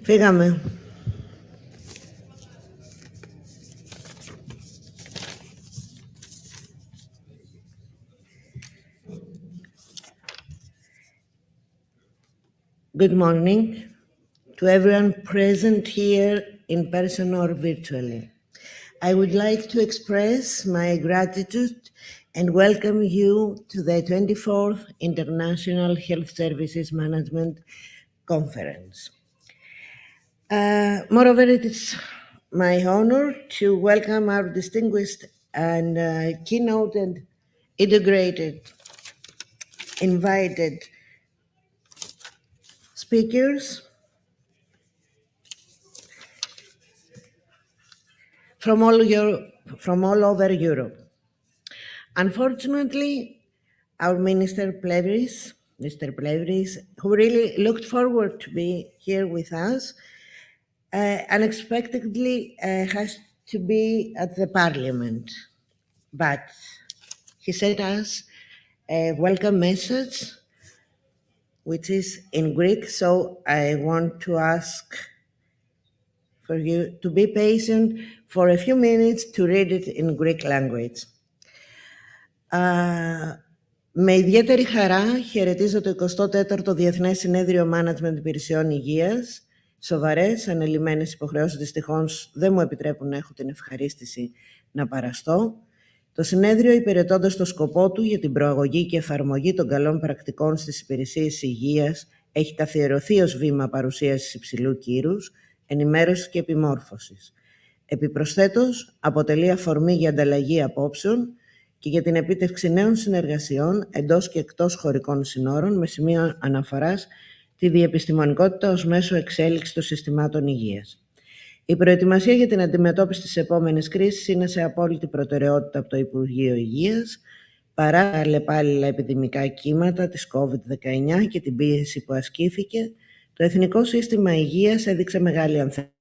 Φύγαμε. Good morning to everyone present here in person or virtually. I would like to express my gratitude and welcome you to the 24th International Health Services Management Conference. Moreover, it is my honor to welcome our distinguished and keynote and integrated invited speakers from all over Europe. Unfortunately, our Mr. Plevris, who really looked forward to be here with us, unexpectedly has to be at the Parliament. But he sent us a welcome message, which is in Greek, so I want to ask for you to be patient for a few minutes to read it in Greek language. Με ιδιαίτερη χαρά χαιρετίζω το 24ο Διεθνές Συνέδριο Management Υπηρεσιών Υγείας. Σοβαρές, ανελημμένες υποχρεώσεις δυστυχώς δεν μου επιτρέπουν να έχω την ευχαρίστηση να παραστώ. Το συνέδριο, υπηρετώντας το σκοπό του για την προαγωγή και εφαρμογή των καλών πρακτικών στις υπηρεσίες υγείας, έχει καθιερωθεί ως βήμα παρουσίασης υψηλού κύρους, ενημέρωσης και επιμόρφωσης. Επιπροσθέτως, αποτελεί αφορμή για ανταλλαγή απόψεων και για την επίτευξη νέων συνεργασιών εντός και εκτός χωρικών συνόρων με σημείο αναφοράς τη διεπιστημονικότητα ως μέσο εξέλιξης των συστημάτων υγείας. Η προετοιμασία για την αντιμετώπιση της επόμενης κρίσης είναι σε απόλυτη προτεραιότητα από το Υπουργείο Υγείας, παρά τα αλλεπάλληλα επιδημικά κύματα της COVID-19 και την πίεση που ασκήθηκε, το Εθνικό Σύστημα Υγείας έδειξε μεγάλη ανθεκτικότητα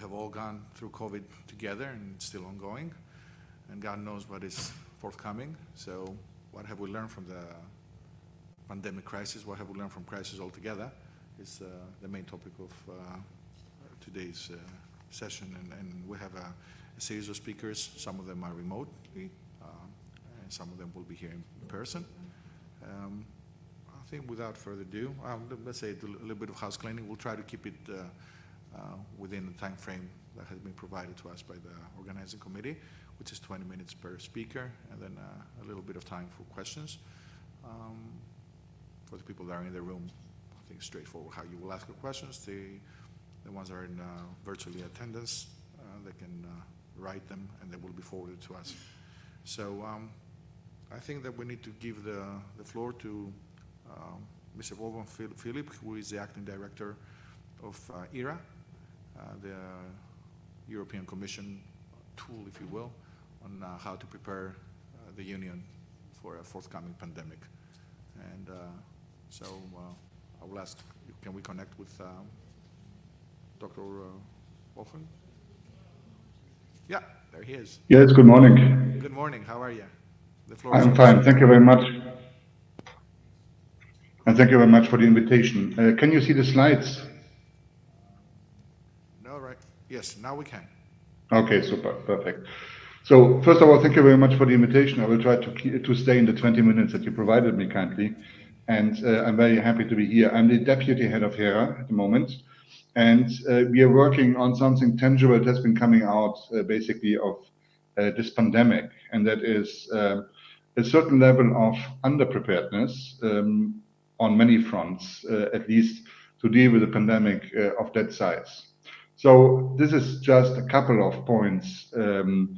have all gone through COVID together, and it's still ongoing, and God knows what is forthcoming. So what have we learned from the pandemic crisis? What have we learned from crisis altogether is the main topic of today's session. And we have a series of speakers. Some of them are remotely, and some of them will be here in person. I think without further ado, let's say a little bit of house cleaning. We'll try to keep it within the time frame that has been provided to us by the organizing committee, which is 20 minutes per speaker, and then a little bit of time for questions. For the people that are in the room, I think it's straightforward how you will ask your questions. The ones that are in virtually attendance, they can write them and they will be forwarded to us. So I think that we need to give the floor to Mr. Wolfgang Philipp, who is the acting director of Ημέρα, the European Commission tool, if you will, on how to prepare the Union for a forthcoming pandemic. And so I will ask, can we connect with Dr. Wolfgang? Yeah, there he is. Yes, good morning. Good morning, how are you? The floor is I'm fine, thank you very much. And thank you very much for the invitation. Can you see the slides? No, right? Yes, now we can. Okay, super, perfect. So first of all, thank you very much for the invitation. I will try to stay in the 20 minutes that you provided me kindly. And I'm very happy to be here. I'm the deputy head of Ημέρα at the moment. And we are working on something tangible that has been coming out basically of this pandemic. And that is a certain level of underpreparedness on many fronts, at least to deal with a pandemic of that size. So this is just a couple of points to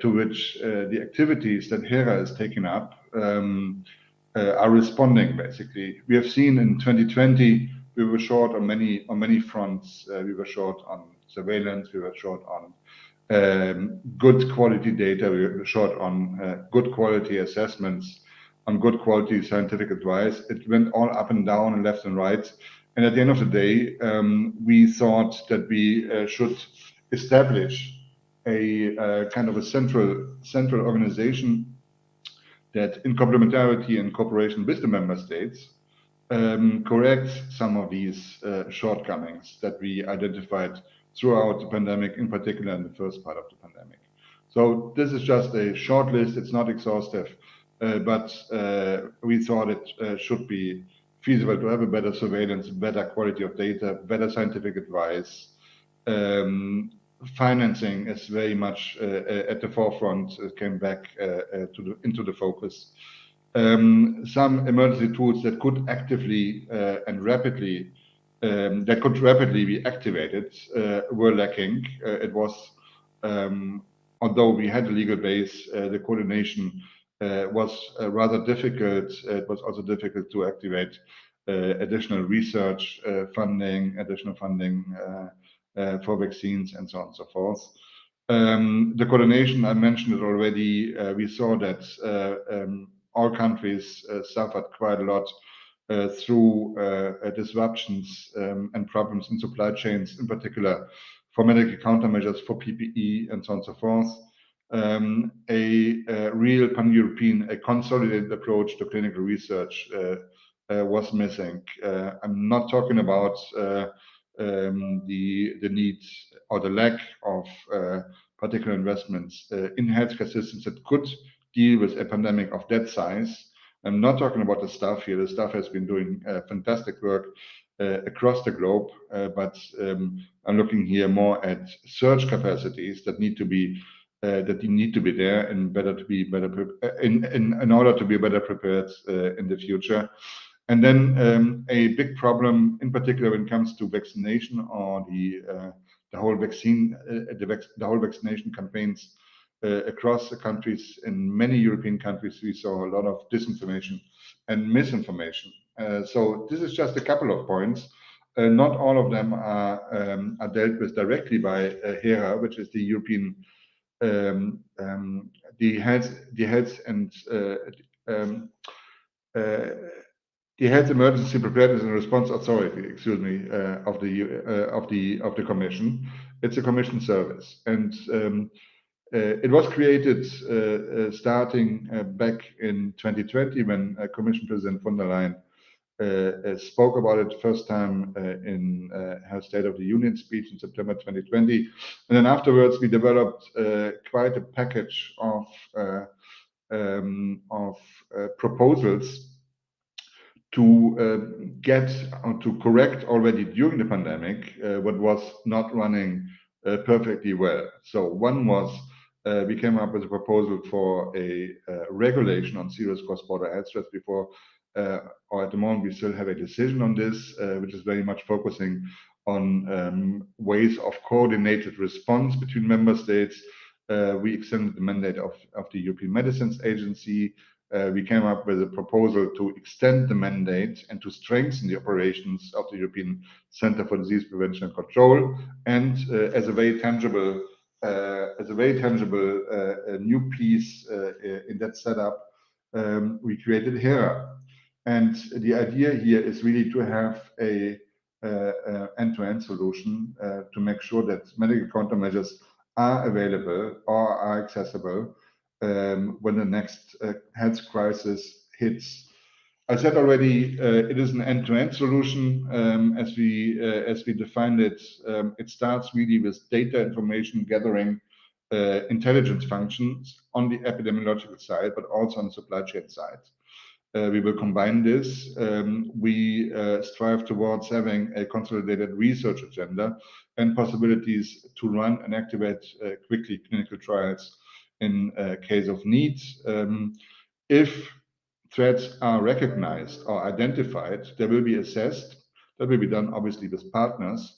which the activities that Ημέρα is taking up are responding, basically. We have seen in 2020, we were short on many fronts. We were short on surveillance, we were short on good quality data, we were short on good quality assessments, on good quality scientific advice. It went all up and down and left and right. And at the end of the day, we thought that we should establish a kind of a central organization that, in complementarity and cooperation with the member states, corrects some of these shortcomings that we identified throughout the pandemic, in particular in the first part of the pandemic. So this is just a short list. It's not exhaustive, but we thought it should be feasible to have a better surveillance, better quality of data, better scientific advice. Financing is very much at the forefront. It came back into the focus. Some emergency tools that could actively and rapidly be activated were lacking. It was, although we had a legal base, the coordination was rather difficult. It was also difficult to activate additional research funding, additional funding for vaccines, and so on and so forth. The coordination, I mentioned it already. We saw that all countries suffered quite a lot through disruptions and problems in supply chains, in particular for medical countermeasures, for PPE, and so on and so forth. A real pan-European, a consolidated approach to clinical research was missing. I'm not talking about the needs or the lack of particular investments in healthcare systems that could deal with a pandemic of that size. I'm not talking about the staff here. The staff has been doing fantastic work across the globe, but I'm looking here more at surge capacities that need to be there in order to be better prepared in the future. And then a big problem, in particular, when it comes to vaccination or the whole vaccination campaigns across the countries. In many European countries, we saw a lot of disinformation and misinformation. So this is just a couple of points. Not all of them are dealt with directly by Ημέρα, which is the European the Health Emergency Preparedness and Response Authority, excuse me, of the Commission. It's a commission service, and it was created starting back in 2020 when Commission President von der Leyen spoke about it first time in her State of the Union speech in September 2020. And then afterwards, we developed quite a package of proposals to get or to correct already during the pandemic what was not running perfectly well. So one was we came up with a proposal for a regulation on serious cross-border health threats before, or at the moment we still have a decision on this, which is very much focusing on ways of coordinated response between member states. We extended the mandate of the European Medicines Agency. We came up with a proposal to extend the mandate and to strengthen the operations of the European Center for Disease Prevention and Control. And as a very tangible new piece in that setup, we created HERA. And the idea here is really to have a end-to-end solution to make sure that medical countermeasures are available or are accessible when the next health crisis hits. I said already, it is an end-to-end solution as we defined it. It starts really with data information gathering, intelligence functions on the epidemiological side, but also on the supply chain side. We will combine this. We strive towards having a consolidated research agenda and possibilities to run and activate quickly clinical trials in case of need. If threats are recognized or identified, they will be assessed. That will be done obviously with partners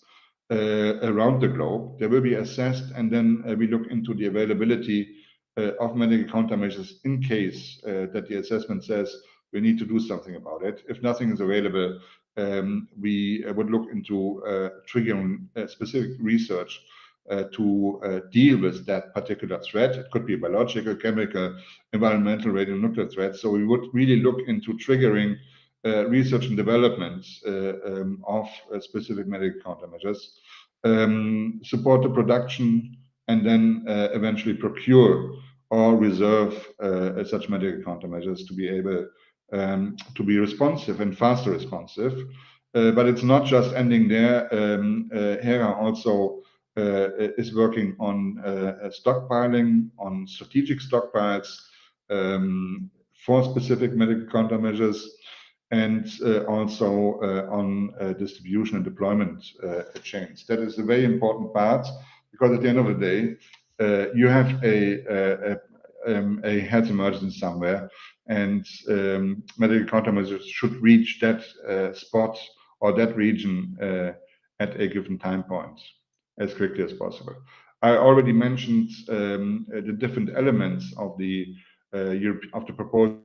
around the globe. They will be assessed, and then we look into the availability of medical countermeasures in case that the assessment says we need to do something about it. If nothing is available, we would look into triggering specific research to deal with that particular threat. It could be biological, chemical, environmental, radionuclear threats. So we would really look into triggering research and development of specific medical countermeasures, support the production, and then eventually procure or reserve such medical countermeasures to be able to be responsive and faster responsive. But it's not just ending there. HERA also is working on stockpiling, on strategic stockpiles for specific medical countermeasures, and also on distribution and deployment chains. That is a very important part, because at the end of the day, you have a health emergency somewhere, and medical countermeasures should reach that spot or that region at a given time point as quickly as possible. I already mentioned the different elements of the proposal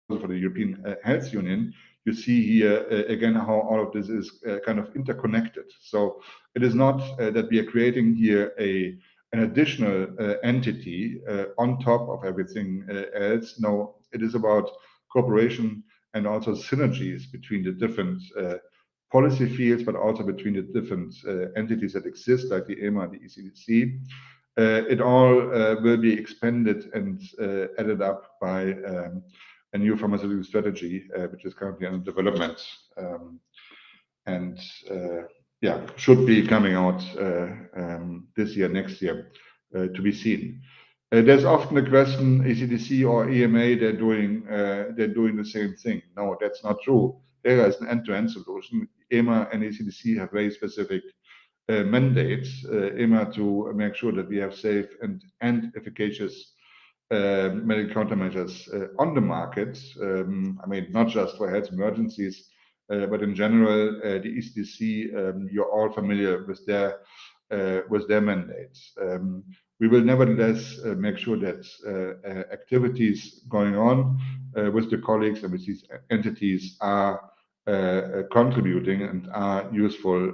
for the European Health Union. You see here again how all of this is kind of interconnected. So it is not that we are creating here an additional entity on top of everything else. No, it is about cooperation and also synergies between the different policy fields, but also between the different entities that exist, like the EMA and the ECDC. It all will be expanded and added up by a new pharmaceutical strategy, which is currently under development, and should be coming out this year, next year, to be seen. There's often a question: ECDC or EMA, they're doing the same thing. No, that's not true. HERA is an end-to-end solution. EMA and ECDC have very specific mandates. EMA to make sure that we have safe and efficacious medical countermeasures on the market. I mean, not just for health emergencies, but in general, the ECDC, you're all familiar with their mandates. We will nevertheless make sure that activities going on with the colleagues and with these entities are contributing and are useful,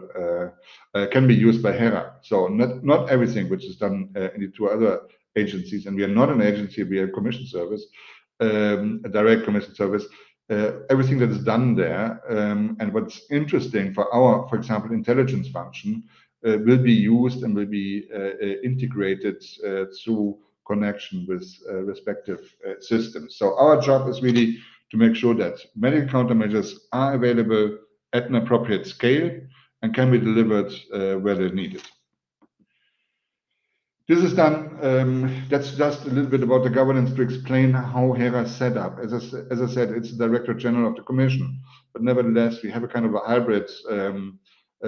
can be used by HERA. So not everything which is done in the two other agencies, and we are not an agency, we are a commission service, a direct commission service. Everything that is done there, and what's interesting for our, for example, intelligence function, will be used and will be integrated through connection with respective systems. So our job is really to make sure that medical countermeasures are available at an appropriate scale and can be delivered where they're needed. This is done, that's just a little bit about the governance to explain how HERA is set up. As I said, it's the Director General of the Commission, but nevertheless, we have a kind of a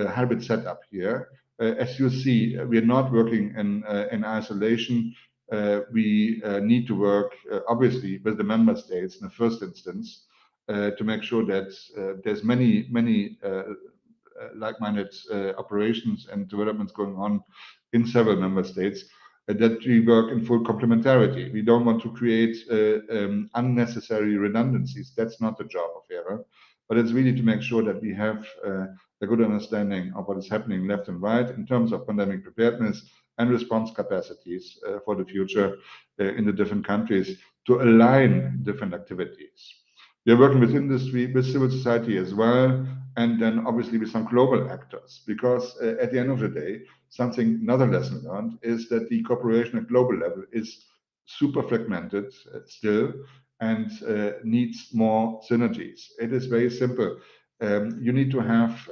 hybrid setup here. As you see, we are not working in isolation. We need to work, obviously, with the member states in the first instance to make sure that there's many like-minded operations and developments going on in several member states, that we work in full complementarity. We don't want to create unnecessary redundancies. That's not the job of HERA, but it's really to make sure that we have a good understanding of what is happening left and right in terms of pandemic preparedness and response capacities for the future in the different countries to align different activities. We are working with industry, with civil society as well, and then obviously with some global actors, because at the end of the day, another lesson learned is that the cooperation at global level is super fragmented still and needs more synergies. It is very simple. You need to have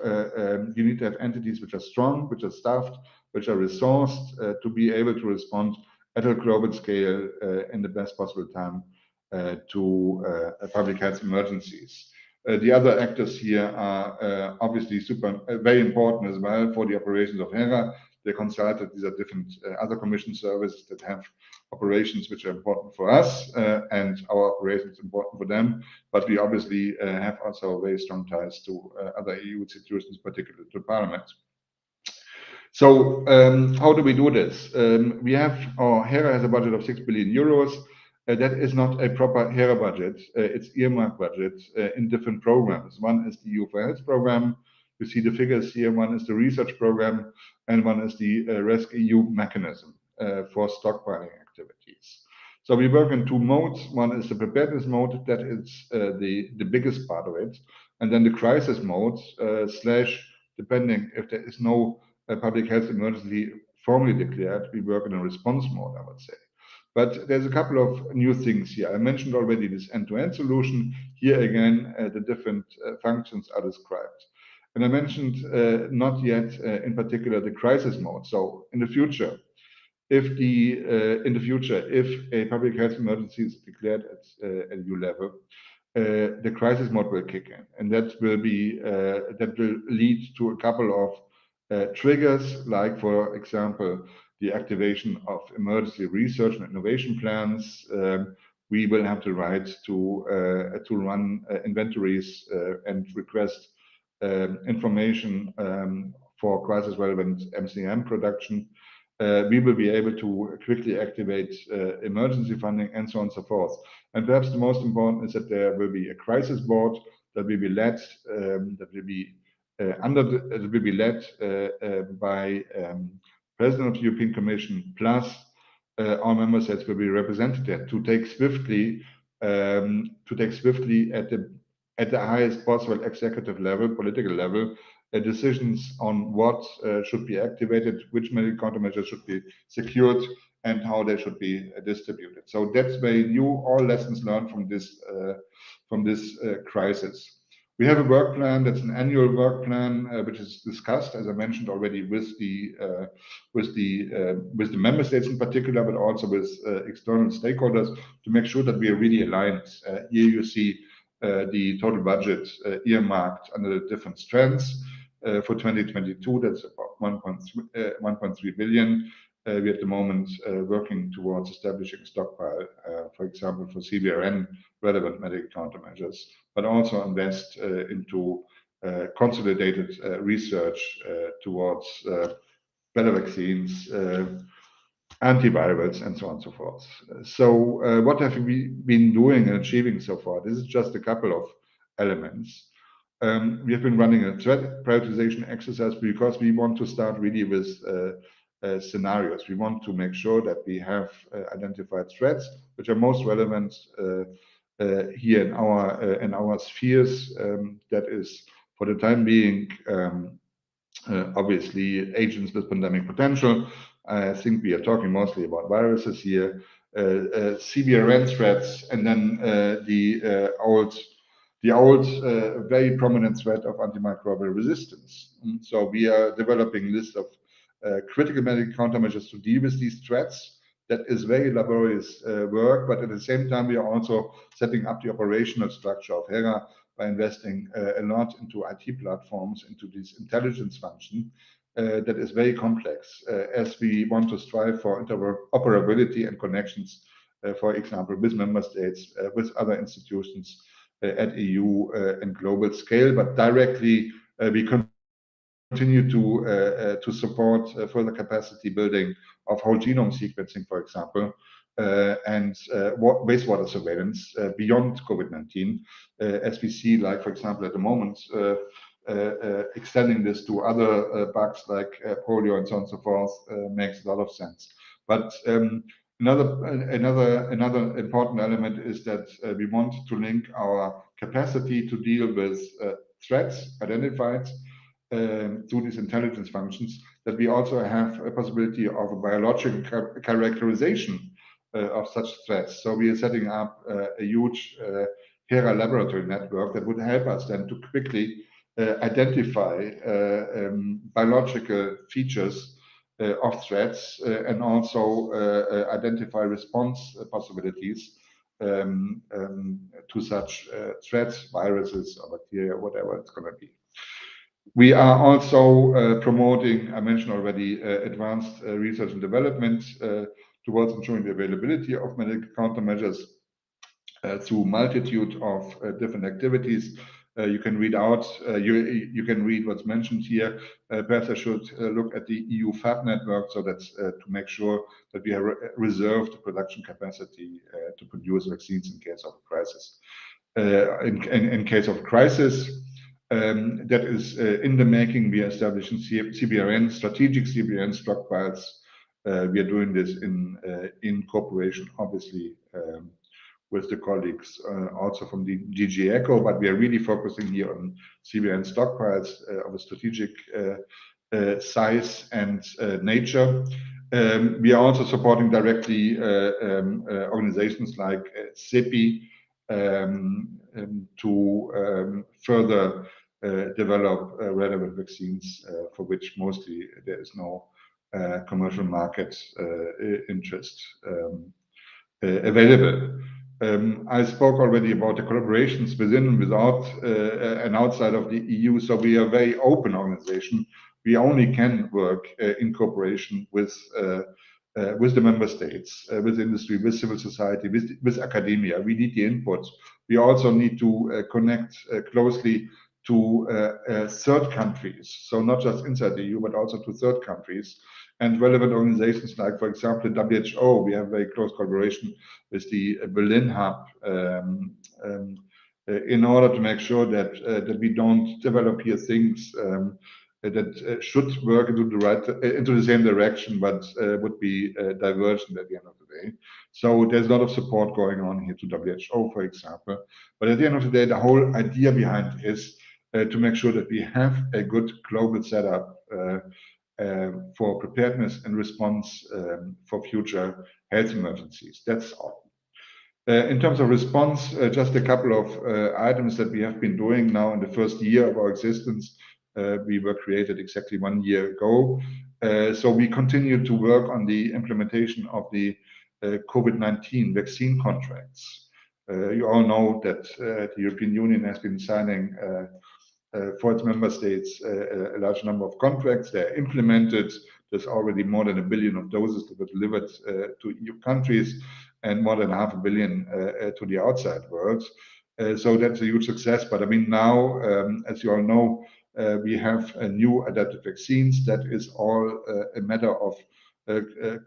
entities which are strong, which are staffed, which are resourced to be able to respond at a global scale in the best possible time to public health emergencies. The other actors here are obviously very important as well for the operations of HERA. They consulted, these are different other commission services that have operations which are important for us, and our operations important for them. But we obviously have also very strong ties to other EU institutions, particularly to Parliament. So how do we do this? HERA has a budget of 6 billion euros. That is not a proper HERA budget. It's earmarked budget in different programs. One is the EU for Health program. You see the figures here. One is the research program, and one is the RESC-EU mechanism for stockpiling activities. So we work in two modes. One is the preparedness mode, that is the biggest part of it, and then the crisis mode, depending if there is no public health emergency formally declared, we work in a response mode, I would say. But there's a couple of new things here. I mentioned already this end-to-end solution. Here again, the different functions are described. And I mentioned not yet in particular the crisis mode. So in the future, if a public health emergency is declared at EU level, the crisis mode will kick in, and that will lead to a couple of triggers, like for example, the activation of emergency research and innovation plans. We will have the right to run inventories and request information for crisis-relevant MCM production. We will be able to quickly activate emergency funding and so on and so forth. And perhaps the most important is that there will be a crisis board that will be led by President of the European Commission, plus all member states will be represented there to take swiftly at the highest possible executive level, political level, decisions on what should be activated, which medical countermeasures should be secured, and how they should be distributed. So that's very new. All lessons learned from this crisis. We have a work plan that's an annual work plan, which is discussed, as I mentioned already, with the member states in particular, but also with external stakeholders to make sure that we are really aligned. Here you see the total budget earmarked under the different strands. For 2022, that's about 1.3 billion. We at the moment working towards establishing a stockpile, for example, for CBRN relevant medical countermeasures, but also invest into consolidated research towards better vaccines, antivirals, and so on and so forth. So what have we been doing and achieving so far? This is just a couple of elements. We have been running a threat prioritization exercise because we want to start really with scenarios. We want to make sure that we have identified threats which are most relevant here in our spheres. That is, for the time being, obviously agents with pandemic potential. I think we are talking mostly about viruses here, CBRN threats, and then the old very prominent threat of antimicrobial resistance. So we are developing a list of critical medical countermeasures to deal with these threats. That is very laborious work, but at the same time, we are also setting up the operational structure of HERA by investing a lot into IT platforms, into this intelligence function that is very complex, as we want to strive for interoperability and connections, for example, with member states, with other institutions at EU and global scale, but directly we continue to support further capacity building of whole genome sequencing, for example, and wastewater surveillance beyond COVID-19, as we see, like, for example, at the moment, extending this to other bugs like polio and so on and so forth makes a lot of sense. But another important element is that we want to link our capacity to deal with threats identified through these intelligence functions, that we also have a possibility of a biological characterization of such threats. So we are setting up a huge HERA laboratory network that would help us then to quickly identify biological features of threats and also identify response possibilities to such threats, viruses or bacteria, whatever it's going to be. We are also promoting, I mentioned already, advanced research and development towards ensuring the availability of medical countermeasures through multitude of different activities. You can read out, you can read what's mentioned here. Perhaps I should look at the EU FAB network, so that's to make sure that we have reserved production capacity to produce vaccines in case of a crisis. In case of crisis, that is in the making. We are establishing CBRN, strategic CBRN stockpiles. We are doing this in cooperation, obviously, with the colleagues also from the DG ECHO, but we are really focusing here on CBRN stockpiles of a strategic size and nature. We are also supporting directly organizations like CEPI to further develop relevant vaccines for which mostly there is no commercial market interest available. I spoke already about the collaborations within and without and outside of the EU, so we are a very open organization. We only can work in cooperation with the member states, with industry, with civil society, with academia. We need the input. We also need to connect closely to third countries, so not just inside the EU, but also to third countries and relevant organizations like, for example, the WHO. We have very close collaboration with the Berlin hub in order to make sure that we don't develop here things that should work into the same direction, but would be divergent at the end of the day. So there's a lot of support going on here to WHO, for example. But at the end of the day, the whole idea behind is to make sure that we have a good global setup for preparedness and response for future health emergencies. That's all. In terms of response, just a couple of items that we have been doing now in the first year of our existence. We were created exactly 1 year ago. So we continue to work on the implementation of the COVID-19 vaccine contracts. You all know that the European Union has been signing for its member states a large number of contracts. They're implemented. There's already more than 1 billion of doses that were delivered to EU countries and more than 500 million to the outside world. So that's a huge success. But I mean, now, as you all know, we have new adapted vaccines. That is all a matter of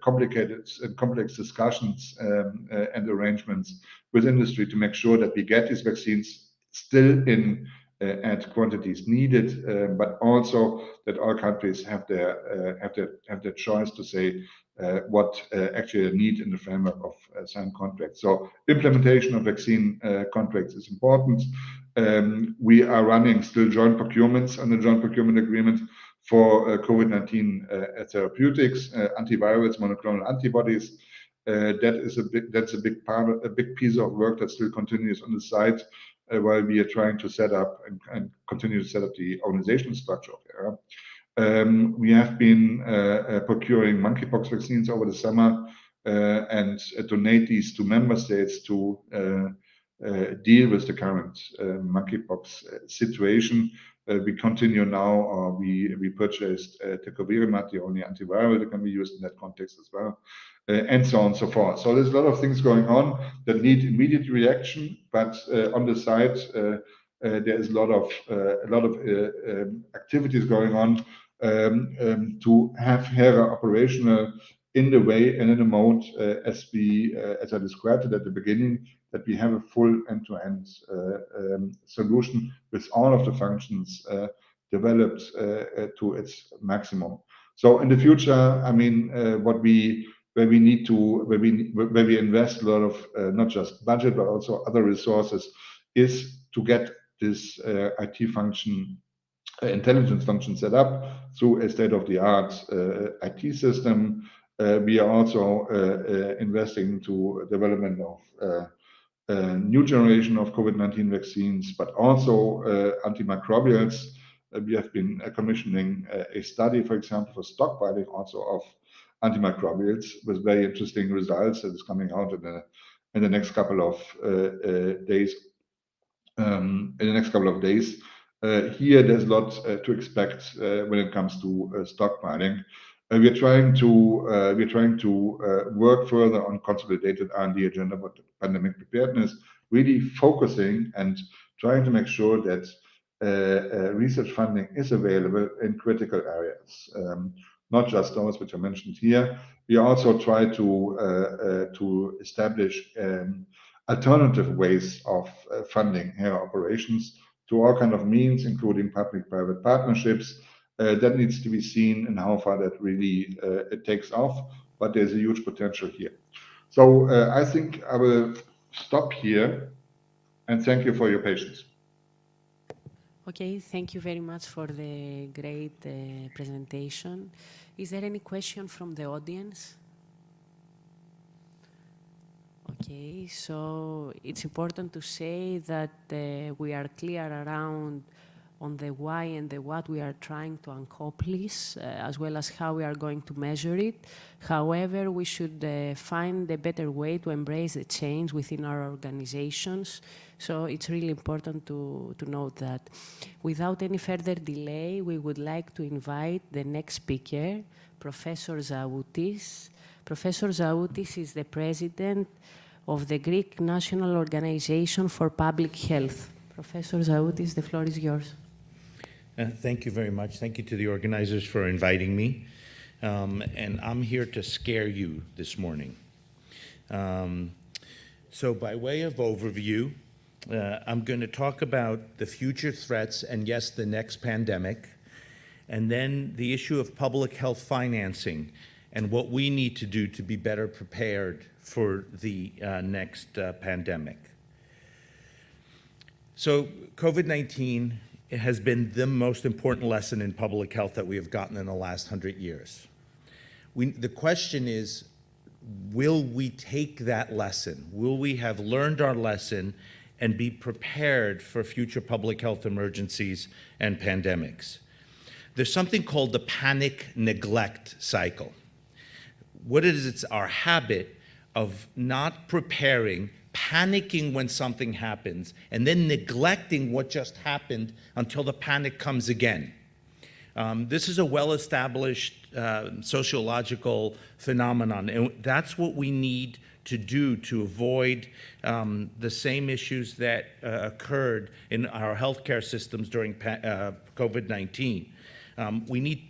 complicated and complex discussions and arrangements with industry to make sure that we get these vaccines still in at quantities needed, but also that all countries have their choice to say what actually they need in the framework of signed contracts. So implementation of vaccine contracts is important. We are running still joint procurements under joint procurement agreement for COVID-19 therapeutics, antivirals, monoclonal antibodies. That's a big piece of work that still continues on the side while we are trying to set up and continue to set up the organizational structure of HERA. We have been procuring monkeypox vaccines over the summer and donate these to member states to deal with the current monkeypox situation. We continue now, or we purchased tecovirimat, the only antiviral that can be used in that context as well, and so on and so forth. So there's a lot of things going on that need immediate reaction, but on the side, there is a lot of activities going on to have HERA operational in the way and in the mode as I described it at the beginning, that we have a full end-to-end solution with all of the functions developed to its maximum. So in the future, I mean, where we invest a lot of not just budget but also other resources is to get this IT function, intelligence function set up through a state-of-the-art IT system. We are also investing into development of new generation of COVID-19 vaccines, but also antimicrobials. We have been commissioning a study, for example, for stockpiling also of antimicrobials with very interesting results that is coming out in the next couple of days. Here, there's a lot to expect when it comes to stockpiling. We're trying to work further on consolidated R&D agenda for pandemic preparedness, really focusing and trying to make sure that research funding is available in critical areas, not just those which are mentioned here. We also try to establish alternative ways of funding HERA operations to all kind of means, including public-private partnerships. That needs to be seen and how far that really it takes off, but there's a huge potential here. So I think I will stop here and thank you for your patience. Okay, thank you very much for the great presentation. Is there any question from the audience? Okay, so it's important to say that we are clear around on the why and the what we are trying to accomplish, as well as how we are going to measure it. However, we should find a better way to embrace the change within our organizations. So it's really important to note that. Without any further delay, we would like to invite the next speaker, Professor Zaoutis. Professor Zaoutis is the president of the Greek National Organization for Public Health. Professor Zaoutis, the floor is yours. Thank you very much. Thank you to the organizers for inviting me. And I'm here to scare you this morning. So by way of overview, I'm going to talk about the future threats and, yes, the next pandemic, and then the issue of public health financing and what we need to do to be better prepared for the next pandemic. So COVID-19 has been the most important lesson in public health that we have gotten in the last 100 years. The question is, will we take that lesson? Will we have learned our lesson and be prepared for future public health emergencies and pandemics? There's something called the panic neglect cycle. What it is, it's our habit of not preparing, panicking when something happens, and then neglecting what just happened until the panic comes again. This is a well-established sociological phenomenon, and that's what we need to do to avoid the same issues that occurred in our healthcare systems during COVID-19. We need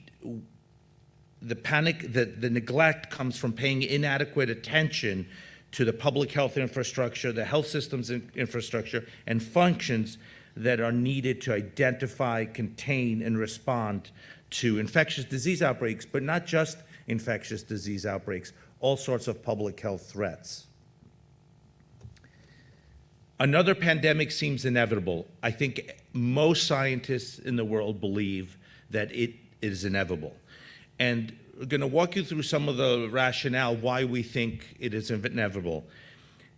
the neglect comes from paying inadequate attention to the public health infrastructure, the health systems infrastructure, and functions that are needed to identify, contain, and respond to infectious disease outbreaks, but not just infectious disease outbreaks, all sorts of public health threats. Another pandemic seems inevitable. I think most scientists in the world believe that it is inevitable. And we're going to walk you through some of the rationale why we think it is inevitable.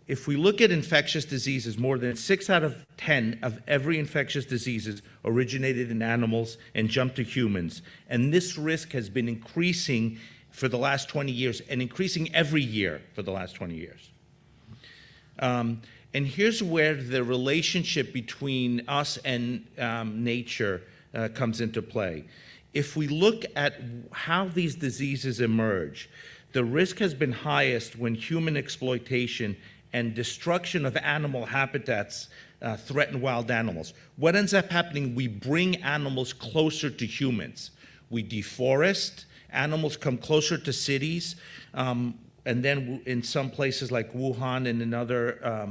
If we look at infectious diseases, more than 6 out of 10 of every infectious diseases originated in animals and jumped to humans. And this risk has been increasing for the last 20 years and increasing every year for the last 20 years. And here's where the relationship between us and nature comes into play. If we look at how these diseases emerge, the risk has been highest when human exploitation and destruction of animal habitats threaten wild animals. What ends up happening, we bring animals closer to humans. We deforest, animals come closer to cities, and then in some places like Wuhan and in other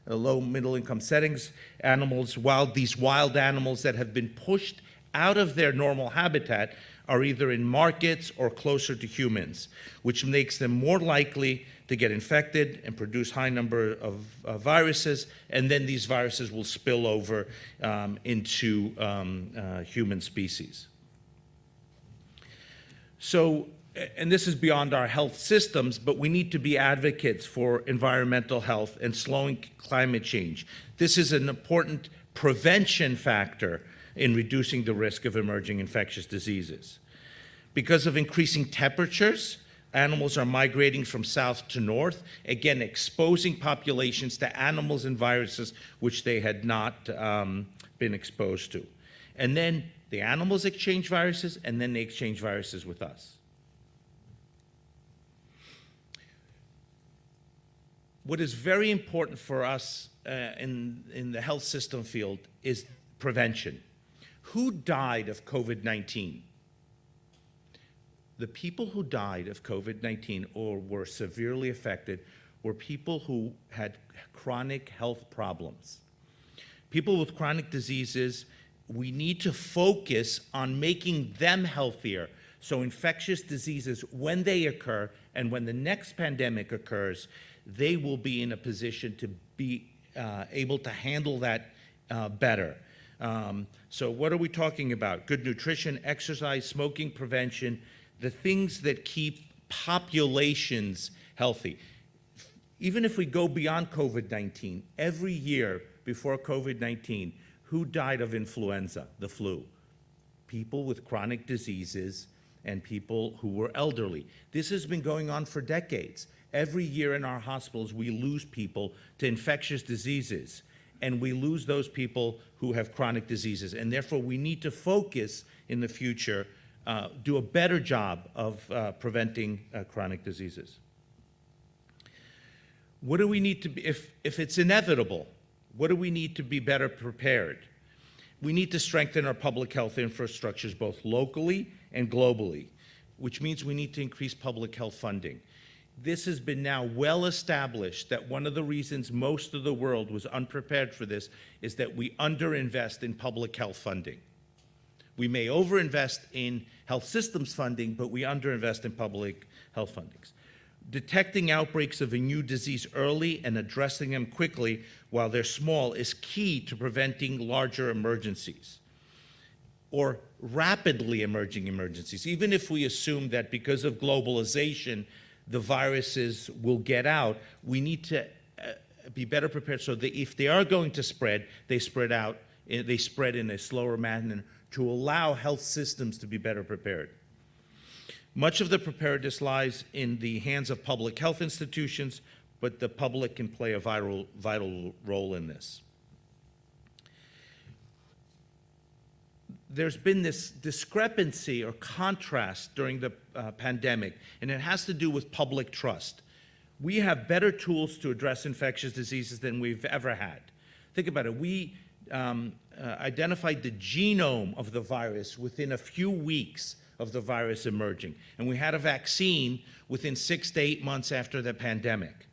low middle income settings, these wild animals that have been pushed out of their normal habitat are either in markets or closer to humans, which makes them more likely to get infected and produce high number of viruses, and then these viruses will spill over into human species. So, and this is beyond our health systems, but we need to be advocates for environmental health and slowing climate change. This is an important prevention factor in reducing the risk of emerging infectious diseases. Because of increasing temperatures, animals are migrating from south to north, again, exposing populations to animals and viruses which they had not been exposed to. And then the animals exchange viruses, and then they exchange viruses with us. What is very important for us in the health system field is prevention. Who died of COVID-19? The people who died of COVID-19 or were severely affected were people who had chronic health problems. People with chronic diseases, we need to focus on making them healthier. So infectious diseases, when they occur and when the next pandemic occurs, they will be in a position to be able to handle that better. So what are we talking about? Good nutrition, exercise, smoking prevention, the things that keep populations healthy. Even if we go beyond COVID-19, every year before COVID-19, who died of influenza, the flu? People with chronic diseases and people who were elderly. This has been going on for decades. Every year in our hospitals, we lose people to infectious diseases, and we lose those people who have chronic diseases. And therefore, we need to focus in the future, do a better job of preventing chronic diseases. What do we need to be, if it's inevitable, what do we need to be better prepared? We need to strengthen our public health infrastructures both locally and globally, which means we need to increase public health funding. This has been now well established that one of the reasons most of the world was unprepared for this is that we underinvest in public health funding. We may overinvest in health systems funding, but we underinvest in public health fundings. Detecting outbreaks of a new disease early and addressing them quickly while they're small is key to preventing larger emergencies or rapidly emerging emergencies. Even if we assume that because of globalization, the viruses will get out, we need to be better prepared so that if they are going to spread, they spread in a slower manner to allow health systems to be better prepared. Much of the preparedness lies in the hands of public health institutions, but the public can play a vital role in this. There's been this discrepancy or contrast during the pandemic, and it has to do with public trust. We have better tools to address infectious diseases than we've ever had. Think about it. We identified the genome of the virus within a few weeks of the virus emerging, and we had a vaccine within 6 to 8 months after the pandemic.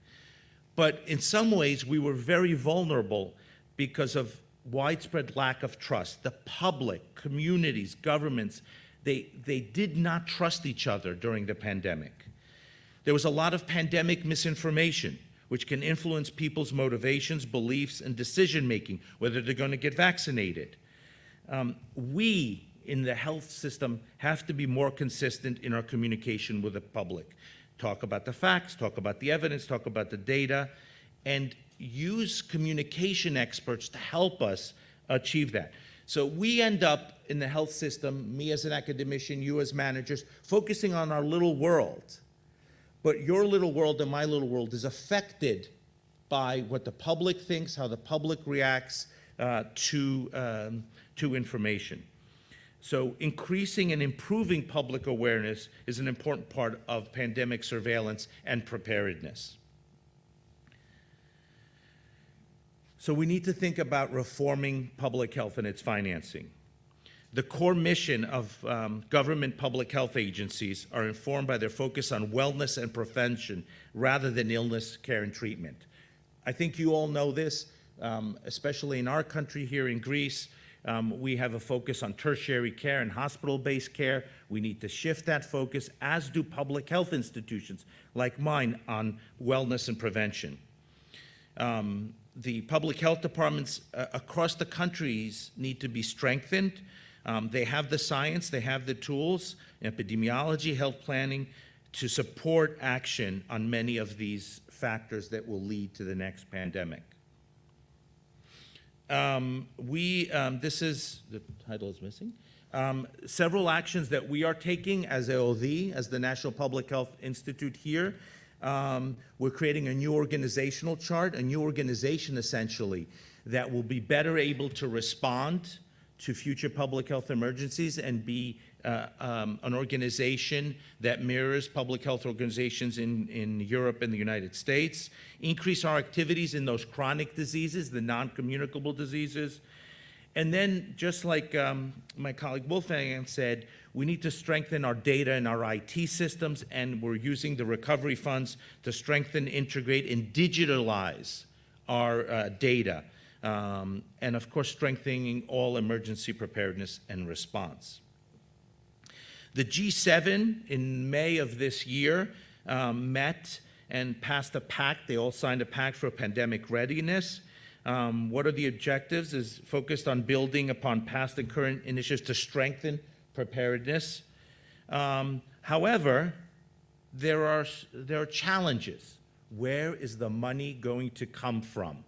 But in some ways, we were very vulnerable because of widespread lack of trust. The public, communities, governments, they did not trust each other during the pandemic. There was a lot of pandemic misinformation, which can influence people's motivations, beliefs, and decision-making, whether they're going to get vaccinated. We, in the health system have to be more consistent in our communication with the public. Talk about the facts, talk about the evidence, talk about the data, and use communication experts to help us achieve that. So we end up in the health system, me as an academician, you as managers, focusing on our little world. But your little world and my little world is affected by what the public thinks, how the public reacts to information. So increasing and improving public awareness is an important part of pandemic surveillance and preparedness. So we need to think about reforming public health and its financing. The core mission of government public health agencies are informed by their focus on wellness and prevention rather than illness, care, and treatment. I think you all know this, especially in our country here in Greece. We have a focus on tertiary care and hospital-based care. We need to shift that focus, as do public health institutions like mine, on wellness and prevention. The public health departments across the countries need to be strengthened. They have the science, they have the tools, epidemiology, health planning, to support action on many of these factors that will lead to the next pandemic. This is, the title is missing. Several actions that we are taking as AOD, as the National Public Health Institute here. We're creating a new organizational chart, a new organization essentially, that will be better able to respond to future public health emergencies and be an organization that mirrors public health organizations in Europe and the United States, increase our activities in those chronic diseases, the non-communicable diseases, and then just like my colleague Wolfgang said, we need to strengthen our data and our IT systems, and we're using the recovery funds to strengthen, integrate, and digitalize our data. And of course, strengthening all emergency preparedness and response. The G7 in May of this year met and passed a pact. They all signed a pact for pandemic readiness. What are the objectives? Is focused on building upon past and current initiatives to strengthen preparedness. However, there are challenges. Where is the money going to come from?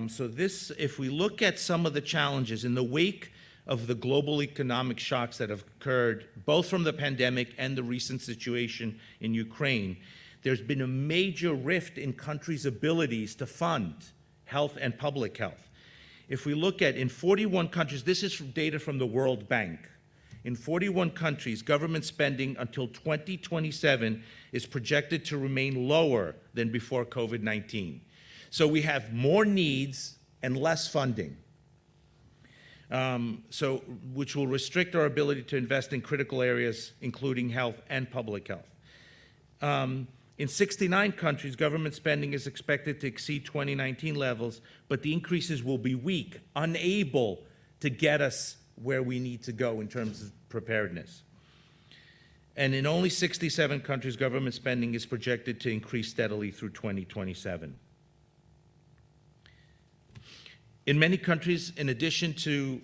So this, if we look at some of the challenges in the wake of the global economic shocks that have occurred, both from the pandemic and the recent situation in Ukraine, there's been a major rift in countries' abilities to fund health and public health. If we look at, in 41 countries, this is data from the World Bank. In 41 countries, government spending until 2027 is projected to remain lower than before COVID-19. So we have more needs and less funding, which will restrict our ability to invest in critical areas, including health and public health. In 69 countries, government spending is expected to exceed 2019 levels, but the increases will be weak, unable to get us where we need to go in terms of preparedness. And in only 67 countries, government spending is projected to increase steadily through 2027. In many countries, in addition to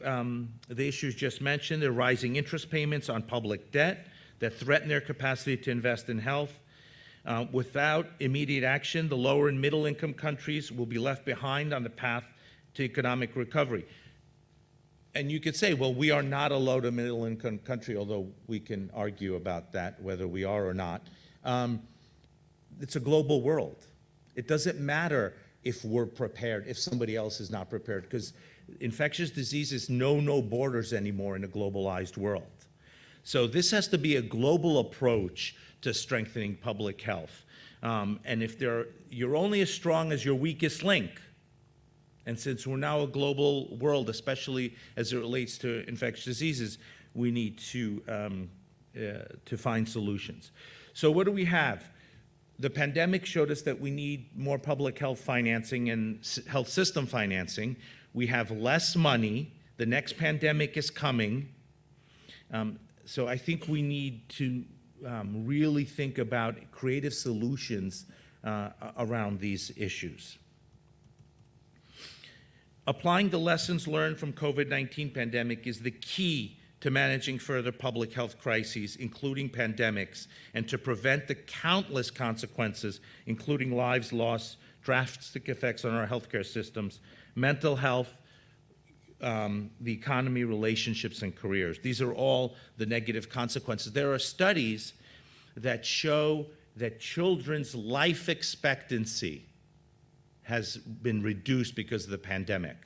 the issues just mentioned, there are rising interest payments on public debt that threaten their capacity to invest in health. Without immediate action, the lower and middle income countries will be left behind on the path to economic recovery. And you could say, well, we are not a low to middle income country, although we can argue about that, whether we are or not. It's a global world. It doesn't matter if we're prepared, if somebody else is not prepared, because infectious diseases know no borders anymore in a globalized world. So this has to be a global approach to strengthening public health. And if you're only as strong as your weakest link. And since we're now a global world, especially as it relates to infectious diseases, we need to find solutions. So what do we have? The pandemic showed us that we need more public health financing and health system financing. We have less money. The next pandemic is coming. So I think we need to really think about creative solutions around these issues. Applying the lessons learned from COVID-19 pandemic is the key to managing further public health crises, including pandemics, and to prevent the countless consequences, including lives lost, drastic effects on our healthcare systems, mental health, the economy, relationships, and careers. These are all the negative consequences. There are studies that show that children's life expectancy has been reduced because of the pandemic.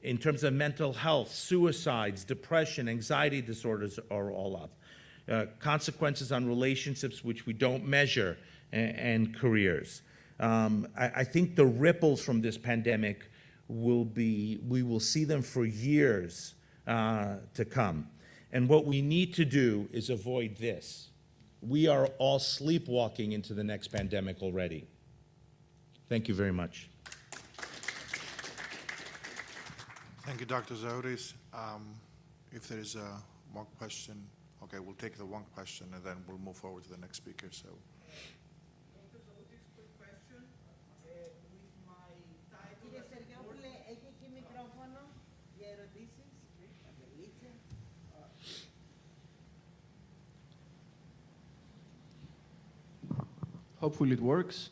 In terms of mental health, suicides, depression, anxiety disorders are all up. Consequences on relationships which we don't measure, and careers. I think the ripples from this pandemic we will see them for years to come. And what we need to do is avoid this. We are all sleepwalking into the next pandemic already. Thank you very much. Thank you, Dr. Zotis. If there is one question, okay, we'll take the one question and then we'll move forward to the next speaker. So. Dr. Zotis, quick question. With my title. Κύριε Σεργιόπουλε, έχει εκεί μικρόφωνο για ερωτήσεις. Hopefully it works.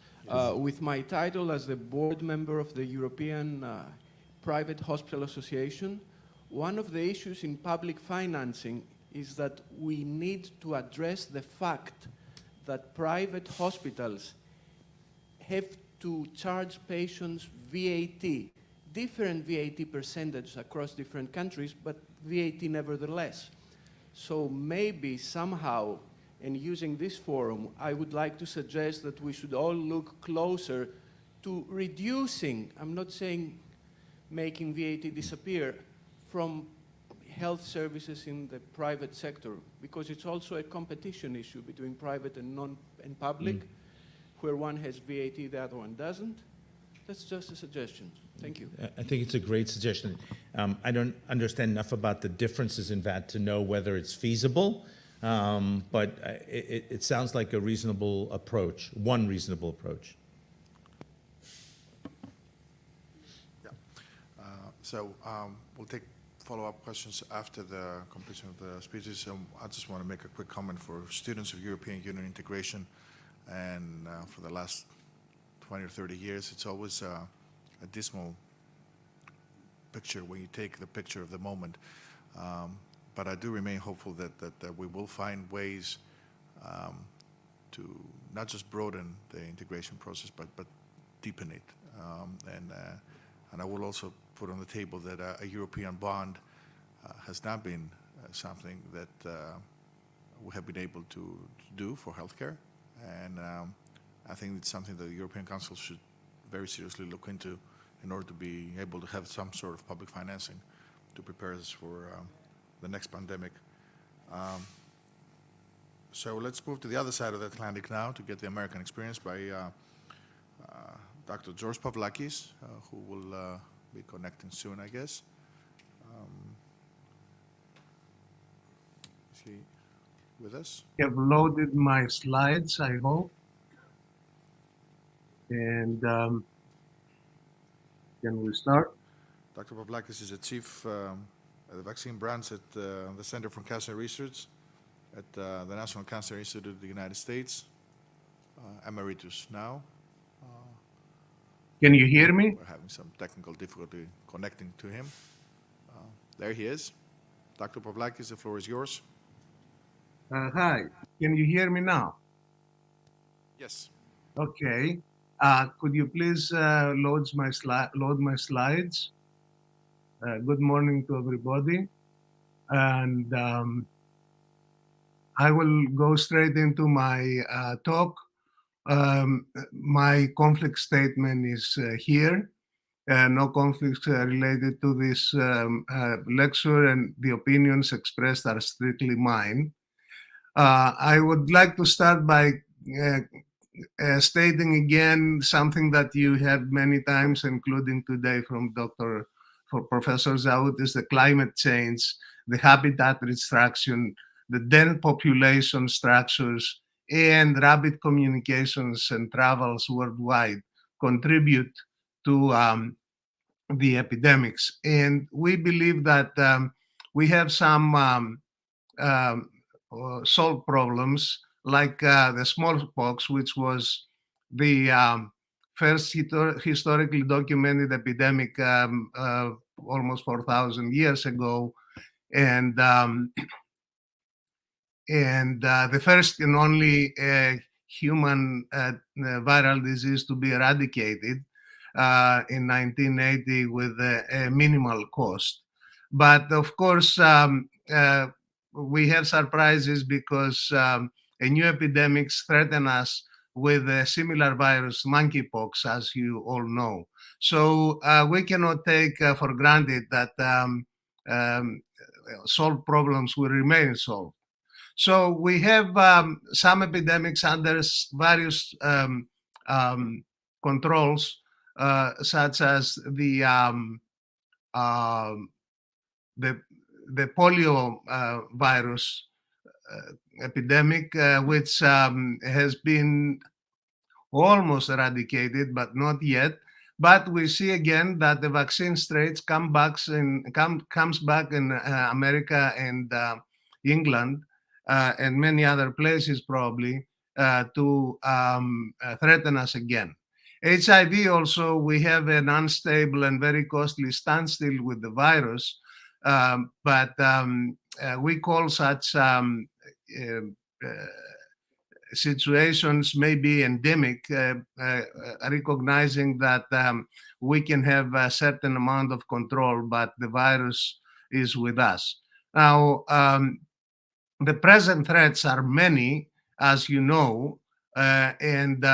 With my title as the board member of the European Private Hospital Association, one of the issues in public financing is that we need to address the fact that private hospitals have to charge patients VAT, different VAT percentages across different countries, but VAT nevertheless. So maybe somehow, and using this forum, I would like to suggest that we should all look closer to reducing, I'm not saying making VAT disappear, from health services in the private sector, because it's also a competition issue between private and public, where one has VAT, the other one doesn't. That's just a suggestion. Thank you. I think it's a great suggestion. I don't understand enough about the differences in VAT to know whether it's feasible, but it sounds like a reasonable approach, one reasonable approach. Yeah. So we'll take follow-up questions after the completion of the speeches. I just want to make a quick comment for students of European Union integration, and for the last 20 or 30 years, it's always a dismal picture when you take the picture of the moment. But I do remain hopeful that we will find ways to not just broaden the integration process, but deepen it. And I will also put on the table that a European bond has not been something that we have been able to do for healthcare. And I think it's something that the European Council should very seriously look into in order to be able to have some sort of public financing to prepare us for the next pandemic. So let's move to the other side of the Atlantic now to get the American experience by Dr. George Pavlakis, who will be connecting soon, I guess. Is he with us? I have loaded my slides, I hope. And can we start? Dr. Pavlakis is a chief at the vaccine branch at the Center for Cancer Research at the National Cancer Institute of the United States, emeritus now. Can you hear me? We're having some technical difficulty connecting to him. There he is. Dr. Pavlakis, the floor is yours. Hi, can you hear me now? Yes. Okay. Could you please load my slides? Good morning to everybody. And I will go straight into my talk. My conflict statement is here. No conflicts related to this lecture, and the opinions expressed are strictly mine. I would like to start by stating again something that you had many times, including today from Professor Zaut, is the climate change, the habitat restriction, the dense population structures, and rapid communications and travels worldwide contribute to the epidemics. And we believe that we have some solved problems, like the smallpox, which was the first historically documented epidemic almost 4,000 years ago, and the first and only human viral disease to be eradicated in 1980 with a minimal cost. But of course, we have surprises because a new epidemics threaten us with a similar virus, monkeypox, as you all know. So we cannot take for granted that solved problems will remain solved. So we have some epidemics under various controls, such as the polio virus epidemic, which has been almost eradicated, but not yet. But we see again that the vaccine strains comes back in America and England and many other places probably to threaten us again. HIV also, we have an unstable and very costly standstill with the virus, but we call such situations may be endemic, recognizing that we can have a certain amount of control, but the virus is with us. Now, the present threats are many, as you know, and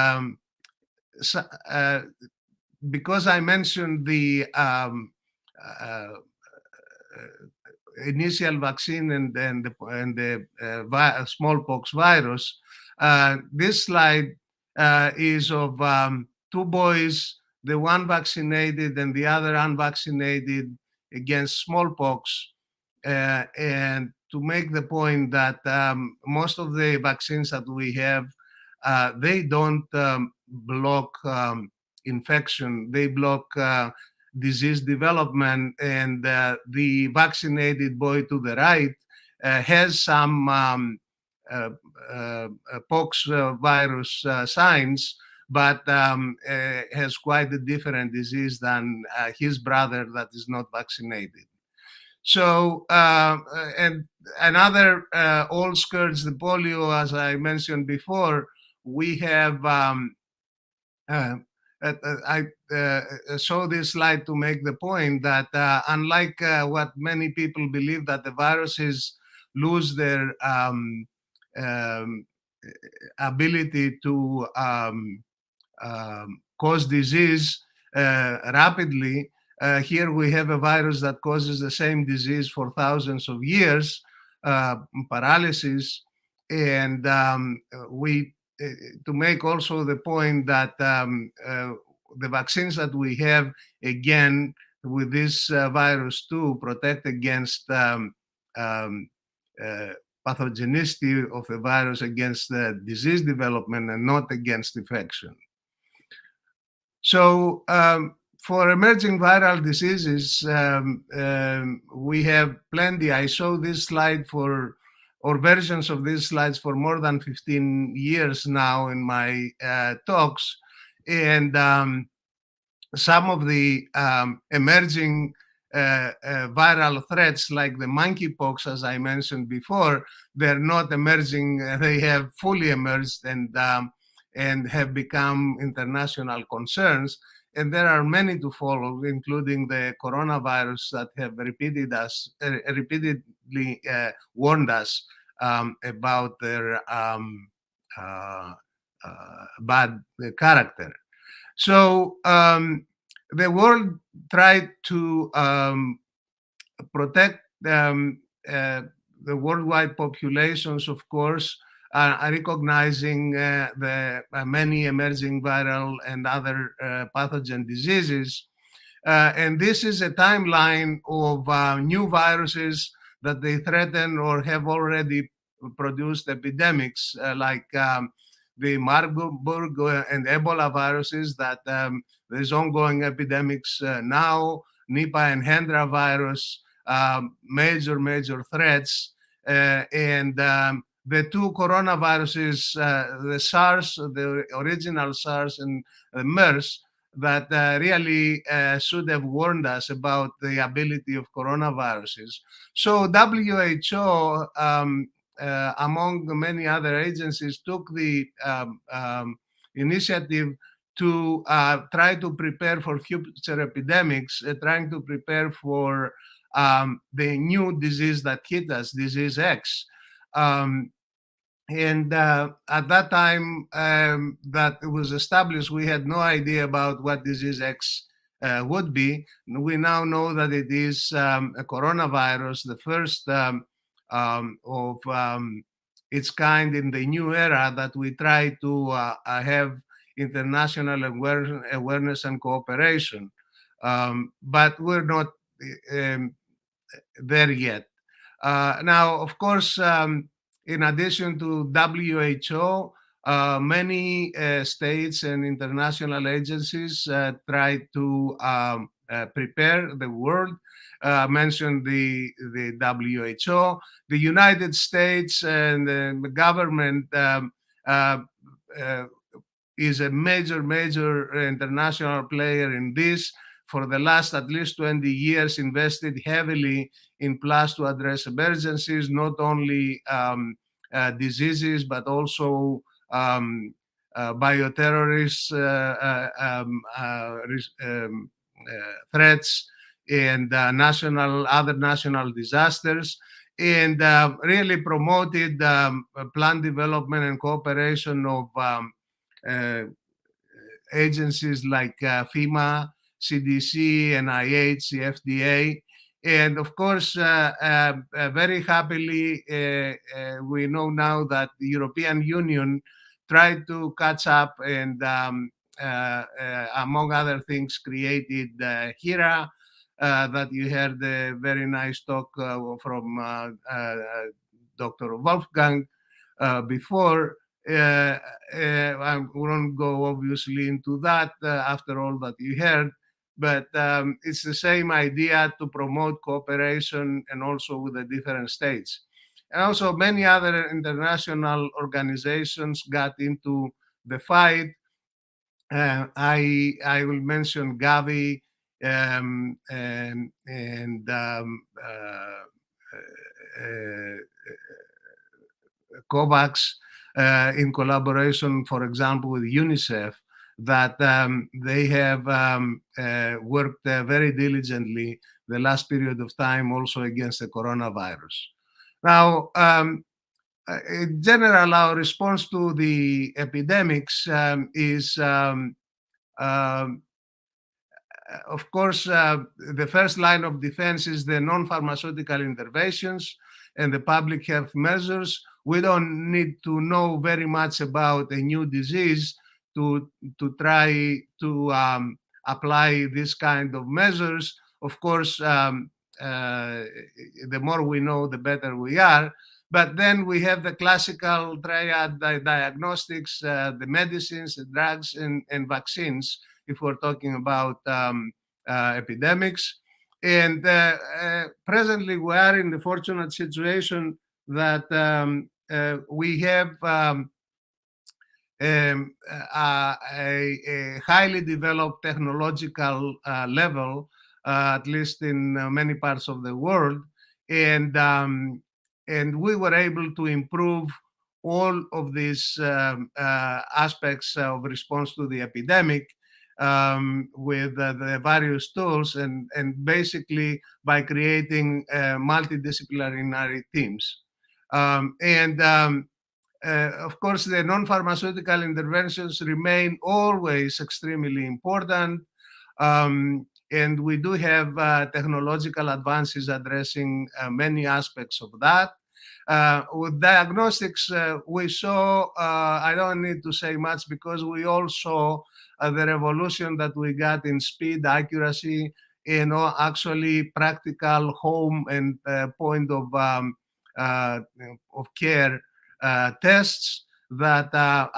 because I mentioned the initial vaccine and the smallpox virus, this slide is of two boys, the one vaccinated and the other unvaccinated, against smallpox, and to make the point that most of the vaccines that we have, they don't block infection, they block disease development, and the vaccinated boy to the right has some pox virus signs, but has quite a different disease than his brother that is not vaccinated. So, and another all skirts the polio, as I mentioned before, we have, I show this slide to make the point that unlike what many people believe, that the viruses lose their ability to cause disease rapidly, here we have a virus that causes the same disease for thousands of years, paralysis, and we to make also the point that the vaccines that we have, again, with this virus too, protect against pathogenicity of the virus, against disease development and not against infection. So for emerging viral diseases, we have plenty. I show this slide or versions of these slides for more than 15 years now in my talks. And some of the emerging viral threats, like the monkeypox, as I mentioned before, they're not emerging, they have fully emerged and have become international concerns. And there are many to follow, including the coronavirus that have repeatedly warned us about their bad character. So the world tried to protect the worldwide populations, of course, recognizing the many emerging viral and other pathogen diseases. And this is a timeline of new viruses that they threaten or have already produced epidemics, like the Marburg and Ebola viruses that there's ongoing epidemics now, Nipah and Hendra virus, major threats, and the two coronaviruses, the SARS, the original SARS, and MERS, that really should have warned us about the ability of coronaviruses. So WHO, among many other agencies, took the initiative to try to prepare for future epidemics, trying to prepare for the new disease that hit us, disease X. And at that time that it was established, we had no idea about what disease X would be. We now know that it is a coronavirus, the first of its kind in the new era, that we try to have international awareness and cooperation. But we're not there yet. Now, of course, in addition to WHO, many states and international agencies try to prepare the world. Mentioned the WHO, the United States, and the government is a major international player in this. For the last at least 20 years, invested heavily in plans to address emergencies, not only diseases, but also bioterrorist threats and other national disasters, and really promoted plan development and cooperation of agencies like FEMA, CDC, NIH, the FDA. And of course, very happily, we know now that the European Union tried to catch up and, among other things, created HERA, that you heard a very nice talk from Dr. Wolfgang before. I won't go obviously into that after all that you heard, but it's the same idea to promote cooperation and also with the different states. And also many other international organizations got into the fight. I will mention Gavi and COVAX, in collaboration, for example, with UNICEF, that they have worked very diligently the last period of time also against the coronavirus. Now, in general, our response to the epidemics is, of course, the first line of defense is the non-pharmaceutical interventions and the public health measures. We don't need to know very much about a new disease to try to apply this kind of measures. Of course, the more we know, the better we are. But then we have the classical triad diagnostics, the medicines, the drugs, and vaccines, if we're talking about epidemics. And presently, we are in the fortunate situation that we have a highly developed technological level, at least in many parts of the world, and we were able to improve all of these aspects of response to the epidemic with the various tools, and basically by creating multidisciplinary teams. Of course, the non-pharmaceutical interventions remain always extremely important. And we do have technological advances addressing many aspects of that. With diagnostics, we saw, I don't need to say much because we all saw the revolution that we got in speed, accuracy, actually practical home and point of care tests that are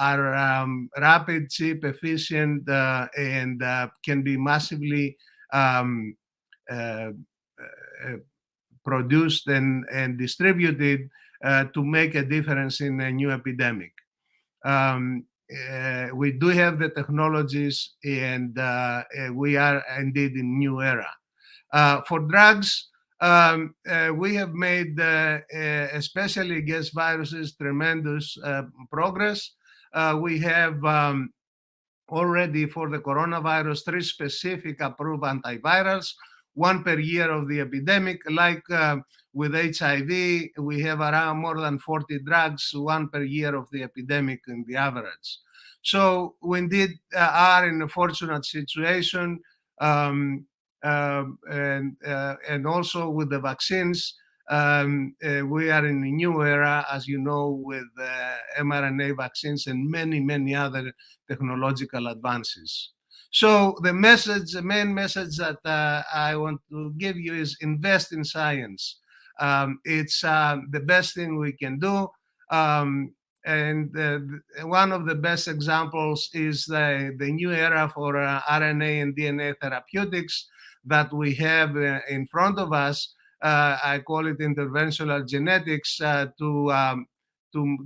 rapid, cheap, efficient, and can be massively um, uh, produced and distributed to make a difference in a new epidemic. We do have the technologies, and we are indeed in new era. For drugs, we have made, especially against viruses, tremendous progress. We have already for the coronavirus 3 specific approved antivirals, 1 per year of the epidemic. Like with HIV, we have around more than 40 drugs, 1 per year of the epidemic in the average. So we indeed are in a fortunate situation. And also with the vaccines, we are in a new era, as you know, with mRNA vaccines and many other technological advances. So the main message that I want to give you is invest in science. It's the best thing we can do. And one of the best examples is the new era for RNA and DNA therapeutics that we have in front of us. I call it interventional genetics to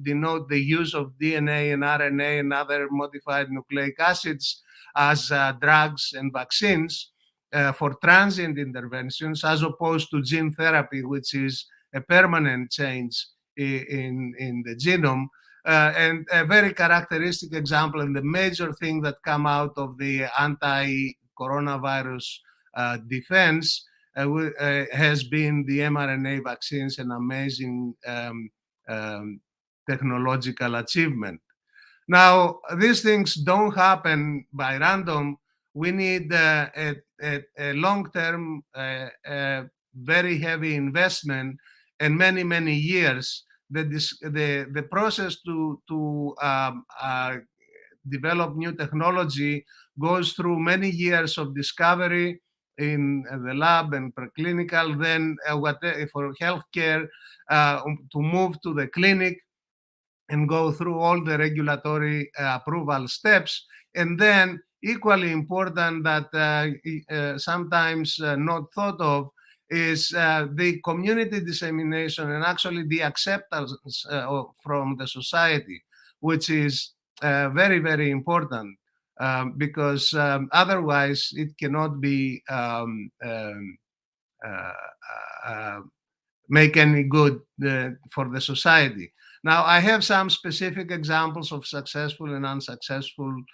denote the use of DNA and RNA and other modified nucleic acids as drugs and vaccines for transient interventions, as opposed to gene therapy, which is a permanent change in the genome. And a very characteristic example, and the major thing that come out of the anti-coronavirus defense has been the mRNA vaccines, an amazing technological achievement. Now, these things don't happen by random. We need a long-term, very heavy investment and many years. The process to develop new technology goes through many years of discovery in the lab and preclinical, then for healthcare to move to the clinic and go through all the regulatory approval steps. And then equally important that sometimes not thought of is the community dissemination and actually the acceptance from the society, which is very important because otherwise it cannot be make any good for the society. Now, I have some specific examples of successful and unsuccessful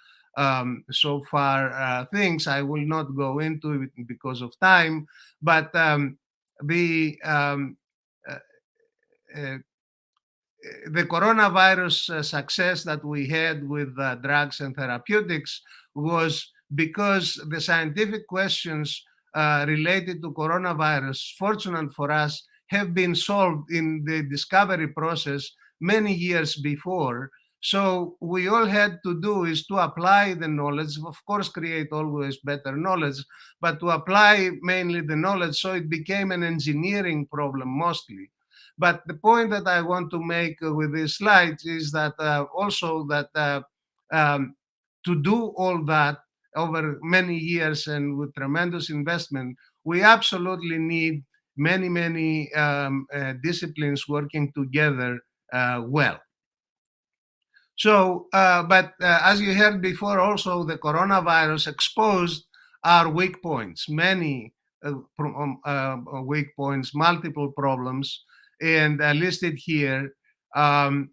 so far things. I will not go into it because of time, but the coronavirus success that we had with drugs and therapeutics was because the scientific questions related to coronavirus, fortunate for us, have been solved in the discovery process many years before. So we all had to do is to apply the knowledge, of course, create always better knowledge, but to apply mainly the knowledge, so it became an engineering problem mostly. But the point that I want to make with this slide is that also that to do all that over many years and with tremendous investment, we absolutely need many disciplines working together well. So, but as you heard before, also the coronavirus exposed our weak points, many weak points, multiple problems, and listed here. Some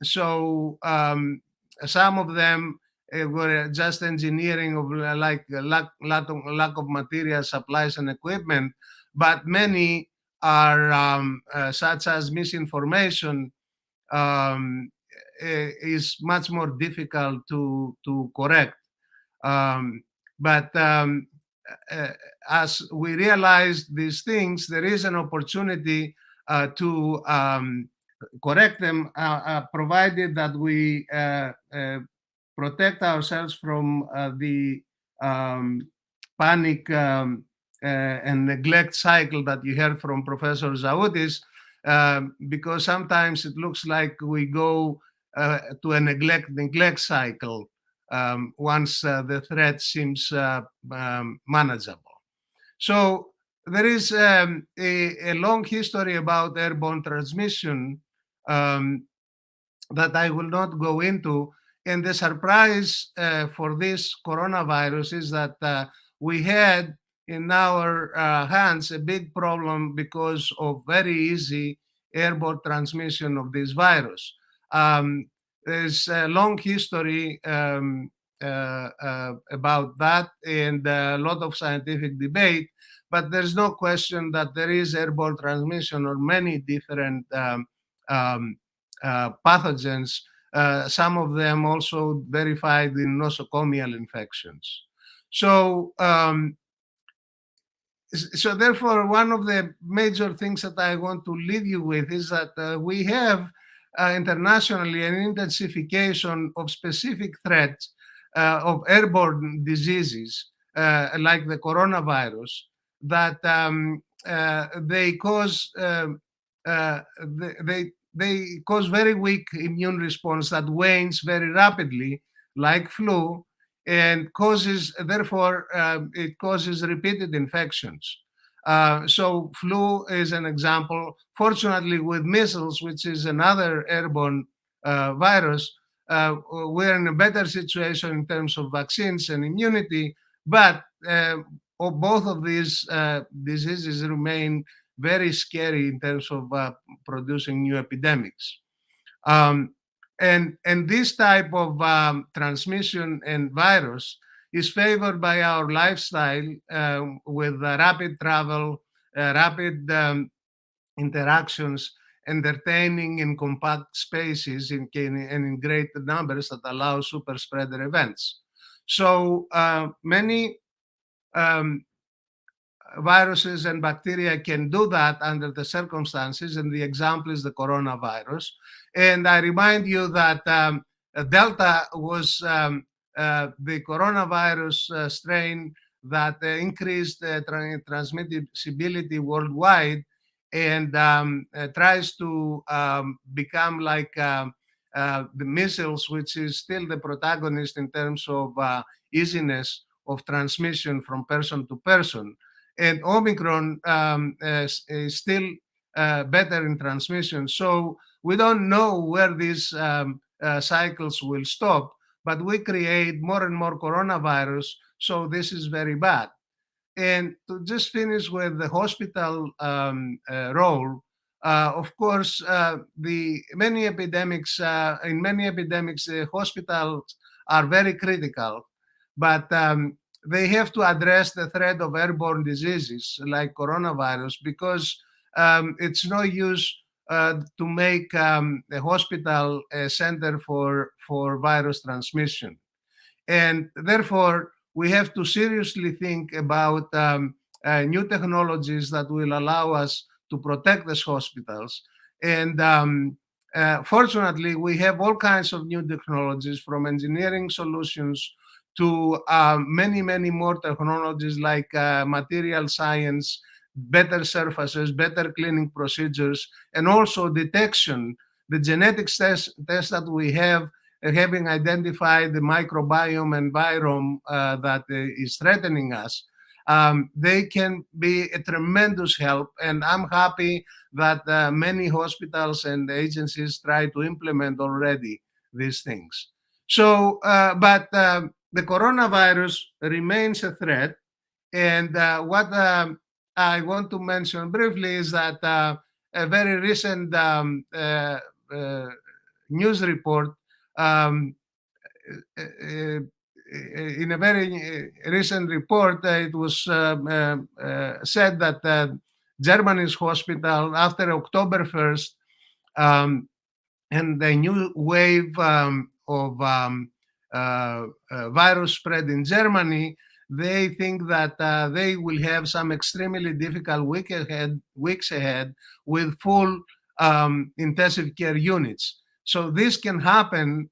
of them were just engineering of like lack of material supplies and equipment, but many are such as misinformation is much more difficult to correct. But as we realize these things, there is an opportunity to correct them, provided that we protect ourselves from the panic and neglect cycle that you heard from Professor Zaoutis, because sometimes it looks like we go to a neglect cycle once the threat seems manageable. So there is a long history about airborne transmission that I will not go into. And the surprise for this coronavirus is that we had in our hands a big problem because of very easy airborne transmission of this virus. There's a long history about that and a lot of scientific debate, but there's no question that there is airborne transmission on many different pathogens, some of them also verified in nosocomial infections. So therefore, one of the major things that I want to leave you with is that we have internationally an intensification of specific threats of airborne diseases like the coronavirus that they cause they cause very weak immune response that wanes very rapidly, like flu, and causes, therefore, it causes repeated infections. So flu is an example. Fortunately, with measles, which is another airborne virus, we're in a better situation in terms of vaccines and immunity, but both of these diseases remain very scary in terms of producing new epidemics. And this type of transmission and virus is favored by our lifestyle with rapid travel, rapid interactions, entertaining in compact spaces and in great numbers that allow super spreader events. So many viruses and bacteria can do that under the circumstances, and the example is the coronavirus. And I remind you that Delta was the coronavirus strain that increased transmissibility worldwide and tries to become like the measles, which is still the protagonist in terms of easiness of transmission from person to person. And Omicron is still better in transmission. So we don't know where these cycles will stop, but we create more and more coronavirus. So this is very bad. And to just finish with the hospital role, of course, in many epidemics, hospitals are very critical, but they have to address the threat of airborne diseases like coronavirus because it's no use to make a hospital a center for virus transmission. And therefore, we have to seriously think about new technologies that will allow us to protect these hospitals. And fortunately, we have all kinds of new technologies, from engineering solutions to many, many more technologies like material science, better surfaces, better cleaning procedures, and also detection. The genetics test that we have, having identified the microbiome and virome that is threatening us, they can be a tremendous help. And I'm happy that many hospitals and agencies try to implement already these things. So, but the coronavirus remains a threat. And what I want to mention briefly is that a very recent news report in a very recent report, it was said that Germany's hospital, after October 1st, and the new wave of virus spread in Germany, they think that they will have some extremely difficult weeks ahead with full intensive care units. So this can happen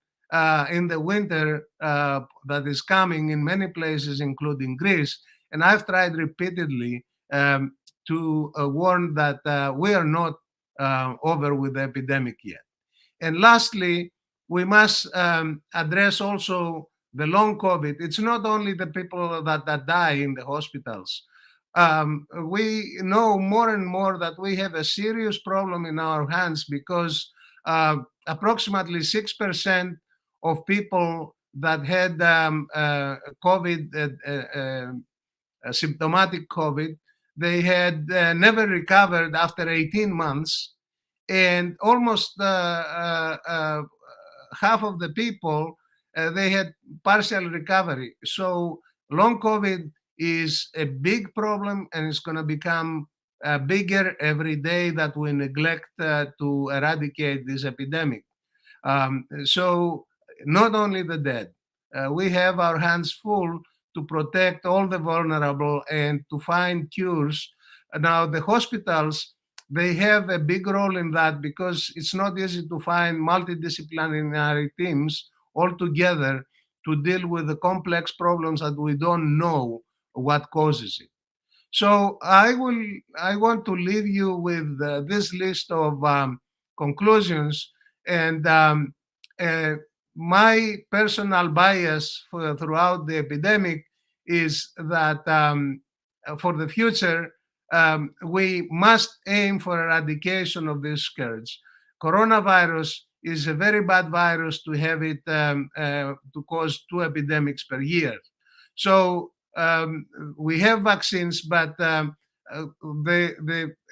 in the winter that is coming in many places, including Greece. And I've tried repeatedly to warn that we are not over with the epidemic yet. And lastly, we must address also the long COVID. It's not only the people that die in the hospitals. We know more and more that we have a serious problem in our hands because approximately 6% of people that had COVID, symptomatic COVID, they had never recovered after 18 months, and almost half of the people, they had partial recovery. So long COVID is a big problem, and it's going to become bigger every day that we neglect to eradicate this epidemic. So not only the dead, we have our hands full to protect all the vulnerable and to find cures. Now, the hospitals, they have a big role in that because it's not easy to find multidisciplinary teams all together to deal with the complex problems that we don't know what causes it. So I want to leave you with this list of conclusions, and my personal bias throughout the epidemic is that for the future, we must aim for eradication of this scourge. Coronavirus is a very bad virus to have it to cause 2 epidemics per year. So we have vaccines, but the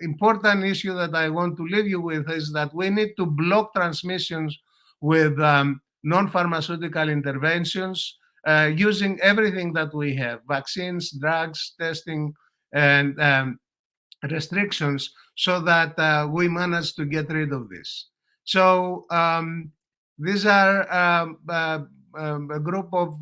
important issue that I want to leave you with is that we need to block transmissions with non-pharmaceutical interventions, using everything that we have: vaccines, drugs, testing, and restrictions, so that we manage to get rid of this. So these are a group of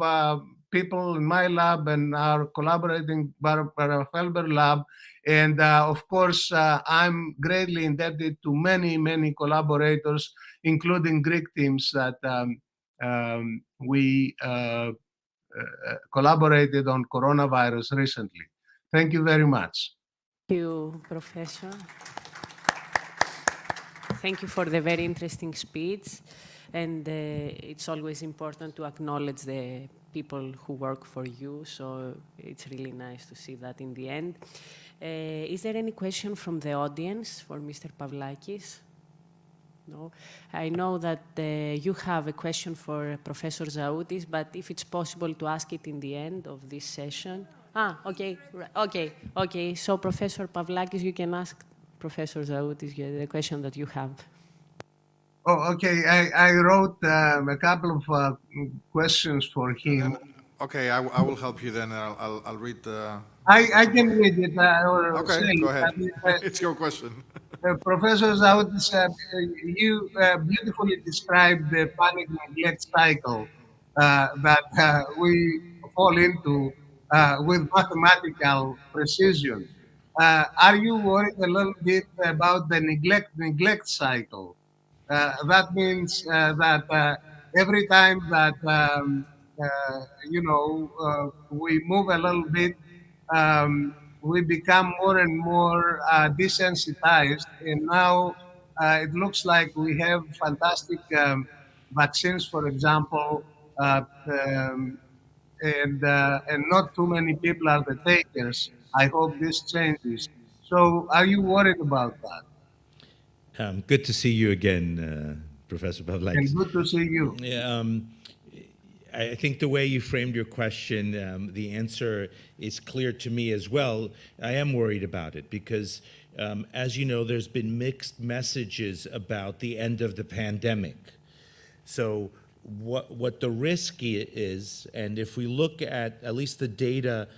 people in my lab and our collaborating Barbara Felber lab. And of course, I'm greatly indebted to many, many collaborators, including Greek teams that we collaborated on coronavirus recently. Thank you very much. Thank you, Professor. Thank you for the very interesting speech. And it's always important to acknowledge the people who work for you. So it's really nice to see that in the end. Is there any question from the audience for Mr. Pavlakis? No? I know that you have a question for Professor Zaoutis, but if it's possible to ask it in the end of this session. Okay. Okay. So, Professor Pavlakis, you can ask Professor Zaoutis the question that you have. Oh, okay. I wrote a couple of questions for him. Okay, I will help you then. I'll read the... I can read it. Okay, say go ahead. I mean, It's your question. Professor Zaoutis, you beautifully described the panic neglect cycle that we fall into with mathematical precision. Are you worried a little bit about the neglect cycle? That means that every time that we move a little bit, we become more and more desensitized, and now it looks like we have fantastic vaccines, for example, and not too many people are the takers. I hope this changes. So, are you worried about that? Good to see you again, Professor Pavlakis. And good to see you. I think the way you framed your question, the answer is clear to me as well. I am worried about it because, as you know, there's been mixed messages about the end of the pandemic. So what the risk is, and if we look at least the data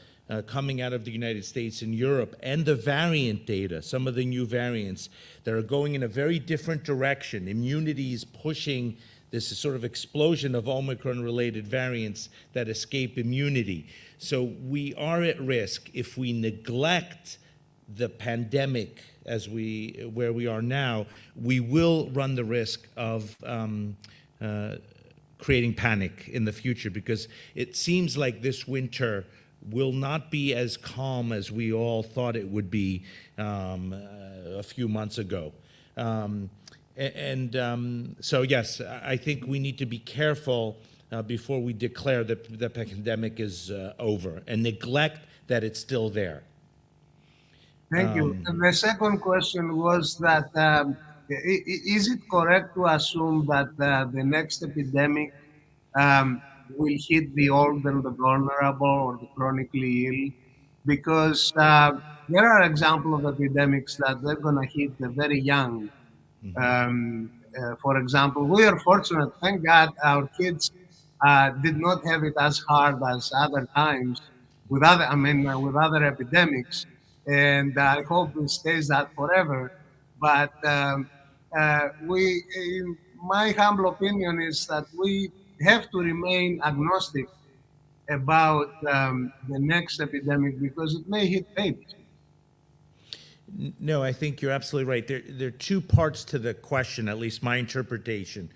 coming out of the United States and Europe and the variant data, some of the new variants that are going in a very different direction. Immunity is pushing this sort of explosion of Omicron-related variants that escape immunity. So we are at risk if we neglect the pandemic where we are now. We will run the risk of creating panic in the future, because it seems like this winter will not be as calm as we all thought it would be a few months ago. So yes, I think we need to be careful before we declare that the pandemic is over and neglect that it's still there. Thank you. And the second question was that is it correct to assume that the next epidemic will hit the old and the vulnerable or the chronically ill? Because there are examples of epidemics that they're going to hit the very young. For example, we are fortunate, thank God, our kids did not have it as hard as other times with other epidemics, and I hope it stays that forever. But in my humble opinion, is that we have to remain agnostic about the next epidemic because it may hit babies. No, I think you're absolutely right. There are two parts to the question, at least my interpretation.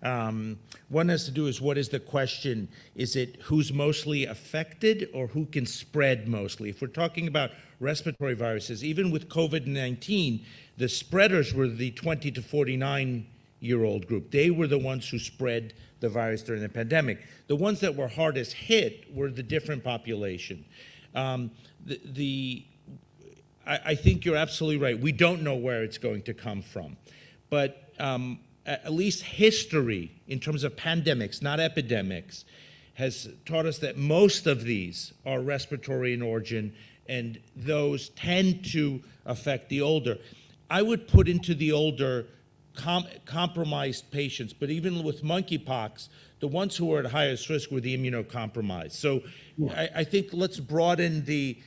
One has to do is what is the question? Is it who's mostly affected or who can spread mostly? If we're talking about respiratory viruses, even with COVID-19, the spreaders were the 20 to 49-year-old group. They were the ones who spread the virus during the pandemic. The ones that were hardest hit were the different population. I think you're absolutely right. We don't know where it's going to come from. But at least history, in terms of pandemics, not epidemics, has taught us that most of these are respiratory in origin, and those tend to affect the older. I would put into the older compromised patients, but even with monkeypox, the ones who were at highest risk were the immunocompromised. So I think let's broaden the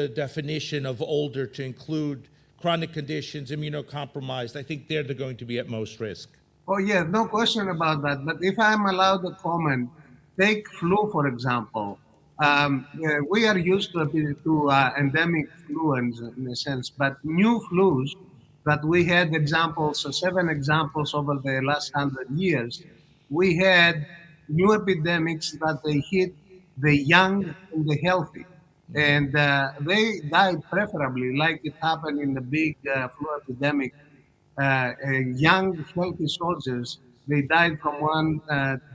definition of older to include chronic conditions, immunocompromised. I think they're going to be at most risk. Oh, yeah, no question about that. But if I'm allowed to comment, take flu, for example. We are used to endemic flu in a sense, but new flus that we had examples, 7 examples over the last 100 years, we had new epidemics that they hit the young and the healthy. And they died preferably, like it happened in the big flu epidemic. Young, healthy soldiers, they died from one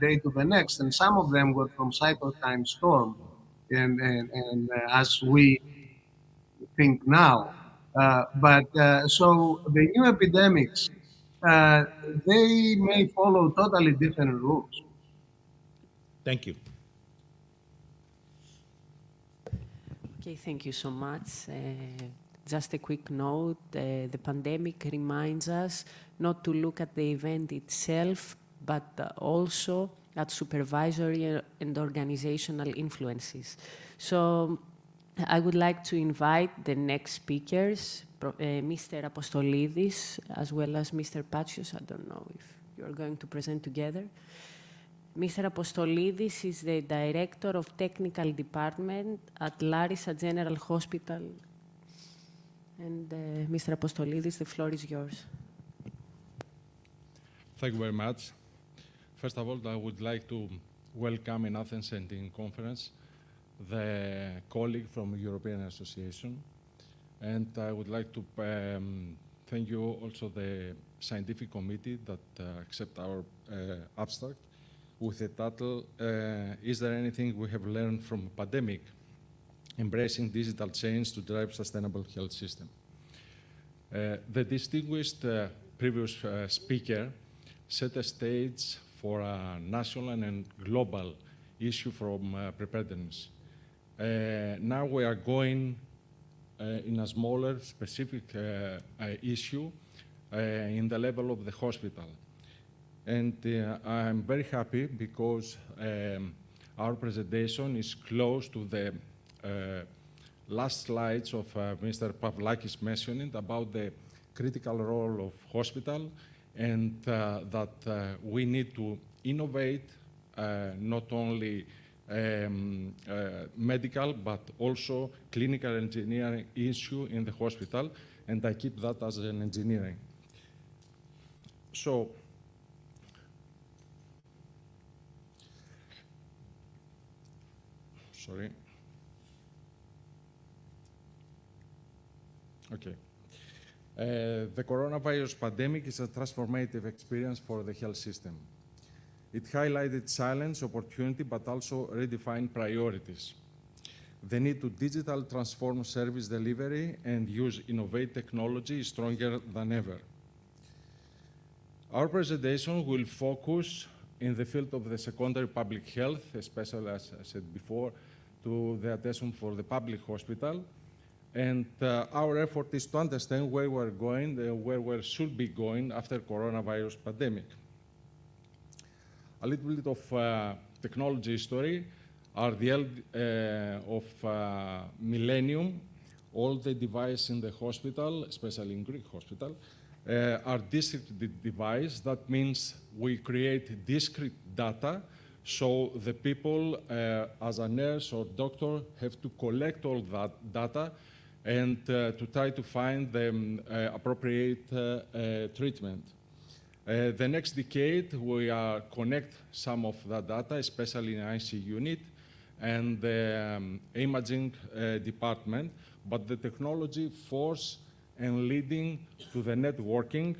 day to the next, and some of them were from cytokine storm, and as we think now. So the new epidemics, they may follow totally different rules. Thank you. Okay, thank you so much. Just a quick note, the pandemic reminds us not to look at the event itself, but also at supervisory and organizational influences. So I would like to invite the next speakers, Mr. Apostolidis, as well as Mr. Patsios. I don't know if you're going to present together. Mr. Apostolidis is the Director of Technical Department at Larissa General Hospital. And Mr. Apostolidis, the floor is yours. Thank you very much. First of all, I would like to welcome in Athens and in conference the colleague from European Association. And I would like to thank you also the scientific committee that accept our abstract with the title, Is there anything we have learned from a pandemic? Embracing digital change to drive sustainable health system. The distinguished previous speaker set a stage for a national and global issue from preparedness. Now we are going in a smaller specific issue in the level of the hospital. And I'm very happy because our presentation is close to the last slides of Mr. Pavlakis mentioning about the critical role of hospital and that we need to innovate not only medical but also clinical engineering issue in the hospital, and I keep that as an engineering. So, sorry. Okay. The coronavirus pandemic is a transformative experience for the health system. It highlighted challenge, opportunity, but also redefined priorities. The need to digital transform service delivery and use innovative technology is stronger than ever. Our presentation will focus in the field of the secondary public health, especially, as I said before, to the attention for the public hospital. And our effort is to understand where we're going, where we should be going after coronavirus pandemic. A little bit of technology history. At the end of millennium, all the devices in the hospital, especially in Greek hospital, are district device. That means we create discrete data, so the people, as a nurse or doctor, have to collect all that data and to try to find the appropriate treatment. The next decade, we connect some of that data, especially in IC unit and the imaging department, but the technology force and leading to the networking,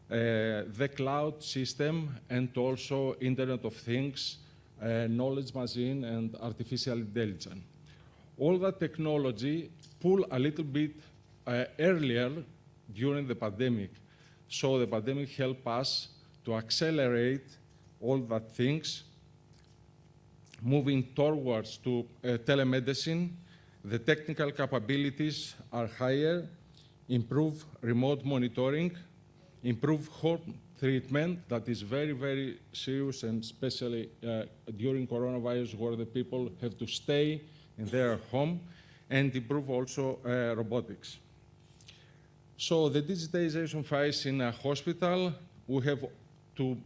the cloud system, and also Internet of Things, knowledge machine, and artificial intelligence. All that technology pull a little bit earlier during the pandemic. So the pandemic helped us to accelerate all that things, moving towards to telemedicine. The technical capabilities are higher, improve remote monitoring, improve home treatment that is very, very serious, and especially during coronavirus where the people have to stay in their home, and improve also robotics. So the digitization phase in a hospital, we have to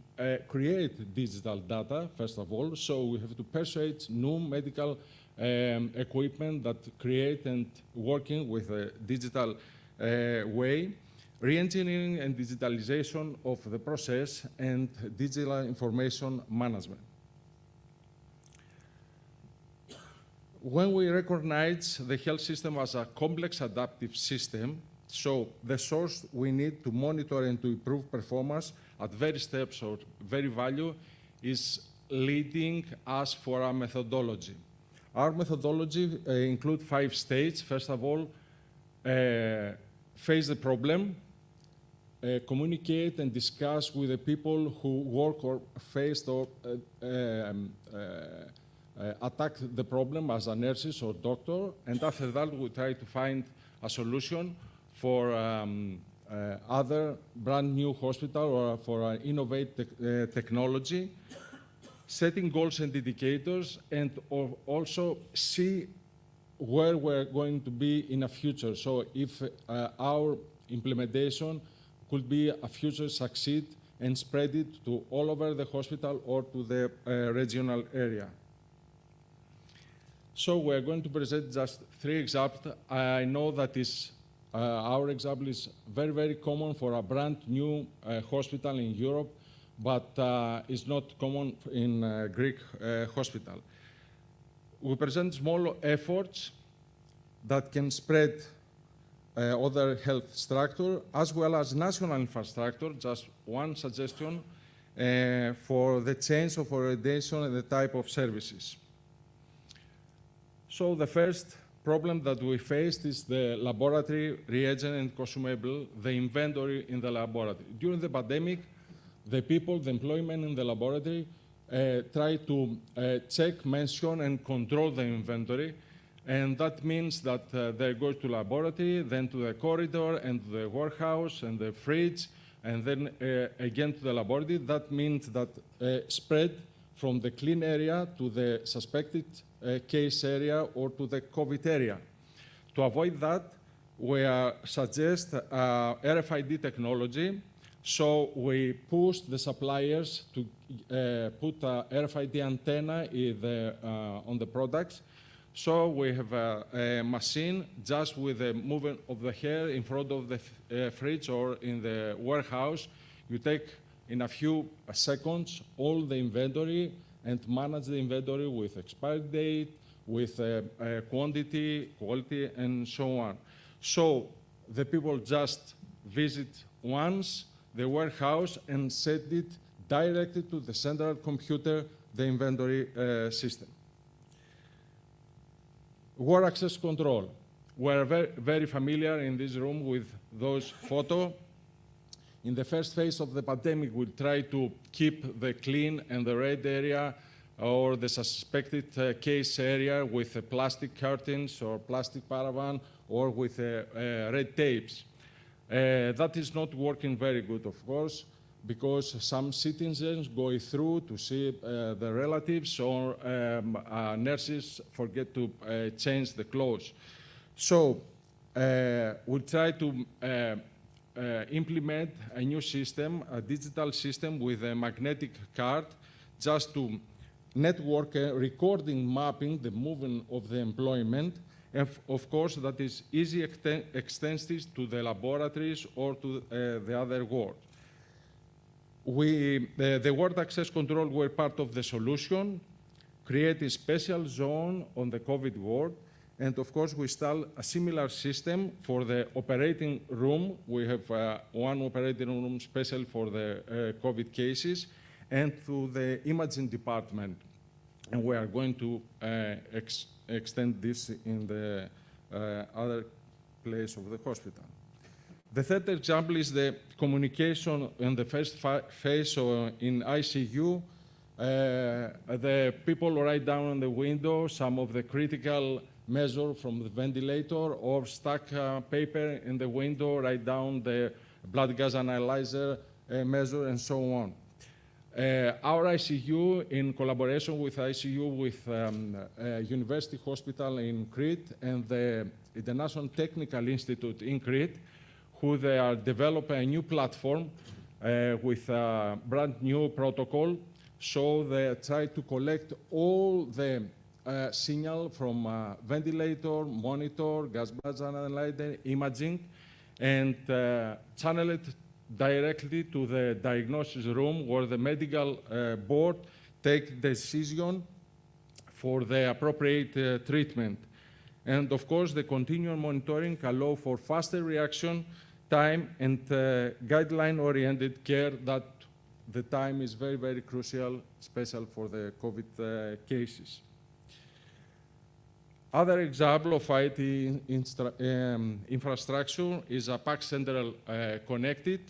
create digital data, first of all, so we have to persuade new medical equipment that create and working with a digital way, re-engineering and digitalization of the process, and digital information management. When we recognize the health system as a complex adaptive system, so the source we need to monitor and to improve performance at various steps or very value is leading us for our methodology. Our methodology includes 5 stages. First of all, face the problem, communicate and discuss with the people who work or faced or attack the problem as a nurses or doctor, and after that we try to find a solution for other brand new hospital or for an innovative technology, setting goals and indicators, and also see where we're going to be in the future. So if our implementation could be a future succeed and spread it to all over the hospital or to the regional area. So we're going to present just 3 examples. I know that our example is very, very common for a brand new hospital in Europe, but it's not common in Greek hospital. We present small efforts that can spread other health structure as well as national infrastructure. Just one suggestion for the change of orientation and the type of services. So the first problem that we faced is the laboratory reagent and consumable, the inventory in the laboratory. During the pandemic, the people, the employment in the laboratory try to check, mention, and control the inventory. And that means that they go to laboratory, then to the corridor, and to the warehouse, and the fridge, and then again to the laboratory. That means that spread from the clean area to the suspected case area or to the COVID area. To avoid that, we suggest RFID technology. So we push the suppliers to put a RFID antenna on the products. So we have a machine just with the movement of the hair in front of the fridge or in the warehouse. You take in a few seconds all the inventory and manage the inventory with expiry date, with quantity, quality, and so on. So the people just visit once the warehouse and send it directly to the central computer, the inventory system. War access control. We're very familiar in this room with those photos. In the first phase of the pandemic, we try to keep the clean and the red area or the suspected case area with plastic curtains or plastic paravan or with red tapes. That is not working very good, of course, because some citizens go through to see the relatives or nurses forget to change the clothes. So we try to implement a new system, a digital system with a magnetic card, just to network recording, mapping the movement of the employment, and of course that is easy extensive to the laboratories or to the other world. The ward access control were part of the solution, create a special zone on the COVID ward, and of course we install a similar system for the operating room. We have one operating room special for the COVID cases, and to the imaging department. And we are going to extend this in the other place of the hospital. The third example is the communication in the first phase in ICU. The people write down on the window some of the critical measures from the ventilator, or stack paper in the window, write down the blood gas analyzer measure, and so on. Our ICU, in collaboration with ICU with University Hospital in Crete and the International Technical Institute in Crete, who they are developing a new platform with a brand new protocol. So they try to collect all the signal from ventilator, monitor, gas mask analyzer, imaging, and channel it directly to the diagnosis room, where the medical board take decision for the appropriate treatment. And of course, the continual monitoring allow for faster reaction time and guideline-oriented care, that the time is very, very crucial, especially for the COVID cases. Other example of IT infrastructure is a PACS Central Connected.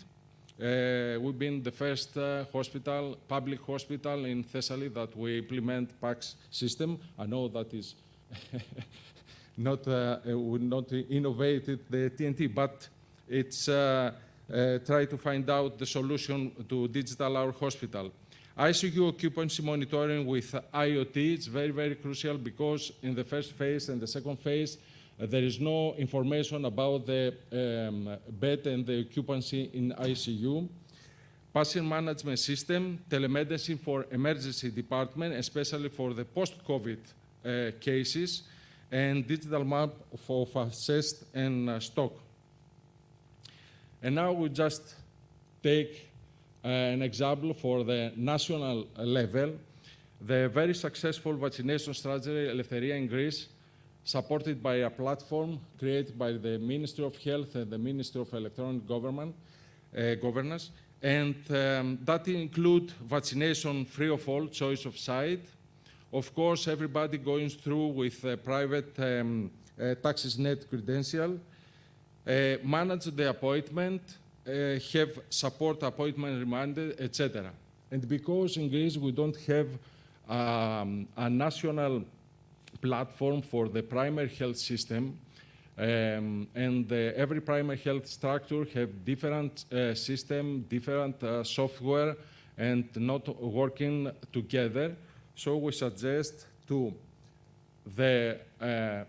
We've been the first hospital, public hospital in Thessaly that we implement PACS system. I know that is not innovated the TNT, but it's try to find out the solution to digital our hospital. ICU occupancy monitoring with IoT is very, very crucial, because in the first phase and the second phase, there is no information about the bed and the occupancy in ICU. Patient management system, telemedicine for emergency department, especially for the post-COVID cases, and digital map for assessed and stock. And now we just take an example for the national level. The very successful vaccination strategy, Eleftheria in Greece, supported by a platform created by the Ministry of Health and the Ministry of Electronic Governance, and that include vaccination free of all, choice of site. Of course, everybody going through with a private TaxisNet credential, manage the appointment, have support appointment reminder, etc. And because in Greece we don't have a national platform for the primary health system, and every primary health structure have different system, different software, and not working together. So we suggest to the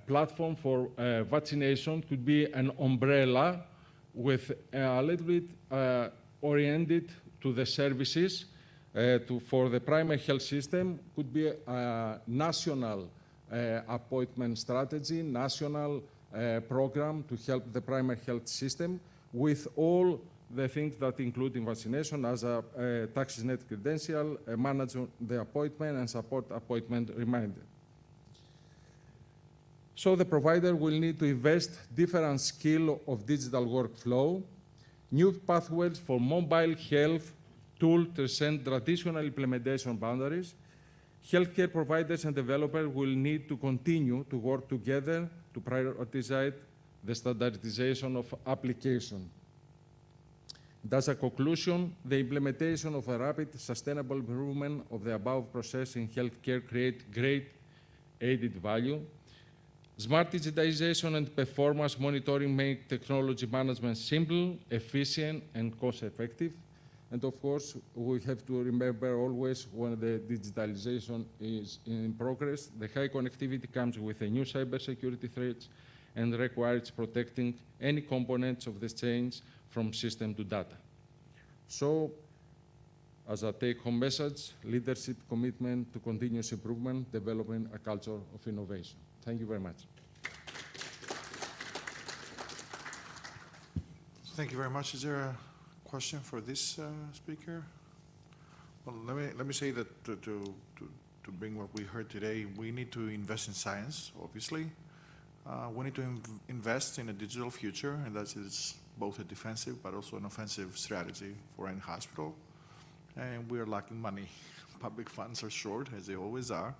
platform for vaccination could be an umbrella with a little bit oriented to the services. For the primary health system, could be a national appointment strategy, national program to help the primary health system with all the things that include in vaccination, as a TaxisNet credential, manage the appointment, and support appointment reminder. So the provider will need to invest different skill of digital workflow, new pathways for mobile health tool transcend traditional implementation boundaries. Healthcare providers and developers will need to continue to work together to prioritize the standardization of application. As a conclusion, the implementation of a rapid, sustainable improvement of the above process in healthcare creates great added value. Smart digitization and performance monitoring make technology management simple, efficient, and cost-effective. And of course, we have to remember always when the digitalization is in progress, the high connectivity comes with a new cybersecurity threats and requires protecting any components of the change from system to data. So, as a take-home message, leadership commitment to continuous improvement, developing a culture of innovation. Thank you very much. Thank you very much. Is there a question for this speaker? Well, let me say that to bring what we heard today, we need to invest in science, obviously. We need to invest in a digital future, and that is both a defensive but also an offensive strategy for any hospital. And we are lacking money. Public funds are short, as they always are.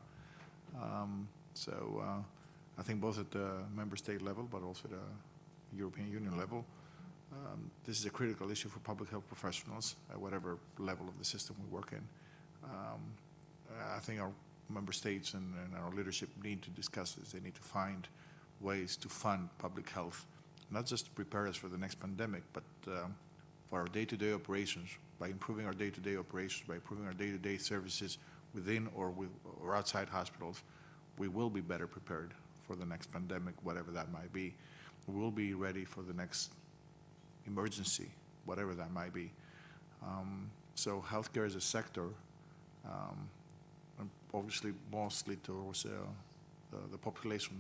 I think both at the member state level, but also at the European Union level, this is a critical issue for public health professionals at whatever level of the system we work in. I think our member states and our leadership need to discuss this. They need to find ways to fund public health, not just to prepare us for the next pandemic, but for our day-to-day operations, by improving our day-to-day operations, by improving our day-to-day services within or outside hospitals, we will be better prepared for the next pandemic, whatever that might be. We will be ready for the next emergency, whatever that might be. So healthcare as a sector, obviously mostly towards the population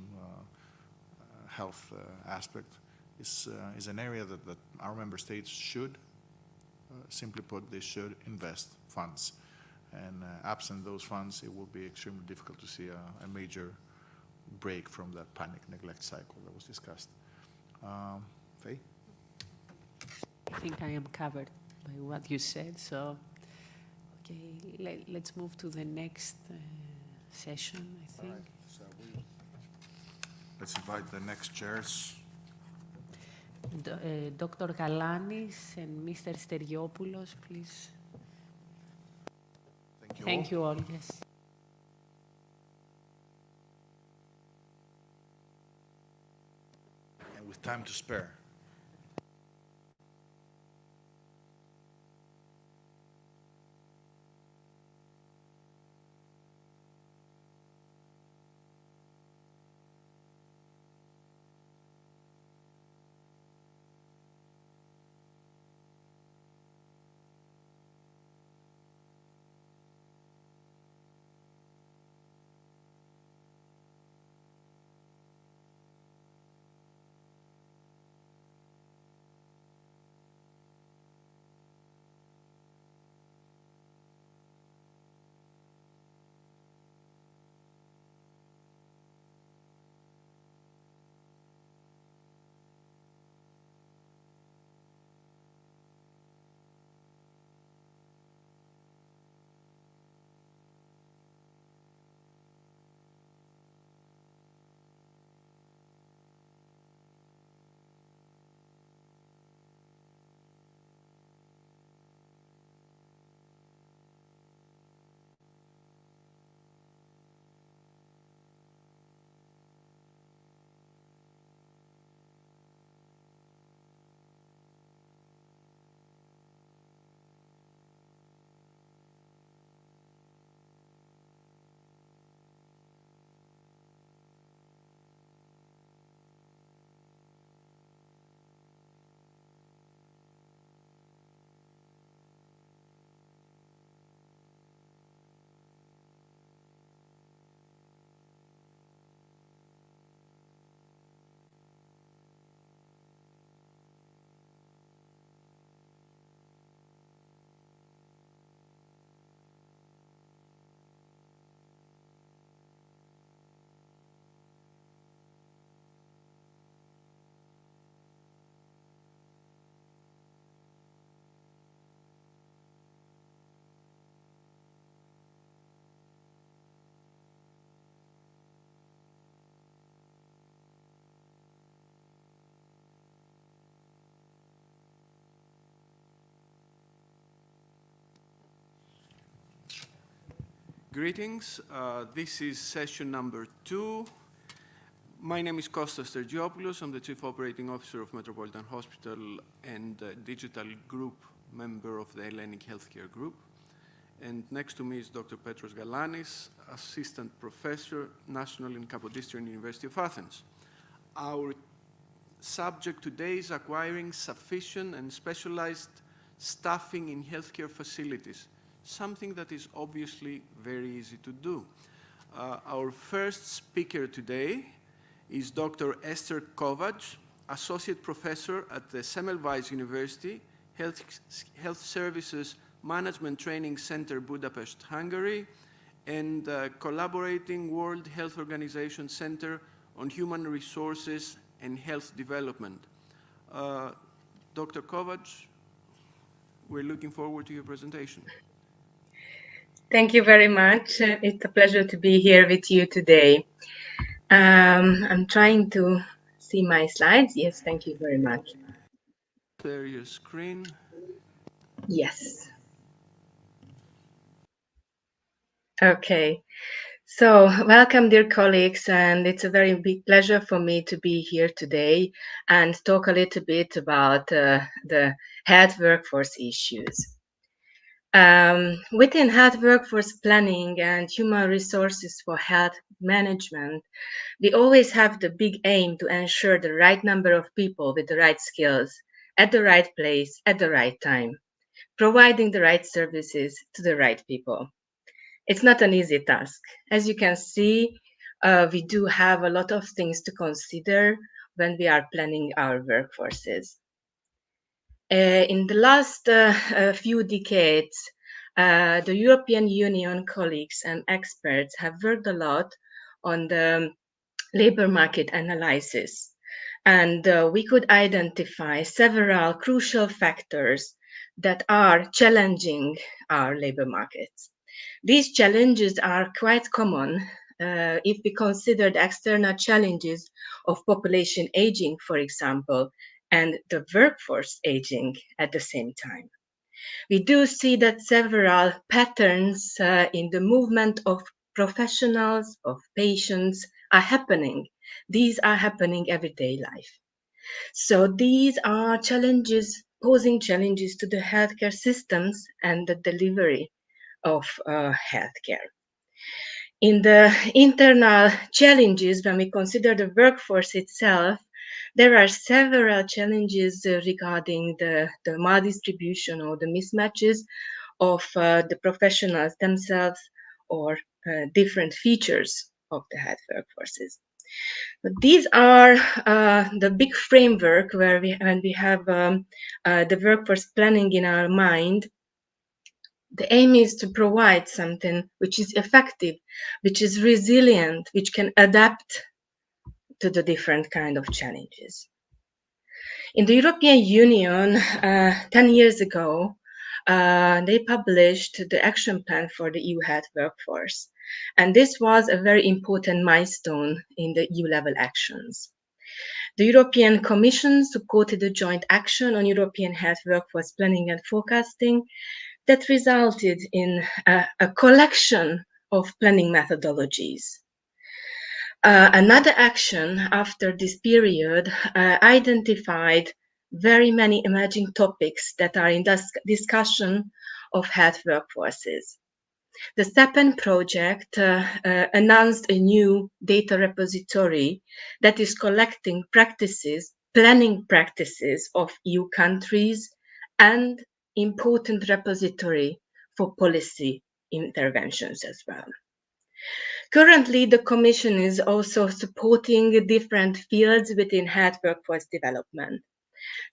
health aspect, is an area that our member states should, simply put, they should invest funds. And absent those funds, it will be extremely difficult to see a major break from that panic neglect cycle that was discussed. Faye? I think I am covered by what you said, so okay, let's move to the next session, I think. All right. So let's invite the next chairs. Dr. Galanis and Mr. Steriopoulos, please. Thank you all. Thank you all, yes. And with time to spare. Greetings. This is session number 2. My name is Kostas Stergiopoulos. I'm the Chief Operating Officer of Metropolitan Hospital and Digital Group member of the Hellenic Healthcare Group. And next to me is Dr. Petros Galanis, Assistant Professor, National and Kapodistrian University of Athens. Our subject today is acquiring sufficient and specialized staffing in healthcare facilities, something that is obviously very easy to do. Our first speaker today is Dr. Esther Kovacs, Associate Professor at the Semmelweis University, Health Services Management Training Center, Budapest, Hungary, and collaborating World Health Organization Center on Human Resources and Health Development. Dr. Kovacs, we're looking forward to your presentation. Thank you very much. It's a pleasure to be here with you today. I'm trying to see my slides. Yes, thank you very much. Share your screen. Yes. Okay. So welcome, dear colleagues, and it's a very big pleasure for me to be here today and talk a little bit about the health workforce issues. Within health workforce planning and human resources for health management, we always have the big aim to ensure the right number of people with the right skills at the right place at the right time, providing the right services to the right people. It's not an easy task. As you can see, we do have a lot of things to consider when we are planning our workforces. In the last few decades, the European Union colleagues and experts have worked a lot on the labor market analysis, and we could identify several crucial factors that are challenging our labor markets. These challenges are quite common if we consider the external challenges of population aging, for example, and the workforce aging at the same time. We do see that several patterns in the movement of professionals, of patients are happening. These are happening everyday life. So these are challenges, posing challenges to the healthcare systems and the delivery of healthcare. In the internal challenges, when we consider the workforce itself, there are several challenges regarding the maldistribution or the mismatches of the professionals themselves or different features of the health workforces. But these are the big framework where when we have the workforce planning in our mind. The aim is to provide something which is effective, which is resilient, which can adapt to the different kind of challenges. In the European Union, 10 years ago, they published the action plan for the EU health workforce. And this was a very important milestone in the EU-level actions. The European Commission supported a joint action on European health workforce planning and forecasting that resulted in a collection of planning methodologies. Another action after this period identified very many emerging topics that are in discussion of health workforces. The SEPEN project announced a new data repository that is collecting practices, planning practices of EU countries, and important repository for policy interventions as well. Currently, the Commission is also supporting different fields within health workforce development.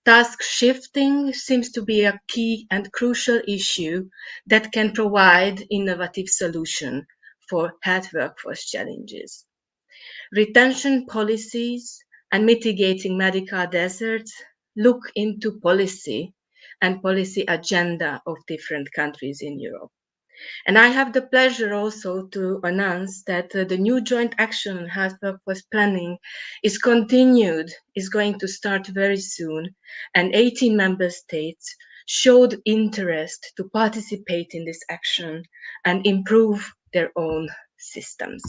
Task shifting seems to be a key and crucial issue that can provide innovative solutions for health workforce challenges. Retention policies and mitigating medical deserts look into policy and policy agenda of different countries in Europe. And I have the pleasure also to announce that the new joint action on health workforce planning is continued, is going to start very soon, and 18 member states showed interest to participate in this action and improve their own systems.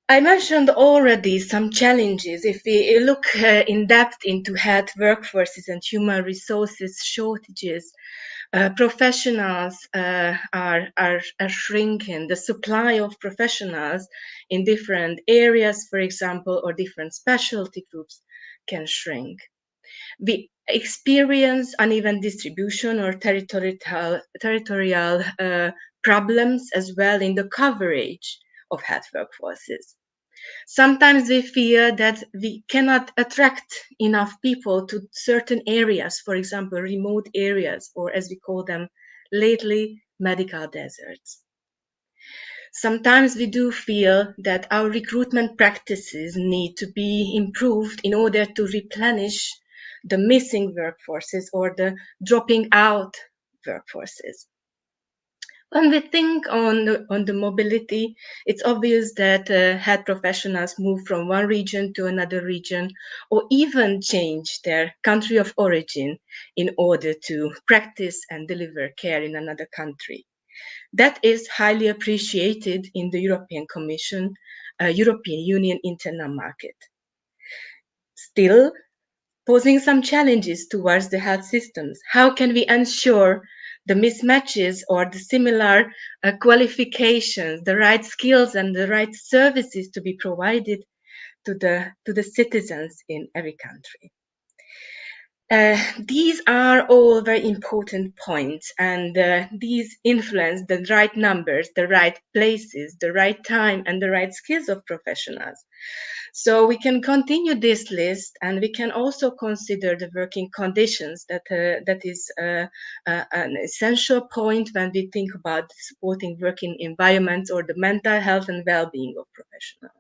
I mentioned already some challenges. If we look in depth into health workforces and human resources shortages, professionals are shrinking. The supply of professionals in different areas, for example, or different specialty groups can shrink. We experience uneven distribution or territorial problems as well in the coverage of health workforces. Sometimes we fear that we cannot attract enough people to certain areas, for example, remote areas, or as we call them lately, medical deserts. Sometimes we do feel that our recruitment practices need to be improved in order to replenish the missing workforces or the dropping out workforces. When we think on the mobility, it's obvious that health professionals move from one region to another region, or even change their country of origin in order to practice and deliver care in another country. That is highly appreciated in the European Commission, European Union internal market. Still, posing some challenges towards the health systems. How can we ensure the mismatches or the similar qualifications, the right skills and the right services to be provided to the citizens in every country? These are all very important points, and these influence the right numbers, the right places, the right time, and the right skills of professionals. So we can continue this list, and we can also consider the working conditions that is an essential point when we think about supporting working environments or the mental health and well-being of professionals.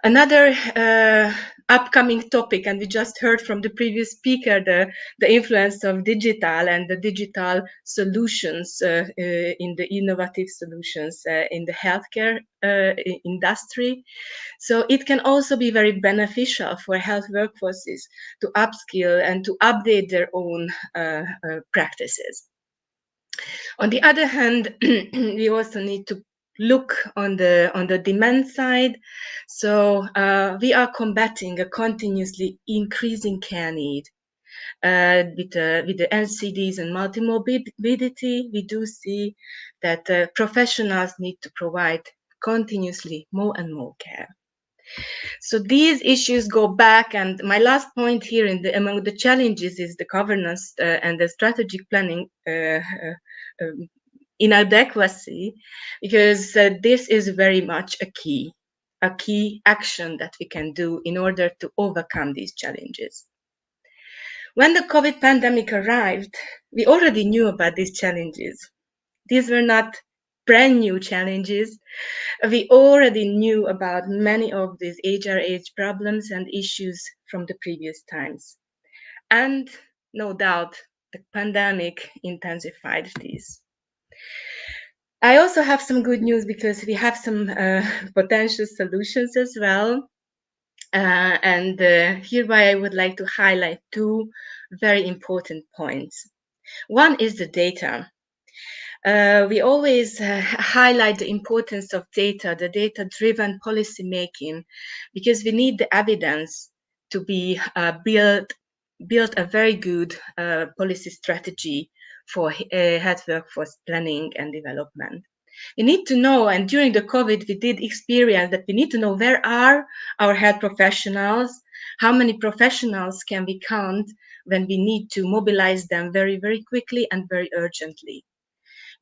Another upcoming topic, and we just heard from the previous speaker, the influence of digital and the digital solutions in the innovative solutions in the healthcare industry. So it can also be very beneficial for health workforces to upskill and to update their own practices. On the other hand, we also need to look on the demand side. So we are combating a continuously increasing care need. With the NCDs and multimorbidity, we do see that professionals need to provide continuously more and more care. So these issues go back, and my last point here among the challenges is the governance and the strategic planning inadequacy, because this is very much a key action that we can do in order to overcome these challenges. When the COVID pandemic arrived, we already knew about these challenges. These were not brand new challenges. We already knew about many of these HRH problems and issues from the previous times. And no doubt, the pandemic intensified these. I also have some good news because we have some potential solutions as well. And hereby I would like to highlight two very important points. One is the data. We always highlight the importance of data, the data-driven policy making, because we need the evidence to be build a very good policy strategy for health workforce planning and development. We need to know, and during the COVID, we did experience that we need to know where are our health professionals, how many professionals can we count when we need to mobilize them very, very quickly and very urgently.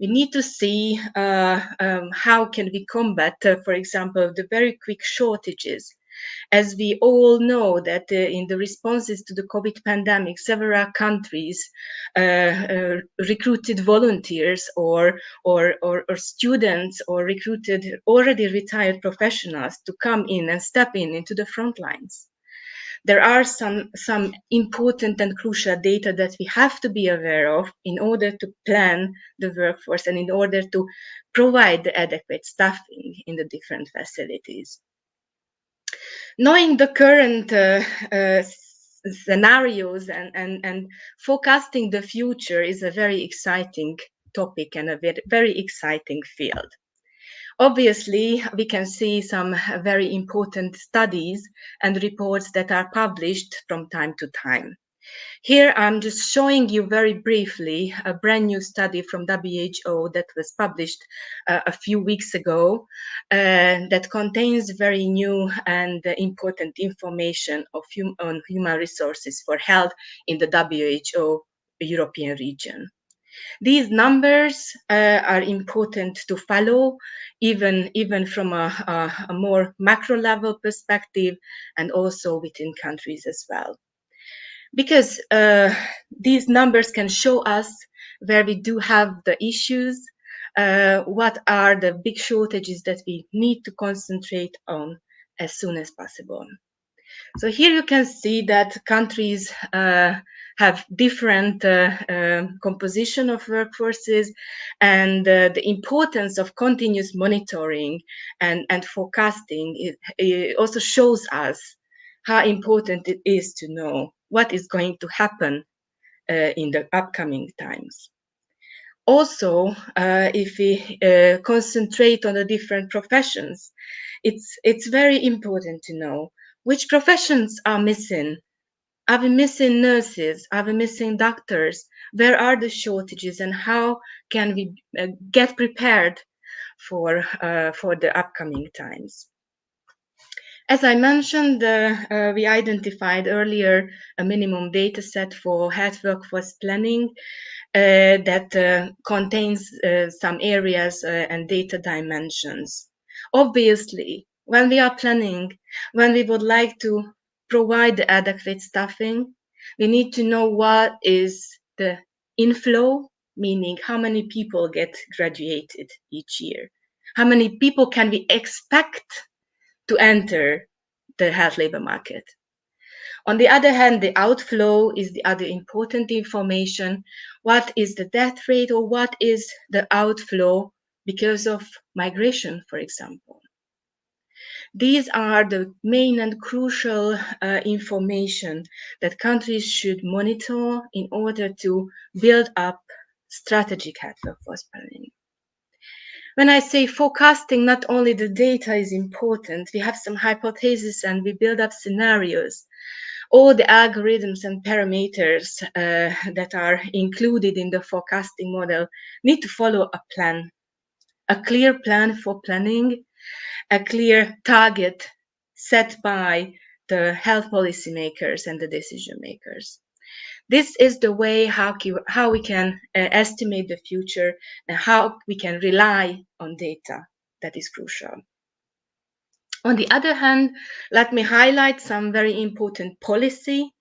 We need to see how can we combat, for example, the very quick shortages. As we all know that in the responses to the COVID pandemic, several countries recruited volunteers or students or recruited already retired professionals to come in and step into the front lines. There are some important and crucial data that we have to be aware of in order to plan the workforce and in order to provide the adequate staffing in the different facilities. Knowing the current scenarios and forecasting the future is a very exciting topic and a very exciting field. Obviously, we can see some very important studies and reports that are published from time to time. Here, I'm just showing you very briefly a brand new study from WHO that was published a few weeks ago that contains very new and important information on human resources for health in the WHO European region. These numbers are important to follow, even from a more macro level perspective and also within countries as well. Because these numbers can show us where we do have the issues, what are the big shortages that we need to concentrate on as soon as possible. So here you can see that countries have different composition of workforces, and the importance of continuous monitoring and forecasting it also shows us how important it is to know what is going to happen in the upcoming times. Also, if we concentrate on the different professions, it's very important to know which professions are missing. Are we missing nurses? Are we missing doctors? Where are the shortages, and how can we get prepared for the upcoming times? As I mentioned, we identified earlier a minimum data set for health workforce planning that contains some areas and data dimensions. Obviously, when we are planning, when we would like to provide the adequate staffing, we need to know what is the inflow, meaning how many people get graduated each year. How many people can we expect to enter the health labor market? On the other hand, the outflow is the other important information. What is the death rate, or what is the outflow because of migration, for example? These are the main and crucial information that countries should monitor in order to build up strategic health workforce planning. When I say forecasting, not only the data is important, we have some hypotheses and we build up scenarios. All the algorithms and parameters that are included in the forecasting model need to follow a plan, a clear plan for planning, a clear target set by the health policymakers and the decision makers. This is the way how we can estimate the future and how we can rely on data. That is crucial. On the other hand, let me highlight some very important policy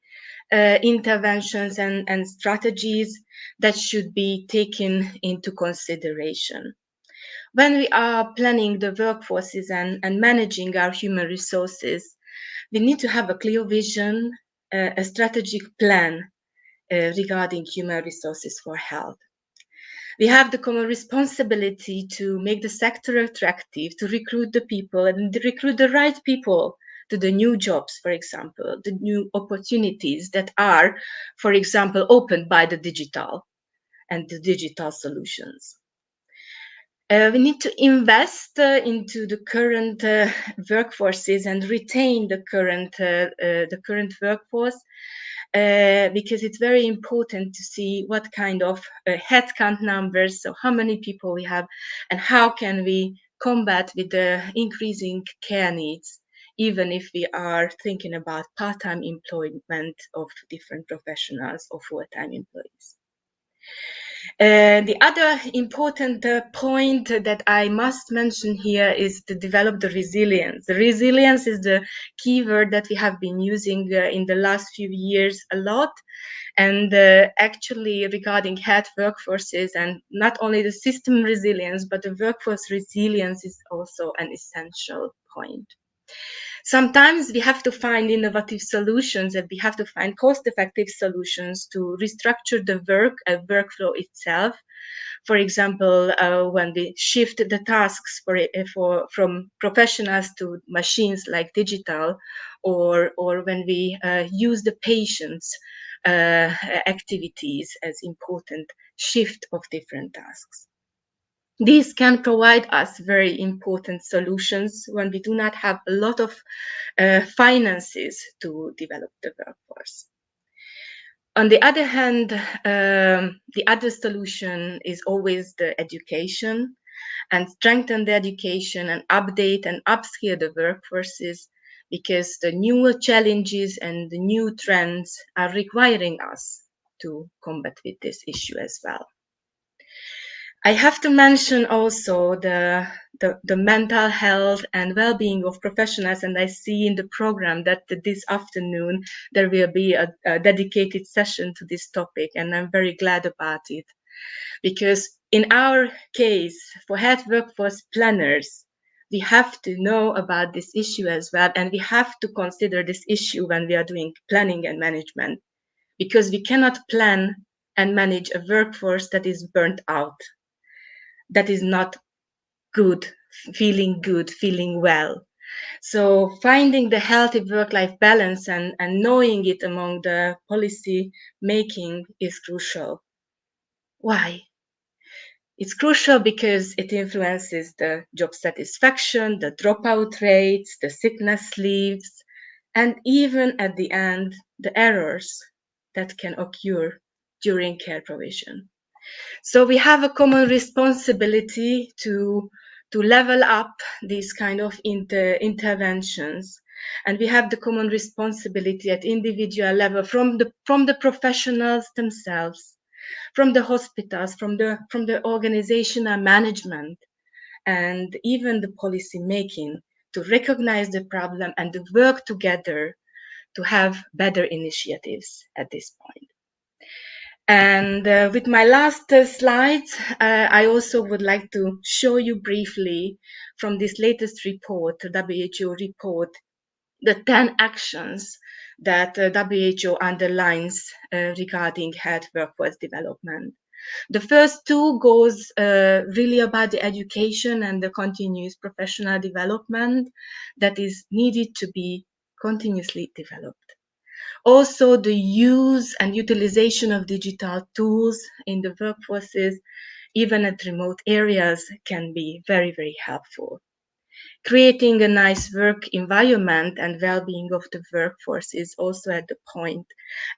interventions and strategies that should be taken into consideration. When we are planning the workforces and managing our human resources, we need to have a clear vision, a strategic plan regarding human resources for health. We have the common responsibility to make the sector attractive, to recruit the people and recruit the right people to the new jobs, for example, the new opportunities that are, for example, opened by the digital and the digital solutions. We need to invest into the current workforces and retain the current workforce because it's very important to see what kind of headcount numbers, so how many people we have, and how can we combat with the increasing care needs, even if we are thinking about part-time employment of different professionals or full-time employees. The other important point that I must mention here is to develop the resilience. The resilience is the keyword that we have been using in the last few years a lot. And actually regarding health workforces, and not only the system resilience, but the workforce resilience is also an essential point. Sometimes we have to find innovative solutions, and we have to find cost-effective solutions to restructure the workflow itself. For example, when we shift the tasks from professionals to machines like digital, or when we use the patient's activities as important shift of different tasks. These can provide us very important solutions when we do not have a lot of finances to develop the workforce. On the other hand, the other solution is always the education, and strengthen the education and update and upskill the workforces, because the newer challenges and the new trends are requiring us to combat with this issue as well. I have to mention also the mental health and well-being of professionals, and I see in the program that this afternoon there will be a dedicated session to this topic, and I'm very glad about it. Because in our case, for health workforce planners, we have to know about this issue as well, and we have to consider this issue when we are doing planning and management, because we cannot plan and manage a workforce that is burnt out, that is not good, feeling well. So finding the healthy work-life balance and knowing it among the policy making is crucial. Why? It's crucial because it influences the job satisfaction, the dropout rates, the sickness leaves, and even at the end, the errors that can occur during care provision. So we have a common responsibility to level up these kind of interventions, and we have the common responsibility at individual level from the professionals themselves, from the hospitals, from the organizational management, and even the policy making, to recognize the problem and to work together to have better initiatives at this point. And with my last slides, I also would like to show you briefly from this latest report, the WHO report, the 10 actions that WHO underlines regarding health workforce development. The first two goes really about the education and the continuous professional development that is needed to be continuously developed. Also, the use and utilization of digital tools in the workforces, even at remote areas, can be very, very helpful. Creating a nice work environment and well-being of the workforce is also at the point.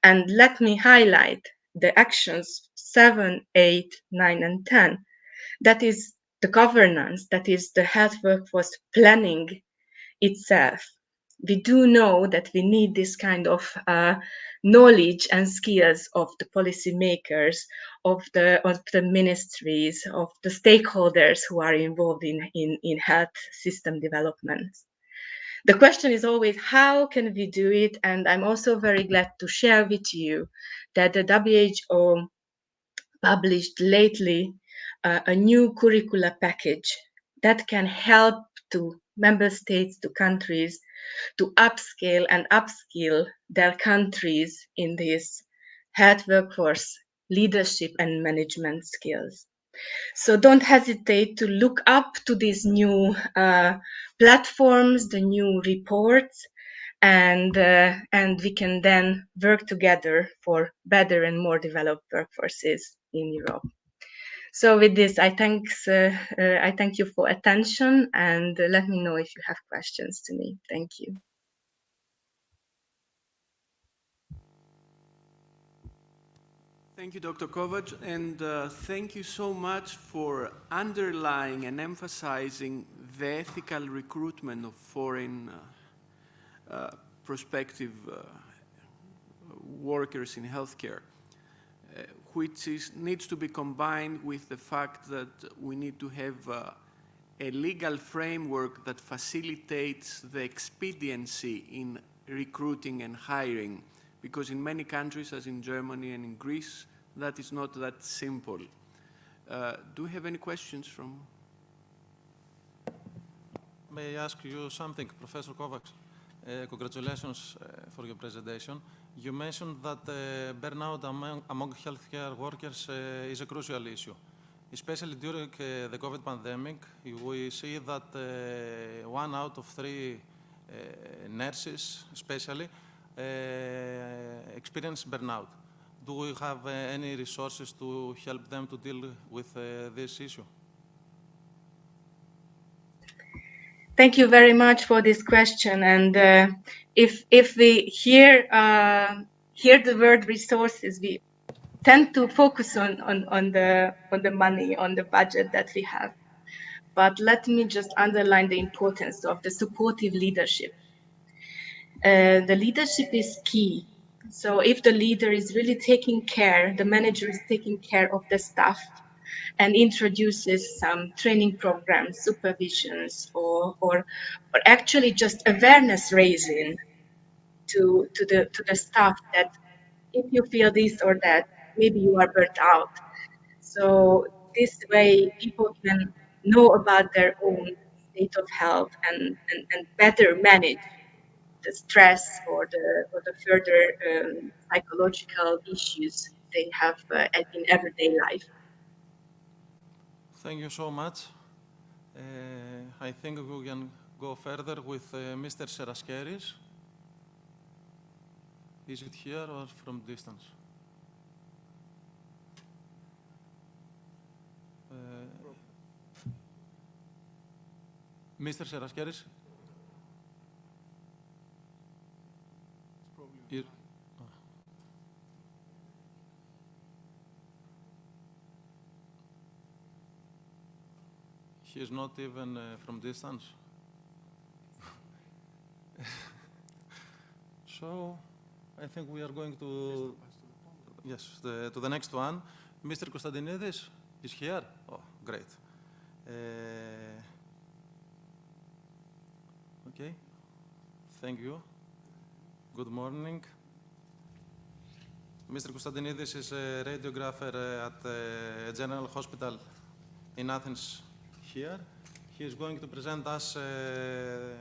And let me highlight the actions 7, 8, 9, and 10. That is the governance, that is the health workforce planning itself. We do know that we need this kind of knowledge and skills of the policymakers, of the ministries, of the stakeholders who are involved in health system development. The question is always, how can we do it? And I'm also very glad to share with you that the WHO published lately a new curricula package that can help to member states, to countries, to upscale and upskill their countries in this health workforce leadership and management skills. So don't hesitate to look up to these new platforms, the new reports, and we can then work together for better and more developed workforces in Europe. So with this, I thank you for attention, and let me know if you have questions to me. Thank you. Thank you, Dr. Kovac, and thank you so much for underlying and emphasizing the ethical recruitment of foreign prospective workers in healthcare, which needs to be combined with the fact that we need to have a legal framework that facilitates the expediency in recruiting and hiring, because in many countries, as in Germany and in Greece, that is not that simple. Do you have any questions from? May I ask you something, Professor Kovacs? Congratulations for your presentation. You mentioned that burnout among healthcare workers is a crucial issue. Especially during the COVID pandemic, we see that 1 out of 3 nurses, especially, experience burnout. do we have any resources to help them to deal with this issue? Thank you very much for this question. And if we hear the word resources, we tend to focus on the money, on the budget that we have. But let me just underline the importance of the supportive leadership. The leadership is key. So if the leader is really taking care, the manager is taking care of the staff and introduces some training programs, supervisions, or actually just awareness raising to the staff that if you feel this or that, maybe you are burnt out. So this way people can know about their own state of health and better manage the stress or the further psychological issues they have in everyday life. Thank you so much. I think we can go further with Mr. Seraskeris. Is it here or from distance? Mr. Seraskeris? Here. He is not even from distance. So, I think we are going to, yes, to the next one. Mr. Konstantinidis is here? Oh, great. Okay, thank you. Good morning. Mr. Konstantinidis is a radiographer at a general hospital in Athens here. He is going to present us the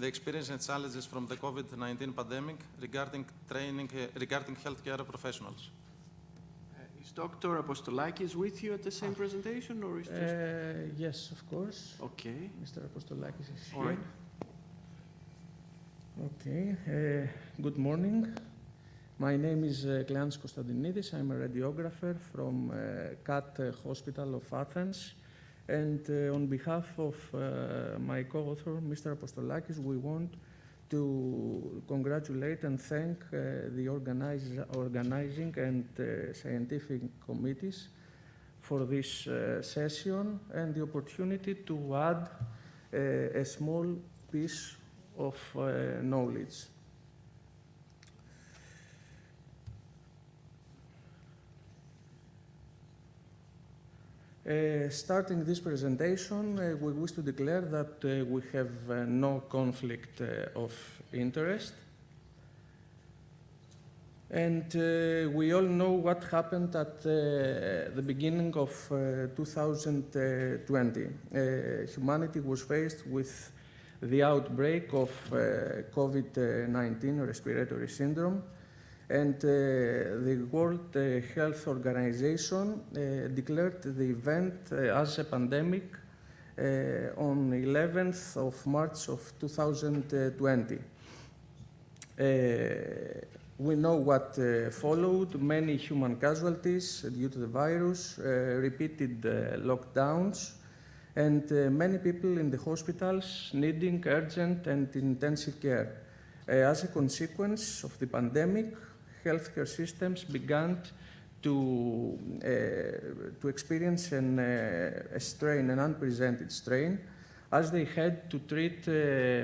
experience and challenges from the COVID-19 pandemic regarding training, regarding healthcare professionals. Is Dr. Apostolakis with you at the same presentation, or is just... Yes, of course. Okay. Mr. Apostolakis is here. All right. Okay. Good morning. My name is Kleanthis Konstantinidis. I'm a radiographer from CAT Hospital of Athens. And on behalf of my co-author, Mr. Apostolakis, we want to congratulate and thank the organizing and scientific committees for this session and the opportunity to add a small piece of knowledge. Starting this presentation, we wish to declare that we have no conflict of interest. And we all know what happened at the beginning of 2020. Humanity was faced with the outbreak of COVID-19 respiratory syndrome. And the World Health Organization declared the event as a pandemic on 11th of March of 2020. We know what followed: many human casualties due to the virus, repeated lockdowns, and many people in the hospitals needing urgent and intensive care. As a consequence of the pandemic, healthcare systems began to experience a strain, an unprecedented strain, as they had to treat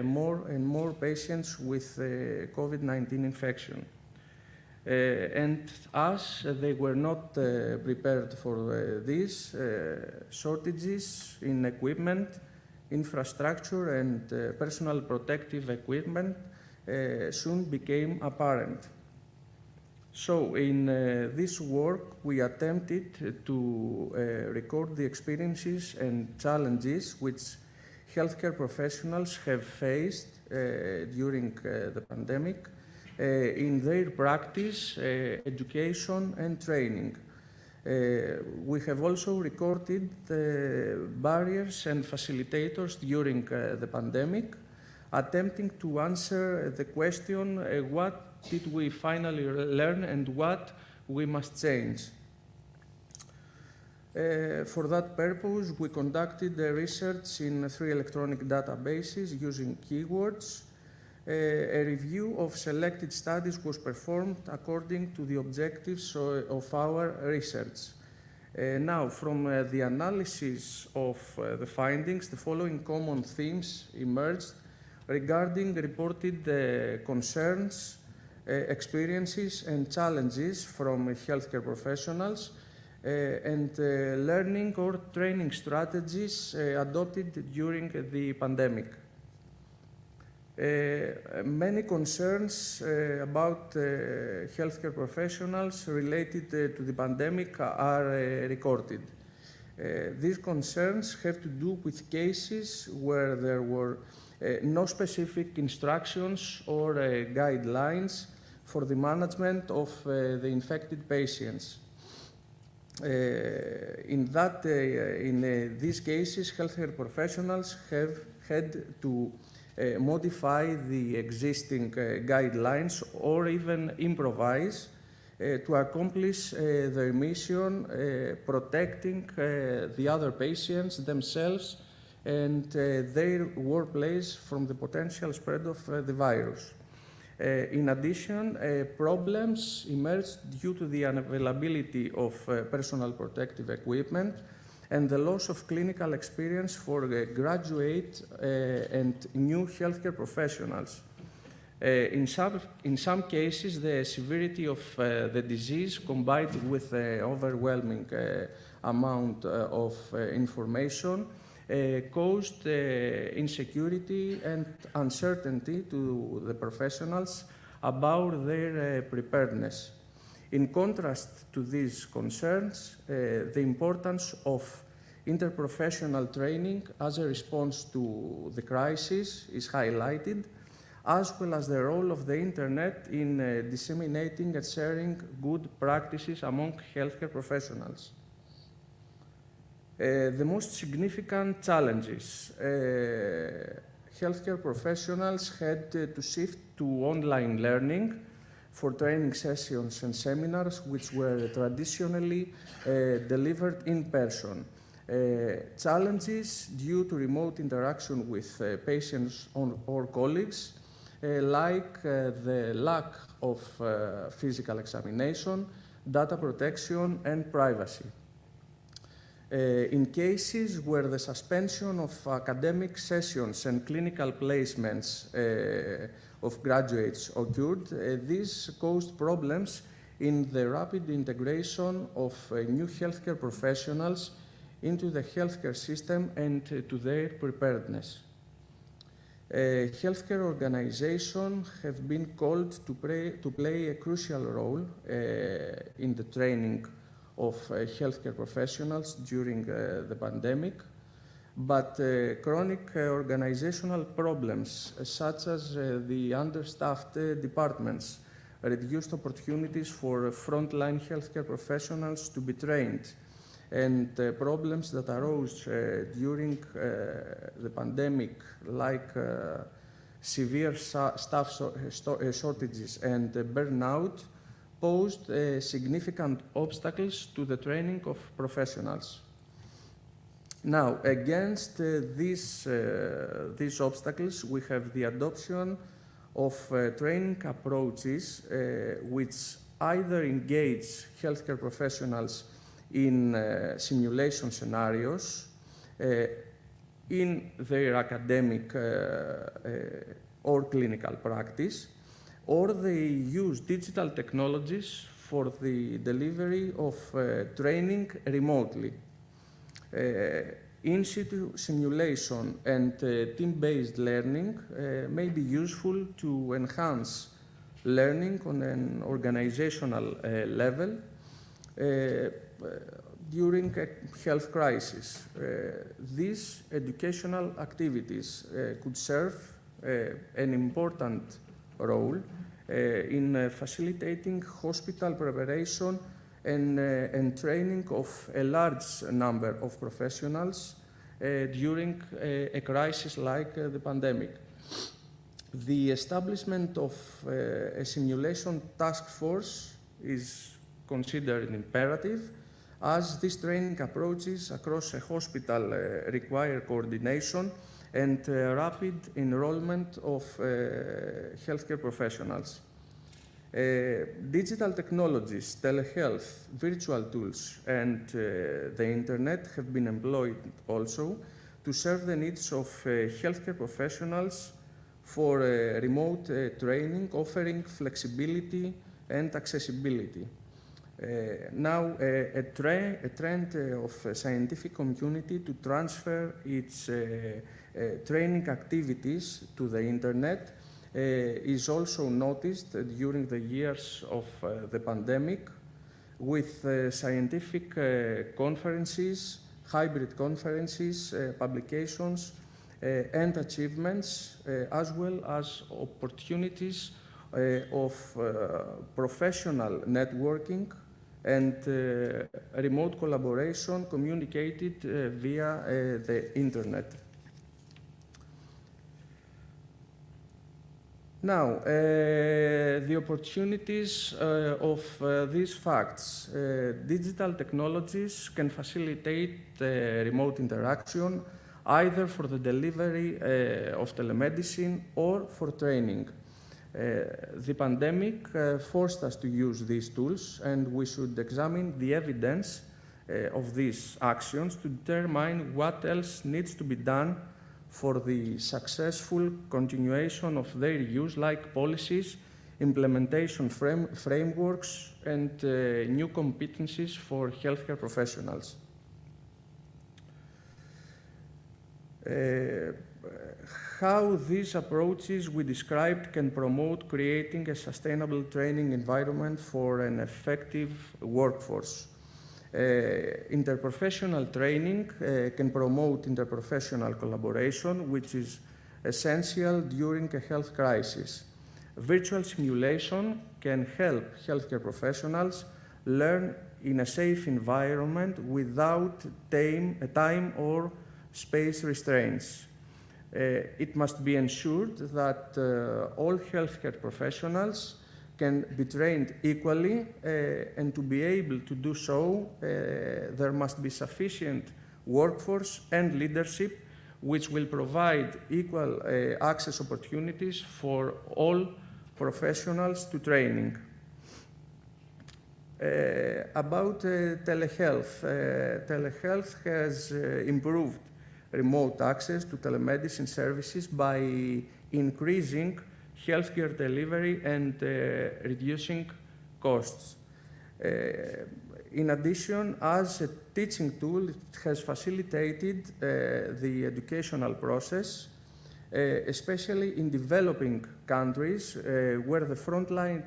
more and more patients with COVID-19 infection. And as they were not prepared for this, shortages in equipment, infrastructure, and personal protective equipment soon became apparent. So in this work, we attempted to record the experiences and challenges which healthcare professionals have faced during the pandemic in their practice, education, and training. We have also recorded the barriers and facilitators during the pandemic, attempting to answer the question, what did we finally learn and what we must change. For that purpose, we conducted research in 3 electronic databases using keywords. A review of selected studies was performed according to the objectives of our research. Now, from the analysis of the findings, the following common themes emerged regarding reported concerns, experiences, and challenges from healthcare professionals and learning or training strategies adopted during the pandemic. Many concerns about healthcare professionals related to the pandemic are recorded. These concerns have to do with cases where there were no specific instructions or guidelines for the management of the infected patients. In these cases, healthcare professionals have had to modify the existing guidelines or even improvise to accomplish their mission, protecting the other patients themselves and their workplace from the potential spread of the virus. In addition, problems emerged due to the unavailability of personal protective equipment and the loss of clinical experience for graduate and new healthcare professionals. In some cases, the severity of the disease combined with the overwhelming amount of information caused insecurity and uncertainty to the professionals about their preparedness. In contrast to these concerns, the importance of interprofessional training as a response to the crisis is highlighted, as well as the role of the internet in disseminating and sharing good practices among healthcare professionals. The most significant challenges healthcare professionals had to shift to online learning for training sessions and seminars which were traditionally delivered in person. Challenges due to remote interaction with patients or colleagues, like the lack of physical examination, data protection, and privacy. In cases where the suspension of academic sessions and clinical placements of graduates occurred, this caused problems in the rapid integration of new healthcare professionals into the healthcare system and to their preparedness. Healthcare organizations have been called to play a crucial role in the training of healthcare professionals during the pandemic, but chronic organizational problems such as the understaffed departments, reduced opportunities for frontline healthcare professionals to be trained, and problems that arose during the pandemic, like severe staff shortages and burnout, posed significant obstacles to the training of professionals. Now, against these obstacles, we have the adoption of training approaches which either engage healthcare professionals in simulation scenarios, in their academic or clinical practice, or they use digital technologies for the delivery of training remotely. In-situ simulation and team-based learning may be useful to enhance learning on an organizational level during a health crisis. These educational activities could serve an important role in facilitating hospital preparation and training of a large number of professionals during a crisis like the pandemic. The establishment of a simulation task force is considered imperative, as these training approaches across a hospital require coordination and rapid enrollment of healthcare professionals. Digital technologies, telehealth, virtual tools, and the internet have been employed also to serve the needs of healthcare professionals for remote training, offering flexibility and accessibility. Now, a trend of scientific community to transfer its training activities to the internet is also noticed during the years of the pandemic, with scientific conferences, hybrid conferences, publications, and achievements, as well as opportunities of professional networking and remote collaboration communicated via the internet. Now, the opportunities of these facts. Digital technologies can facilitate remote interaction, either for the delivery of telemedicine or for training. The pandemic forced us to use these tools, and we should examine the evidence of these actions to determine what else needs to be done for the successful continuation of their use, like policies, implementation frameworks, and new competencies for healthcare professionals. How these approaches we described can promote creating a sustainable training environment for an effective workforce. Interprofessional training can promote interprofessional collaboration, which is essential during a health crisis. Virtual simulation can help healthcare professionals learn in a safe environment without time or space restraints. It must be ensured that all healthcare professionals can be trained equally, and to be able to do so, there must be sufficient workforce and leadership which will provide equal access opportunities for all professionals to training. About telehealth. Telehealth has improved remote access to telemedicine services by increasing healthcare delivery and reducing costs. In addition, as a teaching tool, it has facilitated the educational process, especially in developing countries where the frontline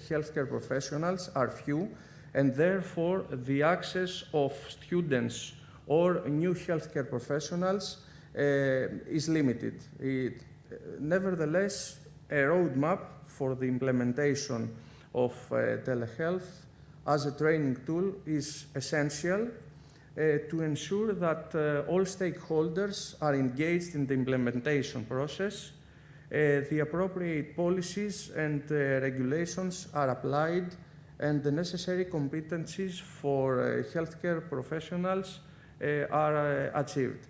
healthcare professionals are few, and therefore the access of students or new healthcare professionals is limited. Nevertheless, a roadmap for the implementation of telehealth as a training tool is essential to ensure that all stakeholders are engaged in the implementation process, the appropriate policies and regulations are applied, and the necessary competencies for healthcare professionals are achieved.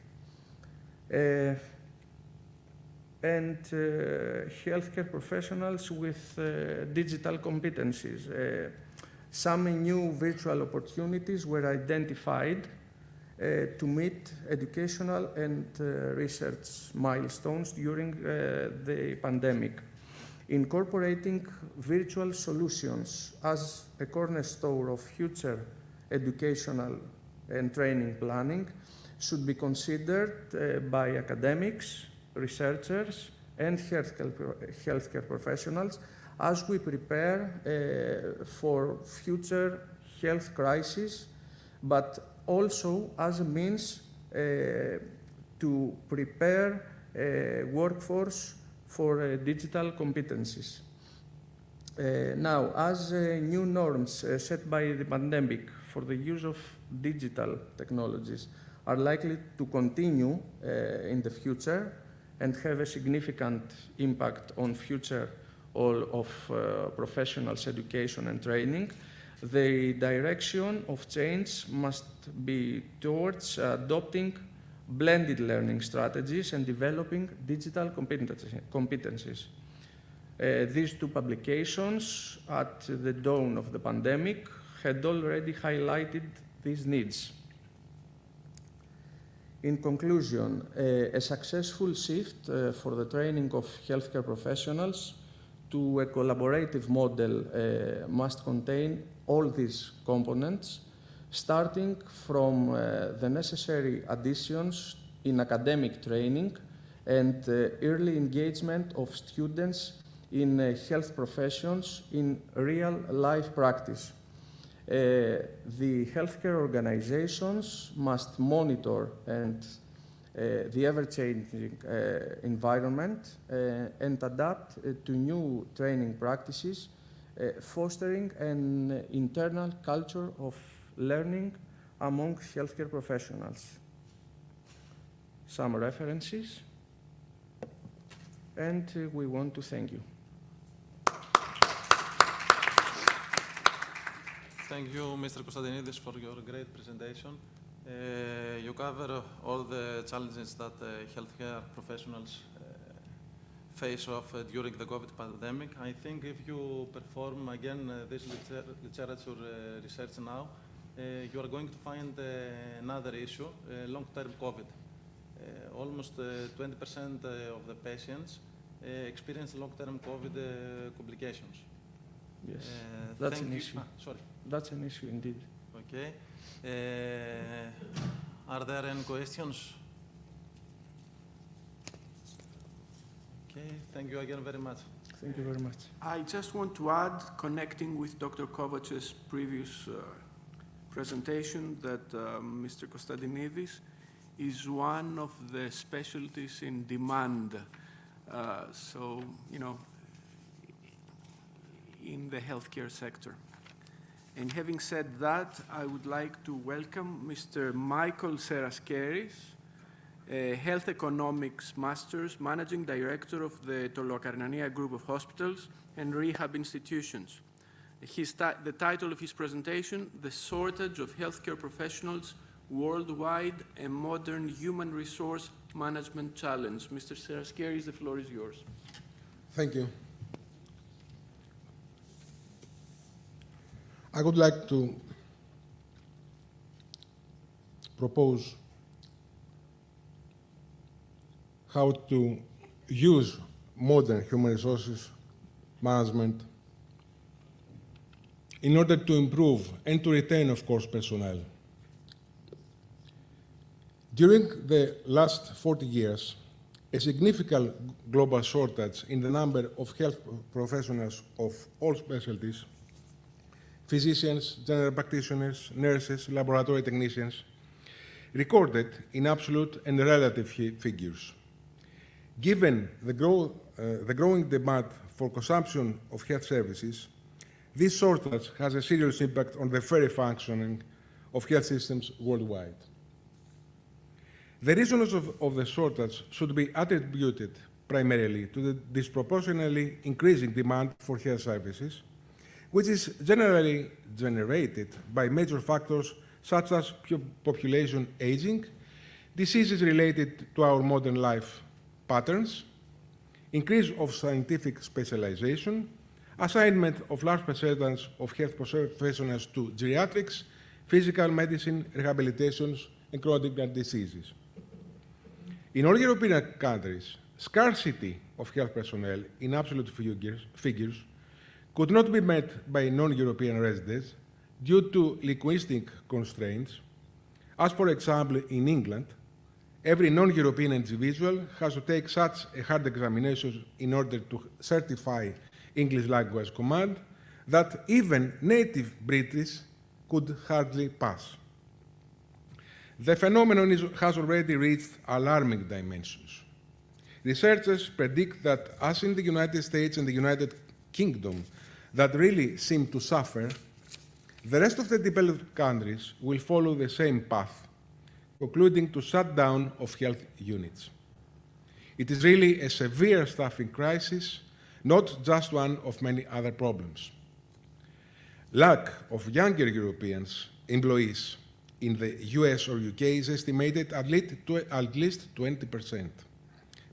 And healthcare professionals with digital competencies. Some new virtual opportunities were identified to meet educational and research milestones during the pandemic. Incorporating virtual solutions as a cornerstone of future educational and training planning should be considered by academics, researchers, and healthcare professionals as we prepare for future health crises, but also as a means to prepare a workforce for digital competencies. Now, as new norms set by the pandemic for the use of digital technologies are likely to continue in the future, and have a significant impact on future of professionals' education and training, the direction of change must be towards adopting blended learning strategies and developing digital competencies. These two publications, at the dawn of the pandemic, had already highlighted these needs. In conclusion, a successful shift for the training of healthcare professionals to a collaborative model must contain all these components, starting from the necessary additions in academic training and early engagement of students in health professions in real-life practice. The healthcare organizations must monitor the ever-changing environment and adapt to new training practices, fostering an internal culture of learning among healthcare professionals. Some references, and we want to thank you. Thank you, Mr. Konstantinidis, for your great presentation. You cover all the challenges that healthcare professionals face off during the COVID pandemic. I think if you perform again this literature research now, you are going to find another issue, long-term COVID. Almost 20% of the patients experience long-term COVID complications. Yes, that's an issue. Sorry. That's an issue indeed. Okay. Are there any questions? Okay, thank you again very much. Thank you very much. I just want to add, connecting with Dr. Kovac's previous presentation, that Mr. Konstantinidis is one of the specialties in demand. So, you know, in the healthcare sector. And having said that, I would like to welcome Mr. Michael Seraskeris, Health Economics Masters, Managing Director of the Tolokarnania Group of Hospitals and Rehab Institutions. The title of his presentation, The Shortage of Healthcare Professionals Worldwide, a Modern Human Resource Management Challenge. Mr. Seraskeris, the floor is yours. Thank you. I would like to propose how to use modern human resources management in order to improve and to retain, of course, personnel. During the last 40 years, a significant global shortage in the number of health professionals of all specialties, physicians, general practitioners, nurses, laboratory technicians, recorded in absolute and relative figures. Given the growing demand for consumption of health services, this shortage has a serious impact on the very functioning of health systems worldwide. The reasons of the shortage should be attributed primarily to the disproportionately increasing demand for health services, which is generally generated by major factors such as population aging, diseases related to our modern life patterns, increase of scientific specialization, assignment of large percentage of health professionals to geriatrics, physical medicine, rehabilitations, and chronic diseases. In all European countries, scarcity of health personnel in absolute figures could not be met by non-European residents due to linguistic constraints, as for example in England, every non-European individual has to take such a hard examination in order to certify English language command that even native British could hardly pass. The phenomenon has already reached alarming dimensions. Researchers predict that, as in the United States and the United Kingdom, that really seem to suffer, the rest of the developed countries will follow the same path, concluding to shut down of health units. It is really a severe staffing crisis, not just one of many other problems. Lack of younger Europeans employees in the US or UK is estimated at least 20%.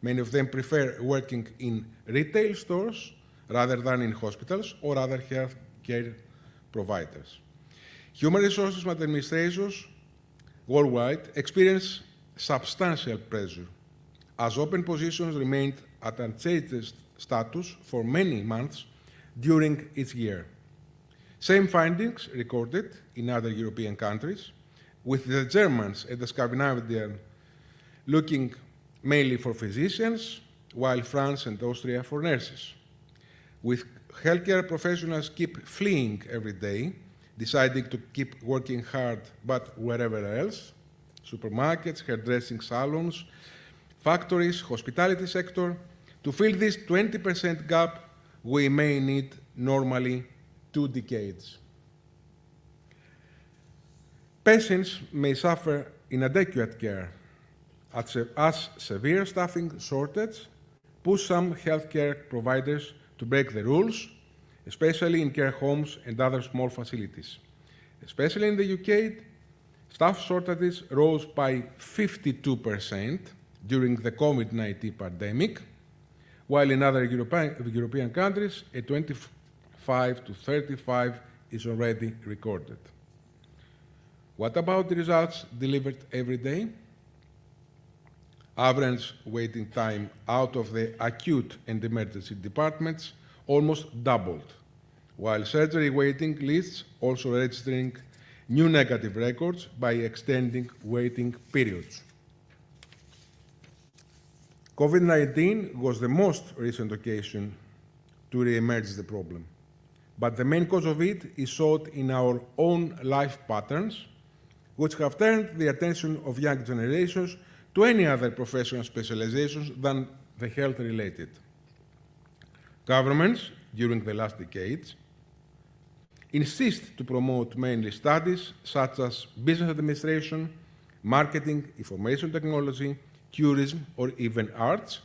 Many of them prefer working in retail stores rather than in hospitals or other health care providers. Human resources administrations worldwide experience substantial pressure, as open positions remained at unchanged status for many months during each year. Same findings recorded in other European countries, with the Germans and the Scandinavians looking mainly for physicians, while France and Austria for nurses. With healthcare professionals keep fleeing every day, deciding to keep working hard, but wherever else, supermarkets, hairdressing salons, factories, hospitality sector. To fill this 20% gap, we may need normally 2 decades. Patients may suffer inadequate care, as severe staffing shortage push some healthcare providers to break the rules, especially in care homes and other small facilities. Especially in the UK, staff shortages rose by 52% during the COVID-19 pandemic, while in other European countries, a 25 to 35 is already recorded. What about the results delivered every day? Average waiting time out of the acute and emergency departments almost doubled, while surgery waiting lists also registering new negative records by extending waiting periods. COVID-19 was the most recent occasion to re-emerge the problem, but the main cause of it is sought in our own life patterns, which have turned the attention of young generations to any other professional specializations than the health-related. Governments, during the last decades, insist to promote mainly studies such as business administration, marketing, information technology, tourism, or even arts,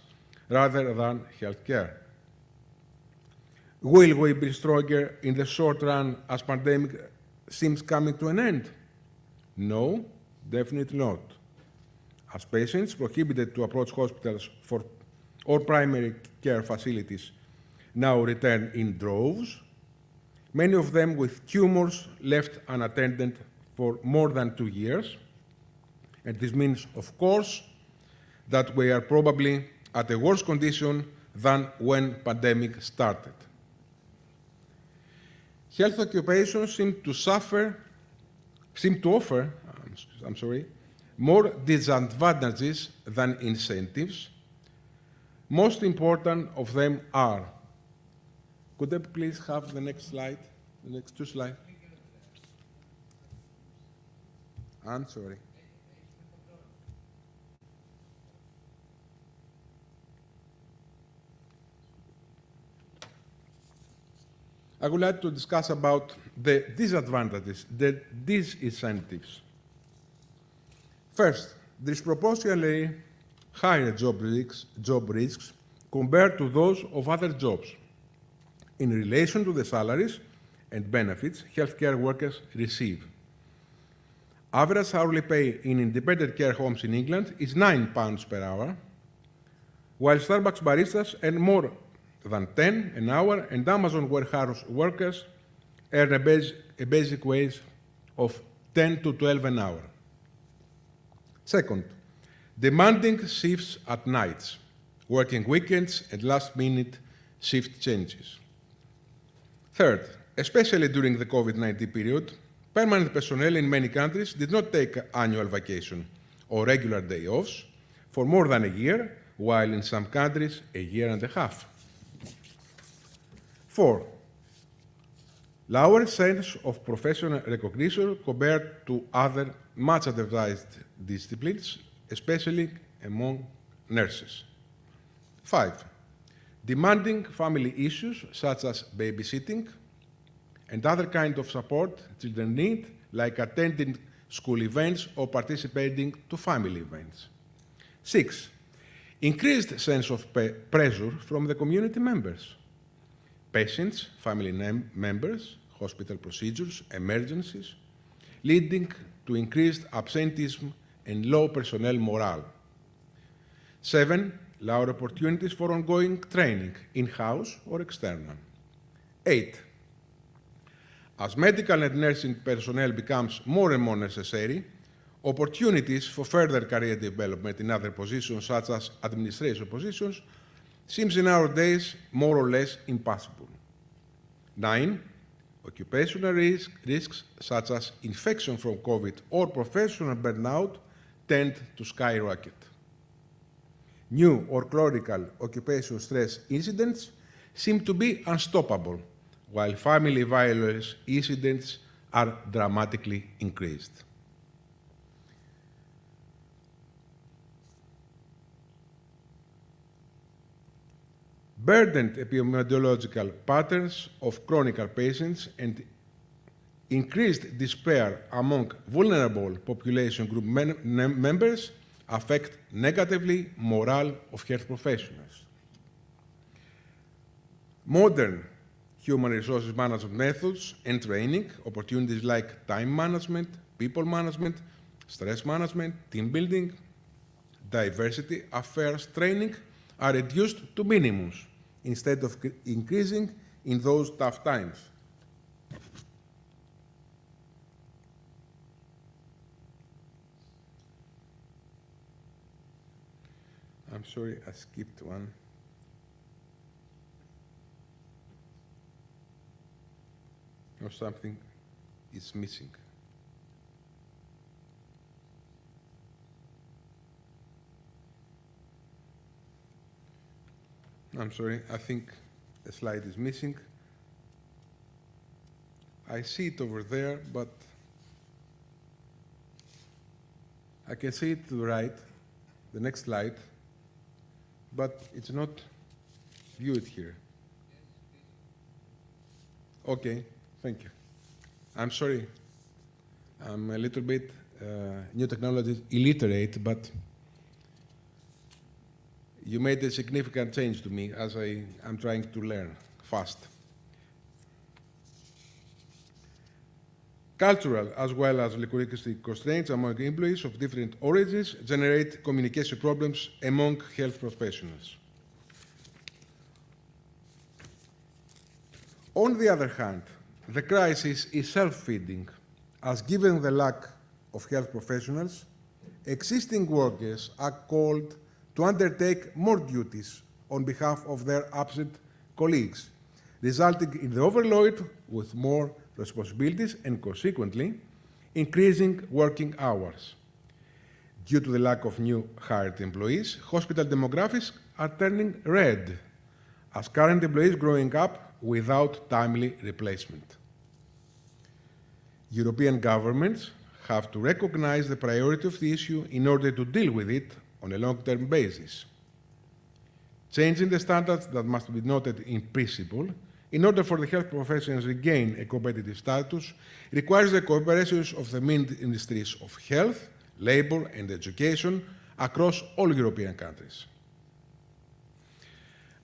rather than healthcare. Will we be stronger in the short run as pandemic seems coming to an end? No, definitely not. As patients prohibited to approach hospitals or primary care facilities now return in droves, many of them with tumors left unattended for more than 2 years. And this means, of course, that we are probably at a worse condition than when pandemic started. Health occupations seem to offer more disadvantages than incentives. Most important of them are, could I please have the next slide, the next 2 slides? I'm sorry. I would like to discuss about the disadvantages, the disincentives. First, disproportionately higher job risks compared to those of other jobs in relation to the salaries and benefits healthcare workers receive. Average hourly pay in independent care homes in England is £9 per hour, while Starbucks baristas earn more than 10 an hour, and Amazon warehouse workers earn a basic wage of 10 to 12 an hour. Second, demanding shifts at nights, working weekends and last-minute shift changes. Third, especially during the COVID-19 period, permanent personnel in many countries did not take annual vacation or regular day offs for more than a year, while in some countries, a year and a half. 4. Lower sense of professional recognition compared to other much advertised disciplines, especially among nurses. 5. Demanding family issues such as babysitting and other kinds of support children need, like attending school events or participating to family events. 6. increased sense of pressure from the community members, patients, family members, hospital procedures, emergencies, leading to increased absenteeism and low personnel morale. 7, lower opportunities for ongoing training, in-house or external. 8, as medical and nursing personnel becomes more and more necessary, opportunities for further career development in other positions, such as administration positions, seems in our days more or less impossible. 9, occupational risks such as infection from COVID or professional burnout tend to skyrocket. New or chronic occupational stress incidents seem to be unstoppable, while family violence incidents are dramatically increased. Burdened epidemiological patterns of chronic patients and increased despair among vulnerable population group members affect negatively morale of health professionals. Modern human resources management methods and training, opportunities like time management, people management, stress management, team building, diversity affairs training are reduced to minimums instead of increasing in those tough times. I'm sorry, I skipped one. Or something is missing. I'm sorry, I think a slide is missing. I see it over there, but I can see it to the right, the next slide, but it's not viewed here. Okay, thank you. I'm sorry, I'm a little bit new technology illiterate, but you made a significant change to me as I'm trying to learn fast. Cultural as well as linguistic constraints among employees of different origins generate communication problems among health professionals. On the other hand, the crisis is self-feeding, as given the lack of health professionals, existing workers are called to undertake more duties on behalf of their absent colleagues, resulting in the overload with more responsibilities and consequently increasing working hours. Due to the lack of new hired employees, hospital demographics are turning red as current employees growing up without timely replacement. European governments have to recognize the priority of the issue in order to deal with it on a long-term basis. Changing the standards that must be noted in principle in order for the health professions to regain a competitive status requires the cooperation of the main industries of health, labor, and education across all European countries.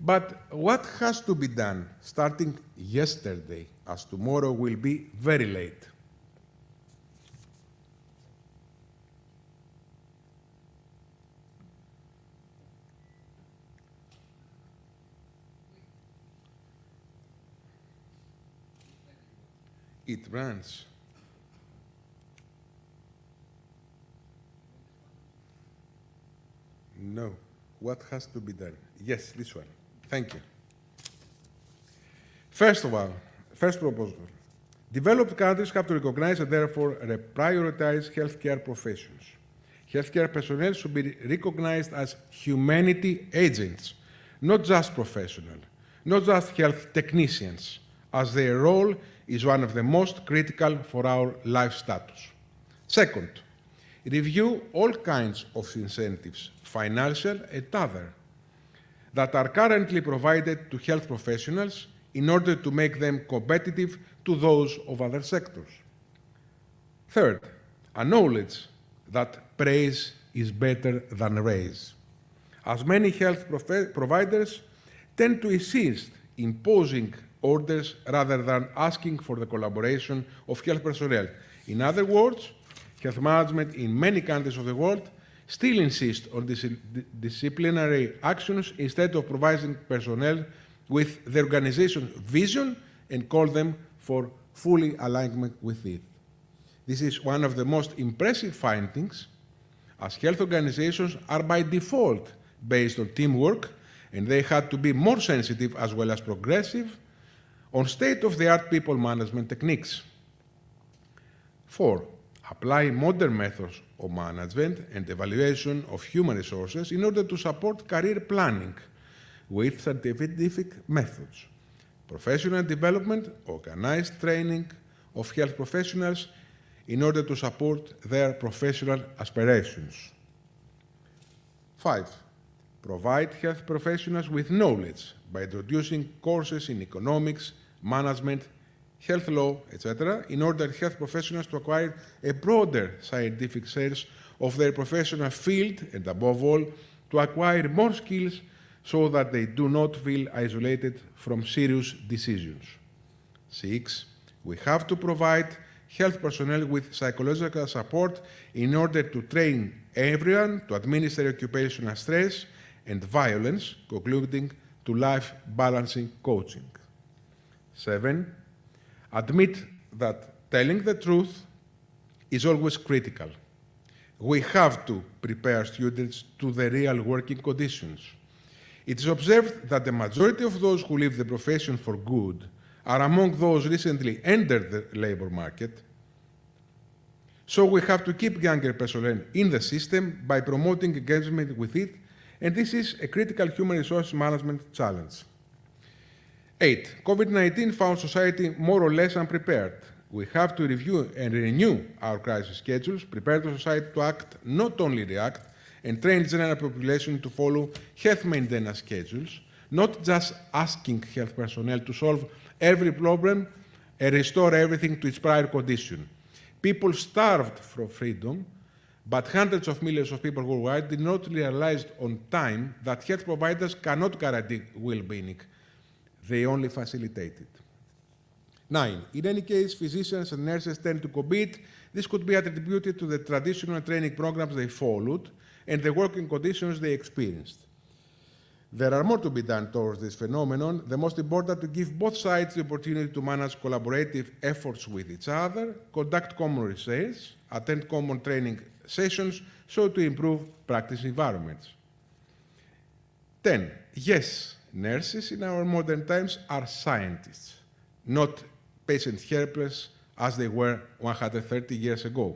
But what has to be done starting yesterday, as tomorrow will be very late? It runs. No. What has to be done? Yes, this one. Thank you. First of all, first proposal. Developed countries have to recognize and therefore prioritize healthcare professions. Healthcare personnel should be recognized as humanity agents, not just professional, not just health technicians, as their role is one of the most critical for our life status. Second, review all kinds of incentives, financial and other, that are currently provided to health professionals in order to make them competitive to those of other sectors. Third, acknowledge that praise is better than raise. as many health providers tend to insist imposing orders rather than asking for the collaboration of health personnel. In other words, health management in many countries of the world still insist on disciplinary actions instead of providing personnel with the organization's vision and call them for fully alignment with it. This is one of the most impressive findings, as health organizations are by default based on teamwork, and they had to be more sensitive as well as progressive on state-of-the-art people management techniques. 4. Apply modern methods of management and evaluation of human resources in order to support career planning with scientific methods, professional development, organized training of health professionals in order to support their professional aspirations. 5. Provide health professionals with knowledge by introducing courses in economics, management, health law, etc., in order for health professionals to acquire a broader scientific sense of their professional field and, above all, to acquire more skills so that they do not feel isolated from serious decisions. 6. We have to provide health personnel with psychological support in order to train everyone to administer occupational stress and violence, concluding to life-balancing coaching. 7. Admit that telling the truth is always critical. We have to prepare students to the real working conditions. It is observed that the majority of those who leave the profession for good are among those recently entered the labor market. So we have to keep younger personnel in the system by promoting engagement with it, and this is a critical human resource management challenge. 8. COVID-19 found society more or less unprepared. We have to review and renew our crisis schedules, prepare the society to act, not only react, and train the general population to follow health maintenance schedules, not just asking health personnel to solve every problem and restore everything to its prior condition. People starved for freedom, but hundreds of millions of people worldwide did not realize on time that health providers cannot guarantee well-being. They only facilitate it. 9. In any case, physicians and nurses tend to compete. This could be attributed to the traditional training programs they followed and the working conditions they experienced. There are more to be done towards this phenomenon. The most important to give both sides the opportunity to manage collaborative efforts with each other, conduct common research, attend common training sessions, so to improve practice environments. 10. Yes, nurses in our modern times are scientists, not patient helpers as they were 130 years ago.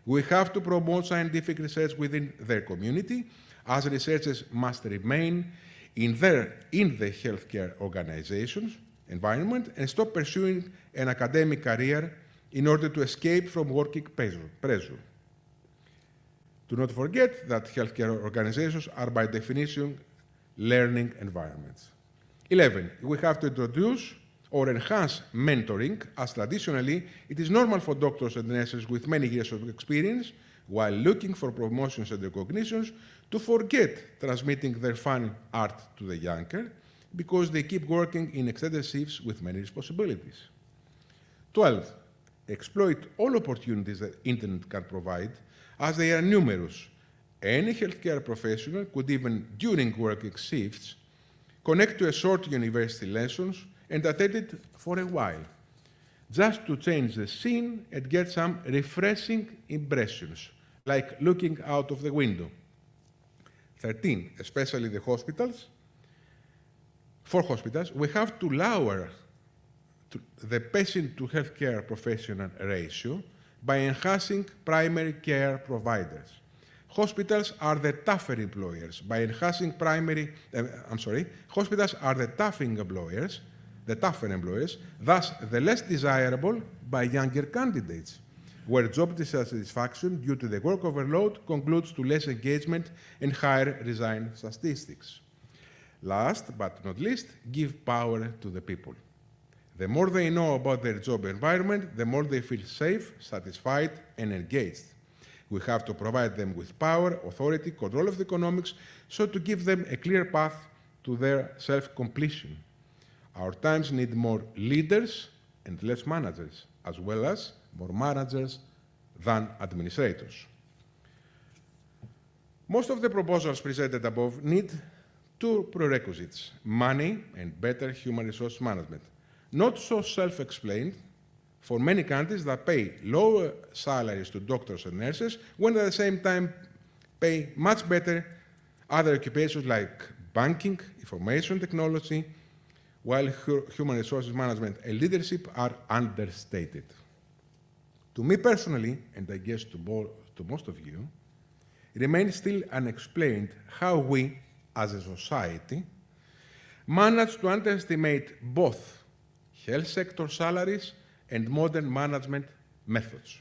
We have to promote scientific research within their community, as researchers must remain in the healthcare organizations environment and stop pursuing an academic career in order to escape from working pressure. Do not forget that healthcare organizations are by definition learning environments. 11. We have to introduce or enhance mentoring, as traditionally it is normal for doctors and nurses with many years of experience, while looking for promotions and recognitions, to forget transmitting their fine art to the younger, because they keep working in extended shifts with many responsibilities. 12. Exploit all opportunities that internet can provide, as they are numerous. Any healthcare professional could, even during working shifts, connect to a short university lessons and attend it for a while, just to change the scene and get some refreshing impressions, like looking out of the window. 13, especially the hospitals. For hospitals, we have to lower the patient to healthcare professional ratio by enhancing primary care providers. Hospitals are the tougher employers. By enhancing hospitals are the tougher employers, thus the less desirable by younger candidates, where job dissatisfaction due to the work overload concludes to less engagement and higher resign statistics. Last but not least, give power to the people. The more they know about their job environment, the more they feel safe, satisfied, and engaged. We have to provide them with power, authority, control of the economics, so to give them a clear path to their self-completion. Our times need more leaders and less managers, as well as more managers than administrators. Most of the proposals presented above need two prerequisites: money and better human resource management. Not so self-explained for many countries that pay lower salaries to doctors and nurses when at the same time pay much better other occupations like banking, information technology, while human resources management and leadership are understated. To me personally, and I guess to most of you, it remains still unexplained how we, as a society, manage to underestimate both health sector salaries and modern management methods.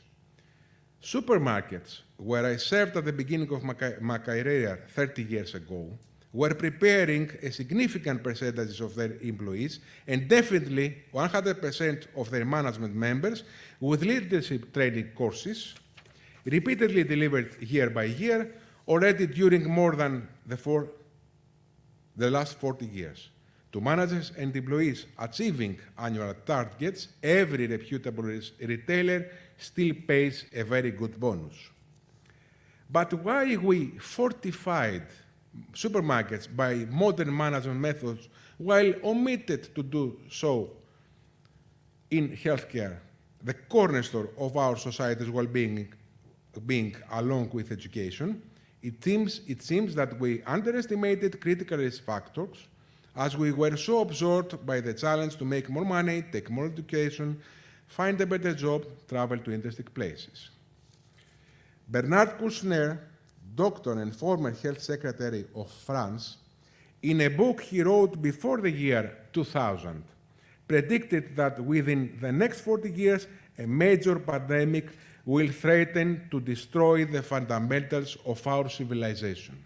Supermarkets, where I served at the beginning of my career 30 years ago, were preparing a significant percentage of their employees and definitely 100% of their management members with leadership training courses, repeatedly delivered year by year, already during more than the last 40 years. To managers and employees achieving annual targets, every reputable retailer still pays a very good bonus. But why we fortified supermarkets by modern management methods while omitted to do so in healthcare, the cornerstone of our society's well-being, along with education? It seems that we underestimated critical risk factors as we were so absorbed by the challenge to make more money, take more education, find a better job, travel to interesting places. Bernard Kouchner, doctor and former health secretary of France, in a book he wrote before the year 2000, predicted that within the next 40 years, a major pandemic will threaten to destroy the fundamentals of our civilization.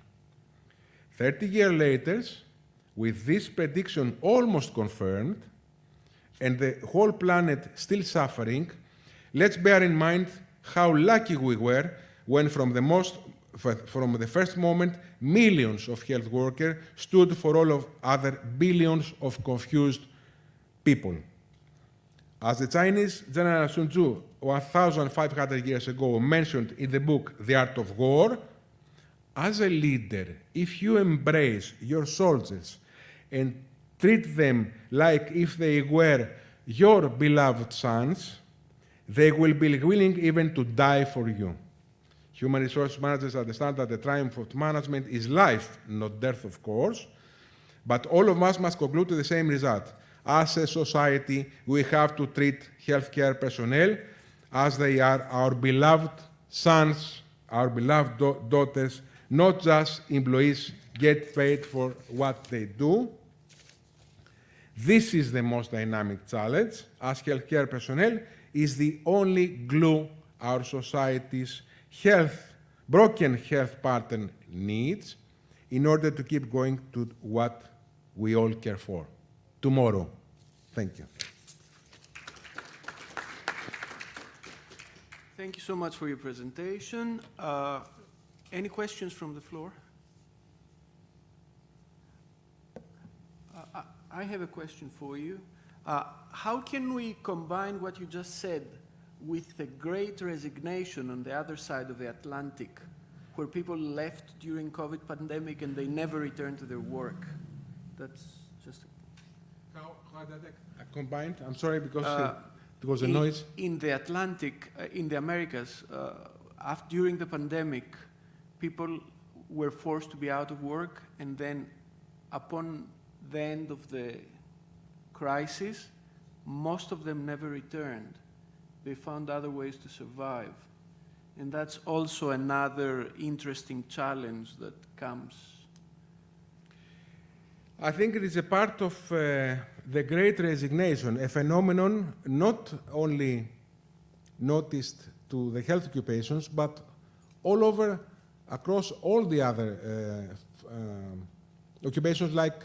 30 years later, with this prediction almost confirmed, and the whole planet still suffering, let's bear in mind how lucky we were when from the first moment, millions of health workers stood for all of other billions of confused people. As the Chinese General Sun Tzu 1,500 years ago mentioned in the book The Art of War, as a leader, if you embrace your soldiers and treat them like if they were your beloved sons, they will be willing even to die for you. Human resource managers understand that the triumph of management is life, not death, of course, but all of us must conclude to the same result. As a society, we have to treat healthcare personnel as they are our beloved sons, our beloved daughters, not just employees get paid for what they do. This is the most dynamic challenge, as healthcare personnel is the only glue our society's broken health pattern needs in order to keep going to what we all care for. Tomorrow. Thank you. Thank you so much for your presentation. Any questions from the floor? I have a question for you. How can we combine what you just said with the great resignation on the other side of the Atlantic, where people left during COVID pandemic and they never returned to their work? That's just... How did I combined? I'm sorry, because it was a noise. In the Atlantic, in the Americas, during the pandemic, people were forced to be out of work, and then upon the end of the crisis, most of them never returned. They found other ways to survive. And that's also another interesting challenge that comes. I think it is a part of the Great Resignation, a phenomenon not only noticed to the health occupations, but all over, across all the other occupations like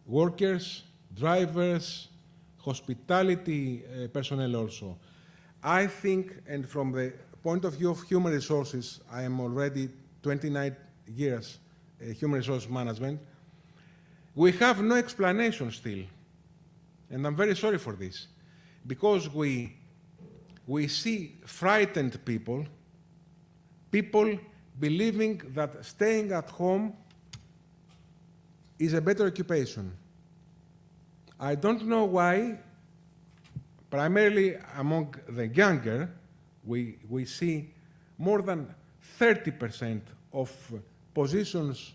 workers, drivers, hospitality personnel also. I think, and from the point of view of human resources, I am already 29 years human resource management, we have no explanation still. And I'm very sorry for this, because we see frightened people believing that staying at home is a better occupation. I don't know why, primarily among the younger, we see more than 30% of positions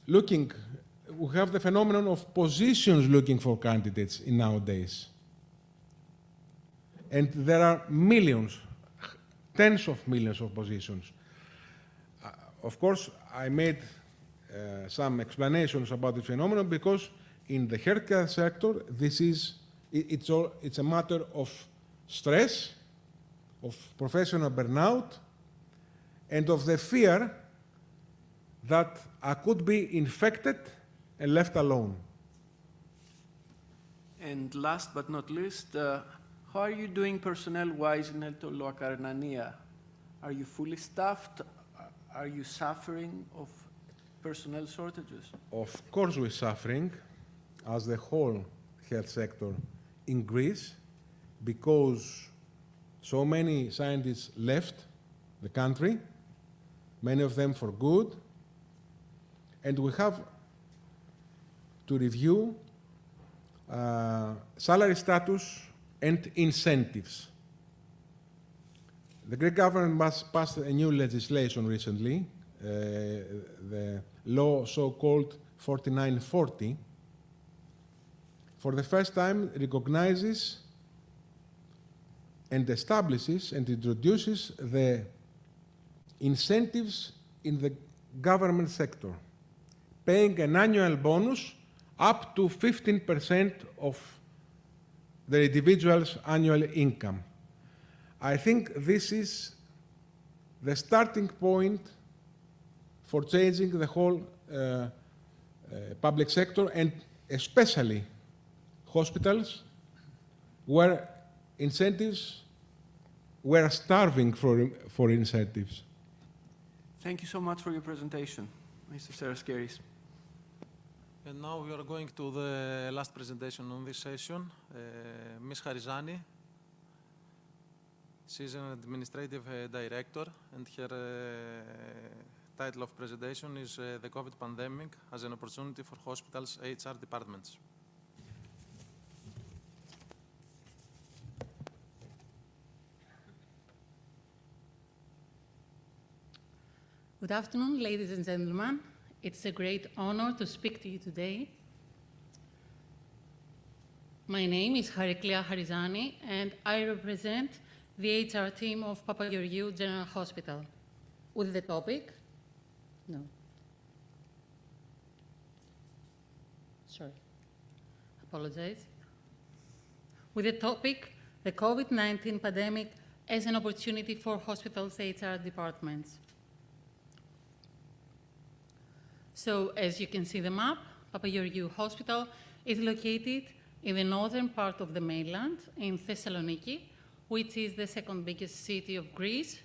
we have the phenomenon of positions looking for candidates in nowadays. And there are millions, tens of millions of positions. Of course, I made some explanations about the phenomenon because in the healthcare sector, it's a matter of stress, of professional burnout, and of the fear that I could be infected and left alone. And last but not least, how are you doing personnel-wise in Eltoloakarnania? Are you fully staffed? Are you suffering of personnel shortages? Of course we're suffering, as the whole health sector in Greece, because so many scientists left the country, many of them for good, and we have to review salary status and incentives. The Greek government passed a new legislation recently, the law so-called 4940, for the first time recognizes and establishes and introduces the incentives in the government sector, paying an annual bonus up to 15% of the individual's annual income. I think this is the starting point for changing the whole public sector, and especially hospitals, where incentives were starving for incentives. Thank you so much for your presentation, Mr. Saraskeris. And now we are going to the last presentation on this session. Ms. Harizani. She's an administrative director, and her title of presentation is The COVID Pandemic as an Opportunity for Hospitals' HR Departments. Good afternoon, ladies and gentlemen. It's a great honor to speak to you today. My name is Hariklia Harizani, and I represent the HR team of Papageorgiou General Hospital. With the topic, With the topic, the COVID-19 pandemic as an opportunity for hospitals' HR departments. So, as you can see the map, Papageorgiou Hospital is located in the northern part of the mainland, in Thessaloniki, which is the second biggest city of Greece,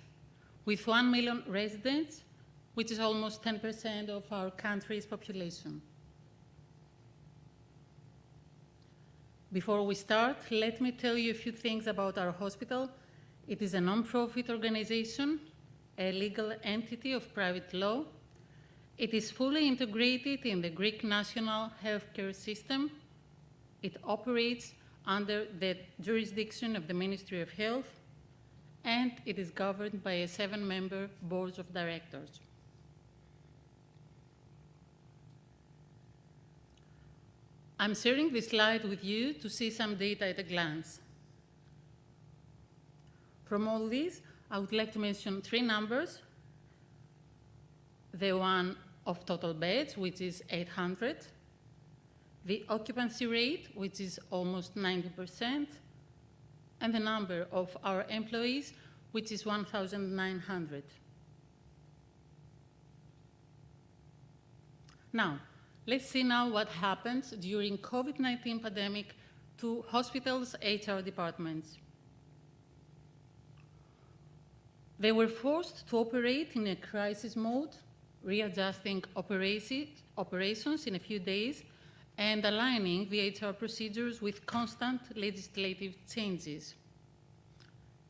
with 1 million residents, which is almost 10% of our country's population. Before we start, let me tell you a few things about our hospital. It is a non-profit organization, a legal entity of private law. It is fully integrated in the Greek national healthcare system. It operates under the jurisdiction of the Ministry of Health, and it is governed by a 7-member board of directors. I'm sharing this slide with you to see some data at a glance. From all these, I would like to mention 3 numbers. The one of total beds, which is 800, the occupancy rate, which is almost 90%, and the number of our employees, which is 1,900. Now, let's see now what happens during COVID-19 pandemic to hospitals' HR departments. They were forced to operate in a crisis mode, readjusting operations in a few days and aligning the HR procedures with constant legislative changes.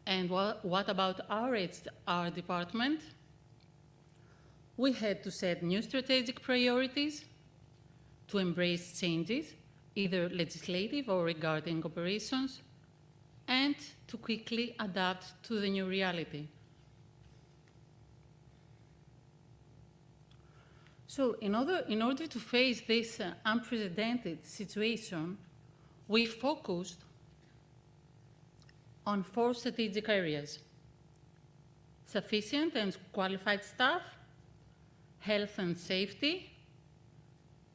And what about our HR department? We had to set new strategic priorities, to embrace changes, either legislative or regarding operations, and to quickly adapt to the new reality. So in order to face this unprecedented situation, we focused on 4 strategic areas: sufficient and qualified staff, health and safety,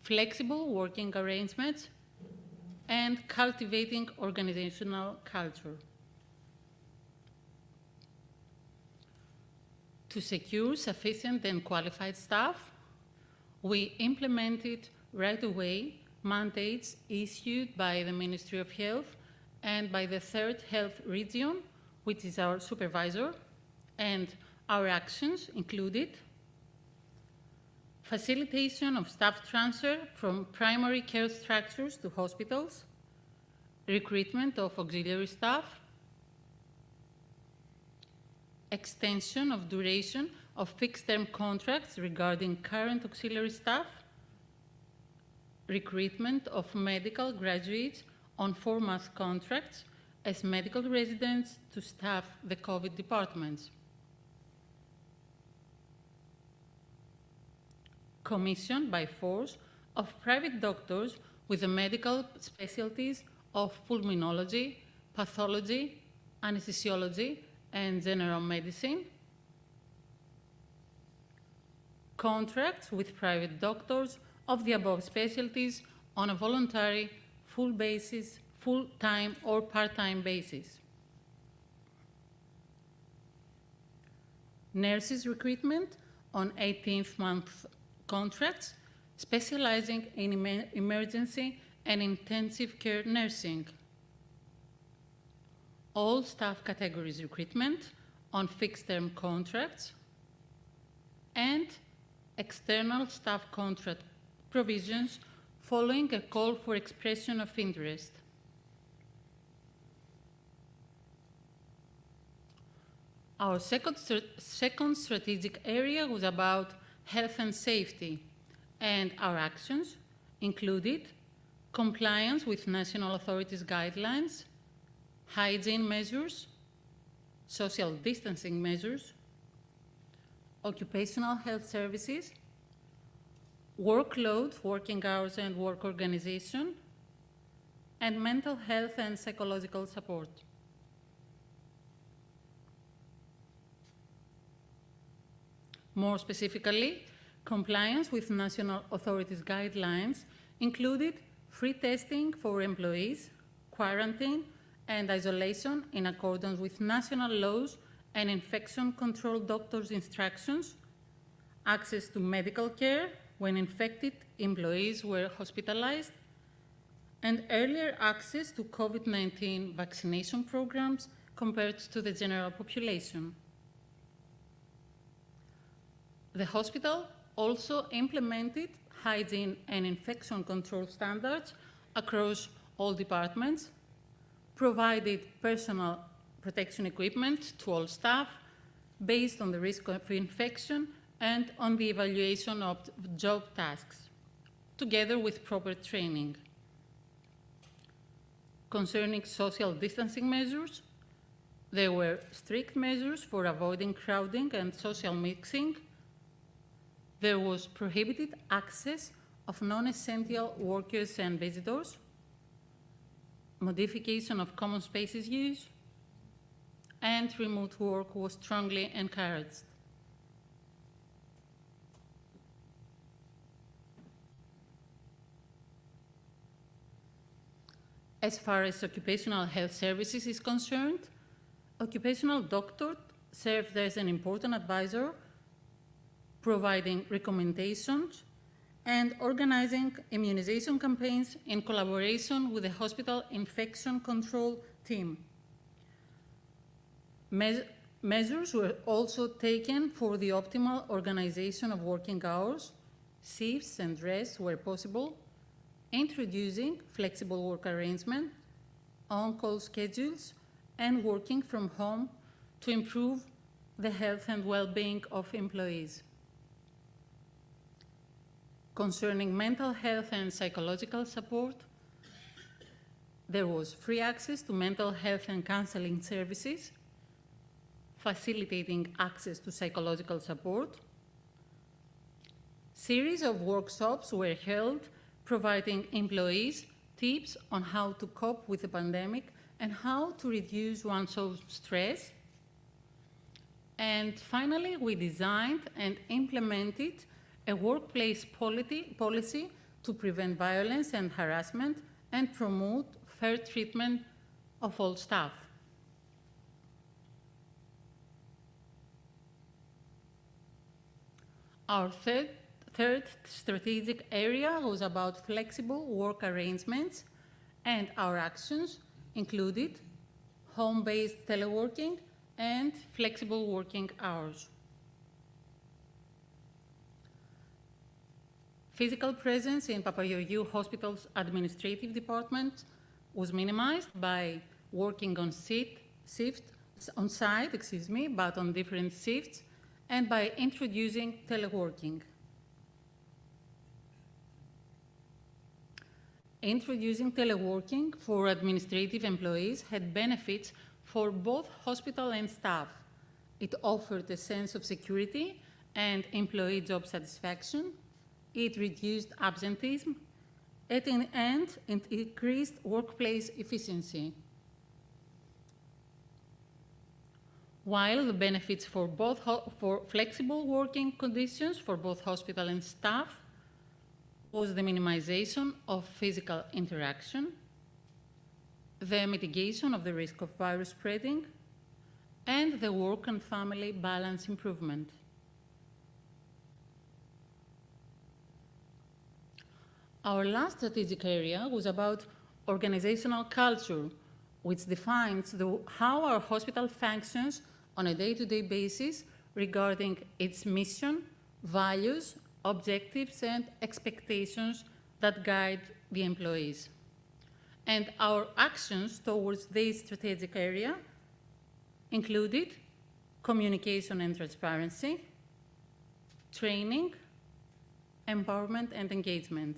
flexible working arrangements, and cultivating organizational culture. To secure sufficient and qualified staff, we implemented right away mandates issued by the Ministry of Health and by the 3rd Health Region, which is our supervisor, and our actions included facilitation of staff transfer from primary care structures to hospitals, recruitment of auxiliary staff, extension of duration of fixed-term contracts regarding current auxiliary staff, recruitment of medical graduates on 4-month contracts as medical residents to staff the COVID departments. Commission by force of private doctors with the medical specialties of pulmonology, pathology, anesthesiology, and general medicine. Contracts with private doctors of the above specialties on a voluntary, full-time or part-time basis. Nurses recruitment on 18th-month contracts, specializing in emergency and intensive care nursing. All staff categories recruitment on fixed-term contracts, and external staff contract provisions following a call for expression of interest. Our second strategic area was about health and safety, and our actions included compliance with national authorities' guidelines, hygiene measures, social distancing measures, occupational health services, workload, working hours and work organization, and mental health and psychological support. More specifically, compliance with national authorities' guidelines included free testing for employees, quarantine, and isolation in accordance with national laws and infection control doctors' instructions, access to medical care when infected employees were hospitalized, and earlier access to COVID-19 vaccination programs compared to the general population. The hospital also implemented hygiene and infection control standards across all departments, provided personal protection equipment to all staff based on the risk of infection and on the evaluation of job tasks, together with proper training. Concerning social distancing measures, there were strict measures for avoiding crowding and social mixing. There was prohibited access of non-essential workers and visitors, modification of common spaces use, and remote work was strongly encouraged. As far as occupational health services is concerned, occupational doctor served as an important advisor, providing recommendations and organizing immunization campaigns in collaboration with the hospital infection control team. Measures were also taken for the optimal organization of working hours, shifts and rest where possible, introducing flexible work arrangement, on-call schedules, and working from home to improve the health and well-being of employees. Concerning mental health and psychological support, there was free access to mental health and counseling services, facilitating access to psychological support. Series of workshops were held providing employees tips on how to cope with the pandemic and how to reduce one's own stress. And finally, we designed and implemented a workplace policy to prevent violence and harassment and promote fair treatment of all staff. Our third strategic area was about flexible work arrangements, and our actions included home-based teleworking and flexible working hours. Physical presence in Papagеоргίου Hospital's administrative department was minimized by working on site, but on different shifts, and by introducing teleworking. Introducing teleworking for administrative employees had benefits for both hospital and staff. It offered a sense of security and employee job satisfaction. It reduced absenteeism, and it increased workplace efficiency. While the benefits for flexible working conditions for both hospital and staff was the minimization of physical interaction, the mitigation of the risk of virus spreading, and the work and family balance improvement. Our last strategic area was about organizational culture, which defines how our hospital functions on a day-to-day basis regarding its mission, values, objectives, and expectations that guide the employees. And our actions towards this strategic area included communication and transparency, training, empowerment, and engagement.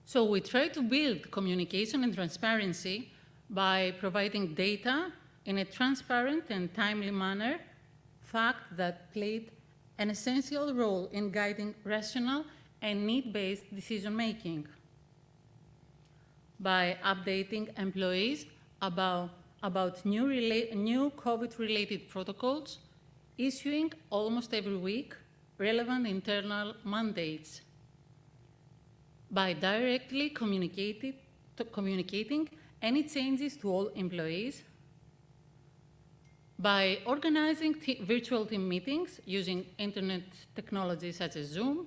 So we try to build communication and transparency by providing data in a transparent and timely manner, fact that played an essential role in guiding rational and need-based decision-making. By updating employees about new COVID-related protocols, issuing almost every week relevant internal mandates. By directly communicating any changes to all employees, by organizing virtual team meetings using internet technology such as Zoom,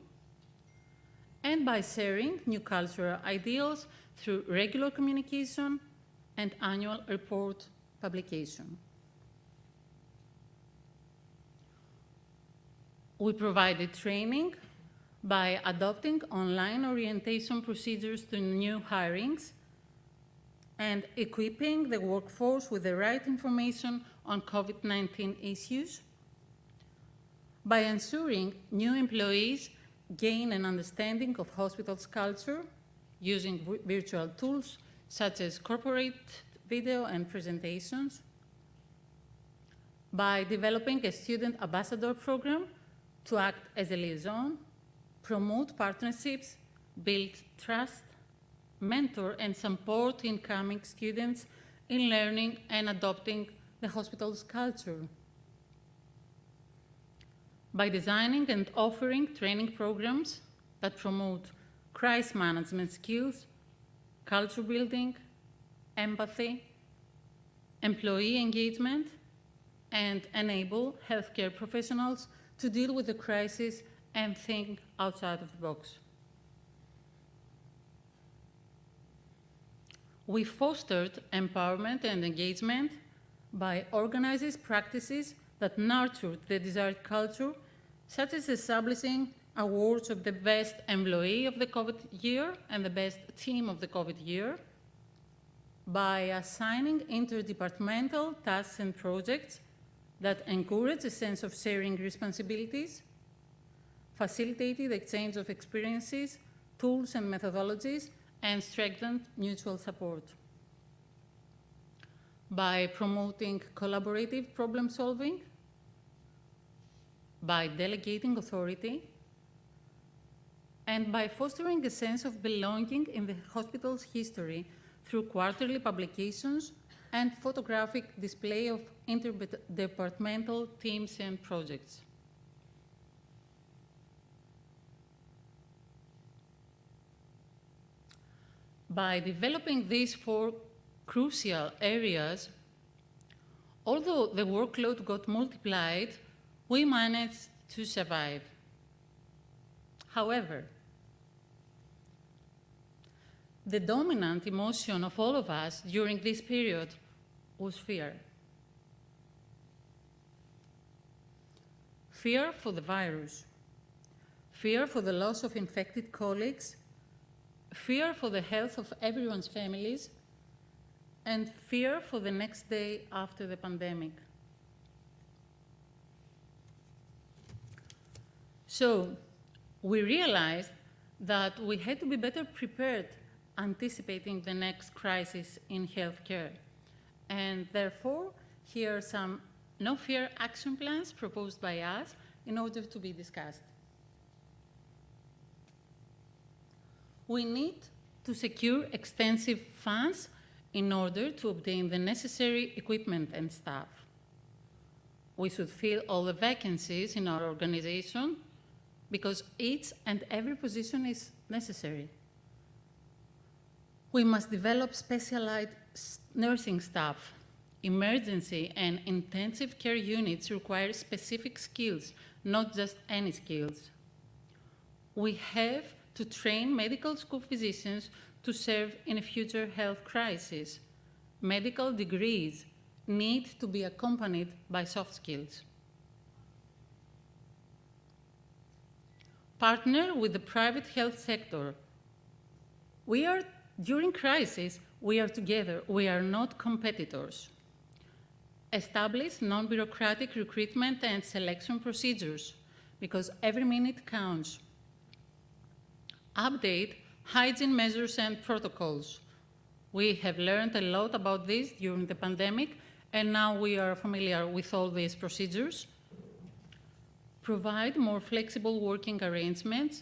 and by sharing new cultural ideals through regular communication and annual report publication. We provided training by adopting online orientation procedures to new hirings and equipping the workforce with the right information on COVID-19 issues, by ensuring new employees gain an understanding of hospitals' culture using virtual tools such as corporate video and presentations, by developing a student ambassador program to act as a liaison, promote partnerships, build trust, mentor and support incoming students in learning and adopting the hospital's culture. By designing and offering training programs that promote crisis management skills, culture building, empathy, employee engagement, and enable healthcare professionals to deal with the crisis and think outside of the box. We fostered empowerment and engagement by organizing practices that nurtured the desired culture, such as establishing awards of the best employee of the COVID year and the best team of the COVID year, by assigning interdepartmental tasks and projects that encourage a sense of sharing responsibilities, facilitated exchange of experiences, tools and methodologies, and strengthened mutual support. By promoting collaborative problem solving, by delegating authority, and by fostering a sense of belonging in the hospital's history through quarterly publications and photographic display of interdepartmental teams and projects. By developing these four crucial areas, although the workload got multiplied, we managed to survive. However, the dominant emotion of all of us during this period was fear. Fear for the virus, fear for the loss of infected colleagues, fear for the health of everyone's families, and fear for the next day after the pandemic. So, we realized that we had to be better prepared anticipating the next crisis in healthcare. And therefore, here are some no-fear action plans proposed by us in order to be discussed. We need to secure extensive funds in order to obtain the necessary equipment and staff. We should fill all the vacancies in our organization because each and every position is necessary. We must develop specialized nursing staff. Emergency and intensive care units require specific skills, not just any skills. We have to train medical school physicians to serve in a future health crisis. Medical degrees need to be accompanied by soft skills. Partner with the private health sector. During crisis, we are together, we are not competitors. Establish non-bureaucratic recruitment and selection procedures, because every minute counts. Update hygiene measures and protocols. We have learned a lot about this during the pandemic, and now we are familiar with all these procedures. Provide more flexible working arrangements.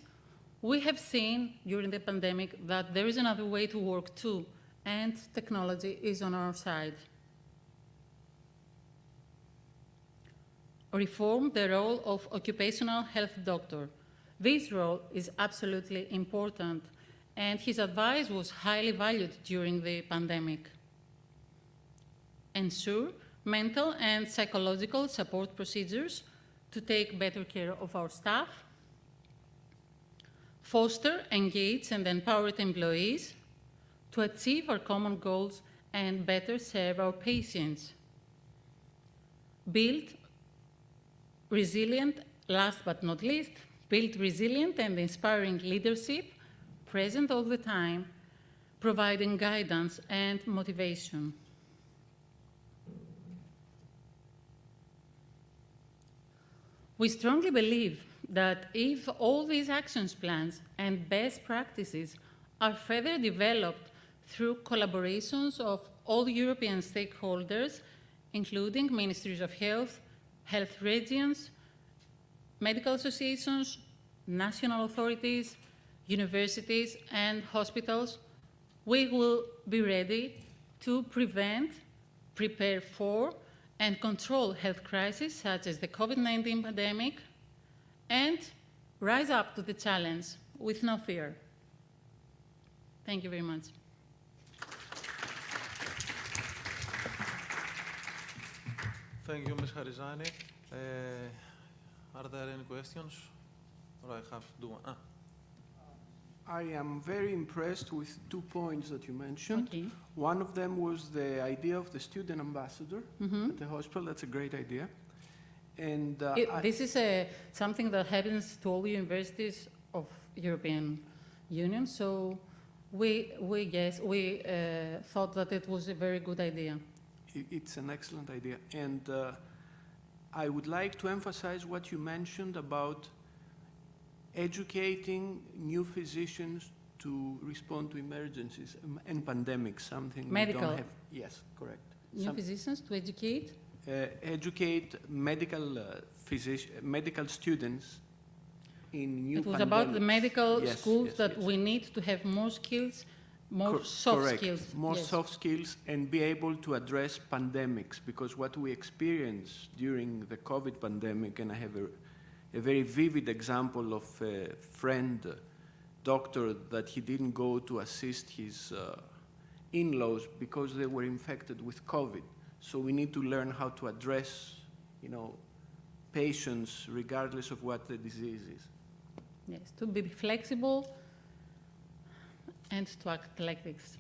We have seen during the pandemic that there is another way to work too, and technology is on our side. Reform the role of occupational health doctor. This role is absolutely important, and his advice was highly valued during the pandemic. Ensure mental and psychological support procedures to take better care of our staff. Foster, engage, and empowered employees to achieve our common goals and better serve our patients. Build resilient, last but not least, build resilient and inspiring leadership, present all the time, providing guidance and motivation. We strongly believe that if all these action plans and best practices are further developed through collaborations of all European stakeholders, including ministries of health, health regions, medical associations, national authorities, universities, and hospitals, we will be ready to prevent, prepare for, and control health crises such as the COVID-19 pandemic, and rise up to the challenge with no fear. Thank you very much. Thank you, Ms. Harizani. Are there any questions? Or I have to do one? I am very impressed with 2 points that you mentioned. Okay. One of them was the idea of the student ambassador at the hospital. That's a great idea. And This is something that happens to all universities of European Union. So we thought that it was a very good idea. It's an excellent idea. And I would like to emphasize what you mentioned about educating new physicians to respond to emergencies and pandemics, something Medical. we don't have. Yes, correct. New physicians to educate? Educate medical students in new It was pandemics. about the medical schools yes, that yes. we need to have more skills, more soft Correct. skills. More Yes. soft skills and be able to address pandemics, because what we experienced during the COVID pandemic, and I have a very vivid example of a friend, doctor, that he didn't go to assist his in-laws because they were infected with COVID. So we need to learn how to address, patients regardless of what the disease is. Yes, to be flexible and to act like this.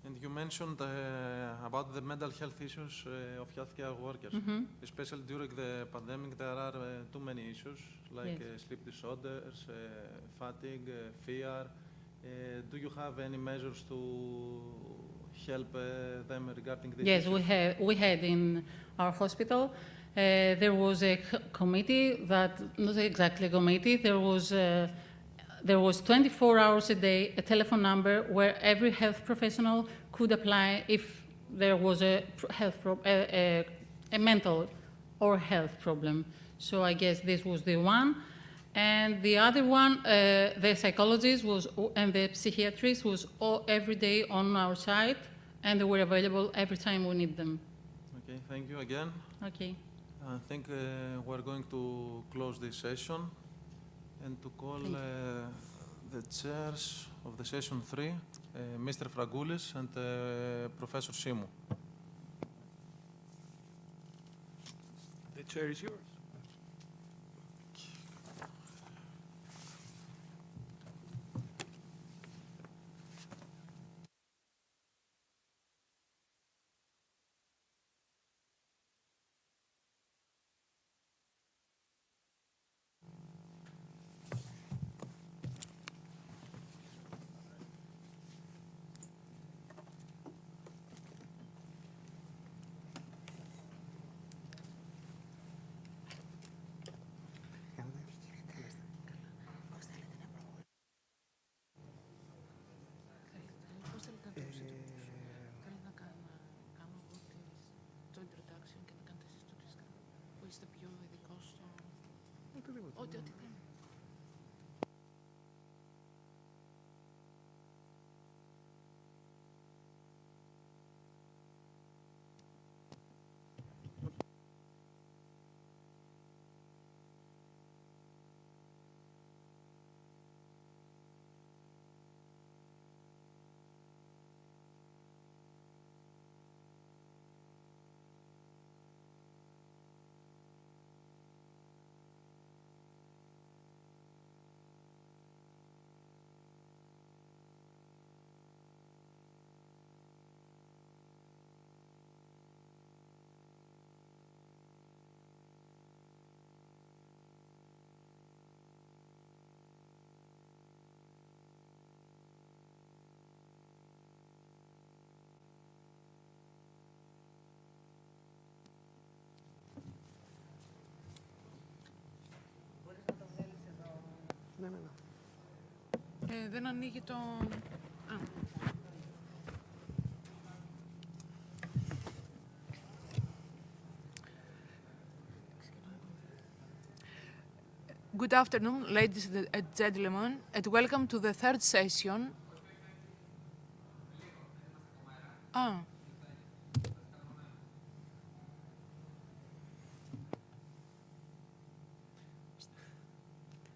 And you mentioned about the mental health issues of healthcare workers. Especially during the pandemic, there are too many issues, like Yes. sleep disorders, fatigue, fear. Do you have any measures to help them regarding this? Yes, we had in our hospital, there was a committee that, not exactly a committee, there was 24 hours a day, a telephone number where every health professional could apply if there was a mental or health problem. So I guess this was the one. And the other one, the psychologist and the psychiatrist was every day on our site, and they were available every time we need them. Okay, thank you again. Okay. I think we're going to close this session and to call the chairs of the session 3, Mr. Fragoulis and Professor Simou. The chair is yours. Δεν ανοίγει το... Good afternoon, ladies and gentlemen, and welcome to the third session.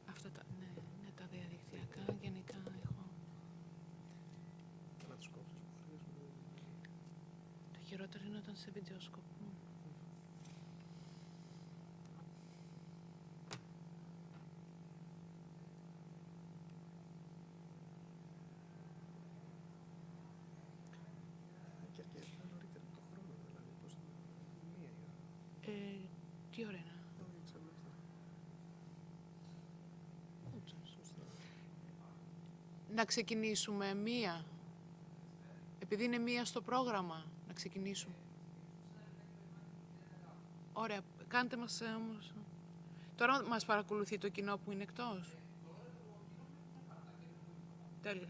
Αυτά τα, ναι, τα διαδικτυακά γενικά έχω. Το χειρότερο είναι όταν σε βιντεοσκοπούν. Τι ωραία. Να ξεκινήσουμε μία. Επειδή είναι μία στο πρόγραμμα, να ξεκινήσουμε. Ωραία. Κάντε μας όμως... Τώρα μας παρακολουθεί το κοινό που είναι εκτός. Τέλεια.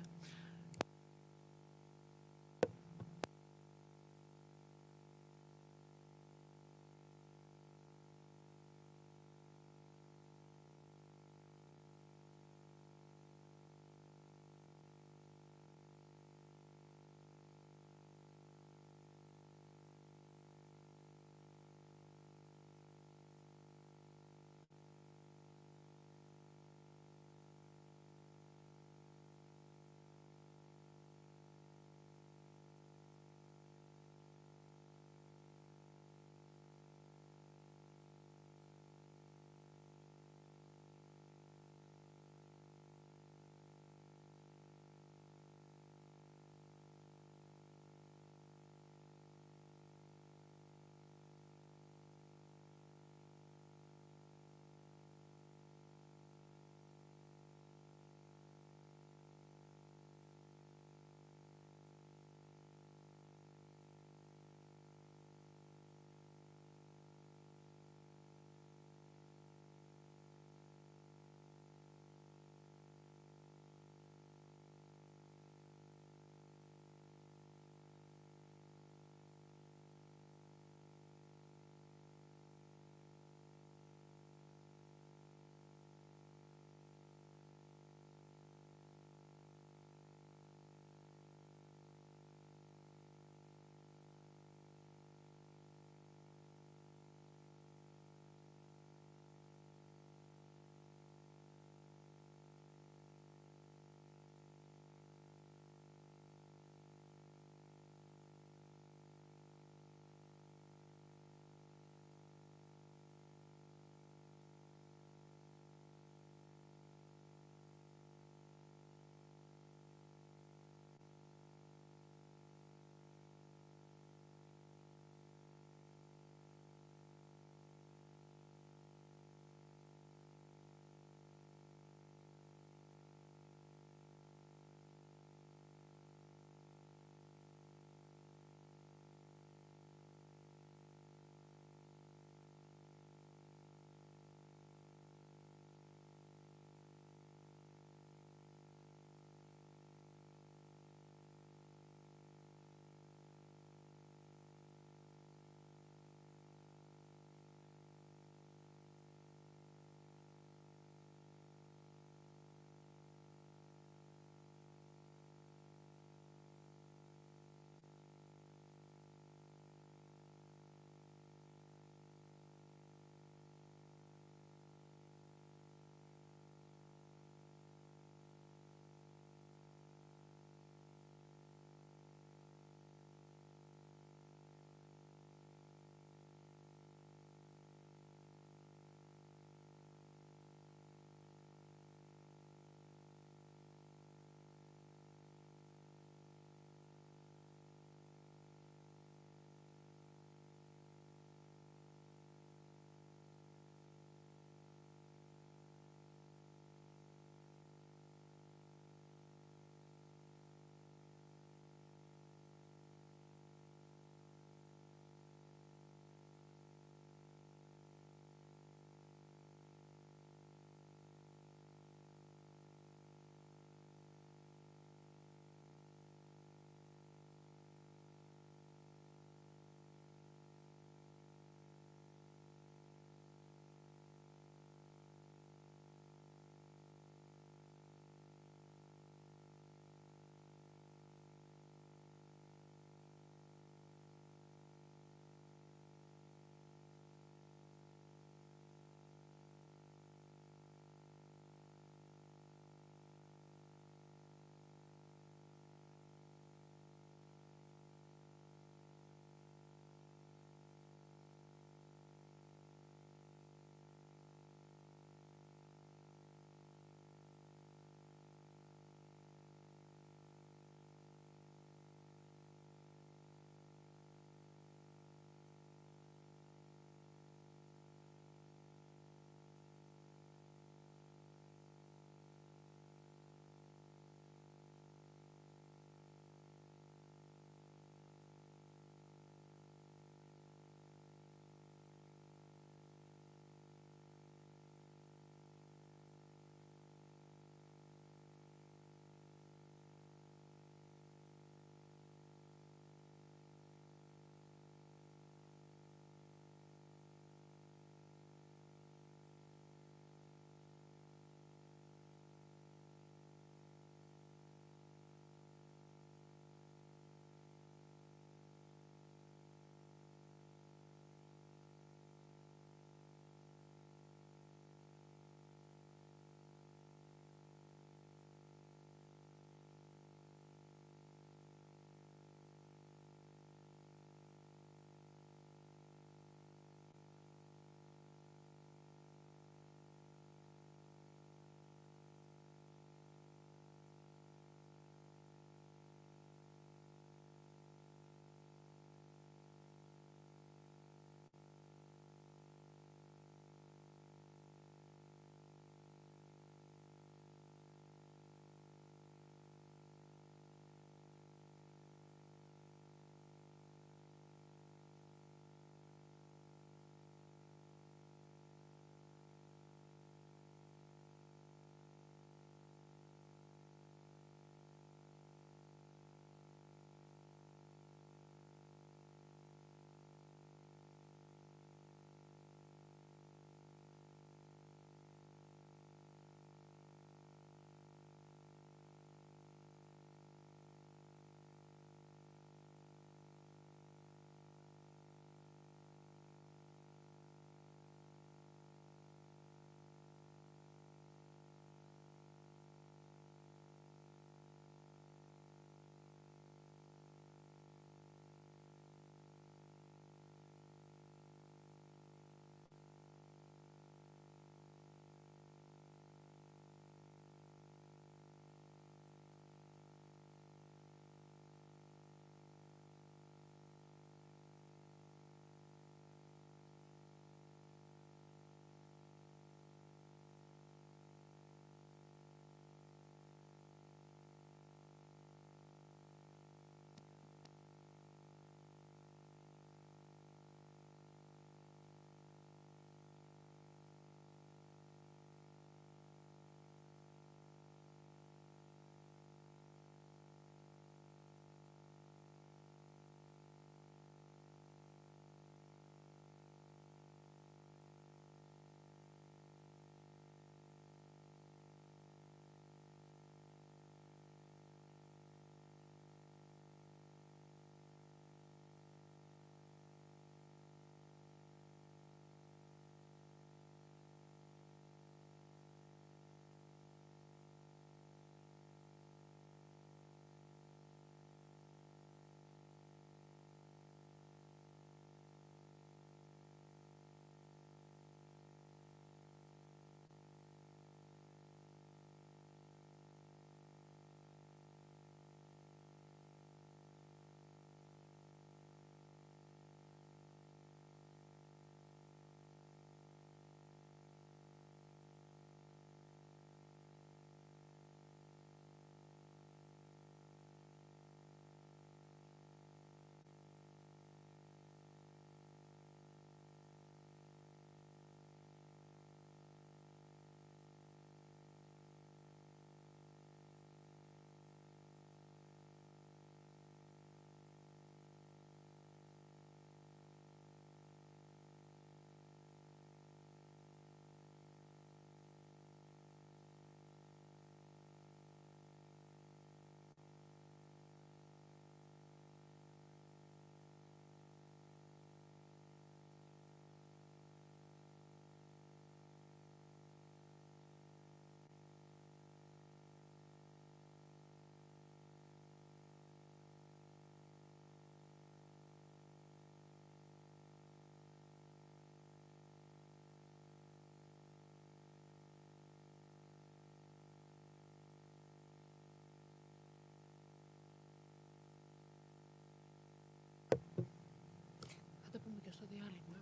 Θα τα πούμε και στο διάλειμμα.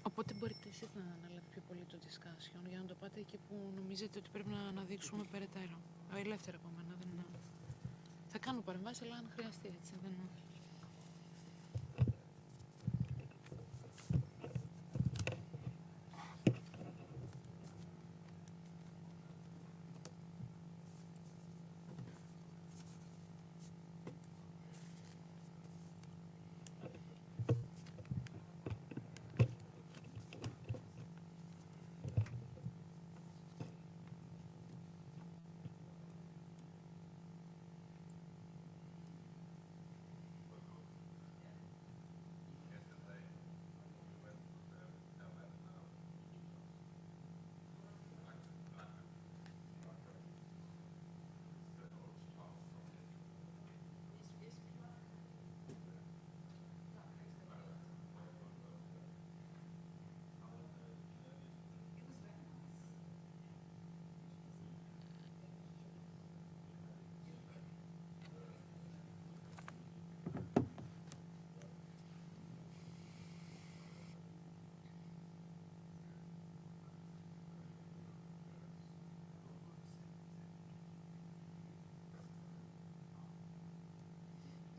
Οπότε μπορείτε εσείς να αναλάβετε πιο πολύ το discussion για να το πάτε εκεί που νομίζετε ότι πρέπει να αναδείξουμε περαιτέρω. Ελεύθερα από μένα. Δεν... Θα κάνω παρεμβάσεις, αλλά αν χρειαστεί έτσι. Δεν...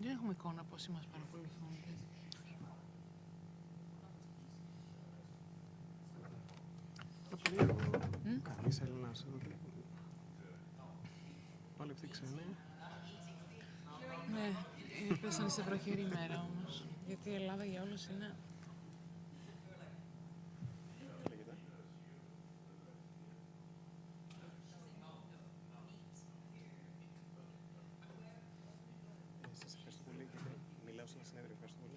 Δεν έχουμε εικόνα πόσοι μας παρακολουθούν. Κανείς Έλληνας. Όλοι αυτοί ξένοι. Ναι, πέσανε σε βροχερή ημέρα όμως. Γιατί η Ελλάδα για όλους είναι... Σας ευχαριστώ πολύ και μιλάω σε ένα συνέδριο. Ευχαριστώ πολύ.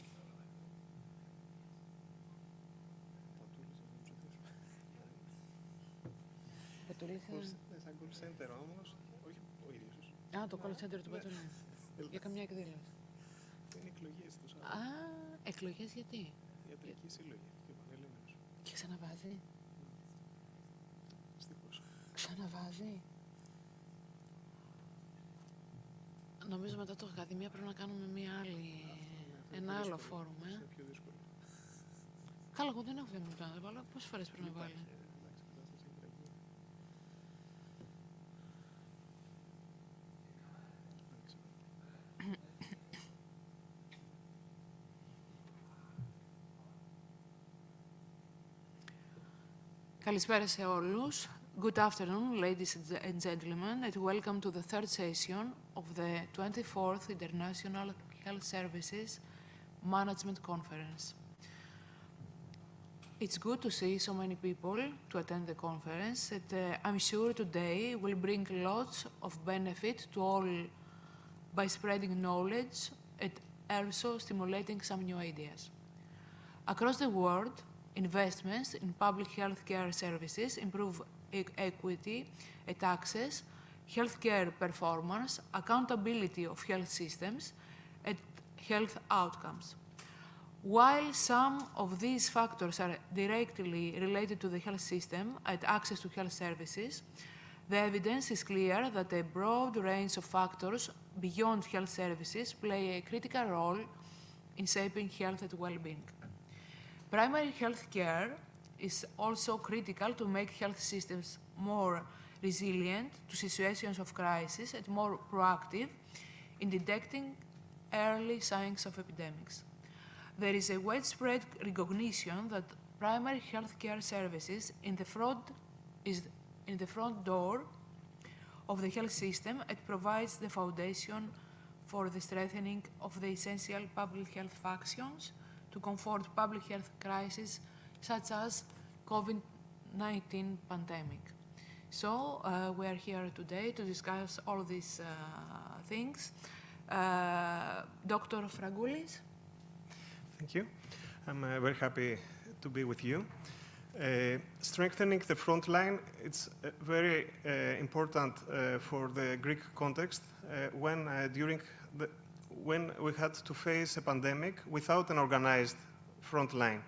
Σαν call center όμως, όχι ο ίδιος. Α, το call center του Πατουλή. Για καμιά εκδήλωση. Είναι εκλογές του. Α, εκλογές γιατί? Ιατρική σύλλογη και πανελλήνιος. Και ξαναβάζει. Δυστυχώς. Ξαναβάζει. Νομίζω μετά το Ακαδημία πρέπει να κάνουμε ένα άλλο φόρουμ. Είναι πιο δύσκολο. Καλά, εγώ δεν έχω 2 λεπτά να βάλω. Πόσες φορές πρέπει να βάλει? Καλησπέρα σε όλους. Good afternoon, ladies and gentlemen, and welcome to the third session of the 24th International Health Services Management Conference. It's good to see so many people to attend the conference, and I'm sure today will bring lots of benefit to all by spreading knowledge and also stimulating some new ideas. Across the world, investments in public healthcare services improve equity and access, healthcare performance, accountability of health systems, and health outcomes. While some of these factors are directly related to the health system and access to health services, the evidence is clear that a broad range of factors beyond health services play a critical role in shaping health and well-being. Primary health care is also critical to make health systems more resilient to situations of crisis and more proactive in detecting early signs of epidemics. There is a widespread recognition that primary health care services is in the front door of the health system and provides the foundation for the strengthening of the essential public health functions to confront public health crises such as COVID-19 pandemic. So we are here today to discuss all these things. Dr. Fragoulis. Thank you. I'm very happy to be with you. Strengthening the front line, it's very important for the Greek context when we had to face a pandemic without an organized front line.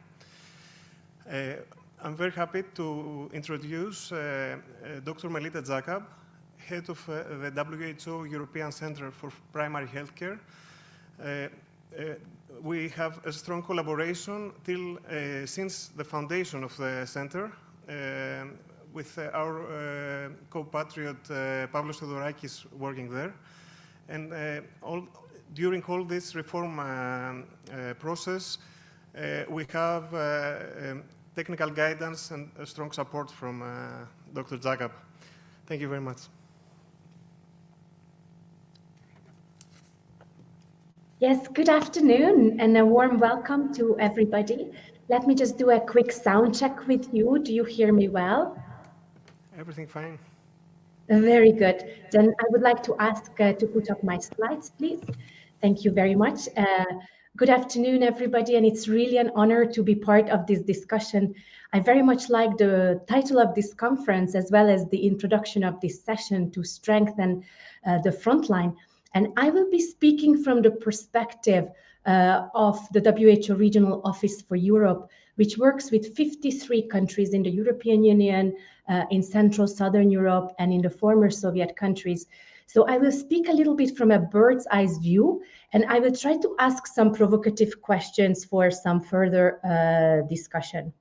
I'm very happy to introduce Dr. Melita Jacob, head of the WHO European Center for Primary Healthcare. we have a strong collaboration since the foundation of the center with our compatriot Pavlos Theodorakis working there. And during all this reform process, we have technical guidance and strong support from Dr. Jakob. Thank you very much. Yes, good afternoon and a warm welcome to everybody. Let me just do a quick sound check with you. Do you hear me well? Everything fine. Very good. Then I would like to ask to put up my slides, please. Thank you very much. Good afternoon, everybody, and it's really an honor to be part of this discussion. I very much like the title of this conference as well as the introduction of this session to strengthen the frontline. And I will be speaking from the perspective of the WHO Regional Office for Europe, which works with 53 countries in the European Union, in Central, Southern Europe, and in the former Soviet countries. So I will speak a little bit from a bird's eye view, and I will try to ask some provocative questions for some further discussion.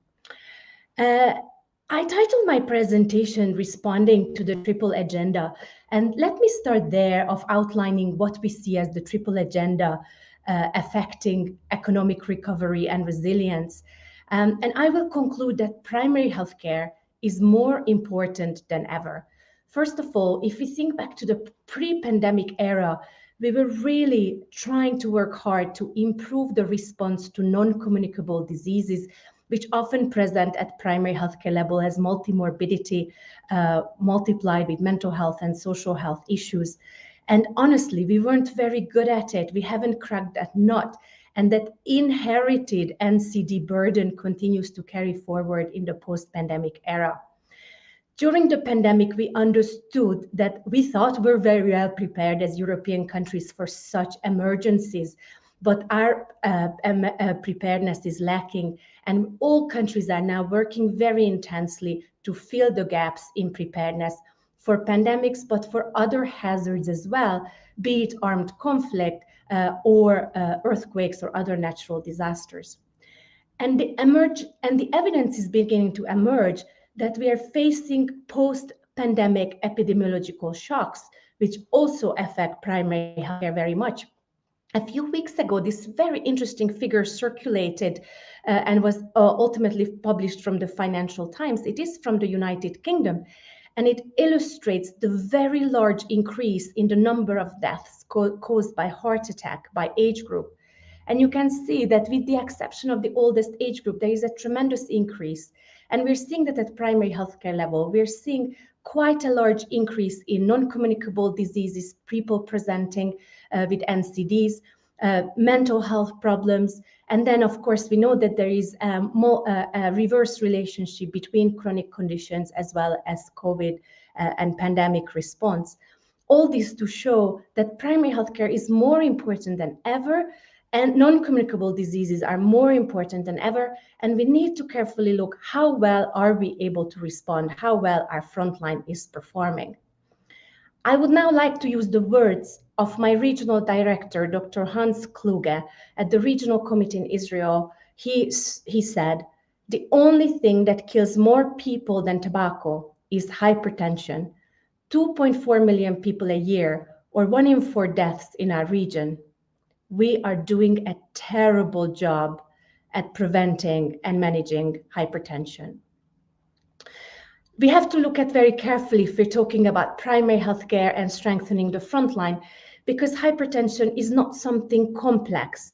I titled my presentation Responding to the Triple Agenda, and let me start there of outlining what we see as the triple agenda affecting economic recovery and resilience. And I will conclude that primary healthcare is more important than ever. First of all, if we think back to the pre-pandemic era, we were really trying to work hard to improve the response to non-communicable diseases, which often present at primary healthcare level as multimorbidity multiplied with mental health and social health issues. And honestly, we weren't very good at it. We haven't cracked that nut. And that inherited NCD burden continues to carry forward in the post-pandemic era. During the pandemic, we understood that we thought we're very well prepared as European countries for such emergencies, but our preparedness is lacking. And all countries are now working very intensely to fill the gaps in preparedness for pandemics, but for other hazards as well, be it armed conflict or earthquakes or other natural disasters. And the evidence is beginning to emerge that we are facing post-pandemic epidemiological shocks, which also affect primary healthcare very much. A few weeks ago, this very interesting figure circulated and was ultimately published from the Financial Times. It is from the United Kingdom, and it illustrates the very large increase in the number of deaths caused by heart attack by age group. And you can see that with the exception of the oldest age group, there is a tremendous increase. And we're seeing that at primary healthcare level, we're seeing quite a large increase in non-communicable diseases, people presenting with NCDs, mental health problems. And then, of course, we know that there is a reverse relationship between chronic conditions as well as COVID and pandemic response. All this to show that primary healthcare is more important than ever, and non-communicable diseases are more important than ever, and we need to carefully look how well are we able to respond, how well our frontline is performing. I would now like to use the words of my regional director, Dr. Hans Kluge, at the regional committee in Israel. He said, "The only thing that kills more people than tobacco is hypertension. 2.4 million people a year, or 1 in 4 deaths in our region. We are doing a terrible job at preventing and managing hypertension." We have to look at very carefully if we're talking about primary healthcare and strengthening the frontline, because hypertension is not something complex.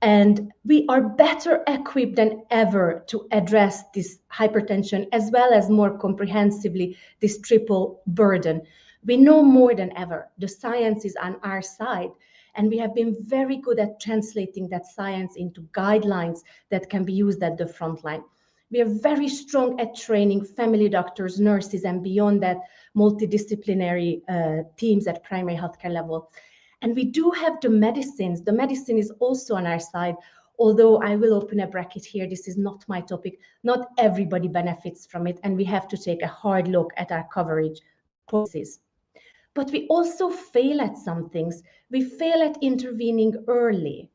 And we are better equipped than ever to address this hypertension, as well as more comprehensively this triple burden. We know more than ever. The science is on our side. And we have been very good at translating that science into guidelines that can be used at the front line. We are very strong at training family doctors, nurses, and beyond that, multidisciplinary teams at primary healthcare level. And we do have the medicines. The medicine is also on our side, although I will open a bracket here. This is not my topic. Not everybody benefits from it, and we have to take a hard look at our coverage policies. But we also fail at some things. We fail at intervening early.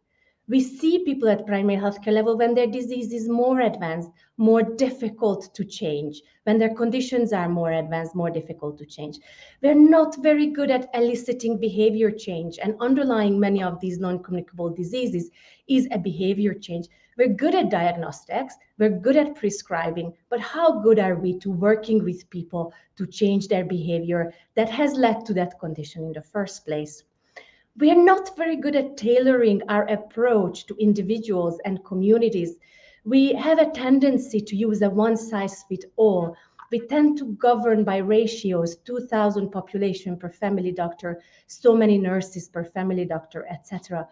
We see people at primary healthcare level when their disease is more advanced, more difficult to change, when their conditions are more advanced, more difficult to change. We're not very good at eliciting behavior change, and underlying many of these non-communicable diseases is a behavior change. We're good at diagnostics, we're good at prescribing, but how good are we to working with people to change their behavior that has led to that condition in the first place? We are not very good at tailoring our approach to individuals and communities. We have a tendency to use a one-size-fits-all. We tend to govern by ratios, 2,000 population per family doctor, so many nurses per family doctor, etc.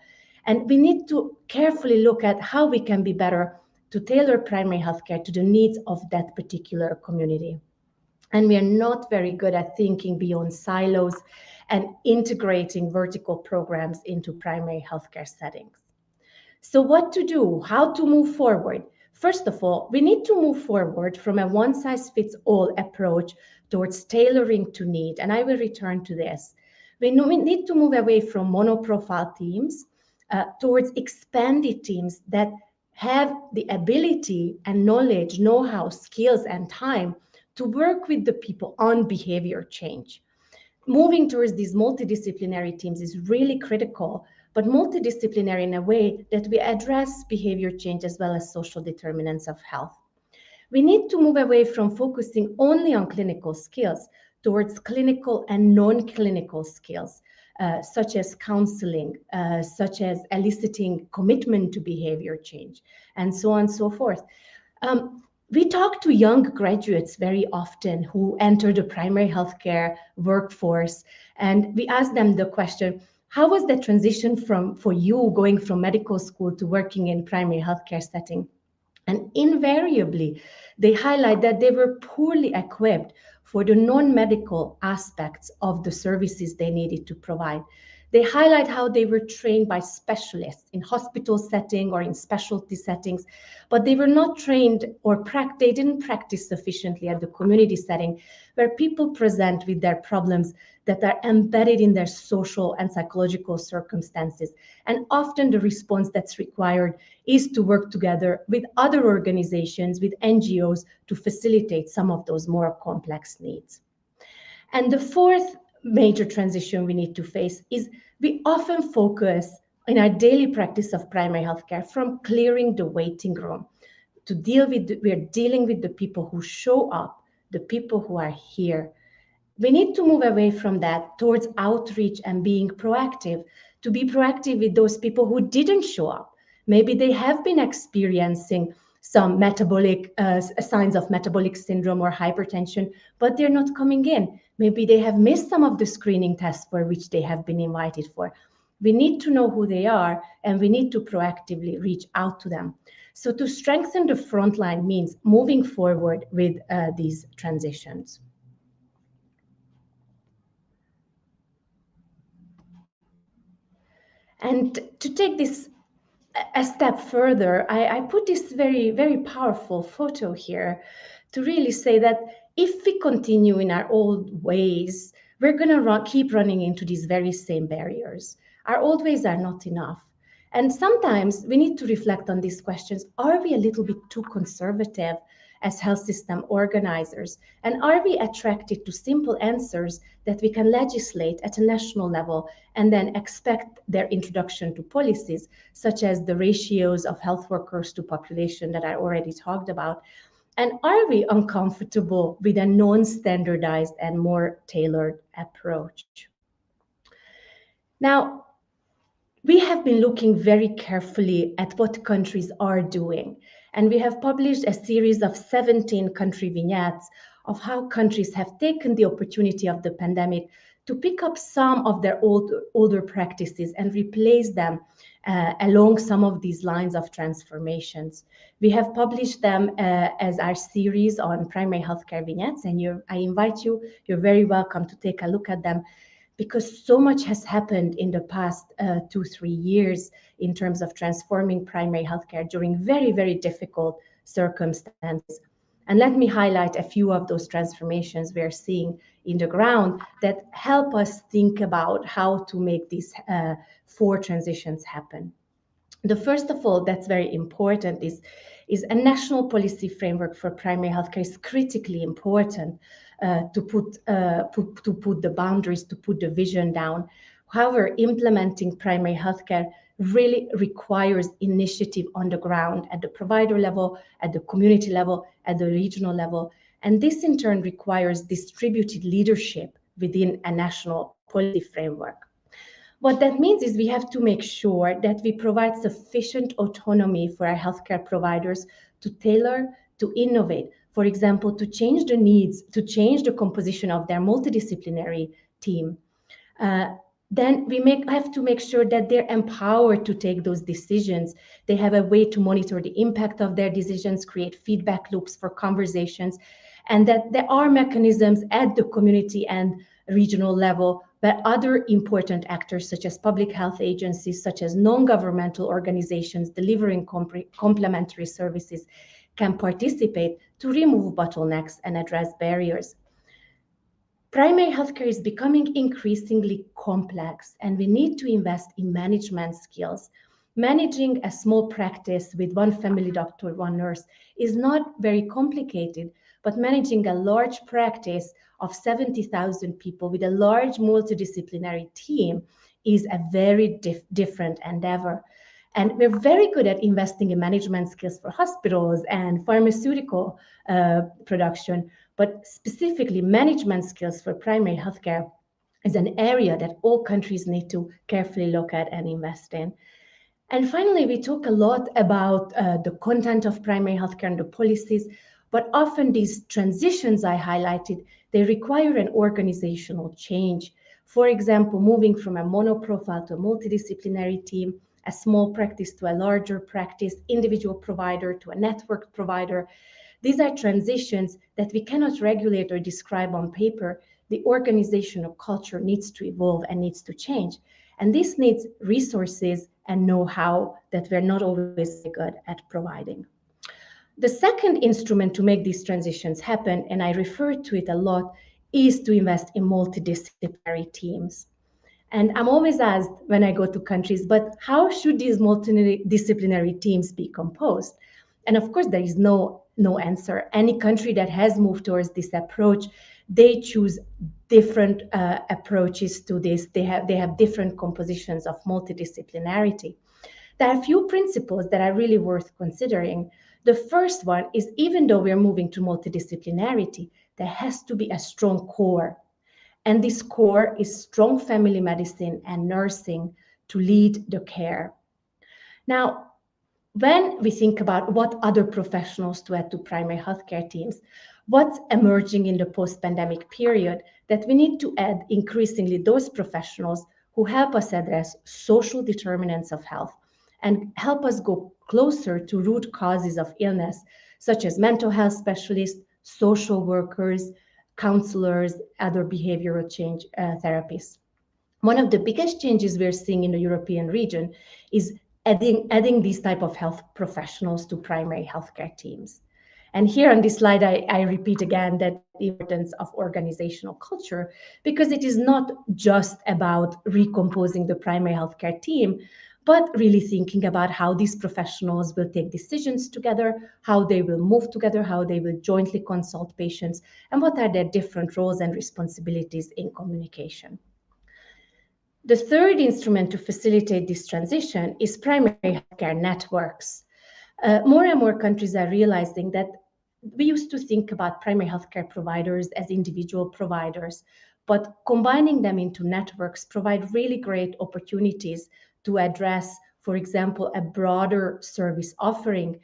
And we need to carefully look at how we can be better to tailor primary healthcare to the needs of that particular community. And we are not very good at thinking beyond silos and integrating vertical programs into primary healthcare settings. So what to do? How to move forward? First of all, we need to move forward from a one-size-fits-all approach towards tailoring to need, and I will return to this. We need to move away from monoprofile teams towards expanded teams that have the ability and knowledge, know-how, skills, and time to work with the people on behavior change. Moving towards these multidisciplinary teams is really critical, but multidisciplinary in a way that we address behavior change as well as social determinants of health. We need to move away from focusing only on clinical skills towards clinical and non-clinical skills, such as counseling, such as eliciting commitment to behavior change, and so on and so forth. We talk to young graduates very often who enter the primary healthcare workforce, and we ask them the question, how was the transition for you going from medical school to working in primary healthcare setting? And invariably, they highlight that they were poorly equipped for the non-medical aspects of the services they needed to provide. They highlight how they were trained by specialists in hospital setting or in specialty settings, but they were not trained or they didn't practice sufficiently at the community setting where people present with their problems that are embedded in their social and psychological circumstances. And often the response that's required is to work together with other organizations, with NGOs, to facilitate some of those more complex needs. And the fourth major transition we need to face is we often focus in our daily practice of primary healthcare from clearing the waiting room to we're dealing with the people who show up, the people who are here. We need to move away from that towards outreach and being proactive, to be proactive with those people who didn't show up. Maybe they have been experiencing some metabolic signs of metabolic syndrome or hypertension, but they're not coming in. Maybe they have missed some of the screening tests for which they have been invited for. We need to know who they are, and we need to proactively reach out to them. So to strengthen the front line means moving forward with these transitions. And to take this a step further, I put this very, very powerful photo here to really say that if we continue in our old ways, we're going to keep running into these very same barriers. Our old ways are not enough. And sometimes we need to reflect on these questions. Are we a little bit too conservative as health system organizers? And are we attracted to simple answers that we can legislate at a national level and then expect their introduction to policies, such as the ratios of health workers to population that I already talked about? And are we uncomfortable with a non-standardized and more tailored approach? Now, we have been looking very carefully at what countries are doing, and we have published a series of 17 country vignettes of how countries have taken the opportunity of the pandemic to pick up some of their older practices and replace them along some of these lines of transformations. We have published them as our series on primary healthcare vignettes, and I invite you, you're very welcome to take a look at them, because so much has happened in the past 2-3 years in terms of transforming primary healthcare during very, very difficult circumstances. And let me highlight a few of those transformations we are seeing in the ground that help us think about how to make these 4 transitions happen. The first of all, that's very important, is a national policy framework for primary healthcare is critically important to put the boundaries, to put the vision down. However, implementing primary healthcare really requires initiative on the ground at the provider level, at the community level, at the regional level. And this in turn requires distributed leadership within a national policy framework. What that means is we have to make sure that we provide sufficient autonomy for our healthcare providers to tailor, to innovate, for example, to change the needs, to change the composition of their multidisciplinary team. Then we have to make sure that they're empowered to take those decisions. They have a way to monitor the impact of their decisions, create feedback loops for conversations, and that there are mechanisms at the community and regional level where other important actors, such as public health agencies, such as non-governmental organizations delivering complementary services, can participate to remove bottlenecks and address barriers. Primary healthcare is becoming increasingly complex, and we need to invest in management skills. Managing a small practice with one family doctor, one nurse is not very complicated, but managing a large practice of 70,000 people with a large multidisciplinary team is a very different endeavor. And we're very good at investing in management skills for hospitals and pharmaceutical production, but specifically management skills for primary healthcare is an area that all countries need to carefully look at and invest in. And finally, we talk a lot about the content of primary healthcare and the policies, but often these transitions I highlighted, they require an organizational change. For example, moving from a monoprofile to a multidisciplinary team, a small practice to a larger practice, individual provider to a network provider. These are transitions that we cannot regulate or describe on paper. The organizational culture needs to evolve and needs to change. And this needs resources and know-how that we're not always good at providing. The second instrument to make these transitions happen, and I refer to it a lot, is to invest in multidisciplinary teams. And I'm always asked when I go to countries, but how should these multidisciplinary teams be composed? And of course, there is no answer. Any country that has moved towards this approach, they choose different approaches to this. They have different compositions of multidisciplinarity. There are a few principles that are really worth considering. The first one is, even though we're moving to multidisciplinarity, there has to be a strong core. And this core is strong family medicine and nursing to lead the care. Now, when we think about what other professionals to add to primary healthcare teams, what's emerging in the post-pandemic period, that we need to add increasingly those professionals who help us address social determinants of health and help us go closer to root causes of illness, such as mental health specialists, social workers, counselors, other behavioral change therapists. One of the biggest changes we're seeing in the European region is adding these type of health professionals to primary healthcare teams. And here on this slide, I repeat again that the importance of organizational culture, because it is not just about recomposing the primary healthcare team, but really thinking about how these professionals will take decisions together, how they will move together, how they will jointly consult patients, and what are their different roles and responsibilities in communication. The third instrument to facilitate this transition is primary healthcare networks. More and more countries are realizing that we used to think about primary healthcare providers as individual providers, but combining them into networks provide really great opportunities to address, for example, a broader service offering.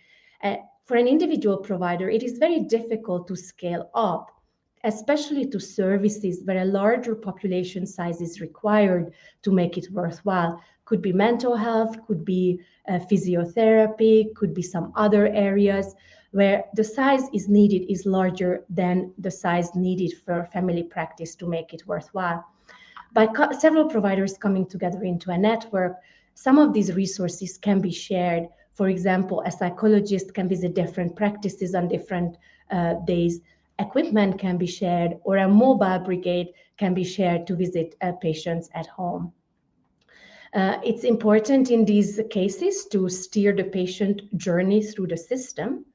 For an individual provider, it is very difficult to scale up, especially to services where a larger population size is required to make it worthwhile. Could be mental health, could be physiotherapy, could be some other areas where the size is needed is larger than the size needed for family practice to make it worthwhile. By several providers coming together into a network, some of these resources can be shared. For example, a psychologist can visit different practices on different days. Equipment can be shared, or a mobile brigade can be shared to visit patients at home. It's important in these cases to steer the patient journey through the system,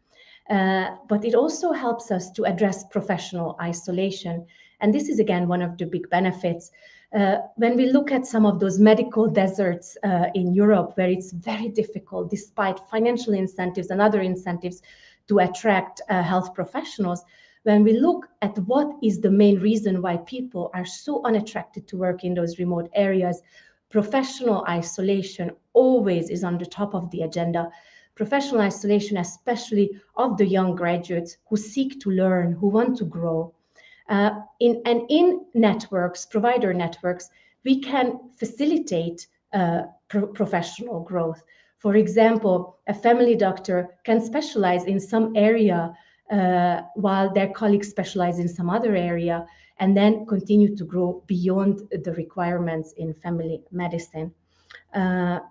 but it also helps us to address professional isolation. And this is, again, one of the big benefits. When we look at some of those medical deserts in Europe, where it's very difficult, despite financial incentives and other incentives, to attract health professionals, when we look at what is the main reason why people are so unattracted to work in those remote areas, professional isolation always is on the top of the agenda. Professional isolation, especially of the young graduates who seek to learn, who want to grow. In networks, provider networks, we can facilitate professional growth. For example, a family doctor can specialize in some area while their colleagues specialize in some other area, and then continue to grow beyond the requirements in family medicine.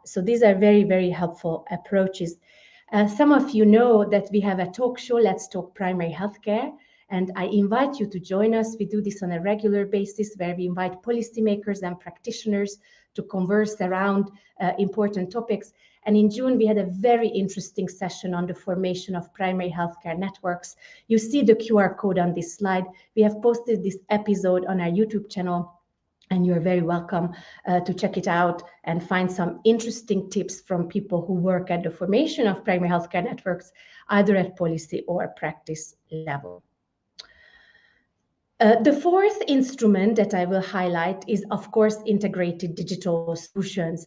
So these are very, very helpful approaches. Some of you know that we have a talk show, Let's Talk Primary Healthcare, and I invite you to join us. We do this on a regular basis, where we invite policymakers and practitioners to converse around important topics. And in June, we had a very interesting session on the formation of primary healthcare networks. You see the QR code on this slide. We have posted this episode on our YouTube channel, and you're very welcome to check it out and find some interesting tips from people who work at the formation of primary healthcare networks, either at policy or practice level. The fourth instrument that I will highlight is, of course, integrated digital solutions.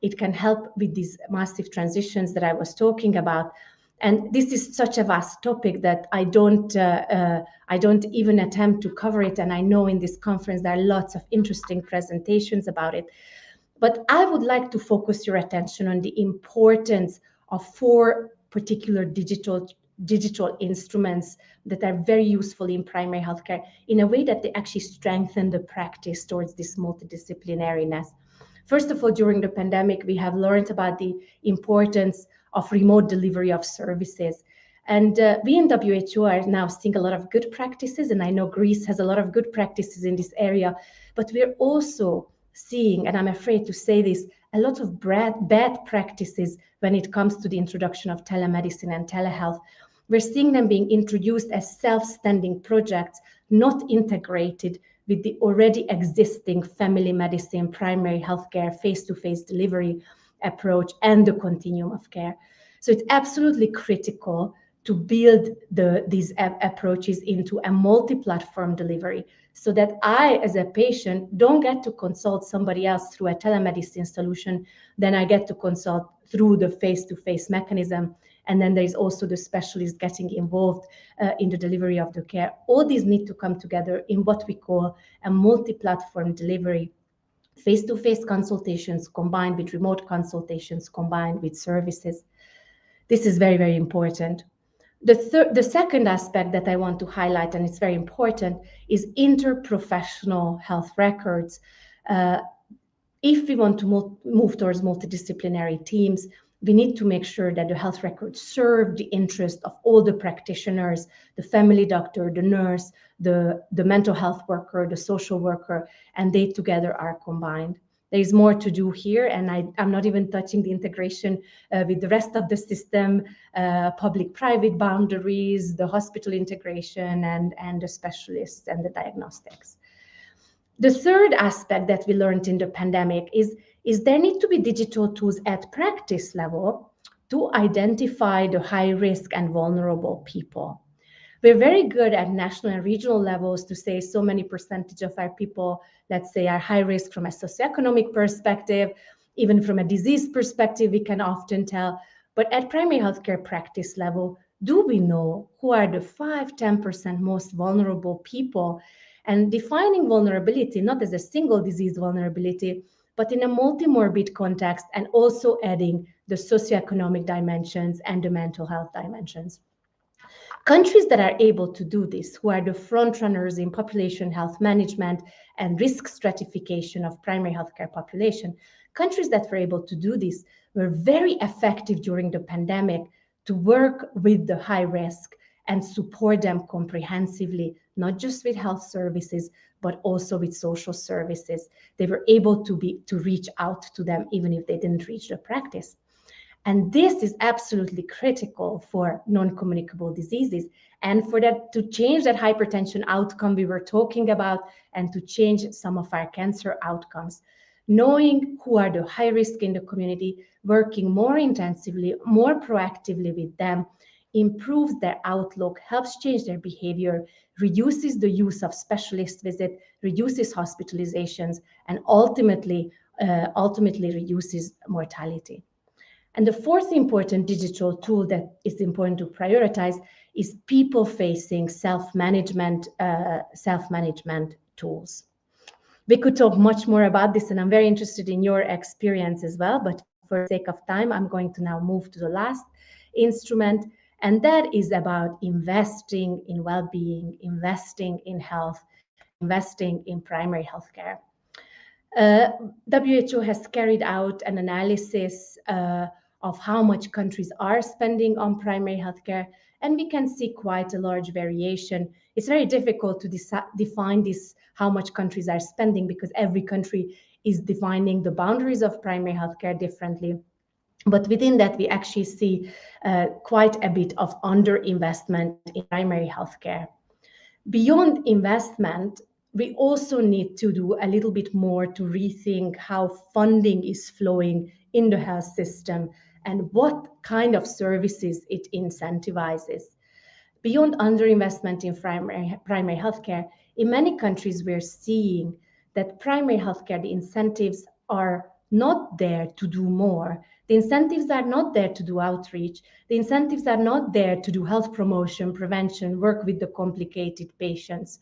It can help with these massive transitions that I was talking about. And this is such a vast topic that I don't even attempt to cover it. And I know in this conference there are lots of interesting presentations about it. But I would like to focus your attention on the importance of 4 particular digital instruments that are very useful in primary healthcare in a way that they actually strengthen the practice towards this multidisciplinariness. First of all, during the pandemic, we have learned about the importance of remote delivery of services. And we in WHO are now seeing a lot of good practices, and I know Greece has a lot of good practices in this area, but we're also seeing, and I'm afraid to say this, a lot of bad practices when it comes to the introduction of telemedicine and telehealth. We're seeing them being introduced as self-standing projects, not integrated with the already existing family medicine, primary healthcare, face-to-face delivery approach, and the continuum of care. So it's absolutely critical to build these approaches into a multi-platform delivery, so that I, as a patient, don't get to consult somebody else through a telemedicine solution, then I get to consult through the face-to-face mechanism. And then there is also the specialist getting involved in the delivery of the care. All these need to come together in what we call a multi-platform delivery. Face-to-face consultations combined with remote consultations combined with services. This is very, very important. The second aspect that I want to highlight, and it's very important, is interprofessional health records. If we want to move towards multidisciplinary teams, we need to make sure that the health records serve the interest of all the practitioners, the family doctor, the nurse, the mental health worker, the social worker, and they together are combined. There is more to do here, and I'm not even touching the integration with the rest of the system, public-private boundaries, the hospital integration, and the specialists and the diagnostics. The third aspect that we learned in the pandemic is there need to be digital tools at practice level to identify the high risk and vulnerable people. We're very good at national and regional levels to say so many percentage of our people, let's say, are high risk from a socioeconomic perspective, even from a disease perspective, we can often tell. But at primary healthcare practice level, do we know who are the 5-10% most vulnerable people? And defining vulnerability, not as a single disease vulnerability, but in a multi-morbid context, and also adding the socioeconomic dimensions and the mental health dimensions. Countries that are able to do this, who are the front runners in population health management and risk stratification of primary healthcare population, countries that were able to do this were very effective during the pandemic to work with the high risk and support them comprehensively, not just with health services, but also with social services. They were able to reach out to them even if they didn't reach the practice. And this is absolutely critical for non-communicable diseases and for that to change that hypertension outcome we were talking about and to change some of our cancer outcomes. Knowing who are the high risk in the community, working more intensively, more proactively with them, improves their outlook, helps change their behavior, reduces the use of specialist visit, reduces hospitalizations, and ultimately reduces mortality. And the fourth important digital tool that is important to prioritize is people-facing self-management tools. We could talk much more about this, and I'm very interested in your experience as well, but for the sake of time, I'm going to now move to the last instrument, and that is about investing in well-being, investing in health, investing in primary healthcare. WHO has carried out an analysis of how much countries are spending on primary healthcare, and we can see quite a large variation. It's very difficult to define this, how much countries are spending, because every country is defining the boundaries of primary healthcare differently. But within that, we actually see quite a bit of underinvestment in primary healthcare. Beyond investment, we also need to do a little bit more to rethink how funding is flowing in the health system and what kind of services it incentivizes. Beyond underinvestment in primary healthcare, in many countries we're seeing that primary healthcare, the incentives are not there to do more. The incentives are not there to do outreach. The incentives are not there to do health promotion, prevention, work with the complicated patients.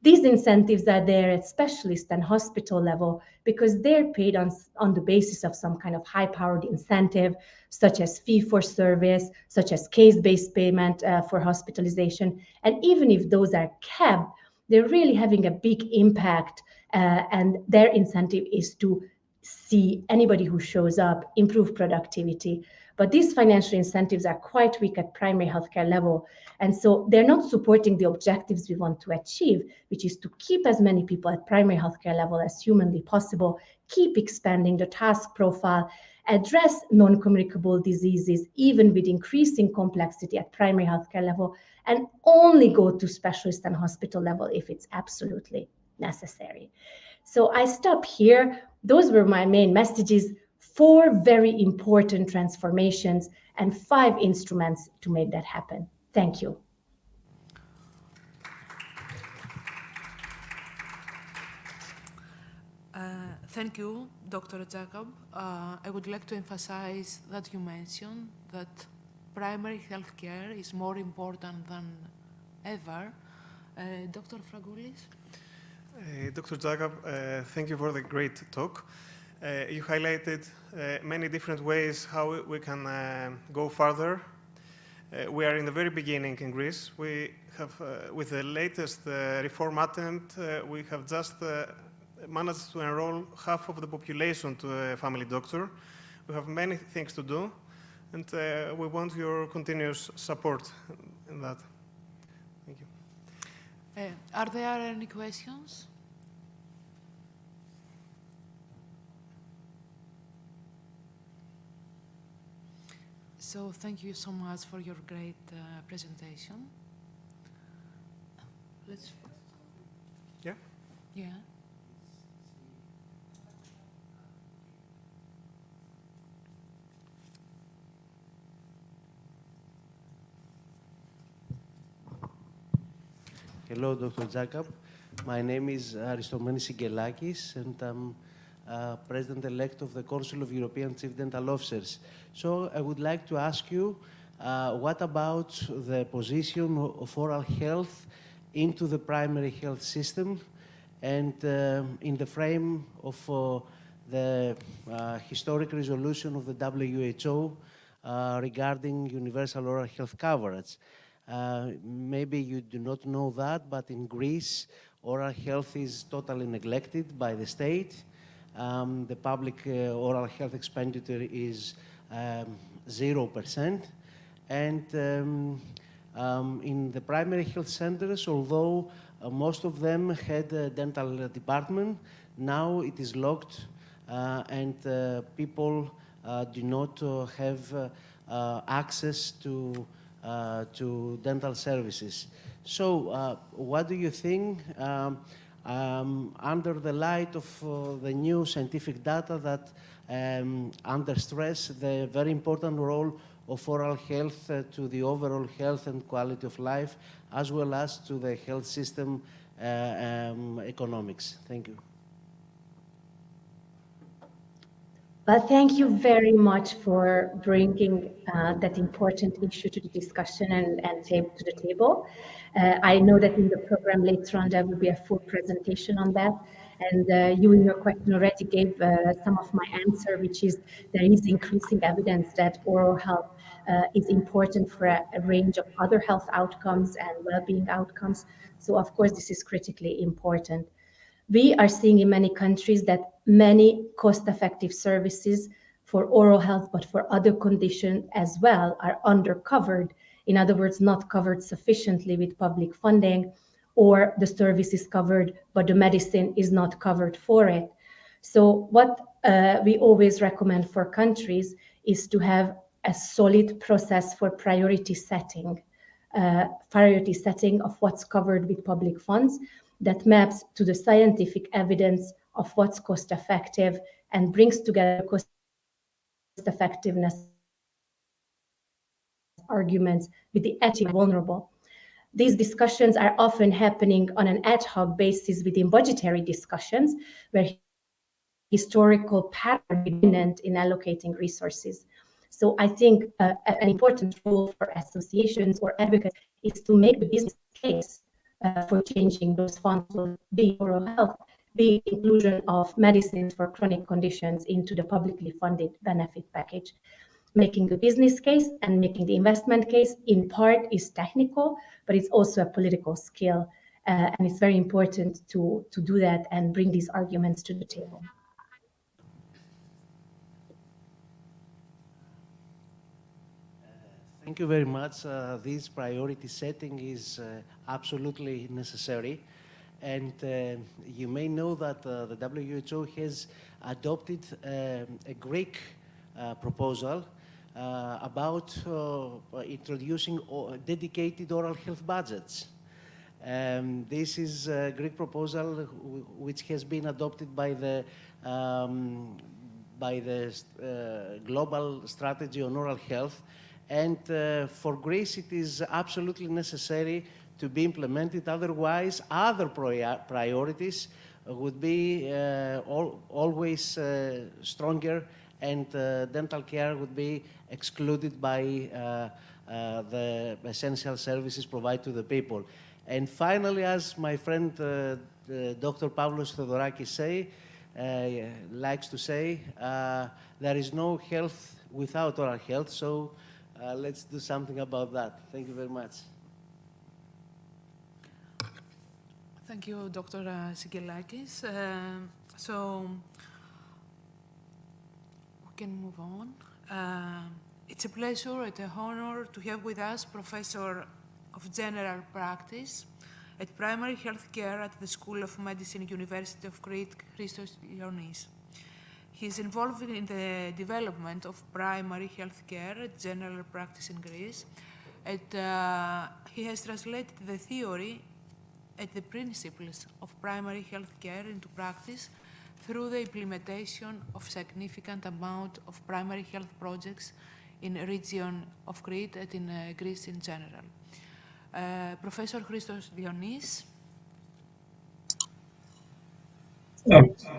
These incentives are there at specialist and hospital level because they're paid on the basis of some kind of high-powered incentive, such as fee-for-service, such as case-based payment for hospitalization. And even if those are kept, they're really having a big impact, and their incentive is to see anybody who shows up, improve productivity. But these financial incentives are quite weak at primary healthcare level. And so they're not supporting the objectives we want to achieve, which is to keep as many people at primary healthcare level as humanly possible, keep expanding the task profile, address non-communicable diseases, even with increasing complexity at primary healthcare level, and only go to specialist and hospital level if it's absolutely necessary. So I stop here. Those were my main messages. 4 very important transformations and 5 instruments to make that happen. Thank you. Thank you, Dr. Jacob. I would like to emphasize that you mentioned that primary health care is more important than ever. Dr. Fragoulis? Dr. Jacob, thank you for the great talk. You highlighted many different ways how we can go further. We are in the very beginning in Greece. We have, with the latest reform attempt, we have just managed to enroll half of the population to a family doctor. We have many things to do, and we want your continuous support in that. Thank you. Are there any questions? So thank you so much for your great presentation. Let's. Yeah. Yeah. Hello, Dr. Jacob. My name is Aristomenes Sigelakis, and I'm President-elect of the Council of European Chief Dental Officers. So I would like to ask you, what about the position of oral health into the primary health system and in the frame of the historic resolution of the WHO regarding universal oral health coverage? Maybe you do not know that, but in Greece, oral health is totally neglected by the state. The public oral health expenditure is 0%. And In the primary health centers, although most of them had a dental department, now it is locked and people do not have access to dental services. So what do you think, under the light of the new scientific data that under stress, the very important role of oral health to the overall health and quality of life, as well as to the health system economics? Thank you. Well, thank you very much for bringing that important issue to the discussion and to the table. I know that in the program later on there will be a full presentation on that. And you in your question already gave some of my answer, which is there is increasing evidence that oral health is important for a range of other health outcomes and well-being outcomes. So of course, this is critically important. We are seeing in many countries that many cost-effective services for oral health, but for other conditions as well, are undercovered. In other words, not covered sufficiently with public funding, or the service is covered, but the medicine is not covered for it. So what we always recommend for countries is to have a solid process for priority setting of what's covered with public funds, that maps to the scientific evidence of what's cost effective and brings together cost effectiveness arguments with the ethical vulnerable. These discussions are often happening on an ad hoc basis within budgetary discussions, where historical pattern is dominant in allocating resources. So I think an important role for associations or advocates is to make the business case for changing those funds, will be oral health, be inclusion of medicines for chronic conditions into the publicly funded benefit package. Making the business case and making the investment case in part is technical, but it's also a political skill. And it's very important to do that and bring these arguments to the table. Thank you very much. This priority setting is absolutely necessary. And you may know that the WHO has adopted a Greek proposal about introducing dedicated oral health budgets. This is a Greek proposal which has been adopted by the global strategy on oral health. And for Greece, it is absolutely necessary to be implemented. Otherwise, other priorities would be always stronger, and dental care would be excluded by the essential services provided to the people. And finally, as my friend Dr. Pavlos Theodorakis likes to say, there is no health without oral health. So let's do something about that. Thank you very much. Thank you, Dr. Sigelakis. So we can move on. It's a pleasure and an honor to have with us Professor of General Practice at Primary Health Care at the School of Medicine, University of Crete, Christos Ioannis. He is involved in the development of primary health care at general practice in Greece, and he has translated the theory and the principles of primary health care into practice through the implementation of significant amount of primary health projects in the region of Crete and in Greece in general. Professor Christos Ioannis.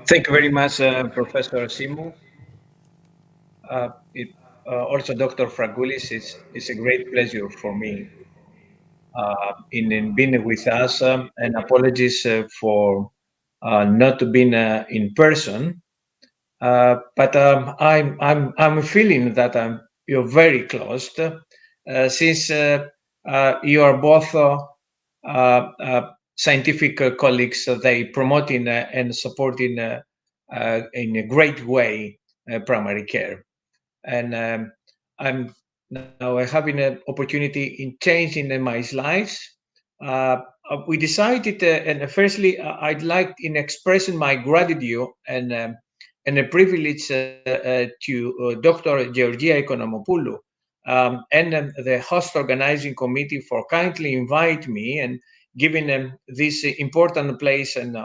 Thank you very much, Professor Simou. Also, Dr. Fragoulis, it's a great pleasure for me in being with us, and apologies for not being in person. But I'm feeling that you're very close, since you are both scientific colleagues. They promoting and supporting in a great way primary care, and I'm now having an opportunity in changing my slides. We decided, and firstly, I'd like in expressing my gratitude and a privilege to Dr. Georgia Economopoulou and the host organizing committee for kindly invite me and giving them this important place and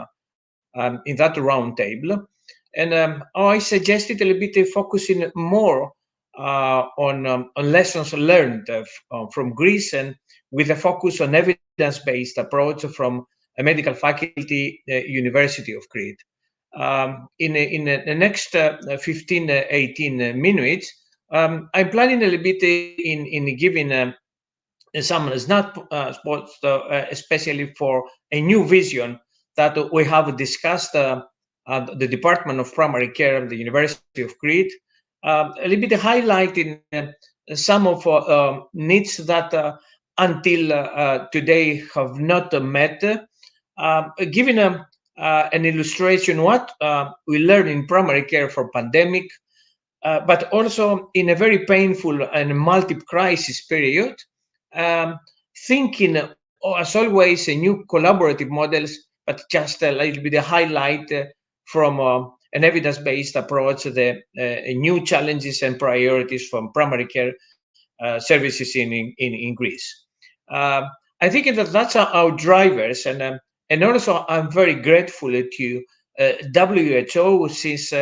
in that round table. And I suggested a little bit focusing more on lessons learned from Greece, and with a focus on evidence-based approach from a medical faculty, University of Crete. In the next 15, 18 minutes, I'm planning a little bit in giving some spots, especially for a new vision that we have discussed at the Department of Primary Care of the University of Crete, a little bit highlighting some of needs that until today have not met, giving an illustration what we learned in primary care for pandemic, but also in a very painful and multi-crisis period, thinking as always new collaborative models, but just a little bit of highlight from an evidence-based approach, the new challenges and priorities from primary care services in Greece. I think that that's our drivers, and also I'm very grateful to WHO, since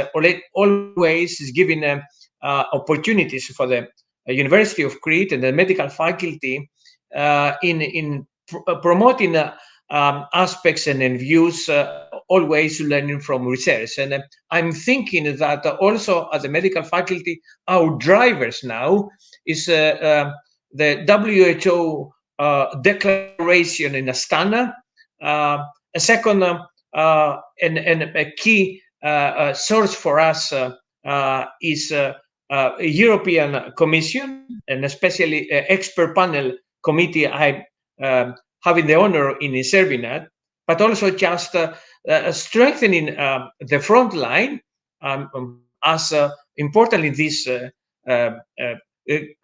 always is giving opportunities for the University of Crete and the medical faculty in promoting aspects and views, always learning from research. And I'm thinking that also as a medical faculty, our drivers now is the WHO declaration in Astana. A second and a key source for us is a European Commission, and especially expert panel committee I'm having the honor in serving at, but also just strengthening the front line as importantly this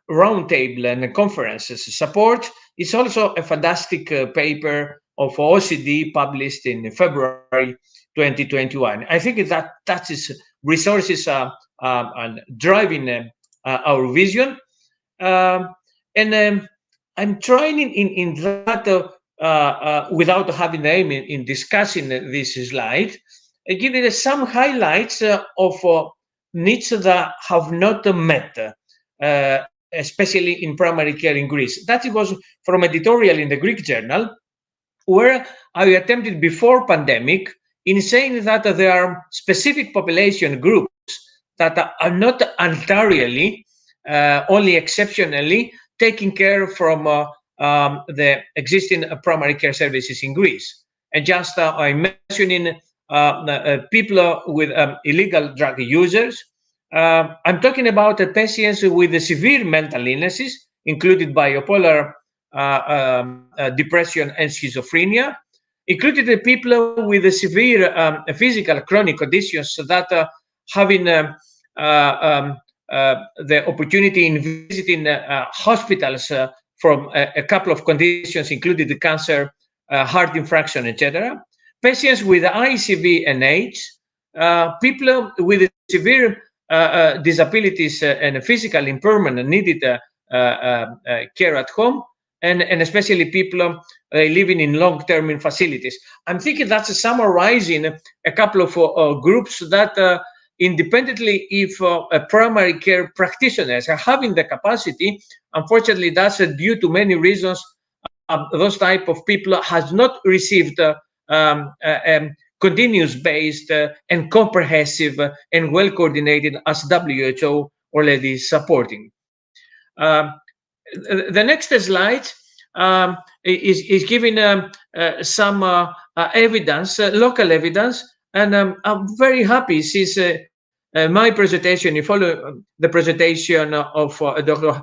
roundtable and conferences support is also a fantastic paper of OECD published in February 2021. I think that is resources and driving our vision. And I'm trying in that, without having aim in discussing this slide, giving some highlights of needs that have not met, especially in primary care in Greece. That was from editorial in the Greek journal, where I attempted before pandemic in saying that there are specific population groups that are not entirely, only exceptionally, taking care from the existing primary care services in Greece. And just I'm mentioning people with illegal drug users. I'm talking about patients with severe mental illnesses, including bipolar depression and schizophrenia, including the people with severe physical chronic conditions that having the opportunity in visiting hospitals from a couple of conditions, including the cancer, heart infarction, etc. Patients with ICV and AIDS, people with severe disabilities and physical impairment and needed care at home, and especially people living in long-term in facilities. I'm thinking that's summarizing a couple of groups that independently, if primary care practitioners are having the capacity, unfortunately, that's due to many reasons. Those type of people has not received continuous-based and comprehensive and well-coordinated as WHO already supporting. The next slide is giving some evidence, local evidence, and I'm very happy since my presentation, you follow the presentation of Dr.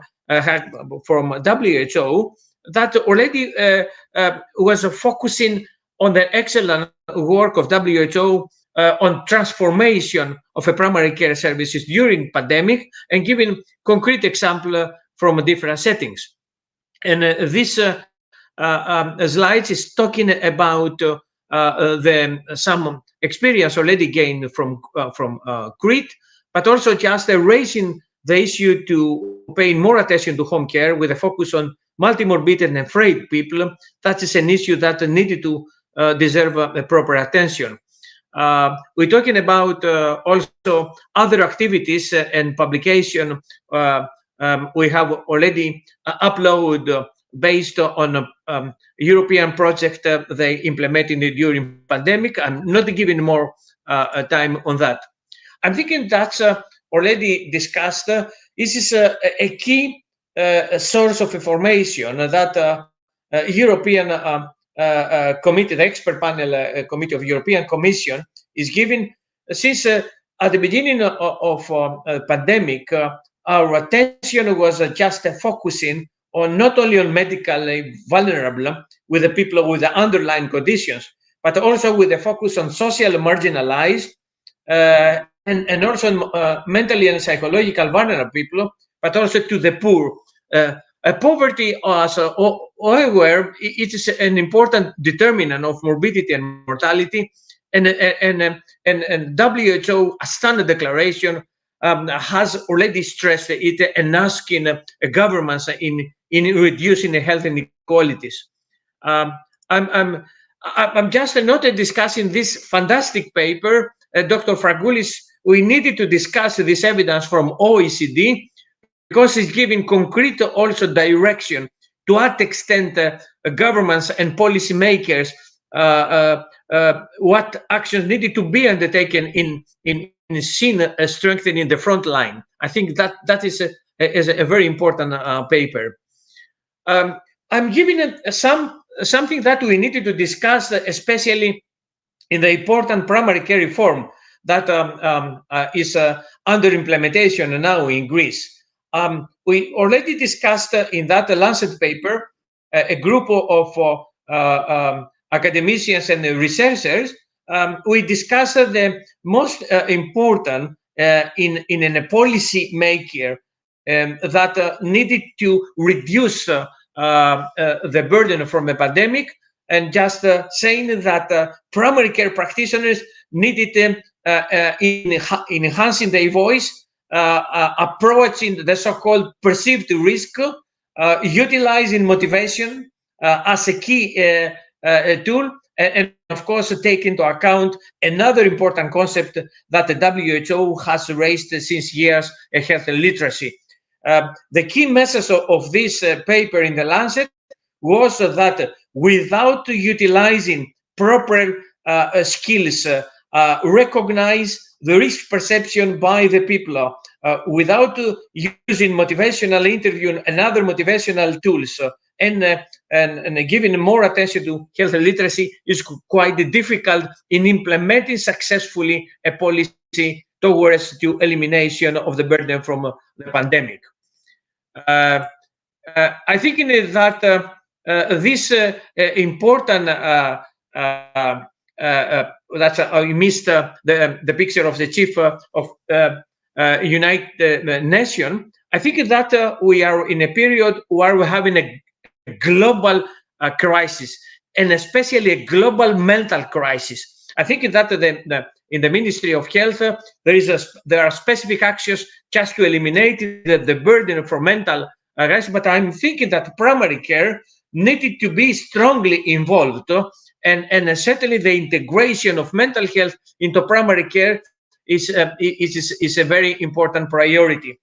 from WHO, that already was focusing on the excellent work of WHO on transformation of a primary care services during pandemic, and giving concrete example from different settings. And this slide is talking about some experience already gained from Crete, but also just raising the issue to paying more attention to home care with a focus on multimorbid and afraid people. That is an issue that needed to deserve a proper attention. We're talking about also other activities and publication. We have already uploaded based on European project they implemented during pandemic. I'm not giving more time on that. I'm thinking that's already discussed. This is a key source of information that European committee, the expert panel committee of European Commission is giving. Since at the beginning of pandemic, our attention was just focusing on not only on medically vulnerable with the people with the underlying conditions, but also with a focus on social marginalized and also mentally and psychological vulnerable people, but also to the poor. Poverty, as all aware, it is an important determinant of morbidity and mortality, and WHO standard declaration has already stressed it and asking governments in reducing the health inequalities. I'm just not discussing this fantastic paper, Dr. Fragoulis. We needed to discuss this evidence from OECD because it's giving concrete also direction to what extent governments and policymakers what actions needed to be undertaken in strengthening the front line. I think that is a very important paper. I'm giving something that we needed to discuss, especially in the important primary care reform that is under implementation now in Greece. We already discussed in that Lancet paper a group of academicians and researchers. We discussed the most important in a policy maker that needed to reduce the burden from a pandemic, and just saying that primary care practitioners needed in enhancing their voice, approaching the so-called perceived risk, utilizing motivation as a key tool, and of course take into account another important concept that the WHO has raised since years, health literacy. The key message of this paper in the Lancet was that without utilizing proper skills, recognize the risk perception by the people, without using motivational interview and other motivational tools, and giving more attention to health literacy is quite difficult in implementing successfully a policy towards the elimination of the burden from the pandemic. I think that this important that I missed the picture of the chief of United Nations. I think that we are in a period where we're having a global crisis, and especially a global mental crisis. I think that in the Ministry of Health there are specific actions just to eliminate the burden for mental crisis, but I'm thinking that primary care needed to be strongly involved, and certainly the integration of mental health into primary care is a very important priority.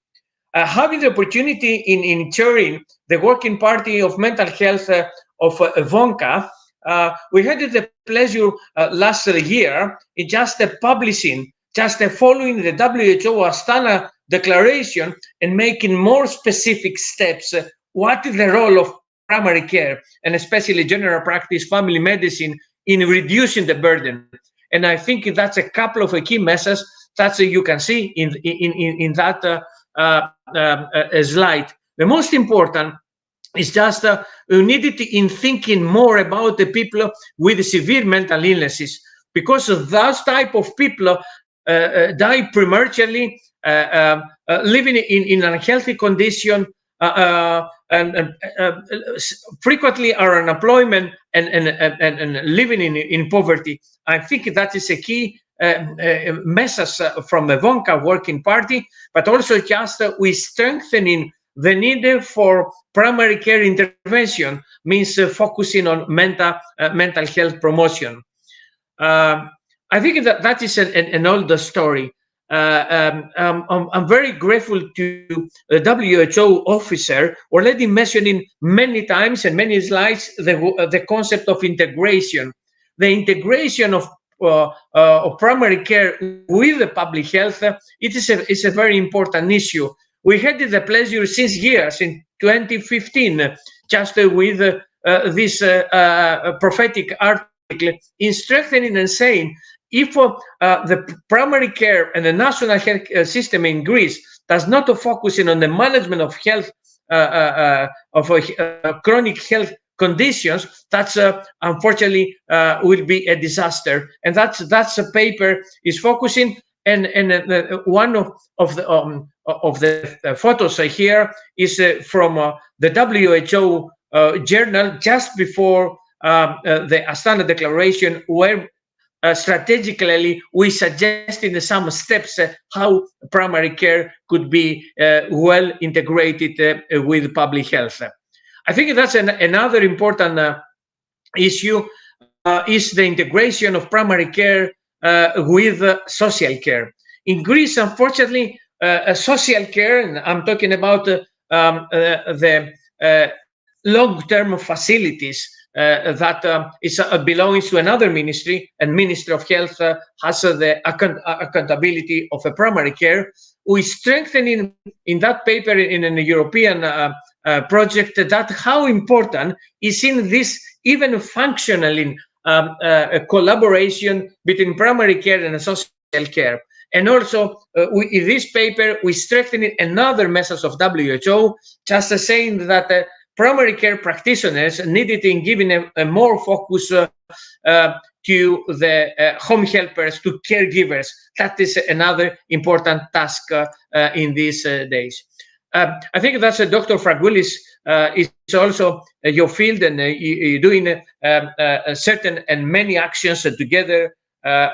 Having the opportunity in chairing the Working Party of Mental Health of VONCA, we had the pleasure last year in just publishing, just following the WHO Astana declaration and making more specific steps. What is the role of primary care, and especially general practice, family medicine, in reducing the burden? And I think that's a couple of key messages that you can see in that slide. The most important is just we needed in thinking more about the people with severe mental illnesses, because those type of people die prematurely, living in unhealthy condition, frequently are unemployment and living in poverty. I think that is a key message from the Vonka Working Party, but also just we strengthening the need for primary care intervention means focusing on mental health promotion. I think that is an older story. I'm very grateful to the WHO officer already mentioning many times and many slides the concept of integration. The integration of primary care with the public health, it's a very important issue. We had the pleasure since years in 2015, just with this prophetic article in strengthening and saying, if the primary care and the national health system in Greece does not focus on the management of health, chronic health conditions, that's unfortunately will be a disaster. And that's a paper is focusing. And one of the photos here is from the WHO journal just before the Astana Declaration, where strategically we suggested some steps how primary care could be well integrated with public health. I think that's another important issue is the integration of primary care with social care. In Greece, unfortunately, social care, and I'm talking about the long-term facilities that belongs to another ministry, and Ministry of Health has the accountability of a primary care. We strengthening in that paper in a European project that how important is in this even functionally collaboration between primary care and social care. And also, in this paper, we strengthened another message of WHO, just saying that primary care practitioners needed in giving a more focus to the home helpers, to caregivers. That is another important task in these days. I think that's Dr. Fragoulis is also your field, and you're doing certain and many actions together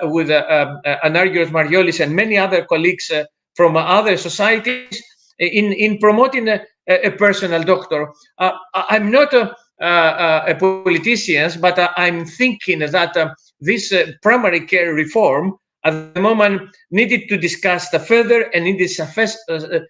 with Anargios Mariolis and many other colleagues from other societies in promoting a personal doctor. I'm not a politician, but I'm thinking that this primary care reform at the moment needed to discuss further and needed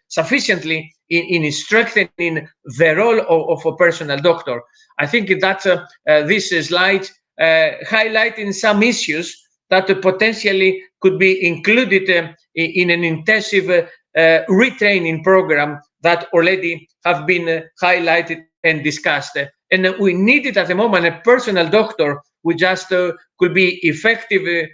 sufficiently in strengthening the role of a personal doctor. I think that this slide highlighting some issues that potentially could be included in an intensive retraining program that already have been highlighted and discussed. And we needed at the moment a personal doctor who just could be effective,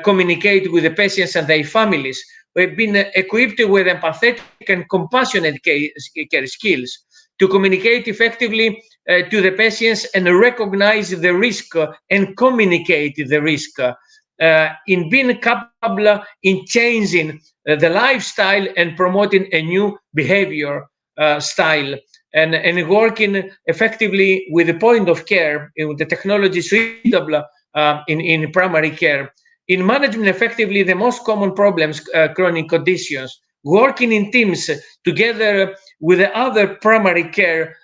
communicate with the patients and their families. We've been equipped with empathetic and compassionate care skills to communicate effectively to the patients and recognize the risk and communicate the risk. In being capable in changing the lifestyle and promoting a new behavior style, and working effectively with the point of care, with the technology suitable in primary care. In managing effectively the most common problems, chronic conditions, working in teams together with the other primary care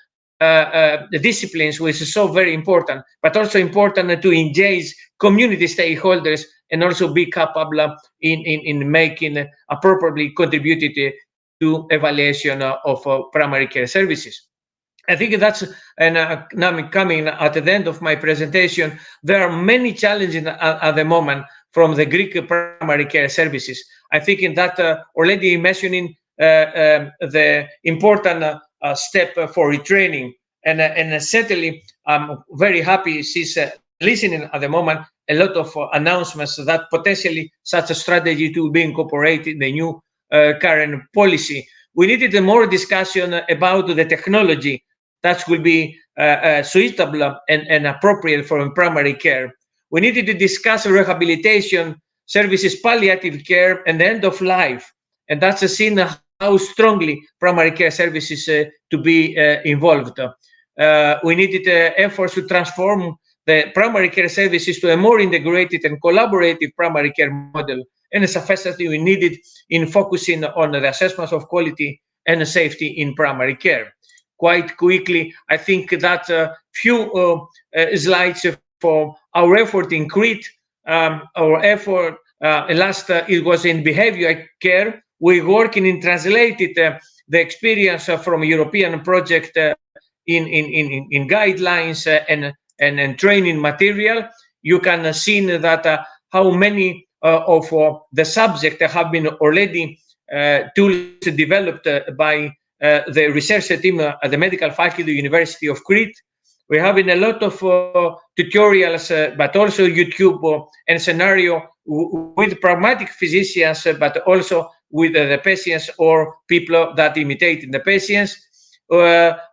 disciplines, which is so very important, but also important to engage community stakeholders and also be capable in making appropriately contributed to evaluation of primary care services. I think that's, and now coming at the end of my presentation, there are many challenges at the moment from the Greek primary care services. I think in that already mentioning the important step for retraining, and certainly I'm very happy since listening at the moment a lot of announcements that potentially such a strategy to be incorporated in the new current policy. We needed more discussion about the technology that will be suitable and appropriate for primary care. We needed to discuss rehabilitation services, palliative care, and the end of life. And that's seen how strongly primary care services to be involved. We needed efforts to transform the primary care services to a more integrated and collaborative primary care model, and a sufficiency we needed in focusing on the assessment of quality and safety in primary care. Quite quickly, I think that few slides for our effort in Crete, our effort last it was in behavioral care. We're working in translated the experience from a European project in guidelines and training material. You can see that how many of the subjects have been already tools developed by the research team at the medical faculty of the University of Crete. We're having a lot of tutorials, but also YouTube and scenario with pragmatic physicians, but also with the patients or people that imitate the patients.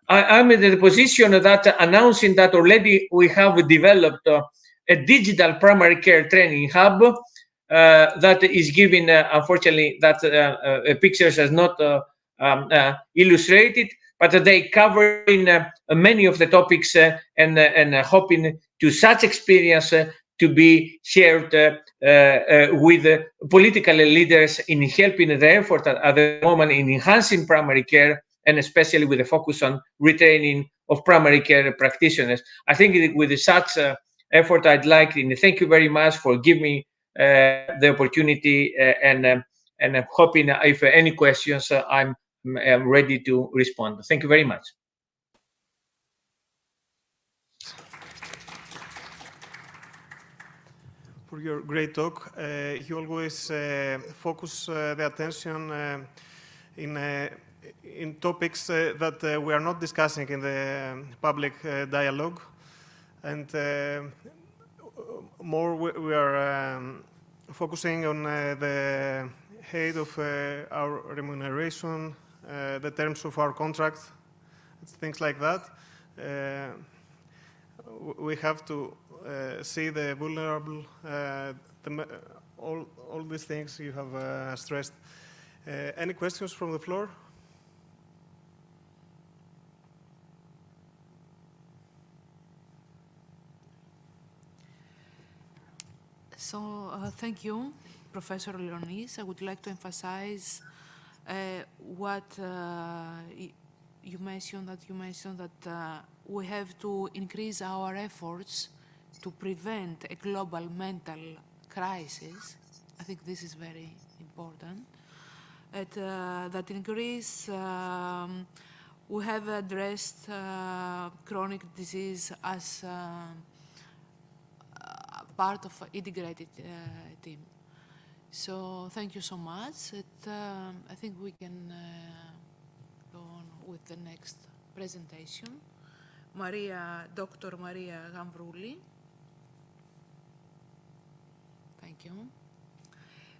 I'm in the position that announcing that already we have developed a digital primary care training hub that is giving, unfortunately, that pictures as not illustrated, but they cover in many of the topics and hoping to such experience to be shared with political leaders in helping the effort at the moment in enhancing primary care, and especially with a focus on retraining of primary care practitioners. I think with such effort, I'd like to thank you very much for giving me the opportunity, and I'm hoping if any questions, I'm ready to respond. Thank you very much. For your great talk. You always focus the attention in topics that we are not discussing in the public dialogue, and more we are focusing on the height of our remuneration, the terms of our contract, things like that. We have to see the vulnerable, all these things you have stressed. Any questions from the floor? So, thank you, Professor Leonis. I would like to emphasize what you mentioned, that we have to increase our efforts to prevent a global mental crisis. I think this is very important. That in Greece, we have addressed chronic disease as part of an integrated team. So thank you so much. I think we can go on with the next presentation. Dr. Maria Gamvrouli. Thank you.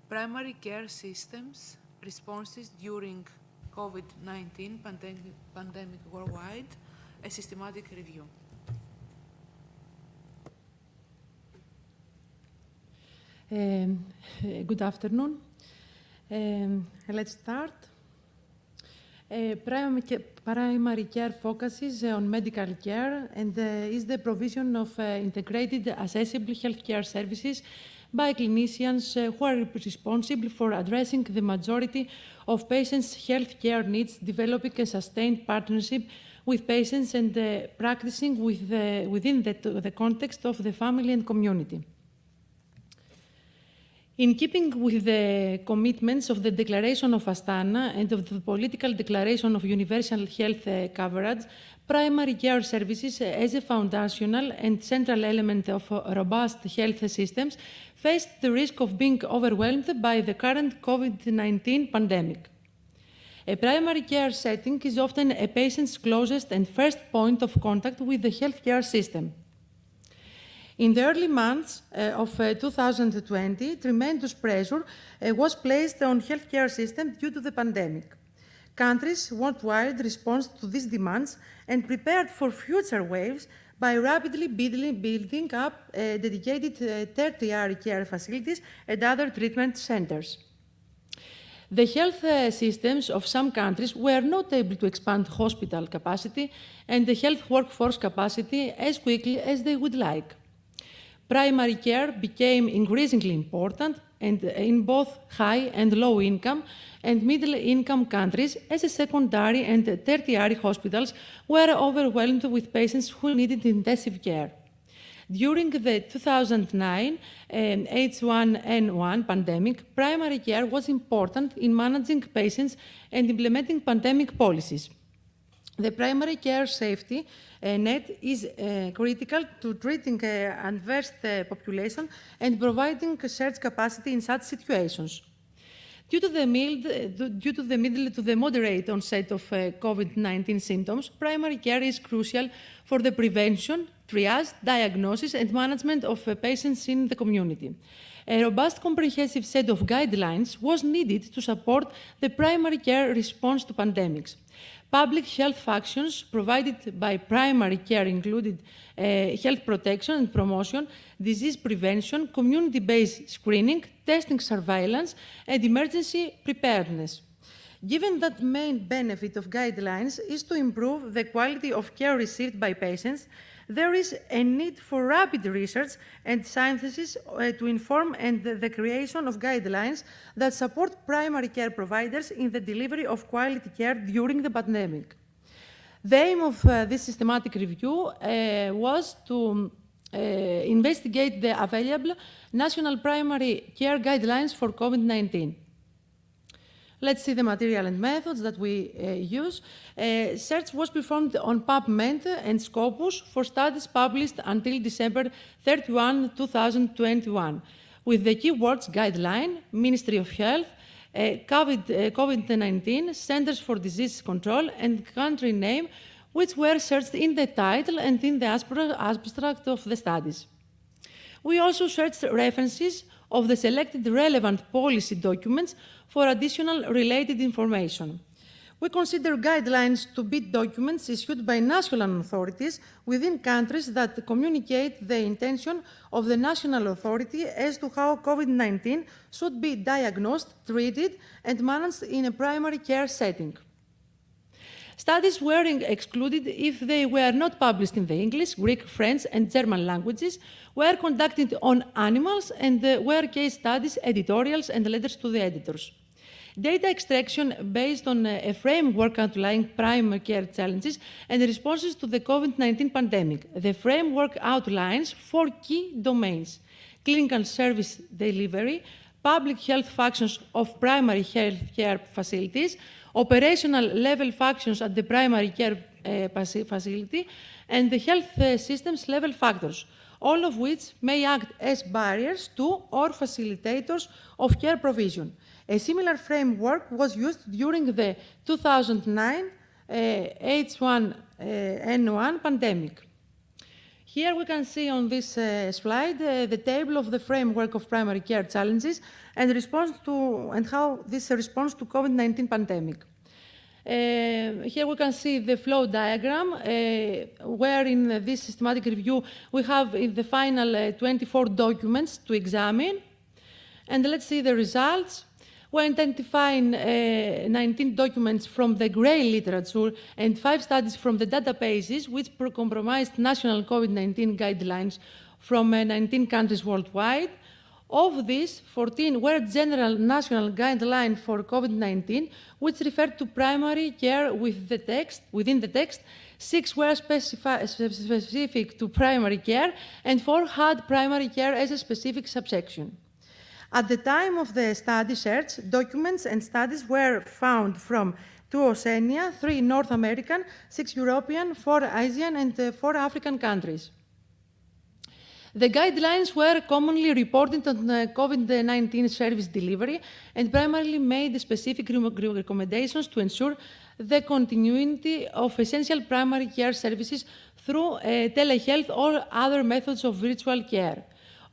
Primary care systems responses during COVID-19 pandemic worldwide, a systematic review. Good afternoon. Let's start. Primary care focuses on medical care and is the provision of integrated, accessible healthcare services by clinicians who are responsible for addressing the majority of patients' healthcare needs, developing a sustained partnership with patients and practicing within the context of the family and community. In keeping with the commitments of the Declaration of Astana and of the Political Declaration of Universal Health Coverage, primary care services as a foundational and central element of robust health systems faced the risk of being overwhelmed by the current COVID-19 pandemic. A primary care setting is often a patient's closest and first point of contact with the healthcare system. In the early months of 2020, tremendous pressure was placed on healthcare systems due to the pandemic. Countries worldwide responded to these demands and prepared for future waves by rapidly building up dedicated tertiary care facilities and other treatment centers. The health systems of some countries were not able to expand hospital capacity and the health workforce capacity as quickly as they would like. Primary care became increasingly important and in both high and low income and middle income countries as secondary and tertiary hospitals were overwhelmed with patients who needed intensive care. During the 2009 H1N1 pandemic, primary care was important in managing patients and implementing pandemic policies. The primary care safety net is critical to treating adverse population and providing surge capacity in such situations. Due to the middle to the moderate onset of COVID-19 symptoms, primary care is crucial for the prevention, triage, diagnosis, and management of patients in the community. A robust, comprehensive set of guidelines was needed to support the primary care response to pandemics. Public health functions provided by primary care included health protection and promotion, disease prevention, community-based screening, testing surveillance, and emergency preparedness. Given that the main benefit of guidelines is to improve the quality of care received by patients, there is a need for rapid research and synthesis to inform and the creation of guidelines that support primary care providers in the delivery of quality care during the pandemic. The aim of this systematic review was to investigate the available national primary care guidelines for COVID-19. Let's see the material and methods that we use. Search was performed on PubMed and Scopus for studies published until December 31, 2021, with the keywords guideline, Ministry of Health, COVID-19, Centers for Disease Control, and country name, which were searched in the title and in the abstract of the studies. We also searched references of the selected relevant policy documents for additional related information. We consider guidelines to be documents issued by national authorities within countries that communicate the intention of the national authority as to how COVID-19 should be diagnosed, treated, and managed in a primary care setting. Studies were excluded if they were not published in the English, Greek, French, and German languages, were conducted on animals, and were case studies, editorials, and letters to the editors. Data extraction based on a framework outlining primary care challenges and responses to the COVID-19 pandemic. The framework outlines 4 key domains: clinical service delivery, public health functions of primary health care facilities, operational level functions at the primary care facility, and the health systems level factors, all of which may act as barriers to or facilitators of care provision. A similar framework was used during the 2009 H1N1 pandemic. Here we can see on this slide the table of the framework of primary care challenges and how this responds to COVID-19 pandemic. Here we can see the flow diagram, where in this systematic review we have in the final 24 documents to examine. And let's see the results. We're identifying 19 documents from the grey literature and 5 studies from the databases which comprised national COVID-19 guidelines from 19 countries worldwide. Of these, 14 were general national guidelines for COVID-19, which referred to primary care within the text. 6 were specific to primary care, and 4 had primary care as a specific subsection. At the time of the study search, documents and studies were found from 2 Oceania, 3 North American, 6 European, 4 Asian, and 4 African countries. The guidelines were commonly reported on COVID-19 service delivery and primarily made specific recommendations to ensure the continuity of essential primary care services through telehealth or other methods of virtual care.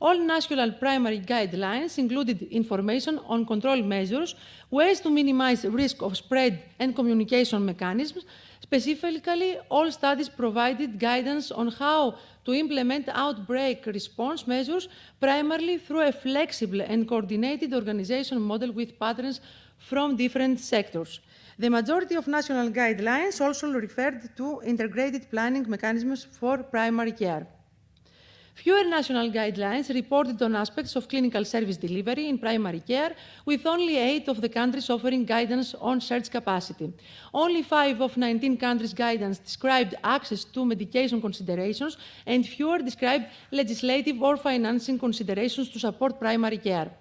All national primary guidelines included information on control measures, ways to minimize risk of spread and communication mechanisms. Specifically, all studies provided guidance on how to implement outbreak response measures, primarily through a flexible and coordinated organization model with patterns from different sectors. The majority of national guidelines also referred to integrated planning mechanisms for primary care. Fewer national guidelines reported on aspects of clinical service delivery in primary care, with only 8 of the countries offering guidance on surge capacity. Only 5 of 19 countries' guidance described access to medication considerations, and fewer described legislative or financing considerations to support primary care.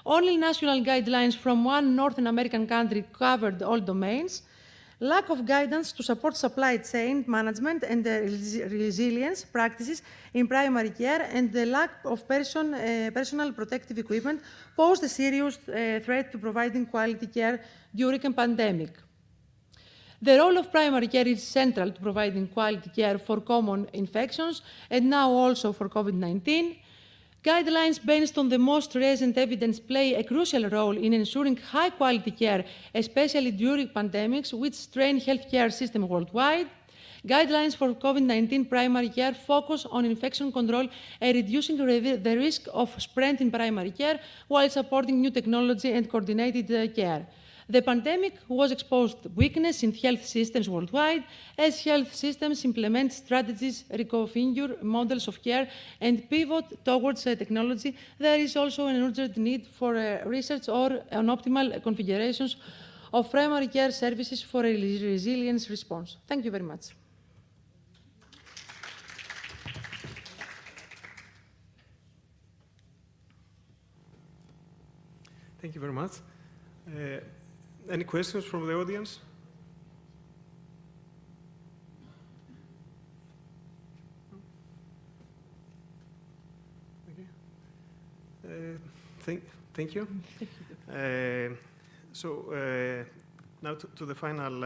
Only national guidelines from one North American country covered all domains. Lack of guidance to support supply chain management and resilience practices in primary care and the lack of personal protective equipment posed a serious threat to providing quality care during a pandemic. The role of primary care is central to providing quality care for common infections and now also for COVID-19. Guidelines based on the most recent evidence play a crucial role in ensuring high-quality care, especially during pandemics, which strain healthcare systems worldwide. Guidelines for COVID-19 primary care focus on infection control and reducing the risk of spread in primary care while supporting new technology and coordinated care. The pandemic was exposed weakness in health systems worldwide as health systems implement strategies, reconfigure models of care, and pivot towards technology. There is also an urgent need for research on optimal configurations of primary care services for a resilience response. Thank you very much. Thank you very much. Any questions from the audience? Okay. Thank you. Now to the final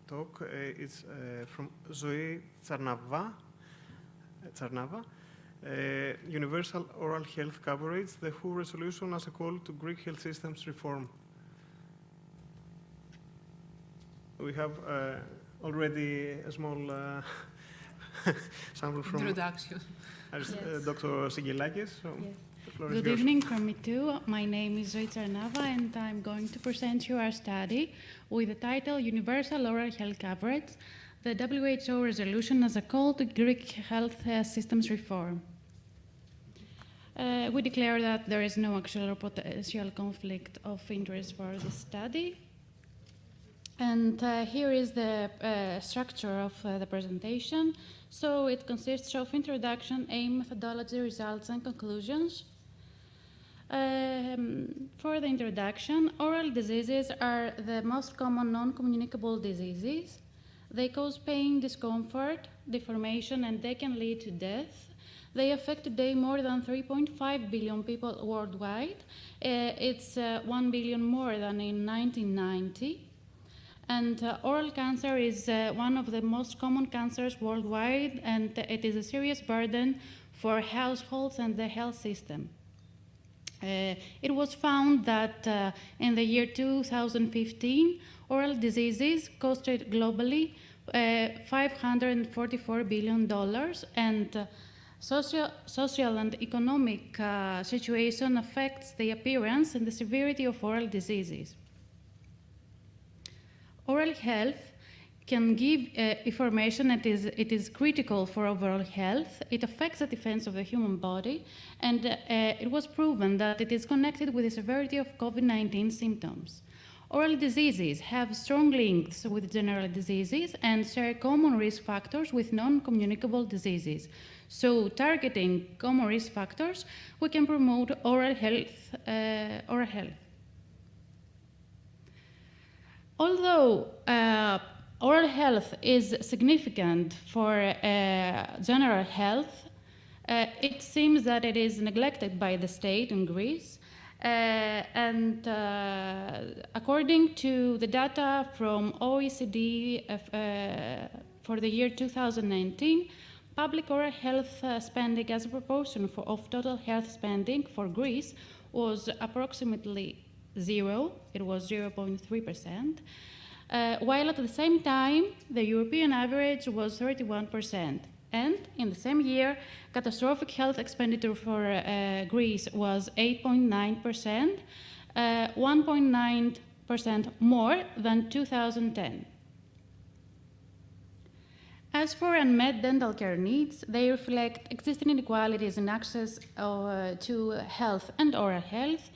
talk. It's from Zoe Tsarnava. Universal oral health coverage, the WHO resolution as a call to Greek health systems reform. We have already a small sample from introduction. Dr. Sigelakis. So yes. the floor is Good yours. evening from me too. My name is Zoe Tsarnava and I'm going to present you our study with the title Universal Oral Health Coverage, the WHO resolution as a call to Greek health systems reform. We declare that there is no actual or potential conflict of interest for this study. And here is the structure of the presentation. So it consists of introduction, aim, methodology, results, and conclusions. For the introduction, oral diseases are the most common non-communicable diseases. They cause pain, discomfort, deformation, and they can lead to death. They affect today more than 3.5 billion people worldwide. It's 1 billion more than in 1990. And oral cancer is one of the most common cancers worldwide, and it is a serious burden for households and the health system. It was found that in the year 2015, oral diseases costed globally $544 billion, and social and economic situation affects the appearance and the severity of oral diseases. Oral health can give information that it is critical for overall health. It affects the defense of the human body, and it was proven that it is connected with the severity of COVID-19 symptoms. Oral diseases have strong links with general diseases and share common risk factors with non-communicable diseases. So, targeting common risk factors, we can promote oral health. Although oral health is significant for general health, it seems that it is neglected by the state in Greece. According to the data from OECD for the year 2019, public oral health spending as a proportion of total health spending for Greece was approximately 0. It was 0.3%, while at the same time, the European average was 31%. And in the same year, catastrophic health expenditure for Greece was 8.9%, 1.9% more than 2010. As for unmet dental care needs, they reflect existing inequalities in access to health and oral health,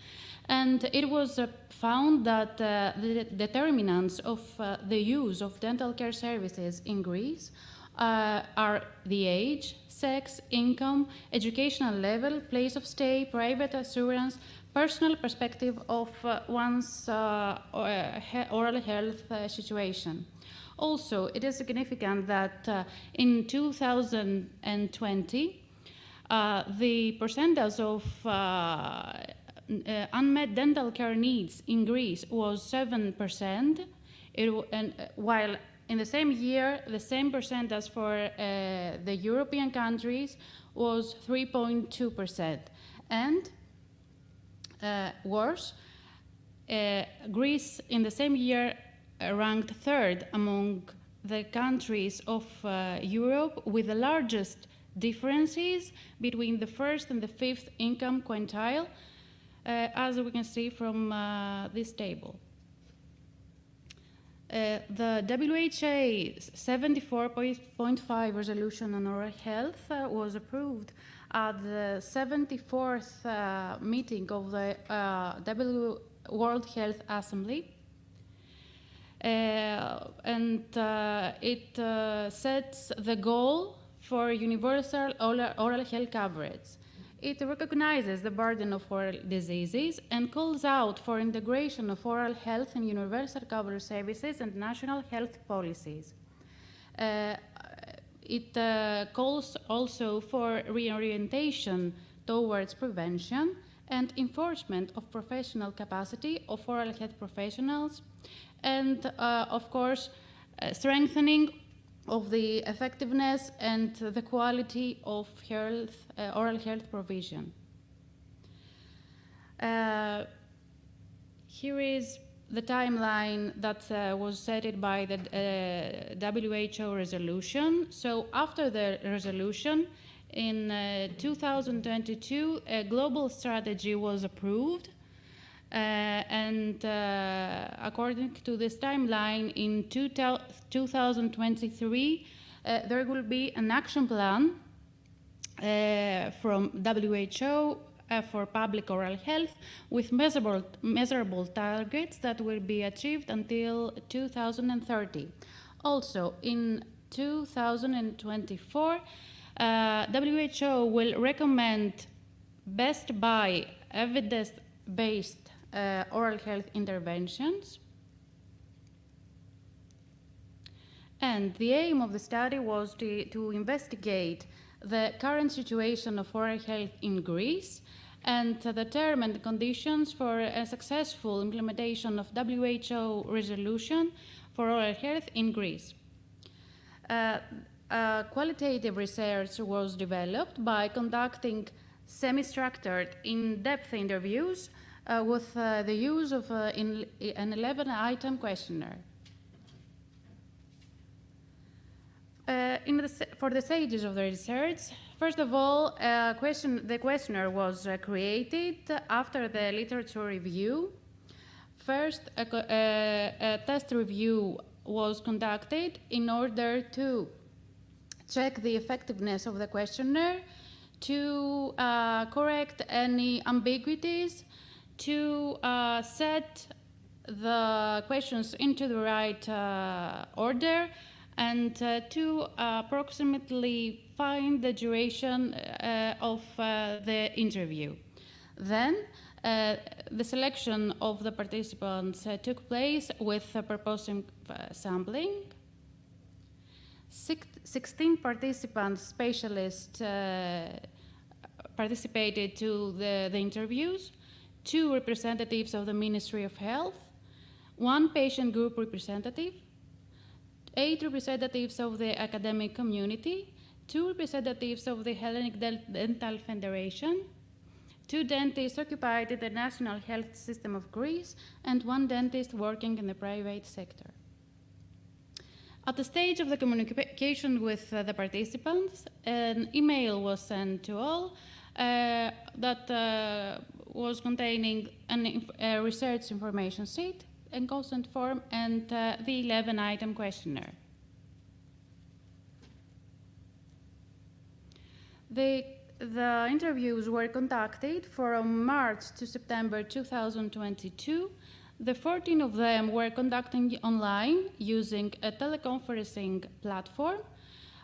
and it was found that the determinants of the use of dental care services in Greece are the age, sex, income, educational level, place of stay, private assurance, personal perspective of one's oral health situation. Also, it is significant that in 2020, the percentage of unmet dental care needs in Greece was 7%, while in the same year, the same percentage for the European countries was 3.2%. And worse, Greece in the same year ranked third among the countries of Europe with the largest differences between the first and the fifth income quintile, as we can see from this table. The WHO 74.5 resolution on oral health was approved at the 74th meeting of the World Health Assembly. And it sets the goal for universal oral health coverage. It recognizes the burden of oral diseases and calls out for integration of oral health in universal coverage services and national health policies. It calls also for reorientation towards prevention and enforcement of professional capacity of oral health professionals, and of course, strengthening of the effectiveness and the quality of health, oral health provision. Here is the timeline that was set by the WHO resolution. So after the resolution, in 2022, a global strategy was approved. And according to this timeline, in 2023, there will be an action plan from WHO for public oral health with measurable targets that will be achieved until 2030. Also, in 2024, WHO will recommend best by evidence-based oral health interventions. And the aim of the study was to investigate the current situation of oral health in Greece and determine the conditions for a successful implementation of WHO resolution for oral health in Greece. Qualitative research was developed by conducting semi-structured, in-depth interviews with the use of an 11-item questionnaire. For the stages of the research, first of all, the questionnaire was created after the literature review. First, a test review was conducted in order to check the effectiveness of the questionnaire, to correct any ambiguities, to set the questions into the right order, and to approximately find the duration of the interview. Then, the selection of the participants took place with proposing sampling. 16 participants, specialists, participated to the interviews, 2 representatives of the Ministry of Health, 1 patient group representative, 8 representatives of the academic community, 2 representatives of the Hellenic Dental Federation, 2 dentists occupied in the national health system of Greece, and 1 dentist working in the private sector. At the stage of the communication with the participants, an email was sent to all that was containing a research information sheet, a consent form, and the 11-item questionnaire. The interviews were conducted from March to September 2022. The 14 of them were conducted online using a teleconferencing platform,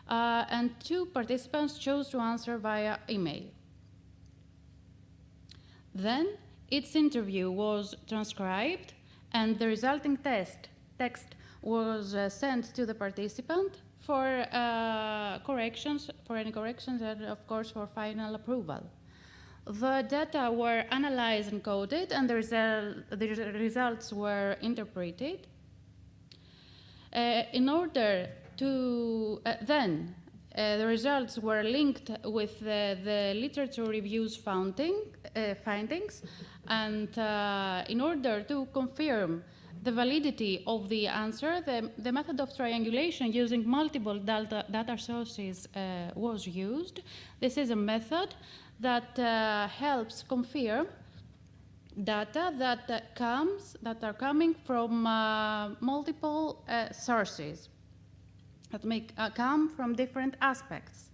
and 2 participants chose to answer via email. Then, each interview was transcribed, and the resulting text was sent to the participant for any corrections, and of course for final approval. The data were analyzed and coded, and the results were interpreted. In order to the results were linked with the literature reviews findings, and in order to confirm the validity of the answer, the method of triangulation using multiple data sources was used. This is a method that helps confirm data that are coming from multiple sources that come from different aspects.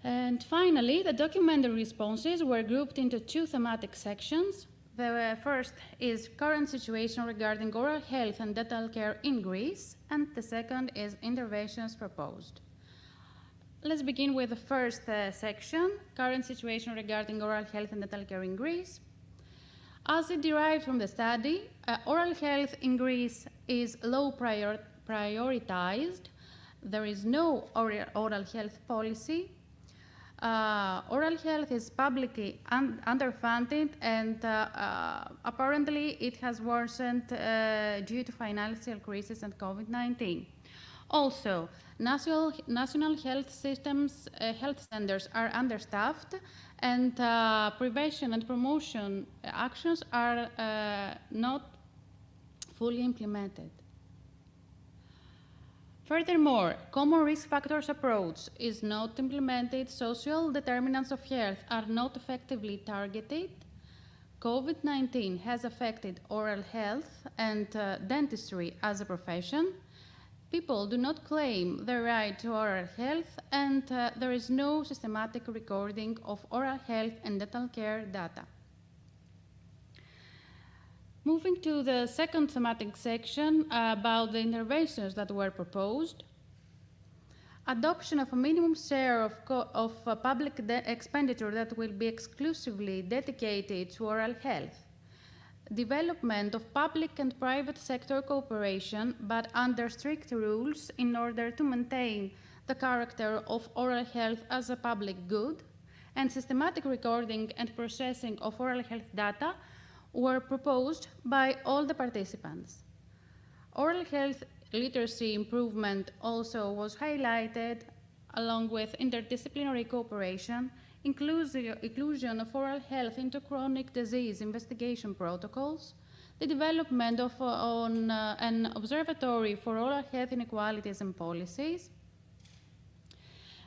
And finally, the documented responses were grouped into 2 thematic sections. The first is current situation regarding oral health and dental care in Greece, and the second is interventions proposed. Let's begin with the first section, current situation regarding oral health and dental care in Greece. As it derived from the study, oral health in Greece is low prioritized. There is no oral health policy. Oral health is publicly underfunded, and apparently it has worsened due to financial crisis and COVID-19. Also, national health systems, health centers are understaffed, and prevention and promotion actions are not fully implemented. Furthermore, common risk factors approach is not implemented, social determinants of health are not effectively targeted. COVID-19 has affected oral health and dentistry as a profession. People do not claim the right to oral health, and there is no systematic recording of oral health and dental care data. Moving to the second thematic section about the interventions that were proposed. Adoption of a minimum share of public expenditure that will be exclusively dedicated to oral health. Development of public and private sector cooperation, but under strict rules in order to maintain the character of oral health as a public good, and systematic recording and processing of oral health data were proposed by all the participants. Oral health literacy improvement also was highlighted, along with interdisciplinary cooperation, inclusion of oral health into chronic disease investigation protocols, the development of an observatory for oral health inequalities and policies,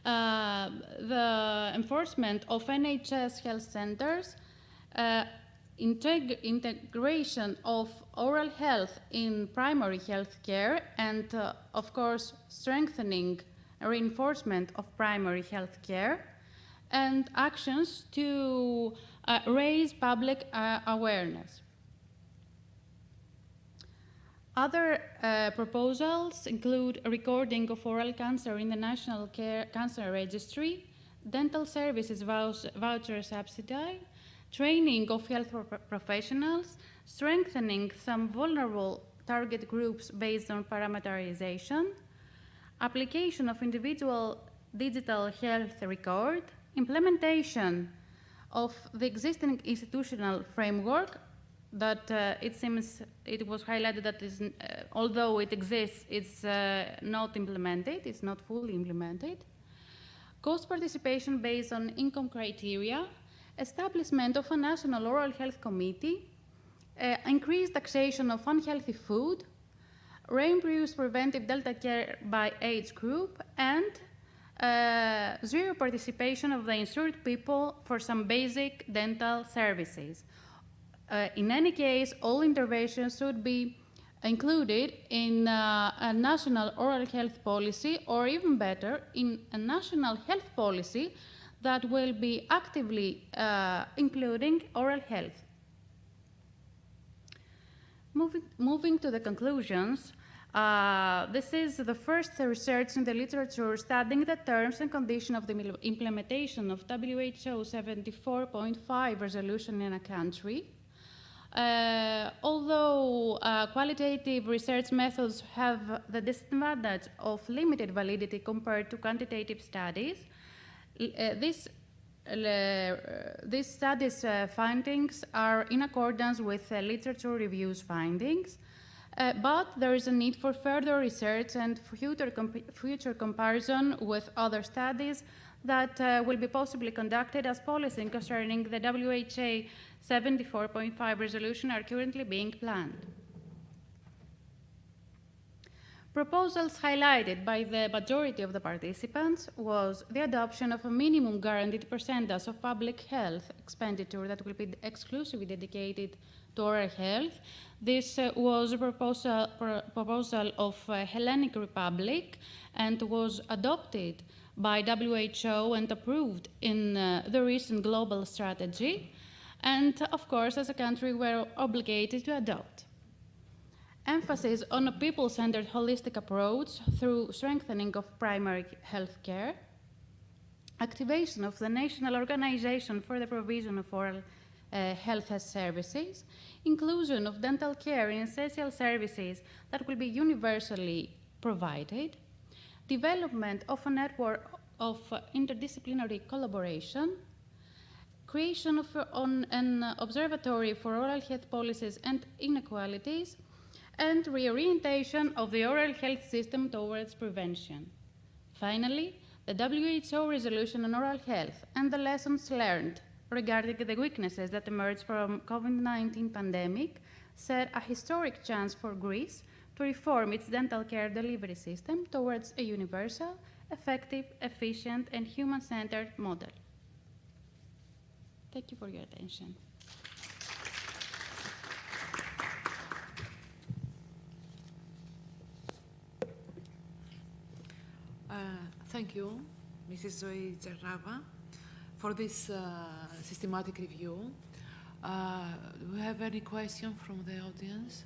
the enforcement of NHS health centers, integration of oral health in primary health care, and of course strengthening reinforcement of primary health care, and actions to raise public awareness. Other proposals include recording of oral cancer in the National Cancer Registry, dental services voucher subsidy, training of health professionals, strengthening some vulnerable target groups based on parameterization, application of individual digital health record, implementation of the existing institutional framework that it seems it was highlighted that is, although it exists, it's not implemented, it's not fully implemented. Cost participation based on income criteria, establishment of a national oral health committee, increased taxation of unhealthy food, reimbursed preventive dental care by age group, and zero participation of the insured people for some basic dental services. In any case, all interventions should be included in a national oral health policy, or even better, in a national health policy that will be actively including oral health. Moving to the conclusions, this is the first research in the literature studying the terms and conditions of the implementation of WHO 74.5 resolution in a country. Although qualitative research methods have the disadvantage of limited validity compared to quantitative studies, these studies' findings are in accordance with literature reviews findings, but there is a need for further research and future comparison with other studies that will be possibly conducted as policy concerning the WHO 74.5 resolution are currently being planned. Proposals highlighted by the majority of the participants was the adoption of a minimum guaranteed percentage of public health expenditure that will be exclusively dedicated to oral health. This was a proposal of Hellenic Republic and was adopted by WHO and approved in the recent global strategy, and of course, as a country, we're obligated to adopt. Emphasis on a people-centered holistic approach through strengthening of primary health care, activation of the National Organization for the Provision of Oral Health Services, inclusion of dental care in essential services that will be universally provided, development of a network of interdisciplinary collaboration, creation of an observatory for oral health policies and inequalities, and reorientation of the oral health system towards prevention. Finally, the WHO resolution on oral health and the lessons learned regarding the weaknesses that emerged from COVID-19 pandemic set a historic chance for Greece to reform its dental care delivery system towards a universal, effective, efficient, and human-centered model. Thank you for your attention. Thank you, Mrs. Zoe Jarrava, for this systematic review. Do we have any question from the audience?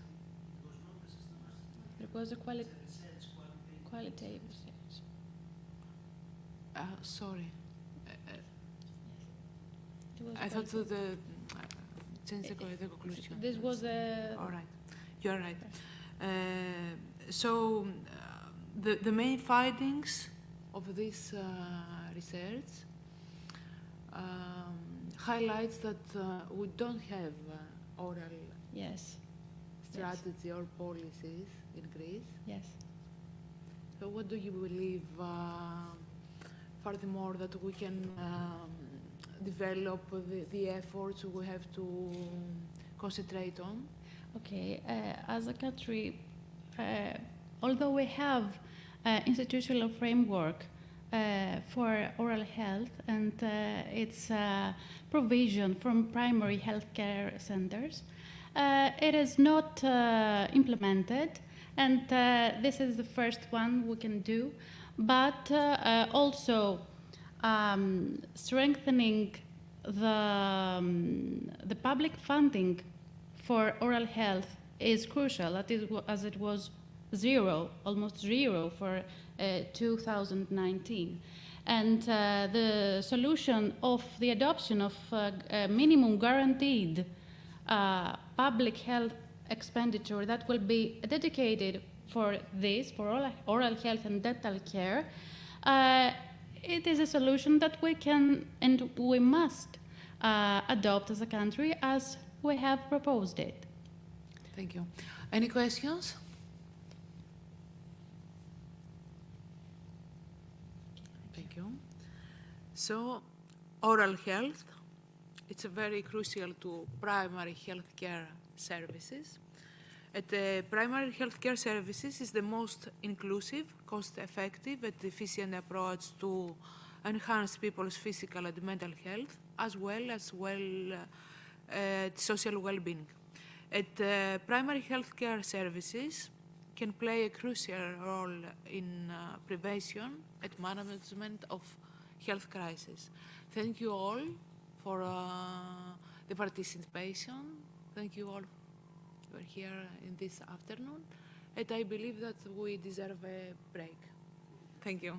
There was a qualitative research. Sorry. I thought the change the conclusion. This was a... All right. You're right. So the main findings of this research highlights that we don't have oral strategy or policies in Greece. Yes. So what do you believe furthermore that we can develop the efforts we have to concentrate on? Okay, as a country, although we have institutional framework for oral health and its provision from primary healthcare centers, it is not implemented, and this is the first one we can do, but also strengthening the public funding for oral health is crucial, as it was almost zero for 2019. And the solution of the adoption of minimum guaranteed public health expenditure that will be dedicated for this, for oral health and dental care, it is a solution that we can and we must adopt as a country as we have proposed it. Thank you. Any questions? Thank you. So, oral health, it's very crucial to primary health care services. Primary healthcare services is the most inclusive, cost-effective, and efficient approach to enhance people's physical and mental health, as well as social well-being. Primary healthcare services can play a crucial role in prevention and management of health crises. Thank you all for the participation. Thank you all for here in this afternoon. And I believe that we deserve a break. Thank you.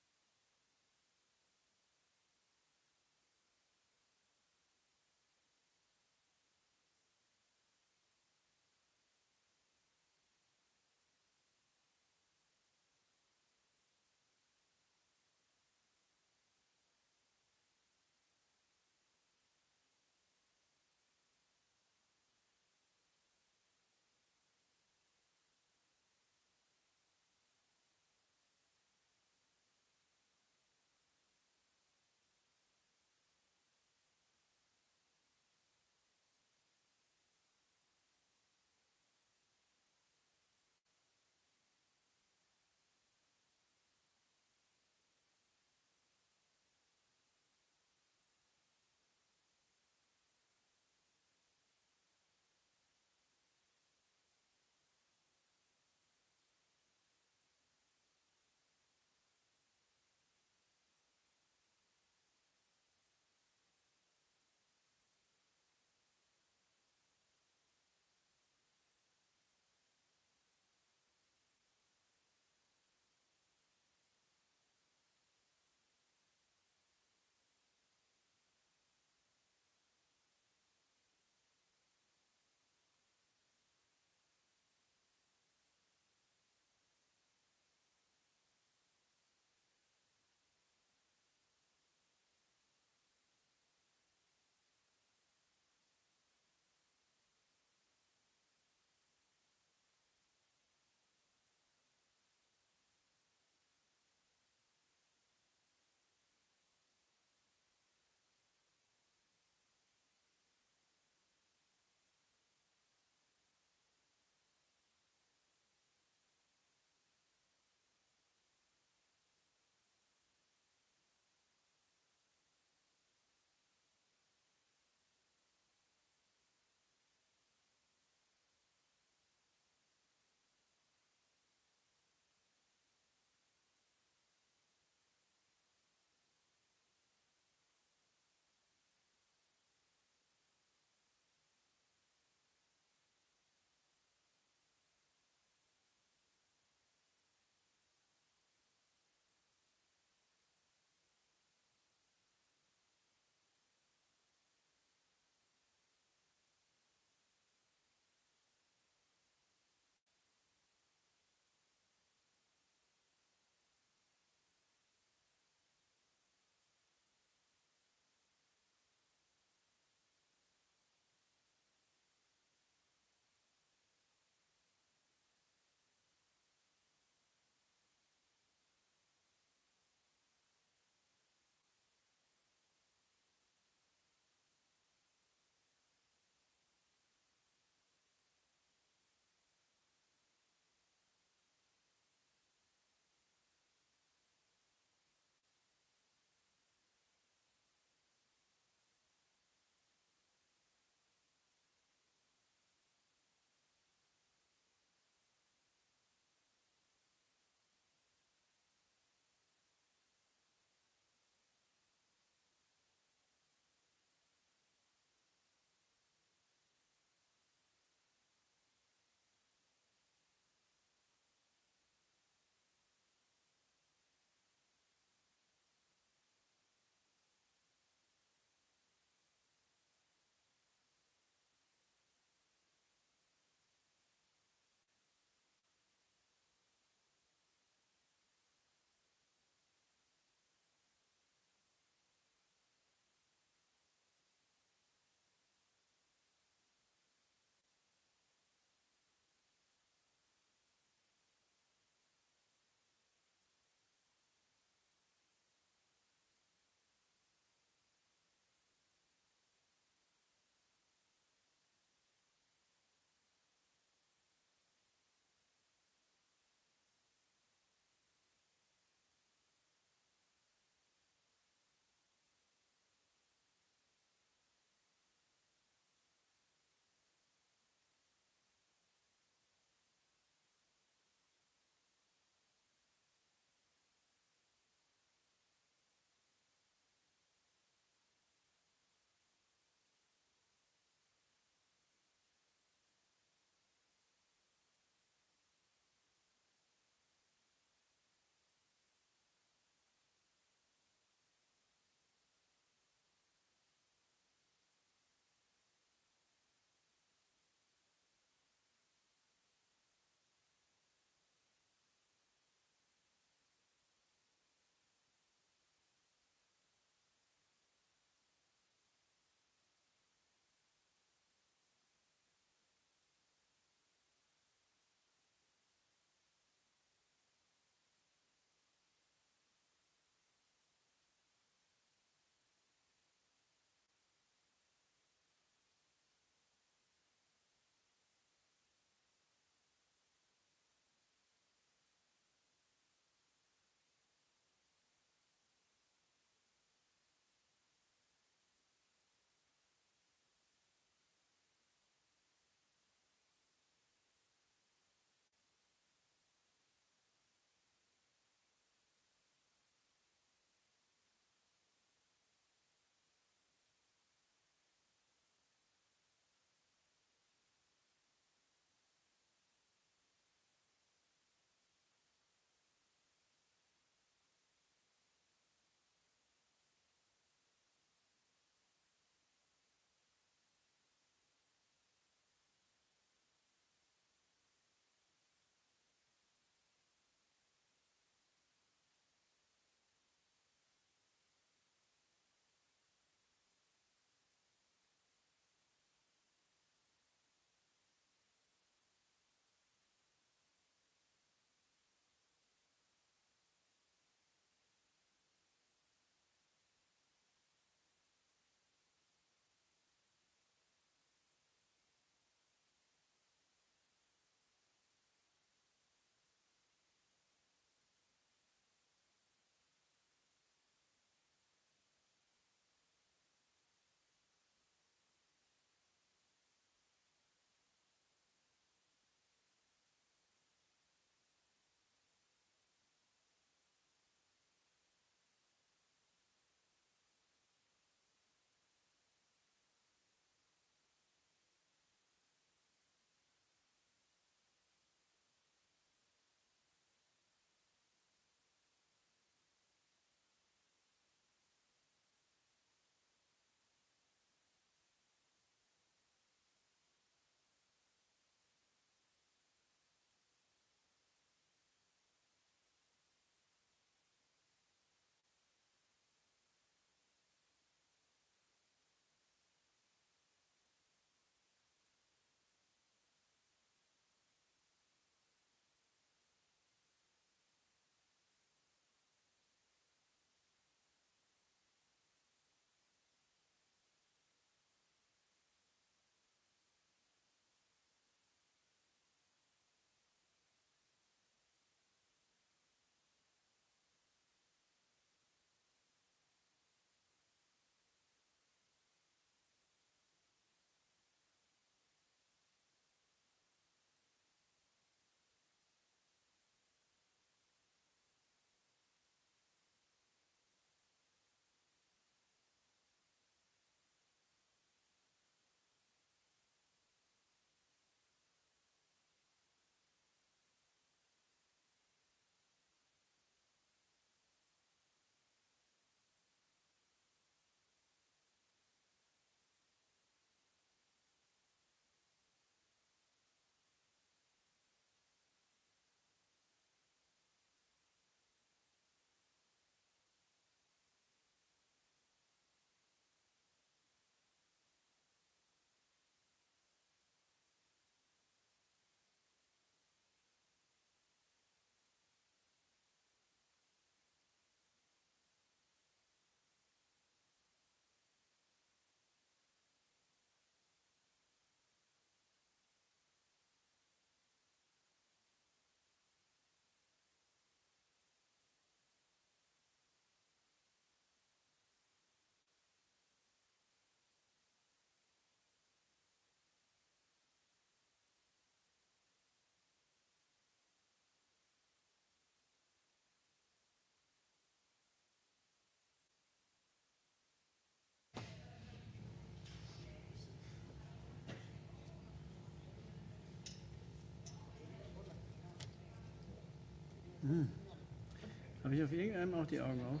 Habe ich auf irgendeinem auch die Augen auf?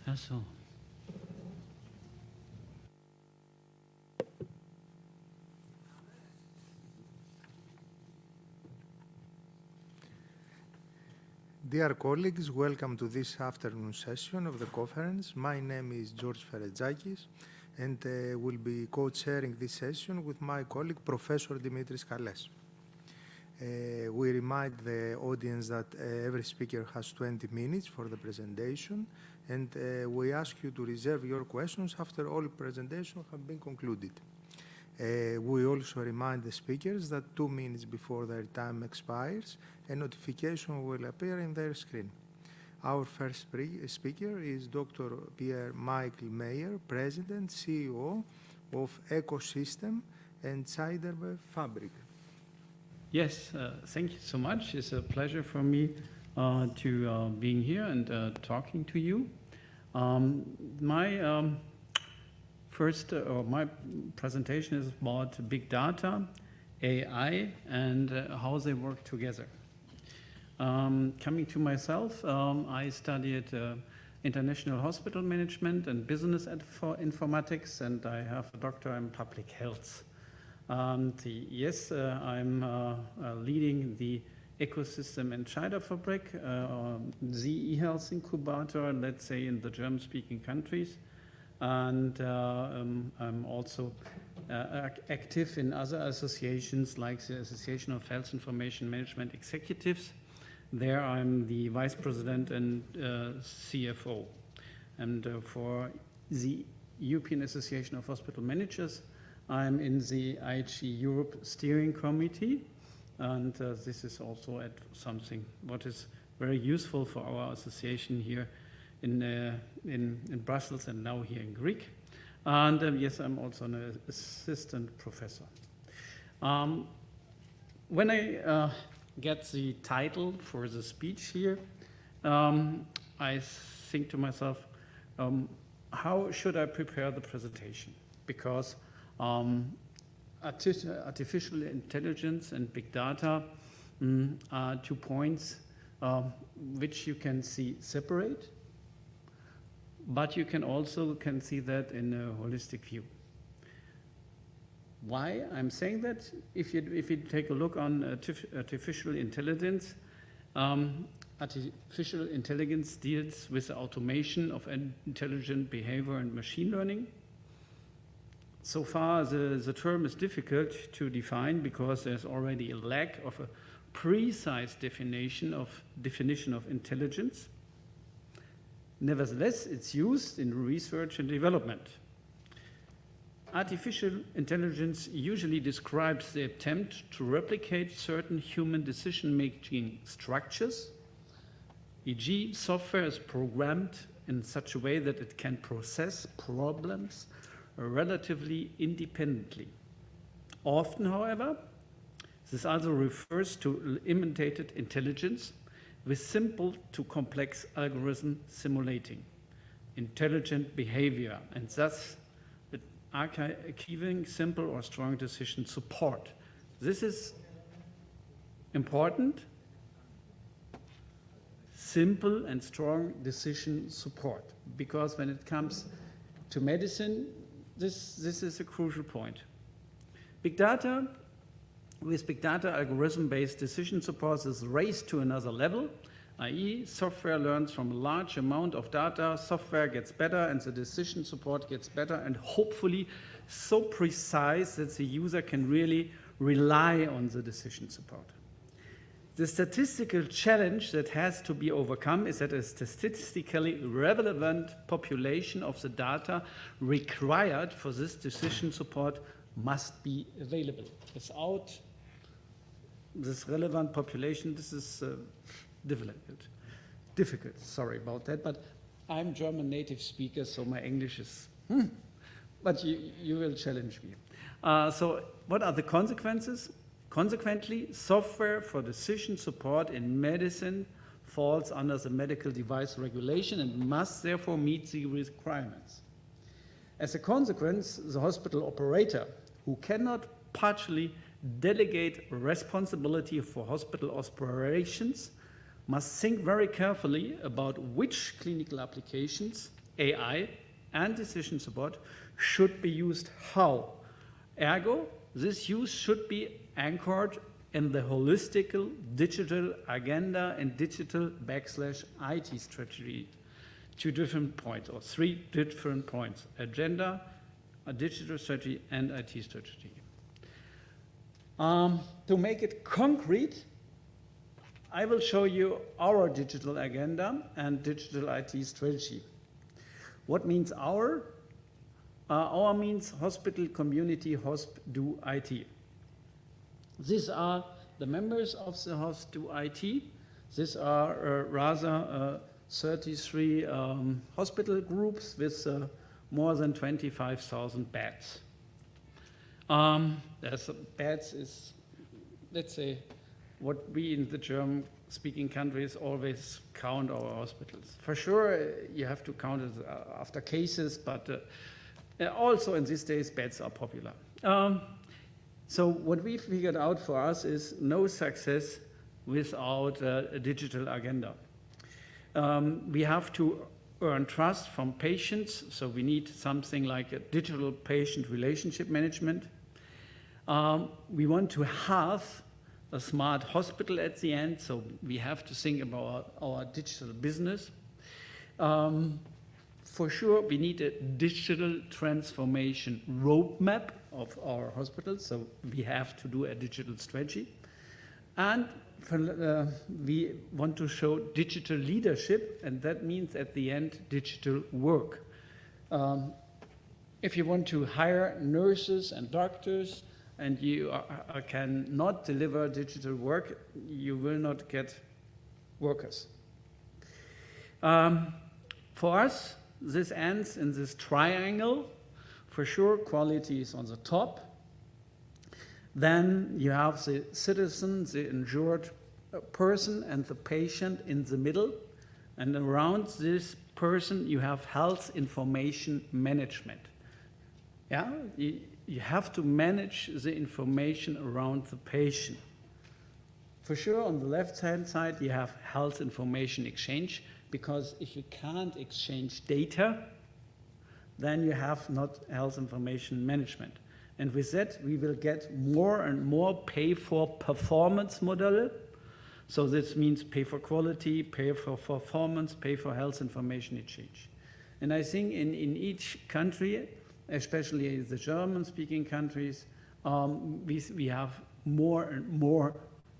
Ach so. Dear colleagues, welcome to this afternoon session of the conference. My name is George Feretzakis, and will be co-chairing this session with my colleague, Professor Dimitris Kales. We remind the audience that every speaker has 20 minutes for the presentation, and we ask you to reserve your questions after all presentations have been concluded. We also remind the speakers that 2 minutes before their time expires, a notification will appear in their screen. Our first speaker is Dr. Pierre Michael Meyer, President, CEO of Ecosystem and Zeiderberg Fabric. Yes, thank you so much. It's a pleasure for me to being here and talking to you. My presentation is about big data, AI, and how they work together. Coming to myself, I studied international hospital management and business informatics, and I have a doctorate in public health. Yes, I'm leading the Ecosystem and Zeiderfabrik, the e-health incubator, let's say, in the German-speaking countries. And I'm also active in other associations like the Association of Health Information Management Executives. There I'm the Vice President and CFO. And for the European Association of Hospital Managers, I'm in the IHE Europe Steering Committee. And this is also something what is very useful for our association here in Brussels and now here in Greek. And yes, I'm also an assistant professor. When I get the title for the speech here, I think to myself, how should I prepare the presentation? Because artificial intelligence and big data are 2 points which you can see separate, but you can also see that in a holistic view. Why I'm saying that? If you take a look on artificial intelligence, artificial intelligence deals with the automation of intelligent behavior and machine learning. So far, the term is difficult to define because there's already a lack of a precise definition of intelligence. Nevertheless, it's used in research and development. Artificial intelligence usually describes the attempt to replicate certain human decision-making structures, e.g., software is programmed in such a way that it can process problems relatively independently. Often, however, this also refers to imitated intelligence with simple to complex algorithm simulating intelligent behavior, and thus achieving simple or strong decision support. This is important. Simple and strong decision support, because when it comes to medicine, this is a crucial point. Big data, with big data, algorithm-based decision support is raised to another level, i.e. software learns from a large amount of data, software gets better and the decision support gets better and hopefully so precise that the user can really rely on the decision support. The statistical challenge that has to be overcome is that a statistically relevant population of the data required for this decision support must be available. Without this relevant population, this is difficult. Sorry about that, but I'm German native speaker, so my English is, but you will challenge me. So what are the consequences? Consequently, software for decision support in medicine falls under the medical device regulation and must therefore meet the requirements. As a consequence, the hospital operator, who cannot partially delegate responsibility for hospital operations, must think very carefully about which clinical applications, AI, and decision support should be used how. Ergo, this use should be anchored in the holistical digital agenda and digital /IT strategy. 2 different points, or 3 different points: agenda, a digital strategy, and IT strategy. To make it concrete, I will show you our digital agenda and digital IT strategy. What means our? Our means hospital community HOSP do IT. These are the members of the HOSP do IT. These are rather 33 hospital groups with more than 25,000 beds. Beds is, let's say, what we in the German-speaking countries always count our hospitals. For sure, you have to count it after cases, but also in these days, beds are popular. So what we figured out for us is no success without a digital agenda. We have to earn trust from patients, so we need something like a digital patient relationship management. We want to have a smart hospital at the end, so we have to think about our digital business. For sure, we need a digital transformation roadmap of our hospitals, so we have to do a digital strategy. And we want to show digital leadership, and that means at the end, digital work. If you want to hire nurses and doctors, and you cannot deliver digital work, you will not get workers. For us, this ends in this triangle. For sure, quality is on the top. Then you have the citizen, the injured person, and the patient in the middle. And around this person, you have health information management. Yeah, you have to manage the information around the patient. For sure, on the left-hand side, you have health information exchange, because if you can't exchange data, then you have not health information management. And with that, we will get more and more pay-for-performance model. So this means pay for quality, pay for performance, pay for health information exchange. And I think in each country, especially the German-speaking countries, we have more and more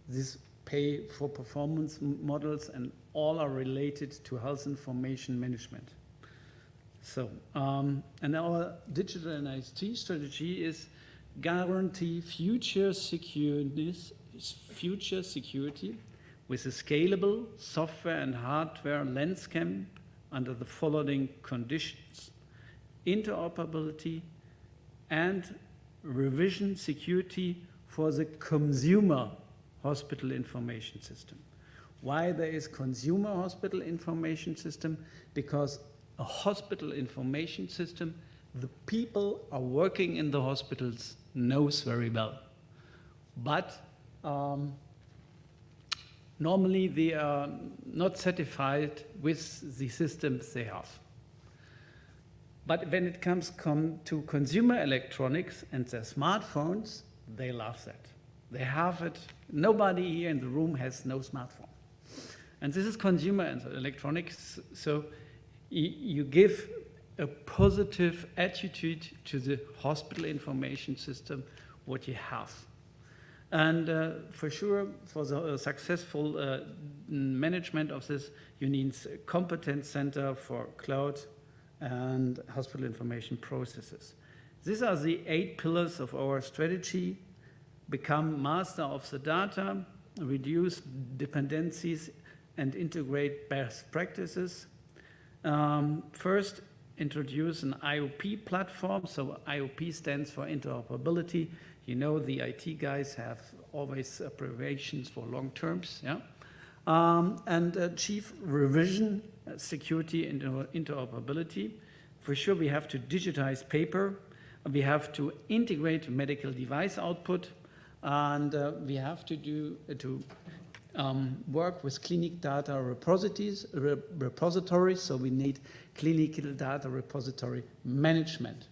this pay for performance models, and all are related to health information management. So, and our digital and IT strategy is guarantee future security with a scalable software and hardware landscape under the following conditions: interoperability and revision security for the consumer hospital information system. Why there is consumer hospital information system? Because a hospital information system, the people are working in the hospitals knows very well. But normally they are not satisfied with the systems they have. But when it comes to consumer electronics and their smartphones, they love that. They have it. Nobody here in the room has no smartphone. And this is consumer electronics, so you give a positive attitude to the hospital information system, what you have. And for sure, for the successful management of this, you need a competence center for cloud and hospital information processes. These are the 8 pillars of our strategy: become master of the data, reduce dependencies, and integrate best practices. First, introduce an IOP platform. So IOP stands for interoperability. You know, the IT guys have always abbreviations for long terms, yeah? And achieve revision, security, and interoperability. For sure, we have to digitize paper. We have to integrate medical device output, and we have to work with clinic data repositories, so we need clinical data repository management.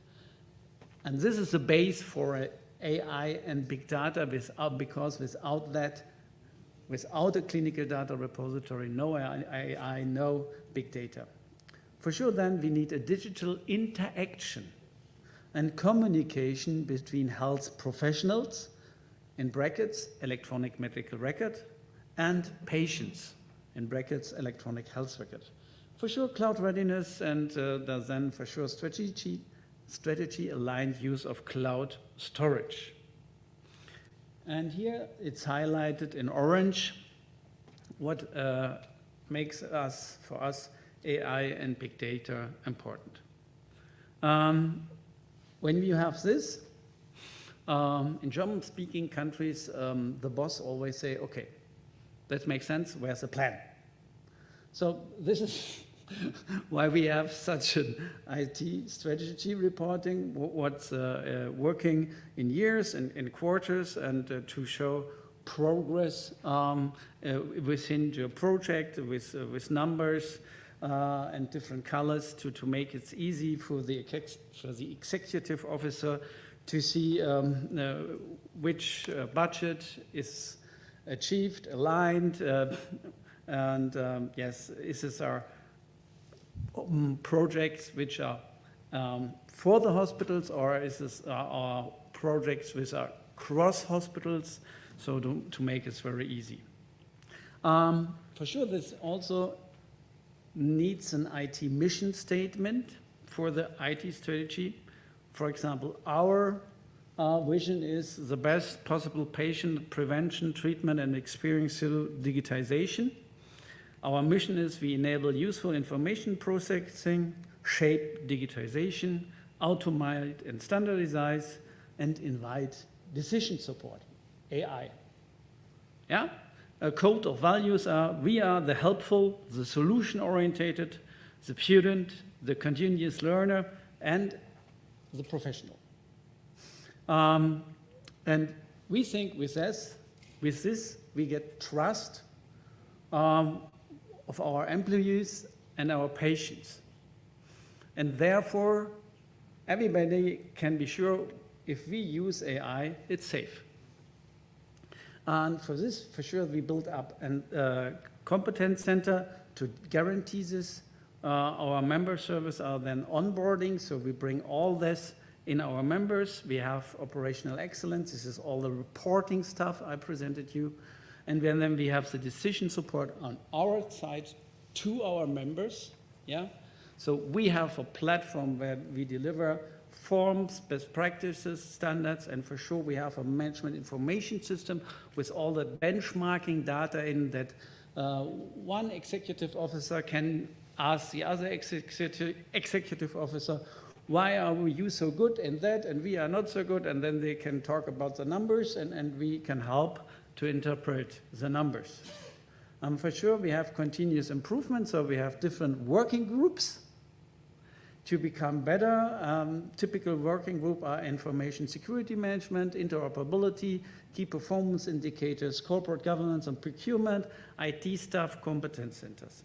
And this is the base for AI and big data, because without that, without a clinical data repository, no AI, no big data. For sure, then we need a digital interaction and communication between health professionals, in brackets, electronic medical record, and patients, in brackets, electronic health record. For sure, cloud readiness, and then for sure strategy aligned use of cloud storage. And here it's highlighted in orange what makes for us AI and big data important. When you have this, in German-speaking countries, the boss always say, okay, that makes sense, where's the plan? So this is why we have such an IT strategy reporting, what's working in years and in quarters, and to show progress within your project with numbers and different colors to make it easy for the executive officer to see which budget is achieved, aligned, and yes, this are projects which are for the hospitals, or is this are projects which are cross hospitals, so to make it very easy. For sure, this also needs an IT mission statement for the IT strategy. For example, our vision is the best possible patient prevention, treatment, and experience through digitization. Our mission is we enable useful information processing, shape digitization, automate and standardize, and invite decision support, AI. Yeah? A code of values are, we are the helpful, the solution-orientated, the prudent, the continuous learner, and the professional. And we think with this, we get trust of our employees and our patients. And therefore, everybody can be sure if we use AI, it's safe. And for this, for sure, we built up a competence center to guarantee this. Our member service are then onboarding, so we bring all this in our members. We have operational excellence. This is all the reporting stuff I presented you. And then we have the decision support on our side to our members. Yeah. So we have a platform where we deliver forms, best practices, standards, and for sure we have a management information system with all the benchmarking data in that one executive officer can ask the other executive officer, why are you so good in that and we are not so good, and then they can talk about the numbers and we can help to interpret the numbers. For sure we have continuous improvement, so we have different working groups to become better. Typical working group are information security management, interoperability, key performance indicators, corporate governance and procurement, IT staff, competence centers.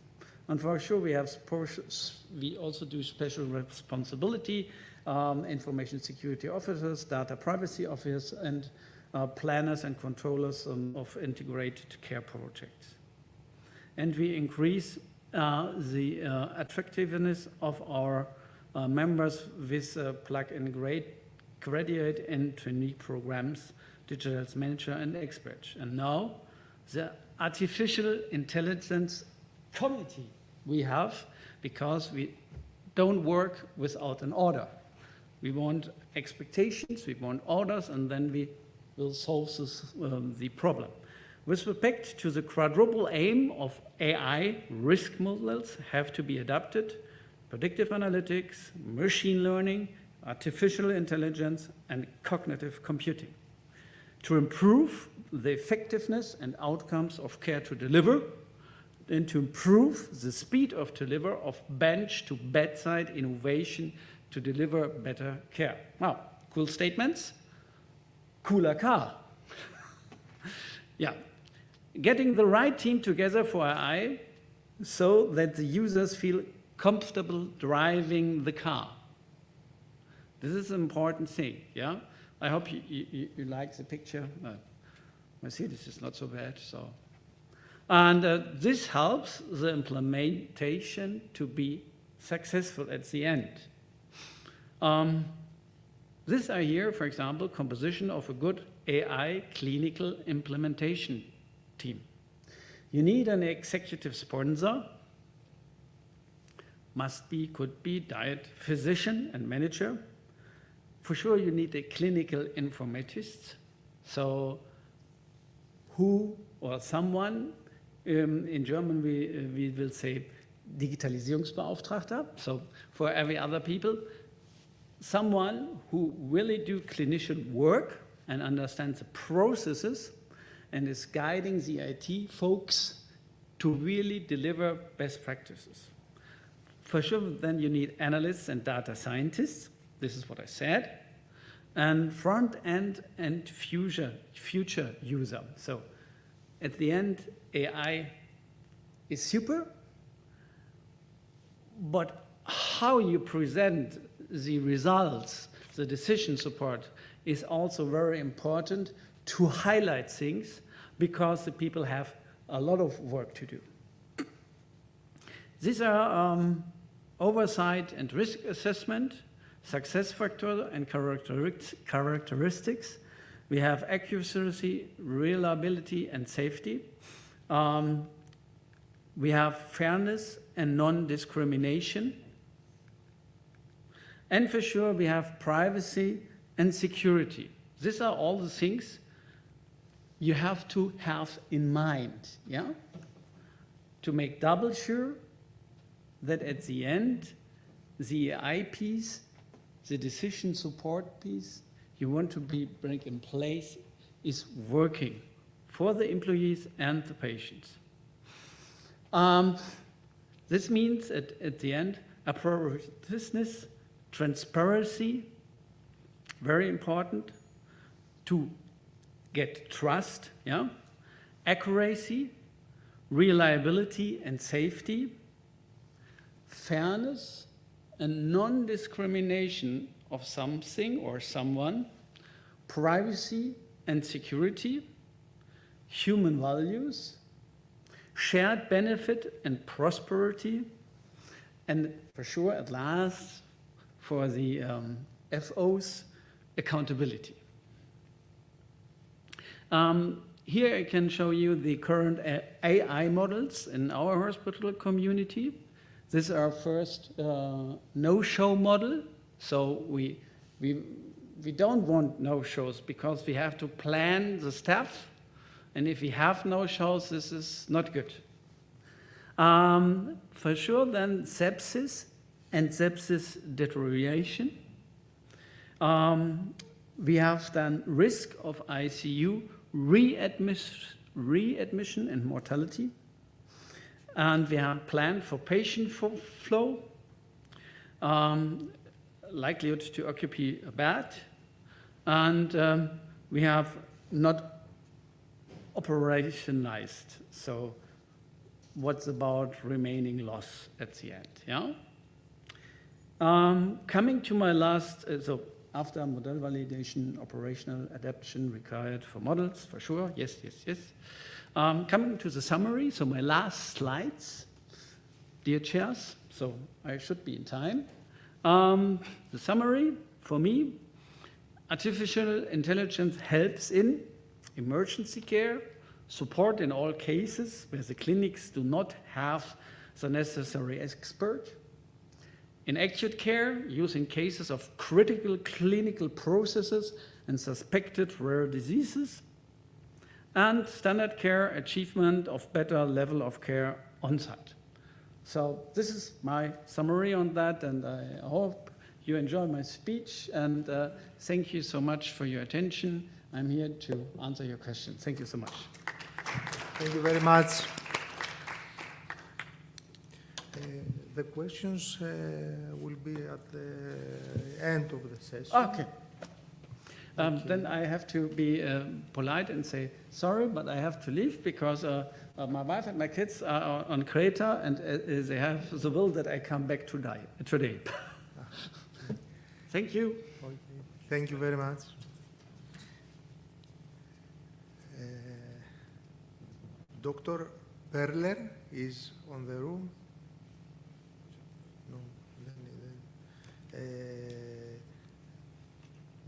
And for sure, we also do special responsibility, information security officers, data privacy officers, and planners and controllers of integrated care projects. And we increase the attractiveness of our members with plug-and graduate and trainee programs, digital manager and experts. And now the artificial intelligence committee we have, because we don't work without an order. We want expectations, we want orders, and then we will solve this, the problem. With respect to the quadruple aim of AI, risk models have to be adapted: predictive analytics, machine learning, artificial intelligence, and cognitive computing, to improve the effectiveness and outcomes of care to deliver, and to improve the speed of delivery of bench to bedside innovation to deliver better care. Wow, cool statements. Cooler car. Yeah. Getting the right team together for AI so that the users feel comfortable driving the car. This is an important thing, yeah? I hope you like the picture. Mercedes is not so bad, so. And this helps the implementation to be successful at the end. This are here, for example, composition of a good AI clinical implementation team. You need an executive sponsor, could be diet physician and manager. For sure, you need a clinical informatist. So who or someone, in German we will say Digitalisierungsbeauftragter. So for every other people, someone who really do clinician work and understands the processes and is guiding the IT folks to really deliver best practices. For sure, then you need analysts and data scientists. This is what I said. And front end and future user. So at the end, AI is super, but how you present the results, the decision support, is also very important to highlight things because the people have a lot of work to do. These are oversight and risk assessment, success factor and characteristics. We have accuracy, reliability, and safety. We have fairness and non-discrimination. And for sure, we have privacy and security. These are all the things you have to have in mind, yeah? To make double sure that at the end, the AI piece, the decision support piece you want to bring in place is working for the employees and the patients. This means at the end, appropriateness, transparency, very important to get trust, yeah? Accuracy, reliability and safety, fairness and non-discrimination of something or someone, privacy and security, human values, shared benefit and prosperity, and for sure, at last, for the FOs, accountability. Here I can show you the current AI models in our hospital community. This is our first no-show model. So we don't want no-shows because we have to plan the staff. And if we have no-shows, this is not good. For sure, then sepsis and sepsis deterioration. We have then risk of ICU readmission and mortality. And we have plan for patient flow, likelihood to occupy a bed, and we have not operationalized. So what's about remaining loss at the end, yeah? Coming to my last, so after model validation, operational adaptation required for models, for sure, yes. Coming to the summary, so my last slides, dear chairs, so I should be in time. The summary, for me, artificial intelligence helps in emergency care, support in all cases where the clinics do not have the necessary expert. In acute care, use in cases of critical clinical processes and suspected rare diseases. And standard care, achievement of better level of care on site. So this is my summary on that, and I hope you enjoy my speech, and thank you so much for your attention. I'm here to answer your questions. Thank you so much. Thank you very much. The questions will be at the end of the session. Okay. Then I have to be polite and say, sorry, but I have to leave because my wife and my kids are on Creta and they have the will that I come back today. Thank you. Okay. Thank you very much. Dr. Perler is on the room. No,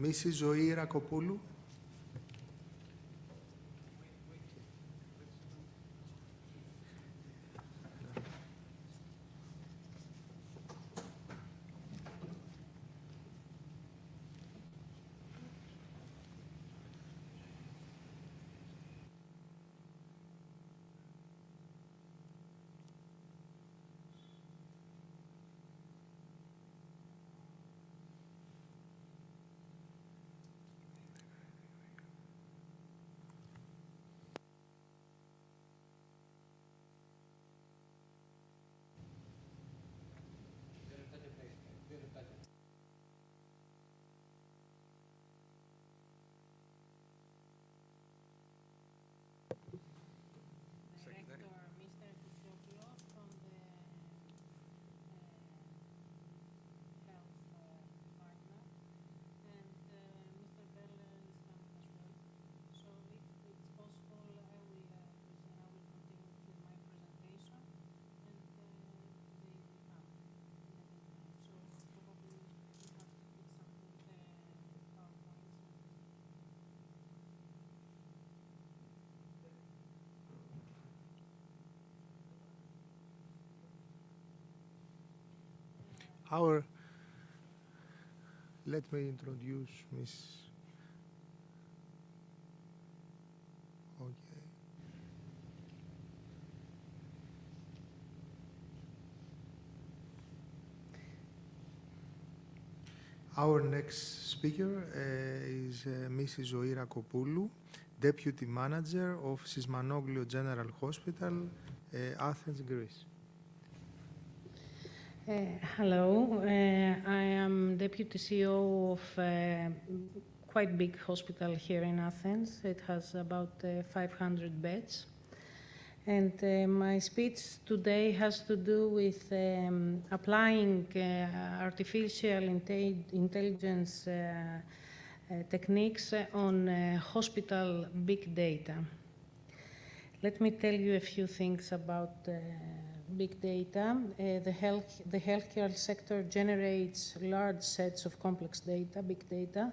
Mrs. Zoe Rakopoulou. Let me introduce Miss. Okay. Our next speaker is Mrs. Zoe Rakopoulou, Deputy Manager of Sismanoglio General Hospital, Athens, Greece. Hello, I am Deputy CEO of a quite big hospital here in Athens. It has about 500 beds. And my speech today has to do with applying artificial intelligence techniques on hospital big data. Let me tell you a few things about big data. The healthcare sector generates large sets of complex data, big data,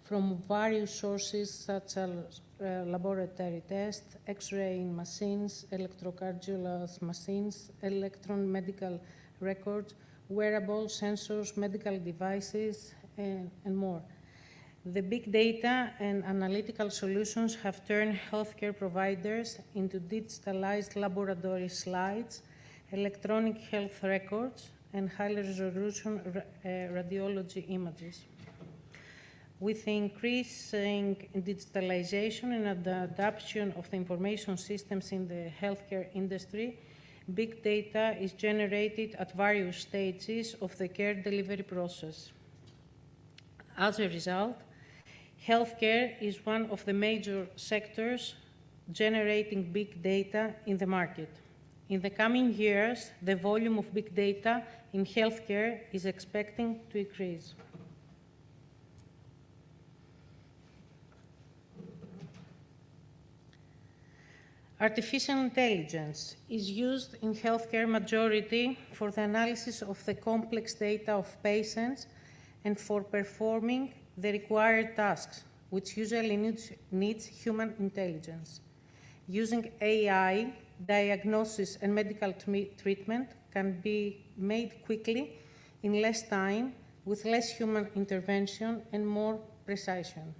from various sources such as laboratory tests, X-ray machines, electrocardiograph machines, electron medical records, wearables, sensors, medical devices, and more. The big data and analytical solutions have turned healthcare providers into digitalized laboratory slides, electronic health records, and high-resolution radiology images. With the increasing digitalization and the adoption of the information systems in the healthcare industry, big data is generated at various stages of the care delivery process. As a result, healthcare is one of the major sectors generating big data in the market. In the coming years, the volume of big data in healthcare is expecting to increase. Artificial intelligence is used in healthcare majority for the analysis of the complex data of patients and for performing the required tasks, which usually needs human intelligence. Using AI, diagnosis and medical treatment can be made quickly in less time, with less human intervention and more precision.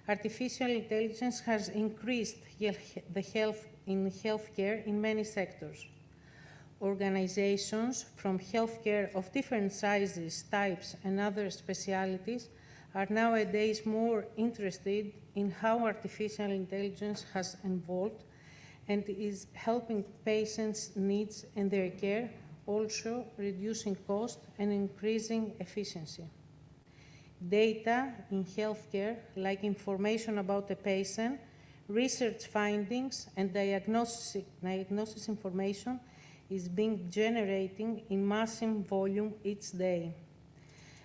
Artificial intelligence has increased the health in healthcare in many sectors. Organizations from healthcare of different sizes, types, and other specialities are nowadays more interested in how artificial intelligence has evolved and is helping patients' needs and their care also reducing cost and increasing efficiency. Data in healthcare, like information about a patient, research findings, and diagnosis information, is being generated in massive volume each day.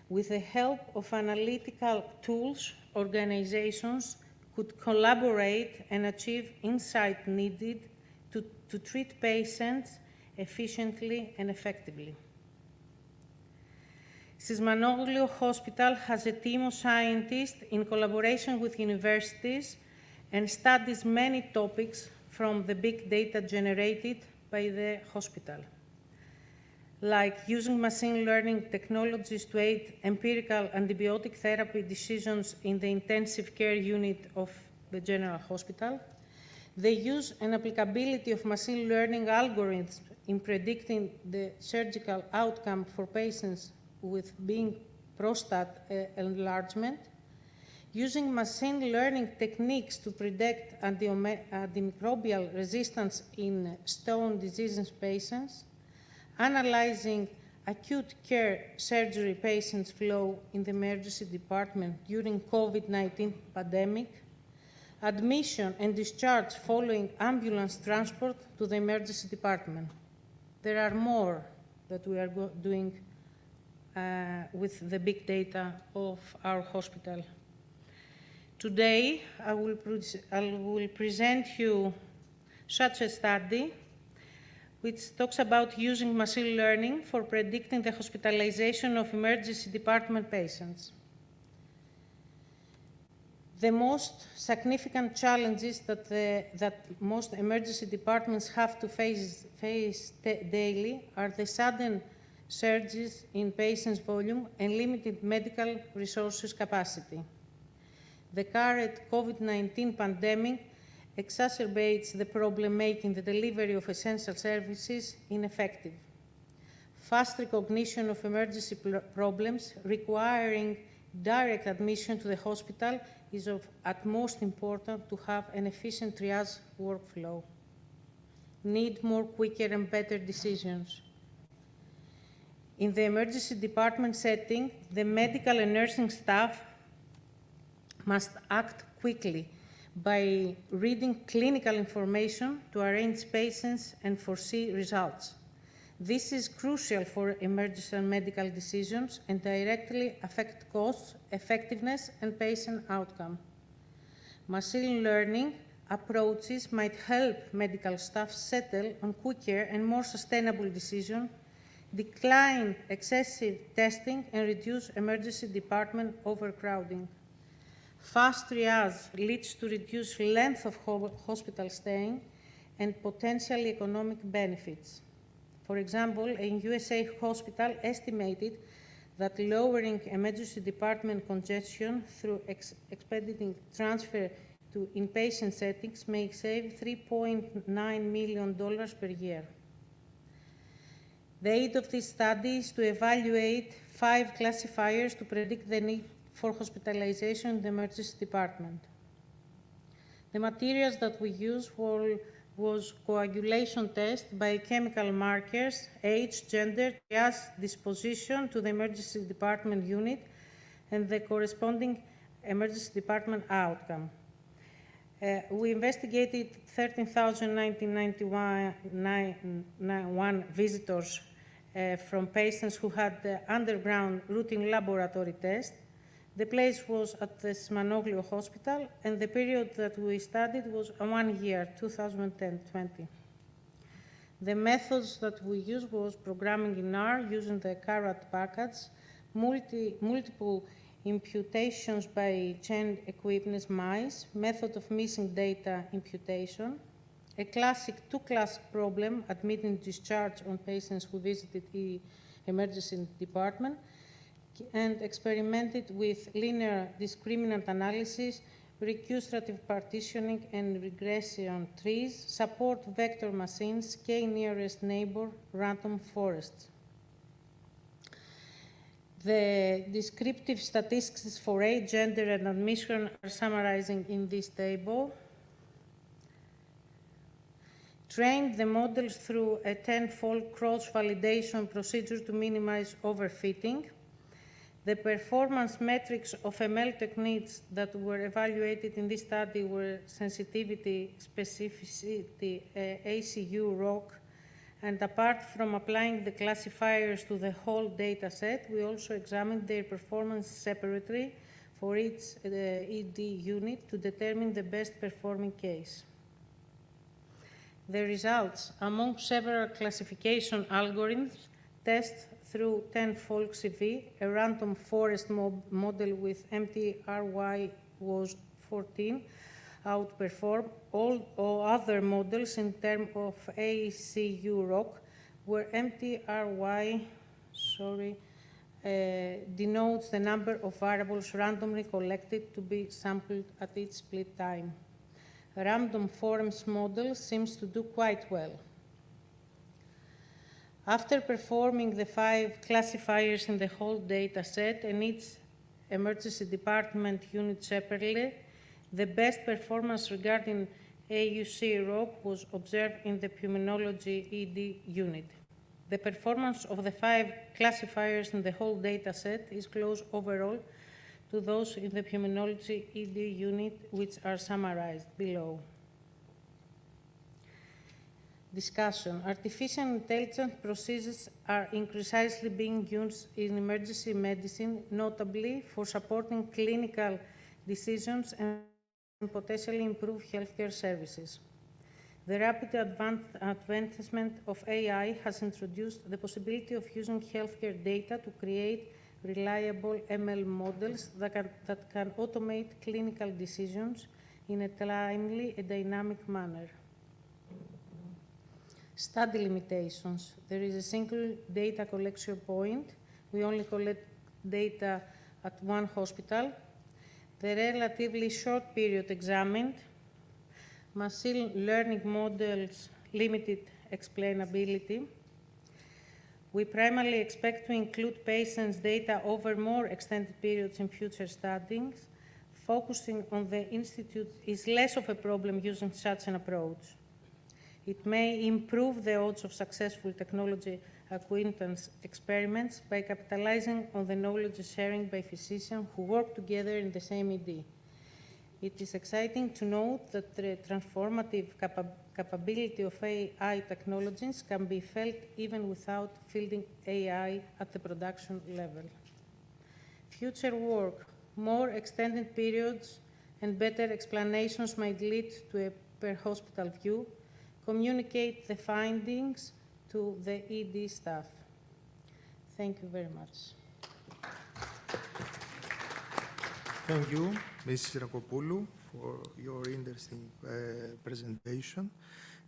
With the help of analytical tools, organizations could collaborate and achieve insight needed to treat patients efficiently and effectively. Sysmanoglou Hospital has a team of scientists in collaboration with universities and studies many topics from the big data generated by the hospital, like using machine learning technologies to aid empirical antibiotic therapy decisions in the intensive care unit of the General Hospital. They use an applicability of machine learning algorithms in predicting the surgical outcome for patients with being prostate enlargement, using machine learning techniques to predict antimicrobial resistance in stone disease patients, analyzing acute care surgery patients' flow in the emergency department during COVID-19 pandemic, admission and discharge following ambulance transport to the emergency department. There are more that we are doing with the big data of our hospital. Today, I will present you such a study which talks about using machine learning for predicting the hospitalization of emergency department patients. The most significant challenges that most emergency departments have to face daily are the sudden surges in patients' volume and limited medical resources capacity. The current COVID-19 pandemic exacerbates the problem, making the delivery of essential services ineffective. Fast recognition of emergency problems requiring direct admission to the hospital is of utmost importance to have an efficient triage workflow. Need more quicker and better decisions. In the emergency department setting, the medical and nursing staff must act quickly by reading clinical information to arrange patients and foresee results. This is crucial for emergency medical decisions and directly affect costs, effectiveness, and patient outcome. Machine learning approaches might help medical staff settle on quicker and more sustainable decisions, decline excessive testing, and reduce emergency department overcrowding. Fast triage leads to reduced length of hospital staying and potentially economic benefits. For example, a USA hospital estimated that lowering emergency department congestion through expediting transfer to inpatient settings may save $3.9 million per year. The aim of this study is to evaluate 5 classifiers to predict the need for hospitalization in the emergency department. The materials that we used was coagulation test by chemical markers, age, gender, triage, disposition to the emergency department unit, and the corresponding emergency department outcome. We investigated 13,991 visitors from patients who had underground routine laboratory tests. The place was at the Sysmanoglou Hospital, and the period that we studied was 1 year, 2010-20. The methods that we used was programming in R using the Carrot package, multiple imputations by chain equivalence mice, method of missing data imputation, a classic 2-class problem, admitting discharge on patients who visited the emergency department, and experimented with linear discriminant analysis, recursive partitioning, and regression trees, support vector machines, k-nearest neighbor, random forests. The descriptive statistics for age, gender, and admission are summarizing in this table. trained the models through a 10-fold cross-validation procedure to minimize overfitting. The performance metrics of ML techniques that were evaluated in this study were sensitivity, specificity, ACU, ROC, and apart from applying the classifiers to the whole data set, we also examined their performance separately for each ED unit to determine the best performing case. The results, among several classification algorithms, test through 10-fold CV, a random forest model with MTRY was 14, outperformed all other models in terms of ACU ROC, where MTRY, denotes the number of variables randomly collected to be sampled at each split time. A random forest model seems to do quite well. After performing the 5 classifiers in the whole data set and each emergency department unit separately, the best performance regarding AUC ROC was observed in the pulmonology ED unit. The performance of the 5 classifiers in the whole data set is close overall to those in the pulmonology ED unit, which are summarized below. Discussion. Artificial intelligence procedures are increasingly being used in emergency medicine, notably for supporting clinical decisions and potentially improve healthcare services. The rapid advancement of AI has introduced the possibility of using healthcare data to create reliable ML models that can automate clinical decisions in a timely and dynamic manner. Study limitations. There is a single data collection point. We only collect data at one hospital. The relatively short period examined. Machine learning models, limited explainability. We primarily expect to include patients' data over more extended periods in future studies. Focusing on the institute is less of a problem using such an approach. It may improve the odds of successful technology acquaintance experiments by capitalizing on the knowledge sharing by physicians who work together in the same ED. It is exciting to note that the transformative capability of AI technologies can be felt even without fielding AI at the production level. Future work, more extended periods and better explanations might lead to a per-hospital view. Communicate the findings to the ED staff. Thank you very much. Thank you, Ms. Rakopoulou, for your interesting presentation.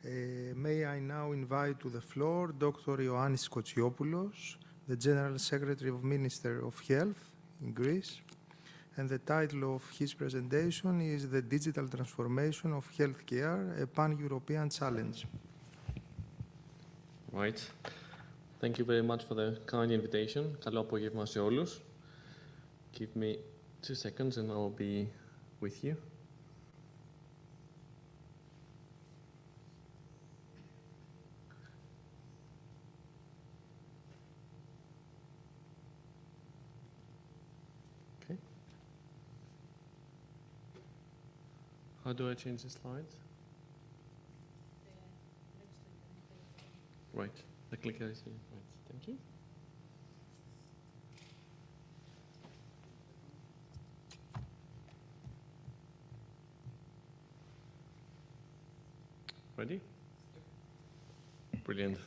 May I now invite to the floor Dr. Ioannis Kotsiopoulos, the General Secretary of Minister of Health in Greece, and the title of his presentation is The Digital Transformation of Healthcare, a Pan-European Challenge. Right. Thank you very much for the kind invitation. Καλό απόγευμα σε όλους. Give me 2 seconds and I'll be with you. Okay. How do I change the slides? Right. The clicker is here. Right. Thank you. Ready? Brilliant.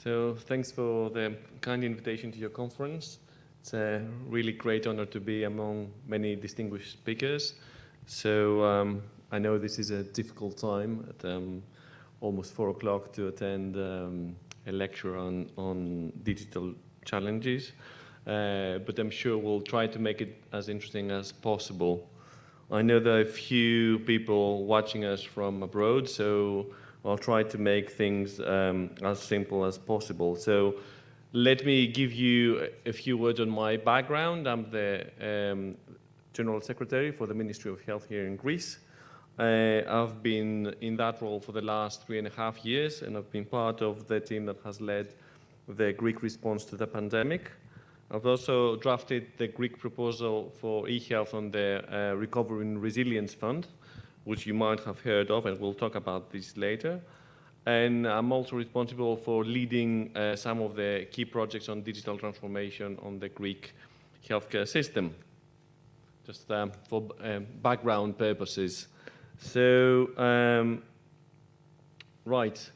So thanks for the kind invitation to your conference. It's a really great honor to be among many distinguished speakers. So I know this is a difficult time at almost 4 o'clock to attend a lecture on digital challenges, but I'm sure we'll try to make it as interesting as possible. I know there are a few people watching us from abroad, so I'll try to make things as simple as possible. So let me give you a few words on my background. I'm the General Secretary for the Ministry of Health here in Greece. I've been in that role for the last 3.5 years, and I've been part of the team that has led the Greek response to the pandemic. I've also drafted the Greek proposal for e-health on the Recovery and Resilience Fund, which you might have heard of, and we'll talk about this later. And I'm also responsible for leading some of the key projects on digital transformation on the Greek healthcare system, just for background purposes. So, right.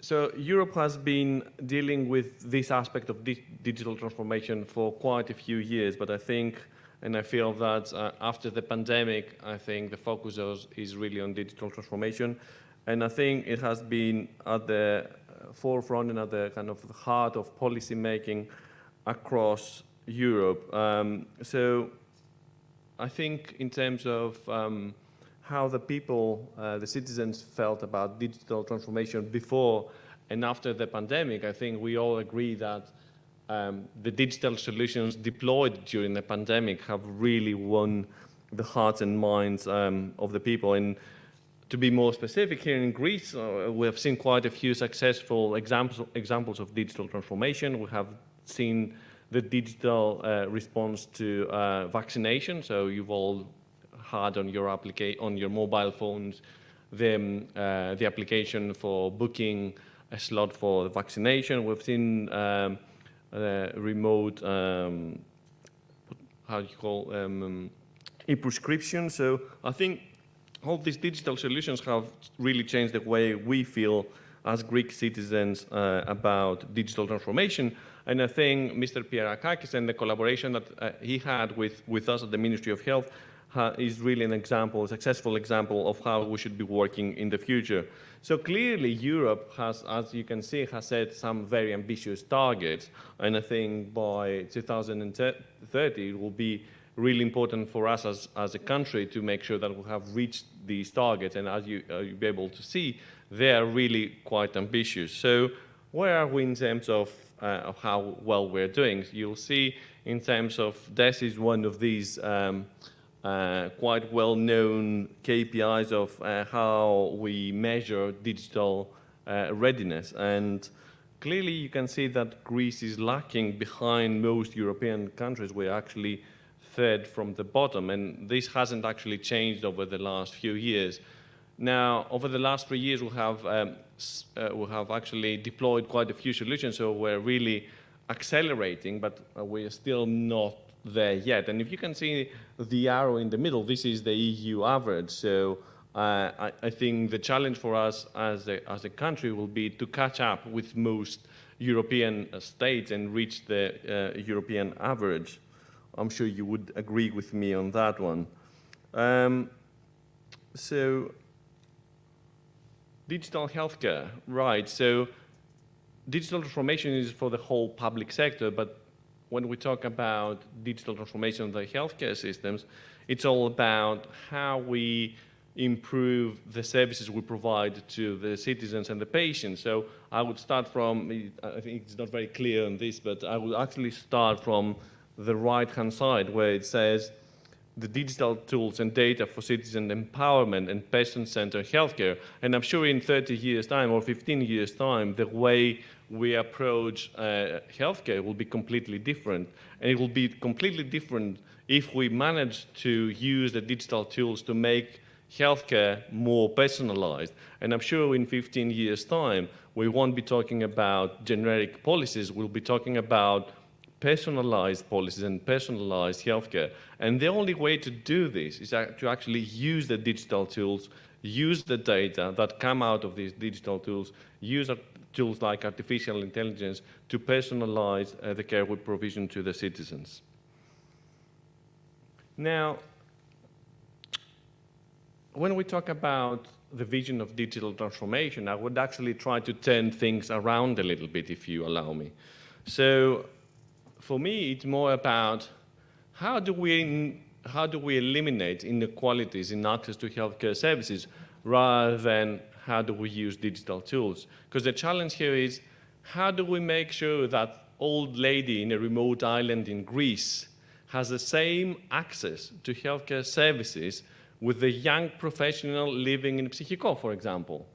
So Europe has been dealing with this aspect of digital transformation for quite a few years, but I think, and I feel that after the pandemic, I think the focus is really on digital transformation. And I think it has been at the forefront and at the kind of heart of policy making across Europe. So I think in terms of how the people, the citizens felt about digital transformation before and after the pandemic, I think we all agree that the digital solutions deployed during the pandemic have really won the hearts and minds of the people. And to be more specific, here in Greece, we have seen quite a few successful examples of digital transformation. We have seen the digital response to vaccination. So you've all had on your mobile phones the application for booking a slot for the vaccination. We've seen remote e-prescription. So I think all these digital solutions have really changed the way we feel as Greek citizens about digital transformation. And I think Mr. Pierakakis and the collaboration that he had with us at the Ministry of Health is really an example, a successful example of how we should be working in the future. So clearly Europe has, as you can see, has set some very ambitious targets. And I think by 2030, it will be really important for us as a country to make sure that we have reached these targets. And as you'll be able to see, they are really quite ambitious. So where are we in terms of how well we're doing? You'll see in terms of this is one of these quite well-known KPIs of how we measure digital readiness. And clearly you can see that Greece is lacking behind most European countries. We're actually third from the bottom, and this hasn't actually changed over the last few years. Now, over the last 3 years, we have actually deployed quite a few solutions, so we're really accelerating, but we're still not there yet. And if you can see the arrow in the middle, this is the EU average. So I think the challenge for us as a country will be to catch up with most European states and reach the European average. I'm sure you would agree with me on that one. So digital healthcare, right. So digital transformation is for the whole public sector, but when we talk about digital transformation of the healthcare systems, it's all about how we improve the services we provide to the citizens and the patients. So I would start from, I think it's not very clear on this, but I would actually start from the right-hand side where it says the digital tools and data for citizen empowerment and patient-centered healthcare. And I'm sure in 30 years' time or 15 years' time, the way we approach healthcare will be completely different. And it will be completely different if we manage to use the digital tools to make healthcare more personalized. And I'm sure in 15 years' time, we won't be talking about generic policies, we'll be talking about personalized policies and personalized healthcare. And the only way to do this is to actually use the digital tools, use the data that come out of these digital tools, use tools like artificial intelligence to personalize the care we provision to the citizens. Now, when we talk about the vision of digital transformation, I would actually try to turn things around a little bit, if you allow me. So for me, it's more about how do we eliminate inequalities in access to healthcare services rather than how do we use digital tools? Because the challenge here is how do we make sure that old lady in a remote island in Greece has the same access to healthcare services with the young professional living in Psychiko, for example?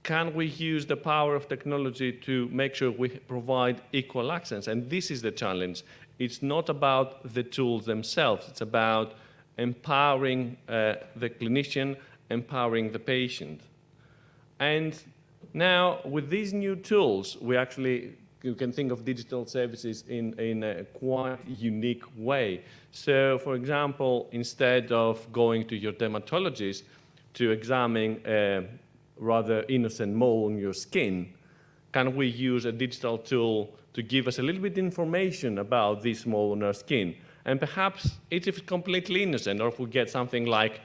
Can we use the power of technology to make sure we provide equal access? And this is the challenge. It's not about the tools themselves. It's about empowering the clinician, empowering the patient. And now, with these new tools, you can think of digital services in a quite unique way. So, for example, instead of going to your dermatologist to examine a rather innocent mole on your skin, can we use a digital tool to give us a little bit of information about this mole on our skin? And perhaps it's completely innocent, or if we get something like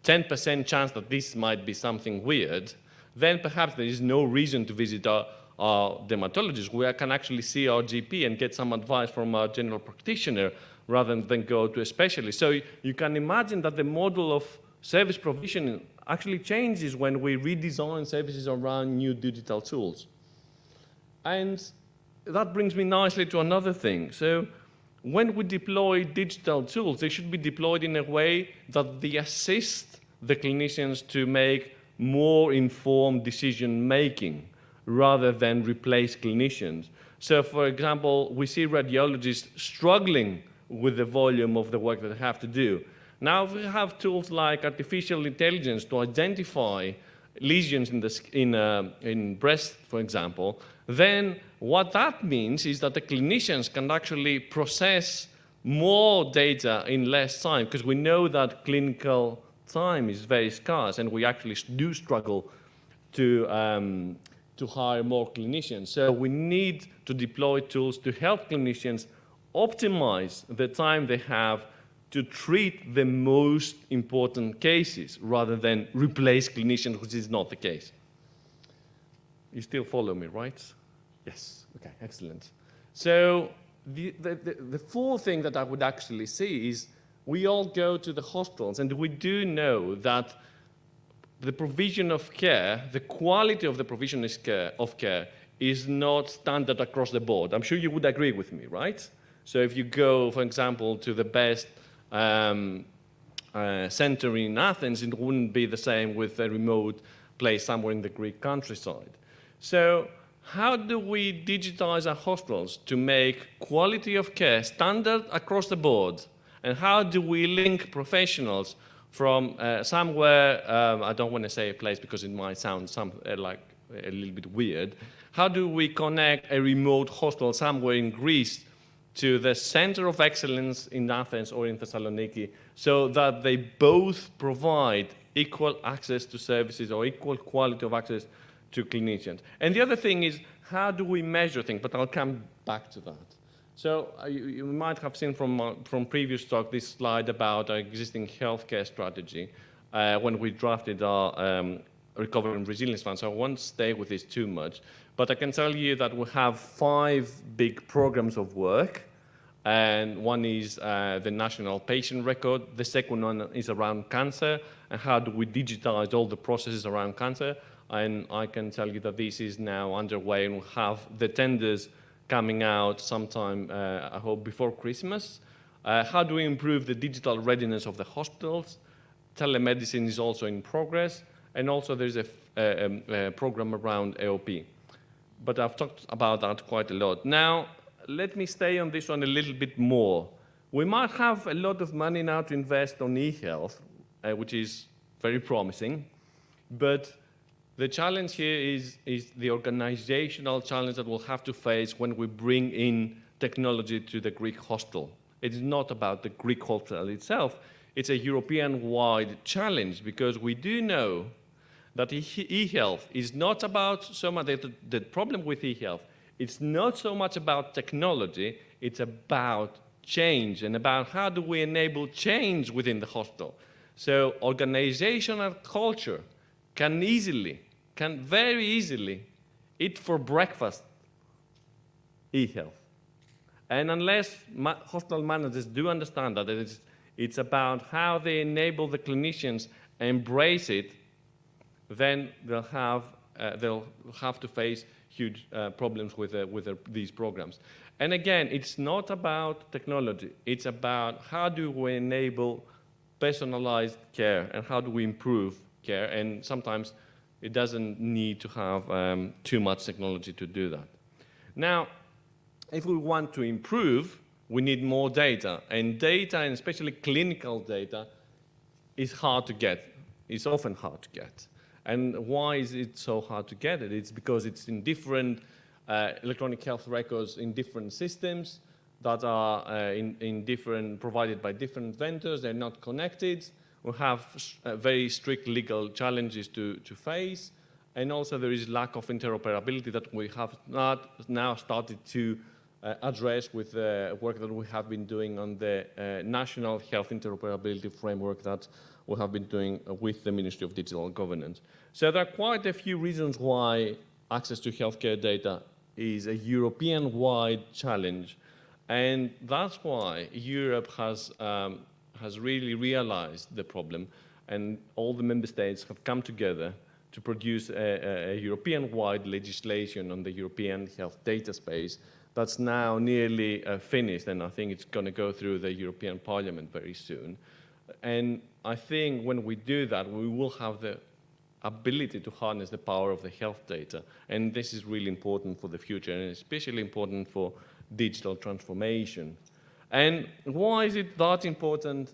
10% chance that this might be something weird, then perhaps there is no reason to visit our dermatologist. We can actually see our GP and get some advice from our general practitioner rather than go to a specialist. So you can imagine that the model of service provision actually changes when we redesign services around new digital tools. And that brings me nicely to another thing. So when we deploy digital tools, they should be deployed in a way that they assist the clinicians to make more informed decision-making rather than replace clinicians. So, for example, we see radiologists struggling with the volume of the work that they have to do. Now, if we have tools like artificial intelligence to identify lesions in breast, for example, then what that means is that the clinicians can actually process more data in less time, because we know that clinical time is very scarce, and we actually do struggle to hire more clinicians. So we need to deploy tools to help clinicians optimize the time they have to treat the most important cases rather than replace clinicians, which is not the case. You still follow me, right? Yes, okay, excellent. So the full thing that I would actually see is we all go to the hospitals, and we do know that the provision of care, the quality of the provision of care is not standard across the board. I'm sure you would agree with me, right? So if you go, for example, to the best center in Athens, it wouldn't be the same with a remote place somewhere in the Greek countryside. So how do we digitize our hospitals to make quality of care standard across the board? And how do we link professionals from somewhere, I don't want to say a place because it might sound like a little bit weird. How do we connect a remote hospital somewhere in Greece to the center of excellence in Athens or in Thessaloniki so that they both provide equal access to services or equal quality of access to clinicians? And the other thing is, how do we measure things? But I'll come back to that. So you might have seen from previous talk this slide about our existing healthcare strategy when we drafted our Recovery and Resilience Fund. So I won't stay with this too much, but I can tell you that we have 5 big programs of work, and one is the National Patient Record. The second one is around cancer, and how do we digitize all the processes around cancer. And I can tell you that this is now underway, and we'll have the tenders coming out sometime, I hope, before Christmas. How do we improve the digital readiness of the hospitals? Telemedicine is also in progress, and also there's a program around AOP. But I've talked about that quite a lot. Now, let me stay on this one a little bit more. We might have a lot of money now to invest on e-health, which is very promising, but the challenge here is the organizational challenge that we'll have to face when we bring in technology to the Greek hospital. It is not about the Greek hospital itself. It's a European-wide challenge, because we do know that e-health is not about so much, the problem with e-health, it's not so much about technology, it's about change and about how do we enable change within the hospital. So organizational culture can very easily eat for breakfast e-health. And unless hospital managers do understand that it's about how they enable the clinicians embrace it, then they'll have to face huge problems with these programs. And again, it's not about technology. It's about how do we enable personalized care and how do we improve care, and sometimes it doesn't need to have too much technology to do that. Now, if we want to improve, we need more data, and especially clinical data, is hard to get. It's often hard to get. And why is it so hard to get it? It's because it's in different electronic health records in different systems that are provided by different vendors. They're not connected. We have very strict legal challenges to face. And also there is lack of interoperability that we have not now started to address with the work that we have been doing on the National Health Interoperability Framework that we have been doing with the Ministry of Digital Governance. So there are quite a few reasons why access to healthcare data is a European-wide challenge. And that's why Europe has really realized the problem, and all the member states have come together to produce a European-wide legislation on the European health data space that's now nearly finished, and I think it's going to go through the European Parliament very soon. And I think when we do that, we will have the ability to harness the power of the health data, and this is really important for the future, and especially important for digital transformation. And why is it that important?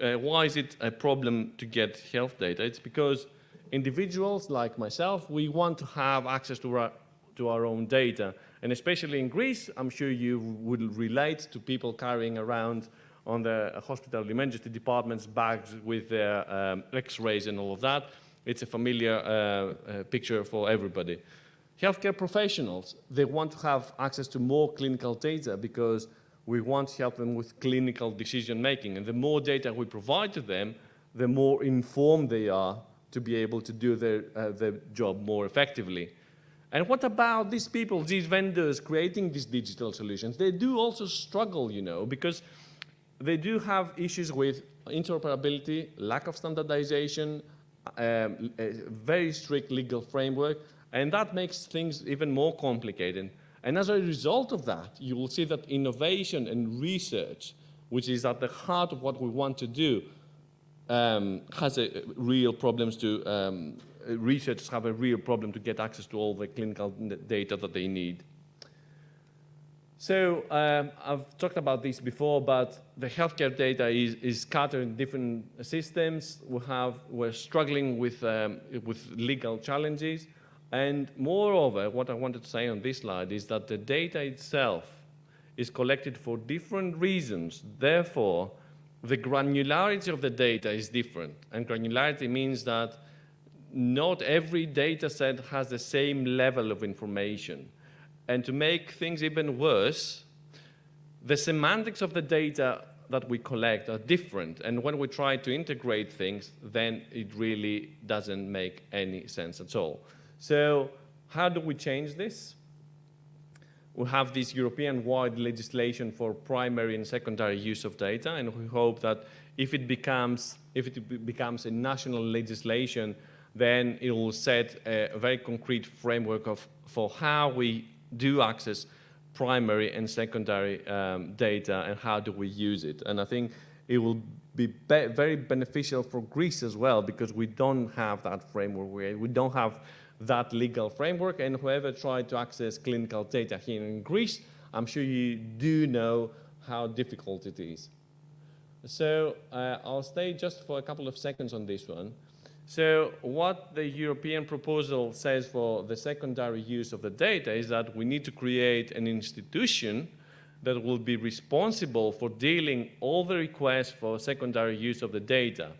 Why is it a problem to get health data? It's because individuals like myself, we want to have access to our own data. And especially in Greece, I'm sure you would relate to people carrying around on the hospital emergency departments bags with their x-rays and all of that. It's a familiar picture for everybody. Healthcare professionals, they want to have access to more clinical data because we want to help them with clinical decision making. And the more data we provide to them, the more informed they are to be able to do their job more effectively. And what about these people, these vendors creating these digital solutions? They do also struggle, you know, because they do have issues with interoperability, lack of standardization, a very strict legal framework, and that makes things even more complicated. And as a result of that, you will see that innovation and research, which is at the heart of what we want to do, has real problems to, researchers have a real problem to get access to all the clinical data that they need. So I've talked about this before, but the healthcare data is scattered in different systems. We're struggling with legal challenges. And moreover, what I wanted to say on this slide is that the data itself is collected for different reasons. Therefore, the granularity of the data is different. And granularity means that not every data set has the same level of information. And to make things even worse, the semantics of the data that we collect are different. And when we try to integrate things, then it really doesn't make any sense at all. So how do we change this? We have this European-wide legislation for primary and secondary use of data, and we hope that if it becomes a national legislation, then it will set a very concrete framework for how we do access primary and secondary data and how do we use it. And I think it will be very beneficial for Greece as well, because we don't have that framework. We don't have that legal framework, and whoever tried to access clinical data here in Greece, I'm sure you do know how difficult it is. So I'll stay just for a couple of seconds on this one. So what the European proposal says for the secondary use of the data is that we need to create an institution that will be responsible for dealing all the requests for secondary use of the data.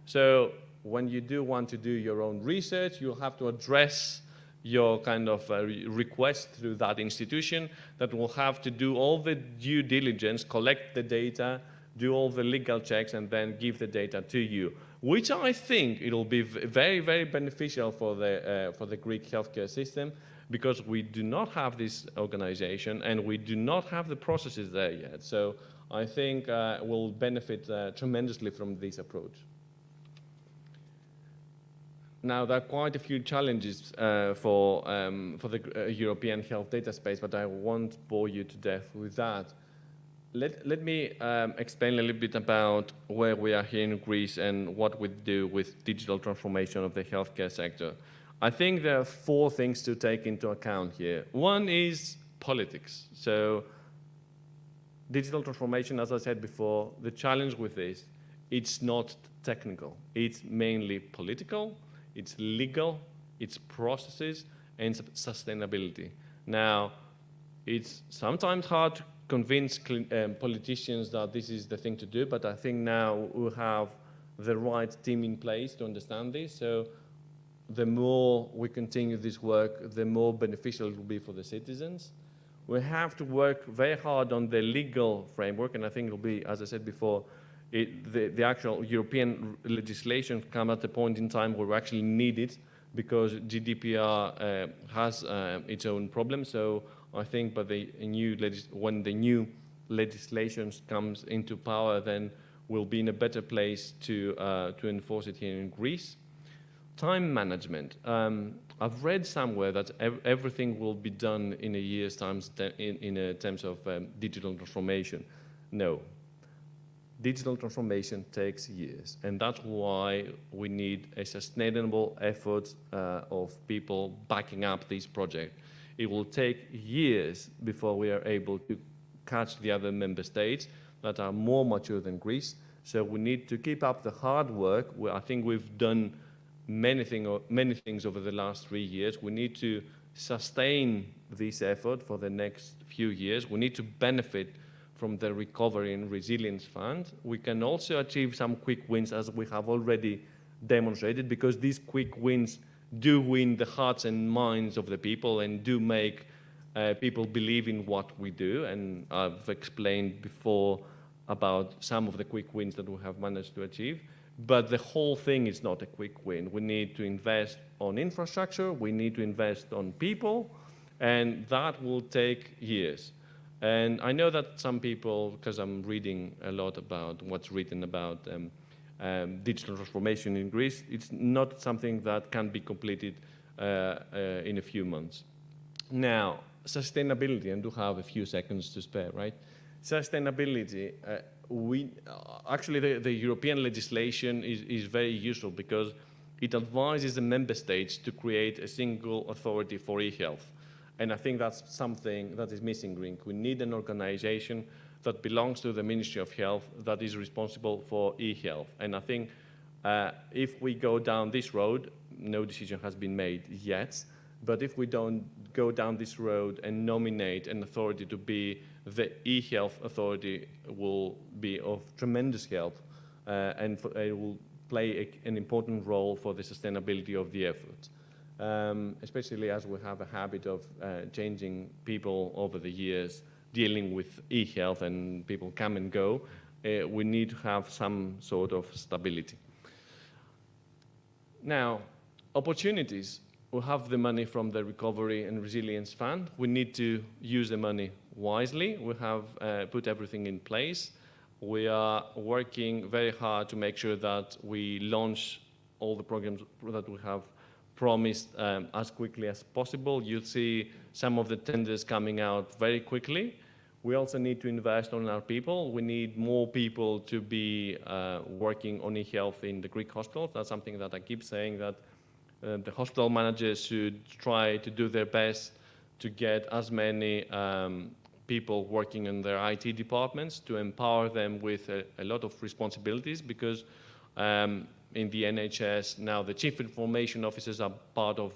So when you do want to do your own research, you'll have to address your kind of request through that institution that will have to do all the due diligence, collect the data, do all the legal checks, and then give the data to you, which I think it'll be very, very beneficial for the Greek healthcare system, because we do not have this organization and we do not have the processes there yet. So I think we'll benefit tremendously from this approach. Now, there are quite a few challenges for the European health data space, but I won't bore you to death with that. Let me explain a little bit about where we are here in Greece and what we do with digital transformation of the healthcare sector. I think there are 4 things to take into account here. One is politics. So digital transformation, as I said before, the challenge with this, it's not technical. It's mainly political, it's legal, it's processes, and sustainability. Now, it's sometimes hard to convince politicians that this is the thing to do, but I think now we have the right team in place to understand this. So the more we continue this work, the more beneficial it will be for the citizens. We have to work very hard on the legal framework, and I think it will be, as I said before, the actual European legislation come at a point in time where we actually need it, because GDPR has its own problems. So I think by when the new legislation comes into power, then we'll be in a better place to enforce it here in Greece. Time management. I've read somewhere that everything will be done in a year's time in terms of digital transformation. No. Digital transformation takes years, and that's why we need a sustainable effort of people backing up this project. It will take years before we are able to catch the other member states that are more mature than Greece. So we need to keep up the hard work. I think we've done many things over the last 3 years. We need to sustain this effort for the next few years. We need to benefit from the Recovery and Resilience Fund. We can also achieve some quick wins, as we have already demonstrated, because these quick wins do win the hearts and minds of the people and do make people believe in what we do. And I've explained before about some of the quick wins that we have managed to achieve. But the whole thing is not a quick win. We need to invest on infrastructure, we need to invest on people, and that will take years. And I know that some people, because I'm reading a lot about what's written about digital transformation in Greece, it's not something that can be completed in a few months. Now, sustainability, and do have a few seconds to spare, right? Sustainability, actually the European legislation is very useful because it advises the member states to create a single authority for e-health. And I think that's something that is missing in Greece. We need an organization that belongs to the Ministry of Health that is responsible for e-health. And I think if we go down this road, no decision has been made yet, but if we don't go down this road and nominate an authority to be the e-health authority, will be of tremendous help and it will play an important role for the sustainability of the effort. Especially as we have a habit of changing people over the years, dealing with e-health, and people come and go, we need to have some sort of stability. Now, opportunities. We have the money from the Recovery and Resilience Fund. We need to use the money wisely. We have put everything in place. We are working very hard to make sure that we launch all the programs that we have promised as quickly as possible. You'll see some of the tenders coming out very quickly. We also need to invest on our people. We need more people to be working on e-health in the Greek hospitals. That's something that I keep saying, that the hospital managers should try to do their best to get as many people working in their IT departments, to empower them with a lot of responsibilities, because in the NHS now the chief information officers are part of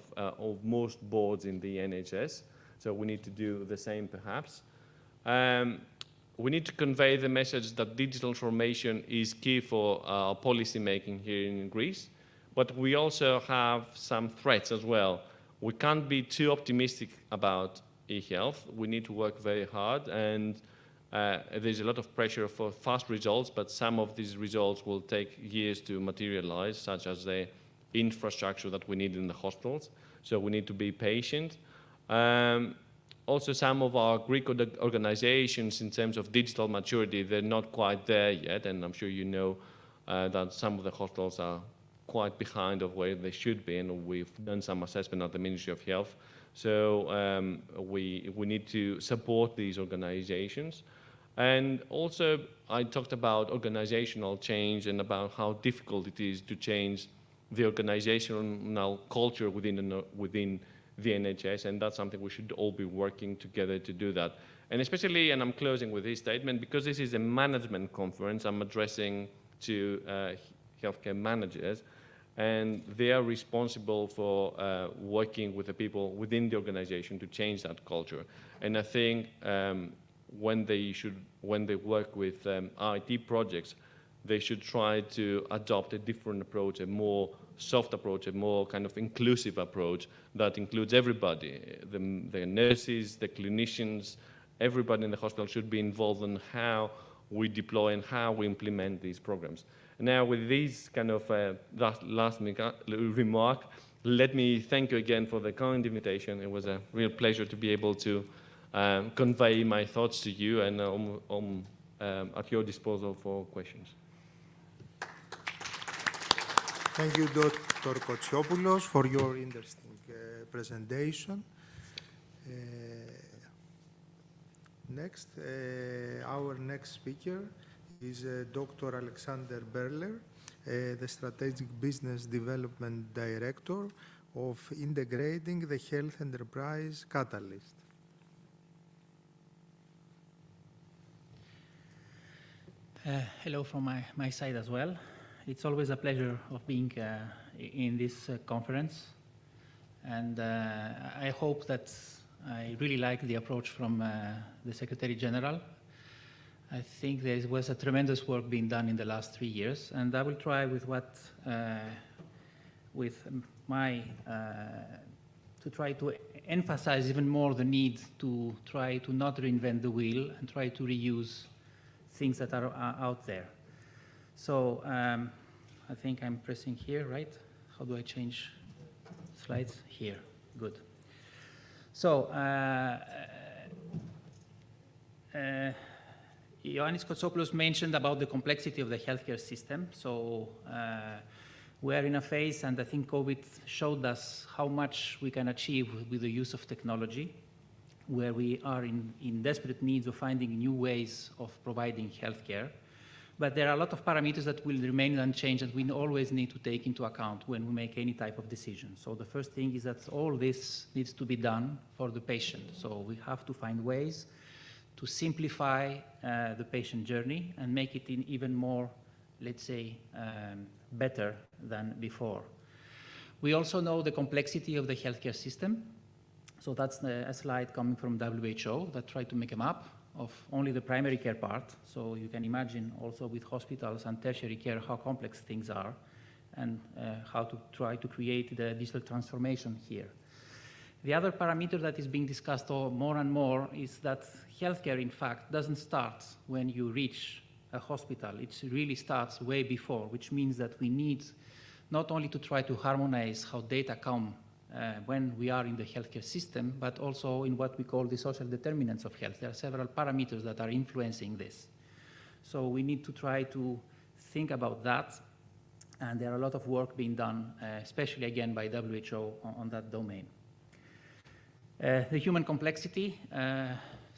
most boards in the NHS, so we need to do the same perhaps. We need to convey the message that digital transformation is key for policy making here in Greece, but we also have some threats as well. We can't be too optimistic about e-health. We need to work very hard, and there's a lot of pressure for fast results, but some of these results will take years to materialize, such as the infrastructure that we need in the hospitals. So we need to be patient. Also, some of our Greek organizations, in terms of digital maturity, they're not quite there yet, and I'm sure you know that some of the hospitals are quite behind of where they should be, and we've done some assessment at the Ministry of Health. So we need to support these organizations. And also, I talked about organizational change and about how difficult it is to change the organizational culture within the NHS, and that's something we should all be working together to do that. And especially, and I'm closing with this statement, because this is a management conference, I'm addressing to healthcare managers, and they are responsible for working with the people within the organization to change that culture. And I think when they work with IT projects, they should try to adopt a different approach, a more soft approach, a more kind of inclusive approach that includes everybody, the nurses, the clinicians, everybody in the hospital should be involved in how we deploy and how we implement these programs. Now, with these kind of last remark, let me thank you again for the kind invitation. It was a real pleasure to be able to convey my thoughts to you, and at your disposal for questions. Thank you, Dr. Kotsiopoulos, for your interesting presentation. Next, our next speaker is Dr. Alexander Berler, the Strategic Business Development Director of Integrating the Health Enterprise Catalyst. Hello from my side as well. It's always a pleasure of being in this conference, and I hope that I really like the approach from the Secretary General. I think there was a tremendous work being done in the last 3 years, and I will try with to try to emphasize even more the need to try to not reinvent the wheel and try to reuse things that are out there. So I think I'm pressing here, right? How do I change slides? Here, good. So Ioannis Kotsopoulos mentioned about the complexity of the healthcare system. So we are in a phase, and I think COVID showed us how much we can achieve with the use of technology, where we are in desperate need of finding new ways of providing healthcare. But there are a lot of parameters that will remain unchanged that we always need to take into account when we make any type of decision. So the first thing is that all this needs to be done for the patient. So we have to find ways to simplify the patient journey and make it even more, let's say, better than before. We also know the complexity of the healthcare system. So that's a slide coming from WHO that tried to make a map of only the primary care part. So you can imagine also with hospitals and tertiary care how complex things are, and how to try to create the digital transformation here. The other parameter that is being discussed more and more is that healthcare, in fact, doesn't start when you reach a hospital. It really starts way before, which means that we need not only to try to harmonize how data come when we are in the healthcare system, but also in what we call the social determinants of health. There are several parameters that are influencing this. So we need to try to think about that, and there are a lot of work being done, especially again by WHO on that domain. The human complexity,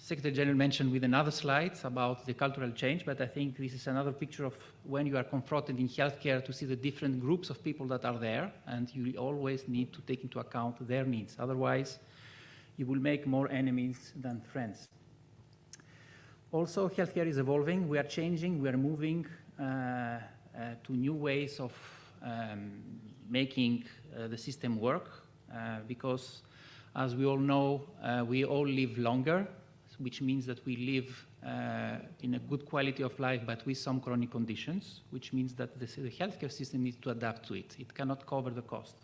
Secretary General mentioned with another slide about the cultural change, but I think this is another picture of when you are confronted in healthcare to see the different groups of people that are there, and you always need to take into account their needs. Otherwise, you will make more enemies than friends. Also, healthcare is evolving. We are changing. We are moving to new ways of making the system work because, as we all know, we all live longer, which means that we live in a good quality of life, but with some chronic conditions, which means that the healthcare system needs to adapt to it. It cannot cover the cost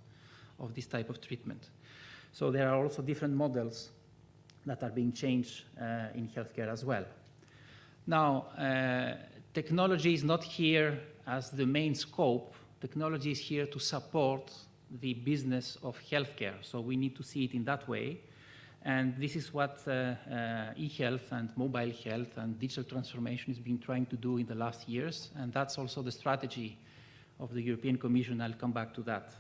of this type of treatment. So there are also different models that are being changed in healthcare as well. Now, technology is not here as the main scope. Technology is here to support the business of healthcare. So we need to see it in that way. And this is what e-health and mobile health and digital transformation has been trying to do in the last years. And that's also the strategy of the European Commission. I'll come back to that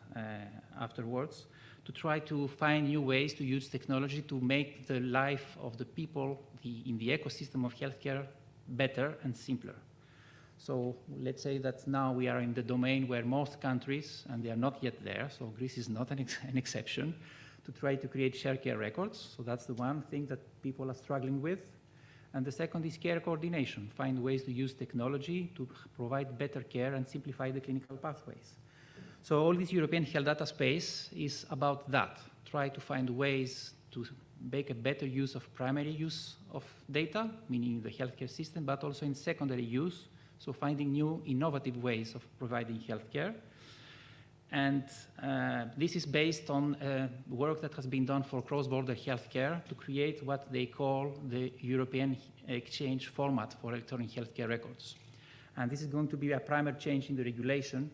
afterwards, to try to find new ways to use technology to make the life of the people in the ecosystem of healthcare better and simpler. So let's say that now we are in the domain where most countries, and they are not yet there, so Greece is not an exception, to try to create shared care records. So that's the one thing that people are struggling with. And the second is care coordination, find ways to use technology to provide better care and simplify the clinical pathways. So all this European health data space is about that, try to find ways to make a better use of primary use of data, meaning the healthcare system, but also in secondary use, so finding new innovative ways of providing healthcare. And this is based on work that has been done for cross-border healthcare to create what they call the European exchange format for electronic healthcare records. And this is going to be a primary change in the regulation,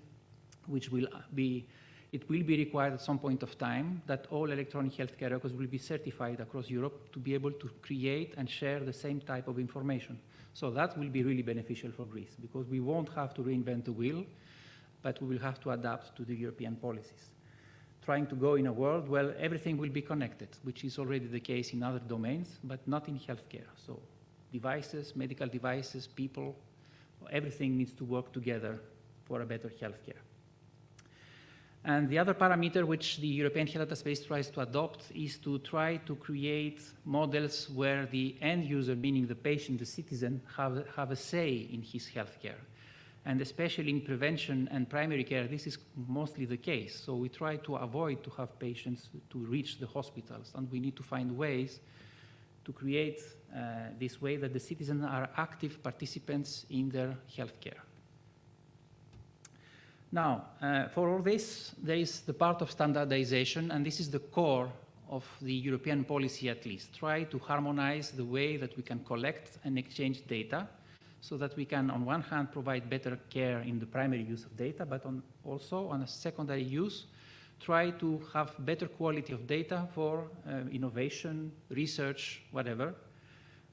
which will be, it will be required at some point of time that all electronic healthcare records will be certified across Europe to be able to create and share the same type of information. So that will be really beneficial for Greece because we won't have to reinvent the wheel, but we will have to adapt to the European policies. Trying to go in a world where everything will be connected, which is already the case in other domains, but not in healthcare. So devices, medical devices, people, everything needs to work together for a better healthcare. And the other parameter which the European health data space tries to adopt is to try to create models where the end user, meaning the patient, the citizen, have a say in his healthcare. And especially in prevention and primary care, this is mostly the case. So we try to avoid to have patients to reach the hospitals, and we need to find ways to create this way that the citizens are active participants in their healthcare. Now, for all this, there is the part of standardization, and this is the core of the European policy at least. Try to harmonize the way that we can collect and exchange data so that we can, on one hand, provide better care in the primary use of data, but also on a secondary use, try to have better quality of data for innovation, research, whatever.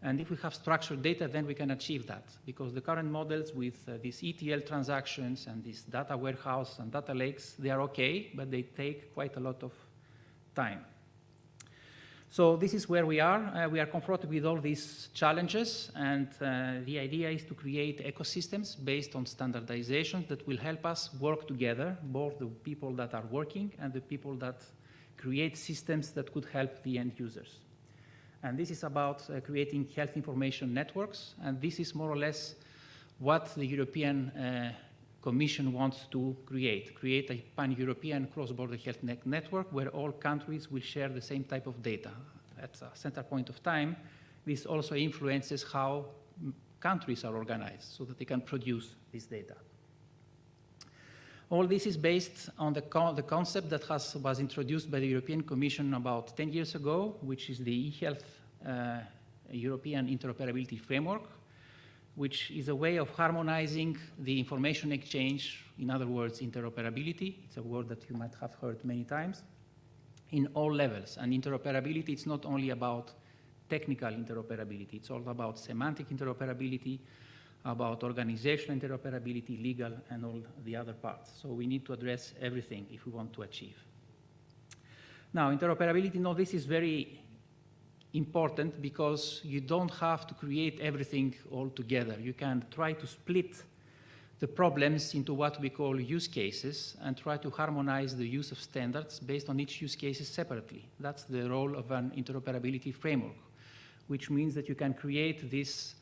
And if we have structured data, then we can achieve that, because the current models with these ETL transactions and this data warehouse and data lakes, they are okay, but they take quite a lot of time. So this is where we are. We are confronted with all these challenges, and the idea is to create ecosystems based on standardization that will help us work together, both the people that are working and the people that create systems that could help the end users. And this is about creating health information networks, and this is more or less what the European Commission wants to create a pan-European cross-border health network where all countries will share the same type of data. At a center point of time, this also influences how countries are organized so that they can produce this data. All this is based on the concept that was introduced by the European Commission about 10 years ago, which is the e-health European interoperability framework, which is a way of harmonizing the information exchange, in other words, interoperability. It's a word that you might have heard many times, in all levels. And interoperability, it's not only about technical interoperability, it's all about semantic interoperability, about organizational interoperability, legal, and all the other parts. So we need to address everything if we want to achieve. Now, interoperability, no, this is very important because you don't have to create everything all together. You can try to split the problems into what we call use cases and try to harmonize the use of standards based on each use case separately. That's the role of an interoperability framework, which means that you can create this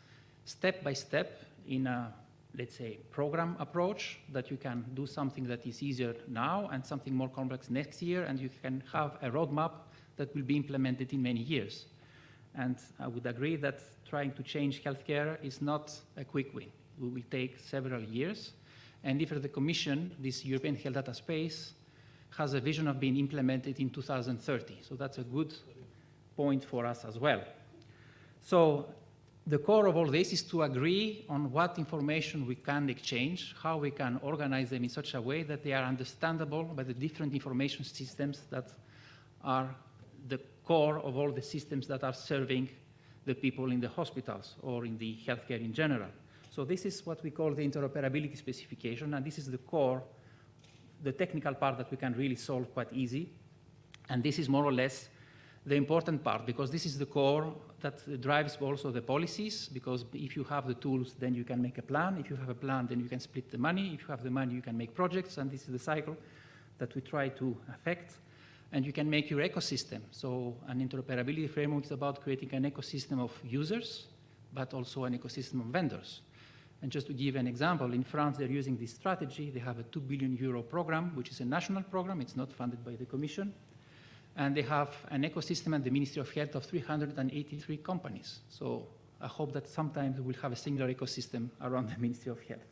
step by step in a, let's say, program approach, that you can do something that is easier now and something more complex next year, and you can have a roadmap that will be implemented in many years. And I would agree that trying to change healthcare is not a quick win. It will take several years. And if the Commission, this European health data space, has a vision of being implemented in 2030. So that's a good point for us as well. So the core of all this is to agree on what information we can exchange, how we can organize them in such a way that they are understandable by the different information systems that are the core of all the systems that are serving the people in the hospitals or in the healthcare in general. So this is what we call the interoperability specification, and this is the core, the technical part that we can really solve quite easy. And this is more or less the important part, because this is the core that drives also the policies, because if you have the tools, then you can make a plan. If you have a plan, then you can split the money. If you have the money, you can make projects, and this is the cycle that we try to affect. And you can make your ecosystem. So an interoperability framework is about creating an ecosystem of users, but also an ecosystem of vendors. And just to give an example, in France, they're using this strategy. They have a 2 billion euro program, which is a national program. It's not funded by the Commission. And they have an ecosystem at the Ministry of Health of 383 companies. So I hope that sometimes we'll have a similar ecosystem around the Ministry of Health.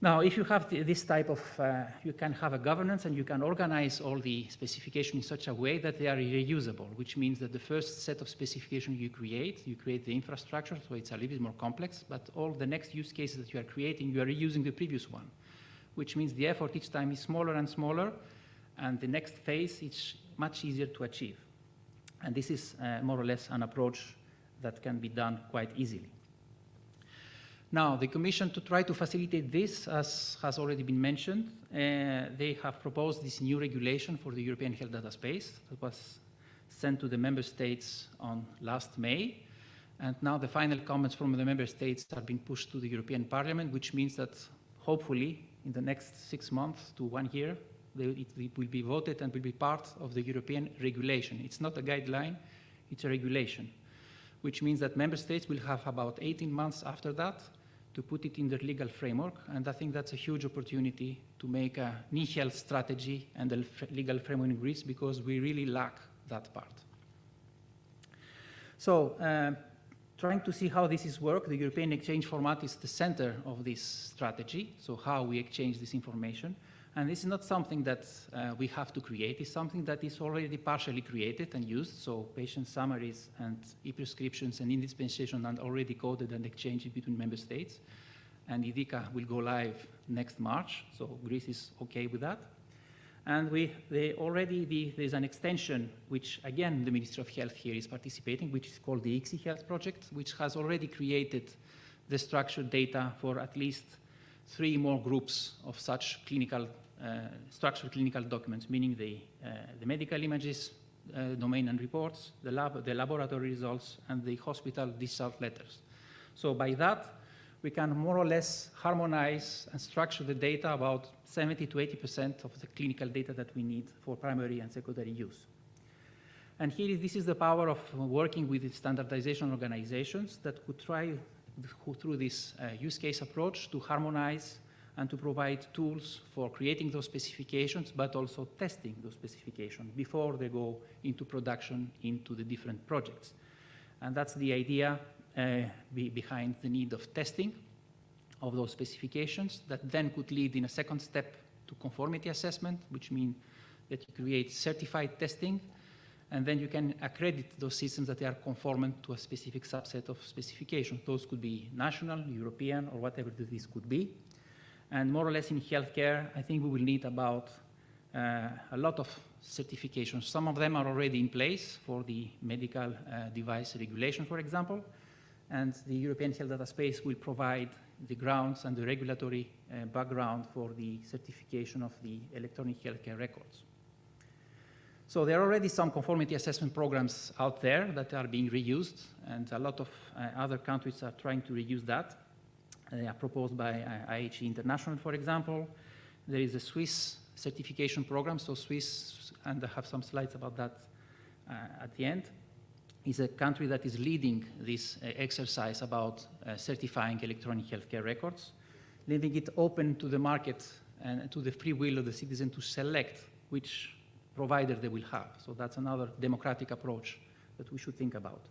Now, if you have this type of, you can have a governance and you can organize all the specifications in such a way that they are reusable, which means that the first set of specifications you create the infrastructure, so it's a little bit more complex, but all the next use cases that you are creating, you are reusing the previous one, which means the effort each time is smaller and smaller, and the next phase is much easier to achieve. And this is more or less an approach that can be done quite easily. Now, the Commission, to try to facilitate this, as has already been mentioned, they have proposed this new regulation for the European Health Data Space that was sent to the Member States on last May. And now the final comments from the Member States are being pushed to the European Parliament, which means that hopefully in the next 6 months to 1 year, it will be voted and will be part of the European regulation. It's not a guideline, it's a regulation, which means that Member States will have about 18 months after that to put it in their legal framework. And I think that's a huge opportunity to make a e-health strategy and a legal framework in Greece, because we really lack that part. So, trying to see how this is work, the European exchange format is the center of this strategy, so how we exchange this information. And this is not something that we have to create, it's something that is already partially created and used, so patient summaries and e-prescriptions and e-dispensation are already coded and exchanged between member states. And IDICA will go live next March, so Greece is okay with that. And there's an extension, which again, the Ministry of Health here is participating, which is called the ICSI Health Project, which has already created the structured data for at least 3 more groups of such clinical, structured clinical documents, meaning the medical images, domain and reports, the laboratory results, and the hospital discharge letters. So by that, we can more or less harmonize and structure the data about 70 to 80% of the clinical data that we need for primary and secondary use. And here, this is the power of working with standardization organizations that could try, through this use case approach, to harmonize and to provide tools for creating those specifications, but also testing those specifications before they go into production into the different projects. And that's the idea behind the need of testing of those specifications that then could lead in a second step to conformity assessment, which means that you create certified testing, and then you can accredit those systems that they are conformant to a specific subset of specifications. Those could be national, European, or whatever this could be. And more or less in healthcare, I think we will need about a lot of certifications. Some of them are already in place for the medical device regulation, for example. And the European Health Data Space will provide the grounds and the regulatory background for the certification of the electronic healthcare records. So there are already some conformity assessment programs out there that are being reused, and a lot of other countries are trying to reuse that. They are proposed by IHE International, for example. There is a Swiss certification program, so Swiss, and I have some slides about that at the end, is a country that is leading this exercise about certifying electronic healthcare records, leaving it open to the market and to the free will of the citizen to select which provider they will have. So that's another democratic approach that we should think about.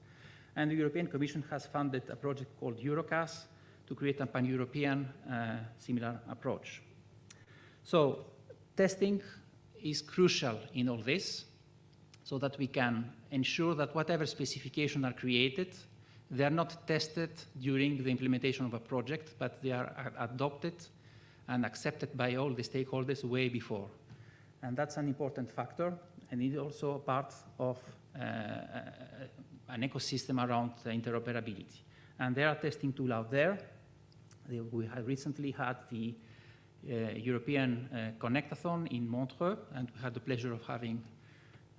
And the European Commission has funded a project called Eurocas to create a pan-European similar approach. So testing is crucial in all this, so that we can ensure that whatever specifications are created, they are not tested during the implementation of a project, but they are adopted and accepted by all the stakeholders way before. And that's an important factor, and it's also part of an ecosystem around interoperability. And there are testing tools out there. We have recently had the European Connectathon in Montreux, and we had the pleasure of having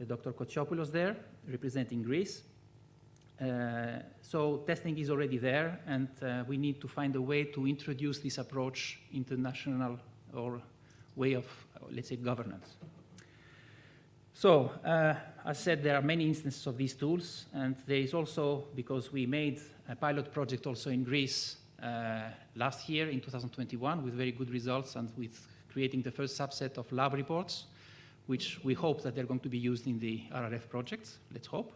Dr. Kotsiopoulos there, representing Greece. So testing is already there, and we need to find a way to introduce this approach into national or way of, let's say, governance. So, as said, there are many instances of these tools, and there is also, because we made a pilot project also in Greece last year in 2021 with very good results and with creating the first subset of lab reports, which we hope that they're going to be used in the RRF projects, let's hope.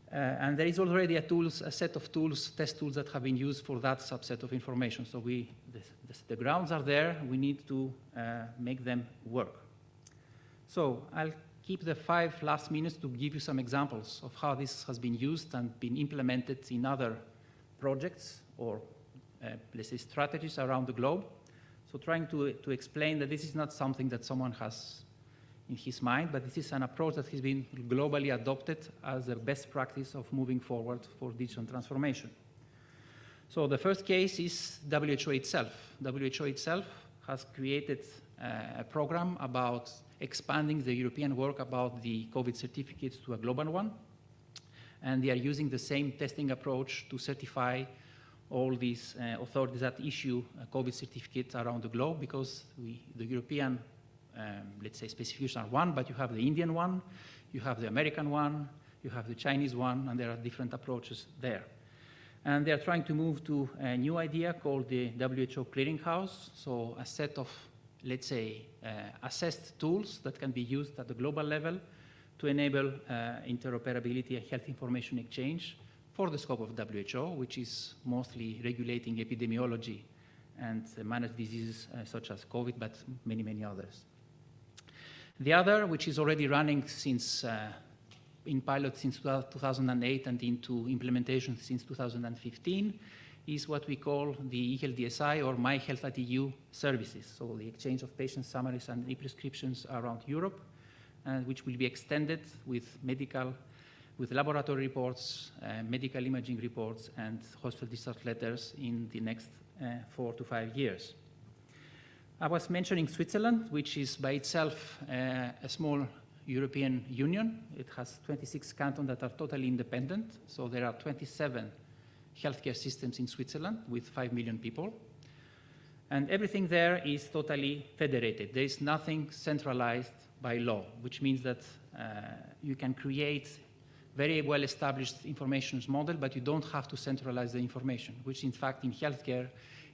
And there is already a set of tools, test tools that have been used for that subset of information. So the grounds are there, we need to make them work. So I'll keep the 5 last minutes to give you some examples of how this has been used and been implemented in other projects or let's say strategies around the globe. So trying to explain that this is not something that someone has in his mind, but this is an approach that has been globally adopted as a best practice of moving forward for digital transformation. So the first case is WHO itself. WHO itself has created a program about expanding the European work about the COVID certificates to a global one. And they are using the same testing approach to certify all these authorities that issue COVID certificates around the globe, because the European let's say specifications are one, but you have the Indian one, you have the American one, you have the Chinese one, and there are different approaches there. And they are trying to move to a new idea called the WHO Clearinghouse, so a set of, let's say, assessed tools that can be used at the global level to enable interoperability and health information exchange for the scope of WHO, which is mostly regulating epidemiology and manage diseases such as COVID, but many, many others. The other, which is already running since in pilot since 2008 and into implementation since 2015, is what we call the eHealth-DSI or My Health at EU services. So the exchange of patient summaries and e-prescriptions around Europe, which will be extended with laboratory reports, medical imaging reports, and hospital discharge letters in the next 4 to 5 years. I was mentioning Switzerland, which is by itself a small European Union. It has 26 cantons that are totally independent. So there are 27 healthcare systems in Switzerland with 5 million people. And everything there is totally federated. There is nothing centralized by law, which means that you can create very well-established information model, but you don't have to centralize the information, which in fact in healthcare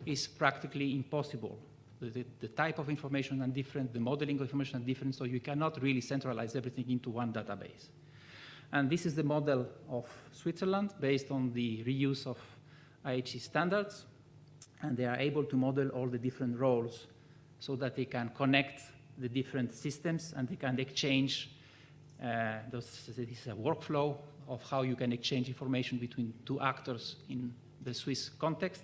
is practically impossible. The type of information are different, the modeling of information are different, so you cannot really centralize everything into one database. And this is the model of Switzerland based on the reuse of IHC standards, and they are able to model all the different roles so that they can connect the different systems and they can exchange this is a workflow of how you can exchange information between 2 actors in the Swiss context,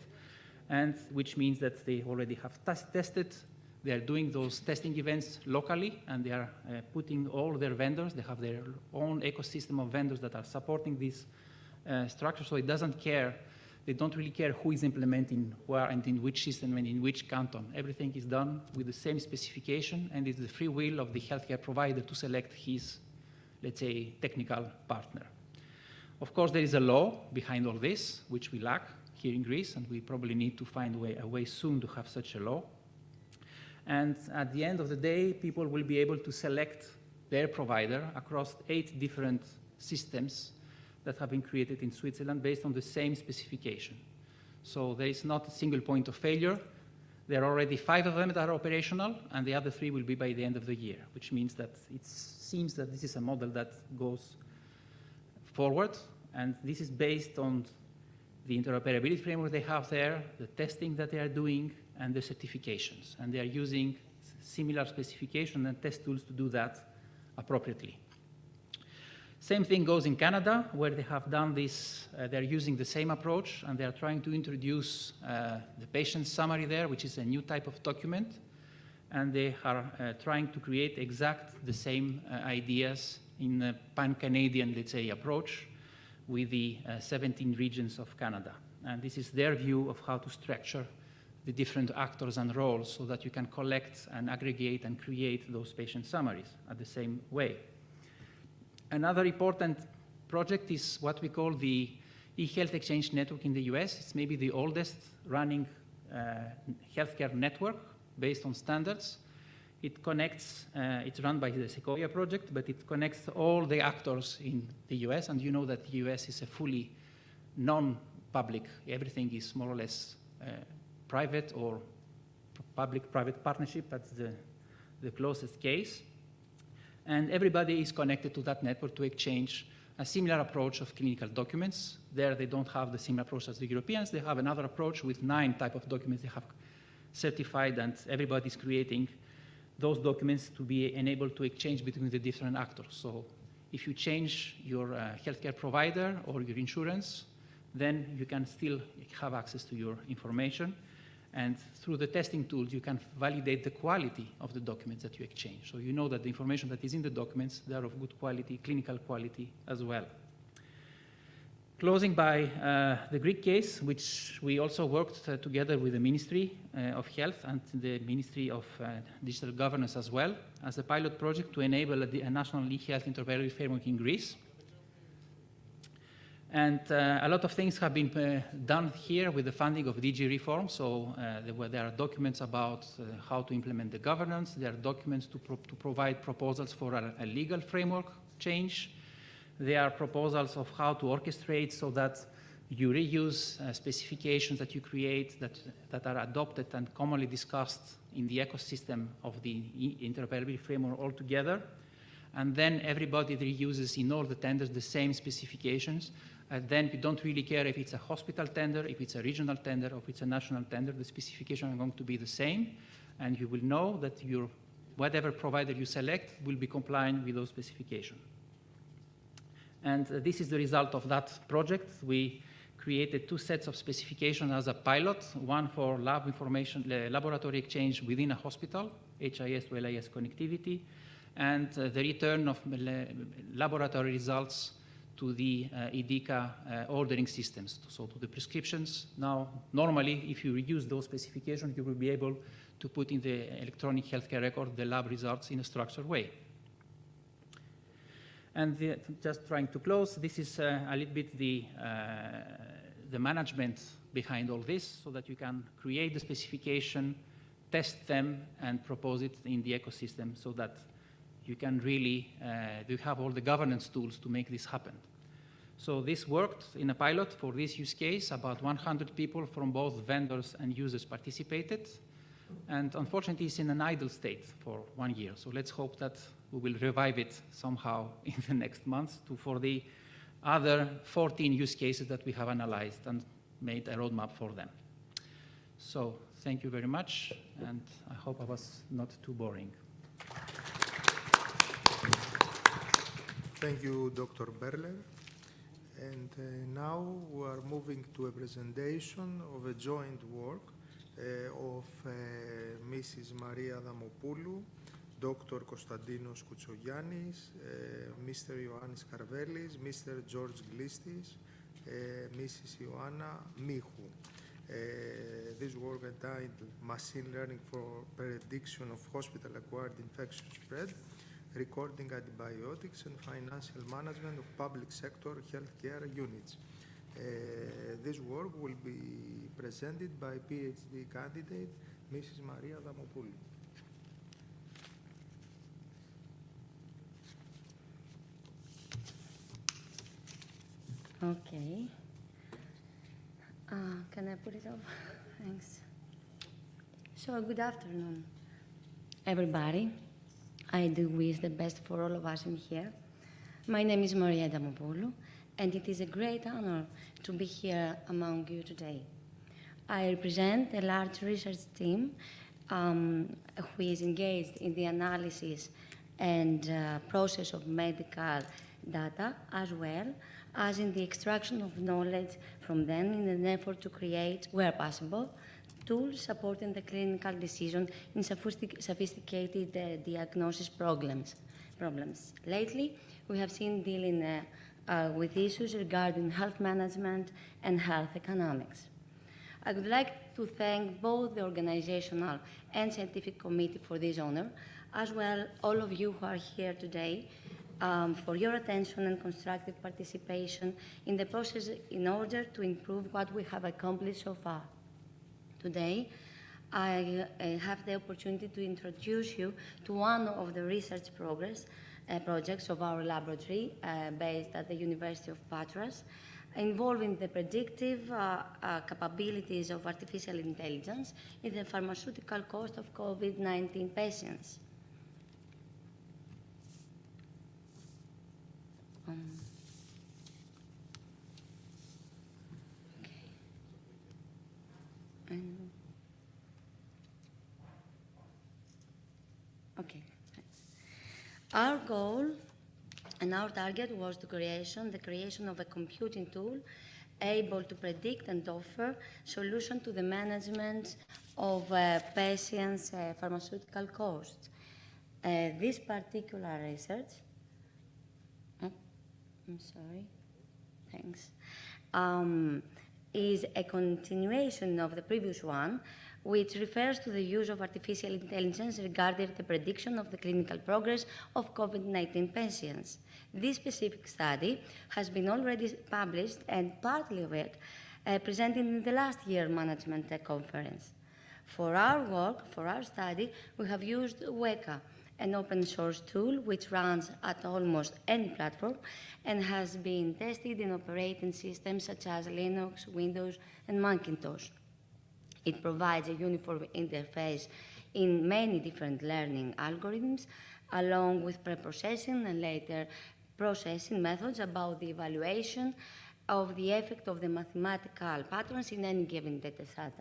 and which means that they already have tested. They are doing those testing events locally, and they are putting all their vendors. They have their own ecosystem of vendors that are supporting this structure, so it doesn't care. They don't really care who is implementing where and in which system and in which canton. Everything is done with the same specification, and it's the free will of the healthcare provider to select his, let's say, technical partner. Of course, there is a law behind all this, which we lack here in Greece, and we probably need to find a way soon to have such a law. And at the end of the day, people will be able to select their provider across 8 different systems that have been created in Switzerland based on the same specification. So there is not a single point of failure. There are already 5 of them that are operational, and the other 3 will be by the end of the year, which means that it seems that this is a model that goes forward, and this is based on the interoperability framework they have there, the testing that they are doing, and the certifications. And they are using similar specification and test tools to do that appropriately. Same thing goes in Canada, where they have done this, they're using the same approach, and they are trying to introduce the patient summary there, which is a new type of document, and they are trying to create the same ideas in a pan-Canadian, let's say, approach with the 17 regions of Canada. And this is their view of how to structure the different actors and roles so that you can collect and aggregate and create those patient summaries at the same way. Another important project is what we call the e-health exchange network in the US. It's maybe the oldest running healthcare network based on standards. It connects, it's run by the Sequoia project, but it connects all the actors in the US, and you know that the US is a fully non-public. Everything is more or less private or public-private partnership. That's the closest case. And everybody is connected to that network to exchange a similar approach of clinical documents. There they don't have the same approach as the Europeans. They have another approach with 9 types of documents they have certified, and everybody's creating those documents to be enabled to exchange between the different actors. So if you change your healthcare provider or your insurance, then you can still have access to your information. And through the testing tools, you can validate the quality of the documents that you exchange. So you know that the information that is in the documents, they are of good quality, clinical quality as well. Closing by the Greek case, which we also worked together with the Ministry of Health and the Ministry of Digital Governance as well, as a pilot project to enable a national e-health interoperability framework in Greece. And a lot of things have been done here with the funding of DG Reform. So there are documents about how to implement the governance. There are documents to provide proposals for a legal framework change. There are proposals of how to orchestrate so that you reuse specifications that you create that are adopted and commonly discussed in the ecosystem of the interoperability framework altogether. And then everybody reuses in all the tenders the same specifications. And then you don't really care if it's a hospital tender, if it's a regional tender, or if it's a national tender. The specifications are going to be the same. And you will know that whatever provider you select will be compliant with those specifications. And this is the result of that project. We created 2 sets of specifications as a pilot, one for lab information, laboratory exchange within a hospital, HIS to LIS connectivity, and the return of laboratory results to the IDICA ordering systems, so to the prescriptions. Now, normally, if you reuse those specifications, you will be able to put in the electronic healthcare record the lab results in a structured way. And just trying to close, this is a little bit the management behind all this, so that you can create the specification, test them, and propose it in the ecosystem so that you can really you have all the governance tools to make this happen. So this worked in a pilot for this use case. About 100 people from both vendors and users participated. And unfortunately, it's in an idle state for 1 year. So let's hope that we will revive it somehow in the next months for the other 14 use cases that we have analyzed and made a roadmap for them. So thank you very much, and I hope I was not too boring. Thank you, Dr. Berler. And now we are moving to a presentation of a joint work of Mrs. Maria Adamopoulou, Dr. Konstantinos Koutsogiannis, Mr. Ioannis Karvelis, Mr. George Glistis, Mrs. Ioanna Michou. This work entitled Machine Learning for Prediction of Hospital-Acquired Infection Spread, Recording Antibiotics and Financial Management of Public Sector Healthcare Units. This work will be presented by PhD candidate Mrs. Maria Adamopoulou. Okay. Can I put it off? Thanks. So, good afternoon, everybody. I do wish the best for all of us in here. My name is Maria Adamopoulou, and it is a great honor to be here among you today. I represent a large research team who is engaged in the analysis and process of medical data, as well as in the extraction of knowledge from them in an effort to create, where possible, tools supporting the clinical decision in sophisticated diagnosis problems. Lately, we have seen dealing with issues regarding health management and health economics. I would like to thank both the organizational and scientific committee for this honor, as well all of you who are here today for your attention and constructive participation in the process in order to improve what we have accomplished so far. Today, I have the opportunity to introduce you to one of the research projects of our laboratory based at the University of Patras, involving the predictive capabilities of artificial intelligence in the pharmaceutical cost of COVID-19 patients. Okay. Our goal and our target was the creation of a computing tool able to predict and offer solution to the management of patients' pharmaceutical costs. This particular research, I'm sorry, thanks, is a continuation of the previous one, which refers to the use of artificial intelligence regarding the prediction of the clinical progress of COVID-19 patients. This specific study has been already published, and partly of it presented in the last year management conference. For our work, for our study, we have used Weka, an open source tool which runs at almost any platform and has been tested in operating systems such as Linux, Windows, and Macintosh. It provides a uniform interface in many different learning algorithms, along with pre-processing and later processing methods about the evaluation of the effect of the mathematical patterns in any given data set.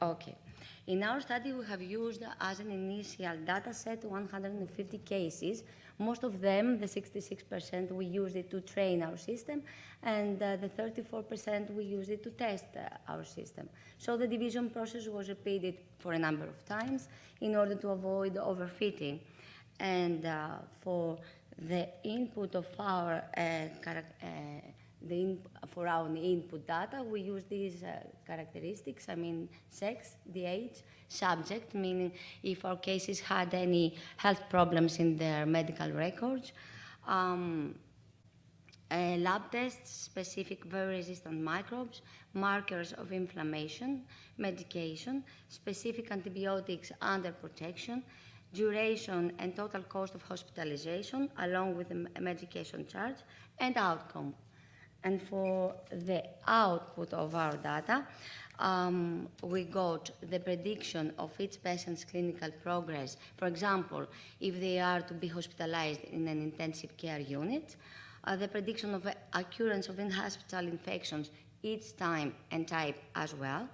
Okay. In our study, we have used as an initial data set 150 cases. Most of them, the 66%, we used it to train our system, and the 34% we used it to test our system. So the division process was repeated for a number of times in order to avoid overfitting. And for the input of our for our input data, we use these characteristics, I mean sex, the age, subject, meaning if our cases had any health problems in their medical records, lab tests, specific very resistant microbes, markers of inflammation, medication, specific antibiotics under protection, duration and total cost of hospitalization, along with the medication charge, and outcome. And for the output of our data, we got the prediction of each patient's clinical progress. For example, if they are to be hospitalized in an intensive care unit, the prediction of occurrence of in-hospital infections each time and type as well,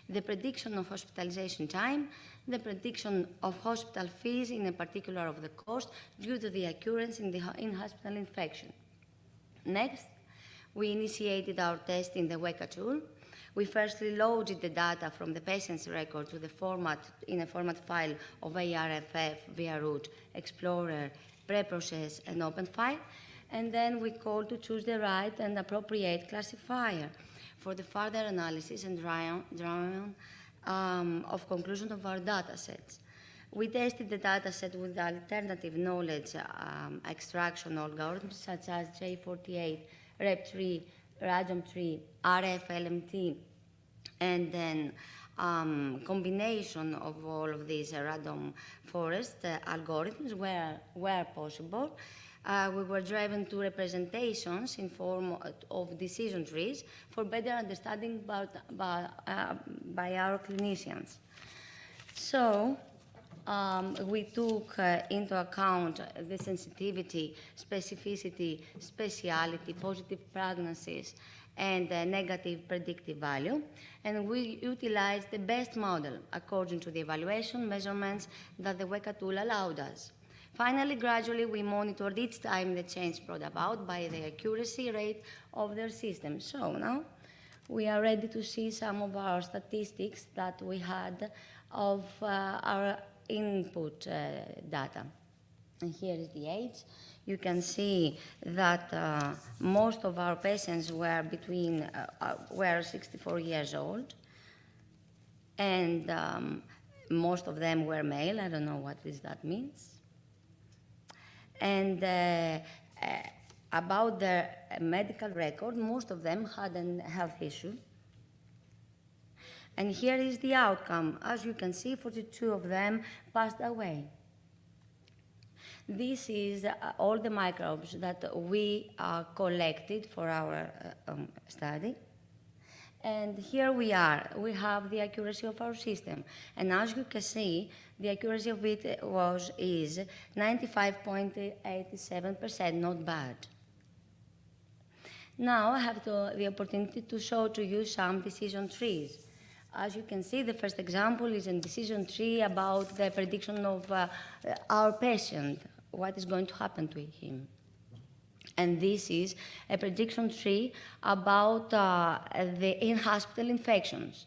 the prediction of hospitalization time, the prediction of hospital fees, in particular of the cost due to the occurrence in the in-hospital infection. Next, we initiated our test in the Weka tool. We firstly loaded the data from the patient's record to the format, in a format file of ARFF, via root, Explorer, preprocess, and open file, and then we called to choose the right and appropriate classifier for the further analysis and drawing of conclusion of our data sets. We tested the data set with alternative knowledge extraction algorithms such as J48, REP3, RADOM3, RF-LMT, and then combination of all of these random forest algorithms where possible. We were driven to representations in form of decision trees for better understanding by our clinicians. So we took into account the sensitivity, specificity, speciality, positive prognosis, and negative predictive value, and we utilized the best model according to the evaluation measurements that the Weka tool allowed us. Finally, gradually, we monitored each time the change brought about by the accuracy rate of their system. So now we are ready to see some of our statistics that we had of our input data. And here is the age. You can see that most of our patients were were 64 years old, and most of them were male. I don't know what that means. And about their medical record, most of them had a health issue. And here is the outcome. As you can see, 42 of them passed away. This is all the microbes that we collected for our study. And here we are. We have the accuracy of our system. And as you can see, the accuracy of it is 95.87%, not bad. Now I have the opportunity to show to you some decision trees. As you can see, the first example is a decision tree about the prediction of our patient, what is going to happen to him. And this is a prediction tree about the in-hospital infections.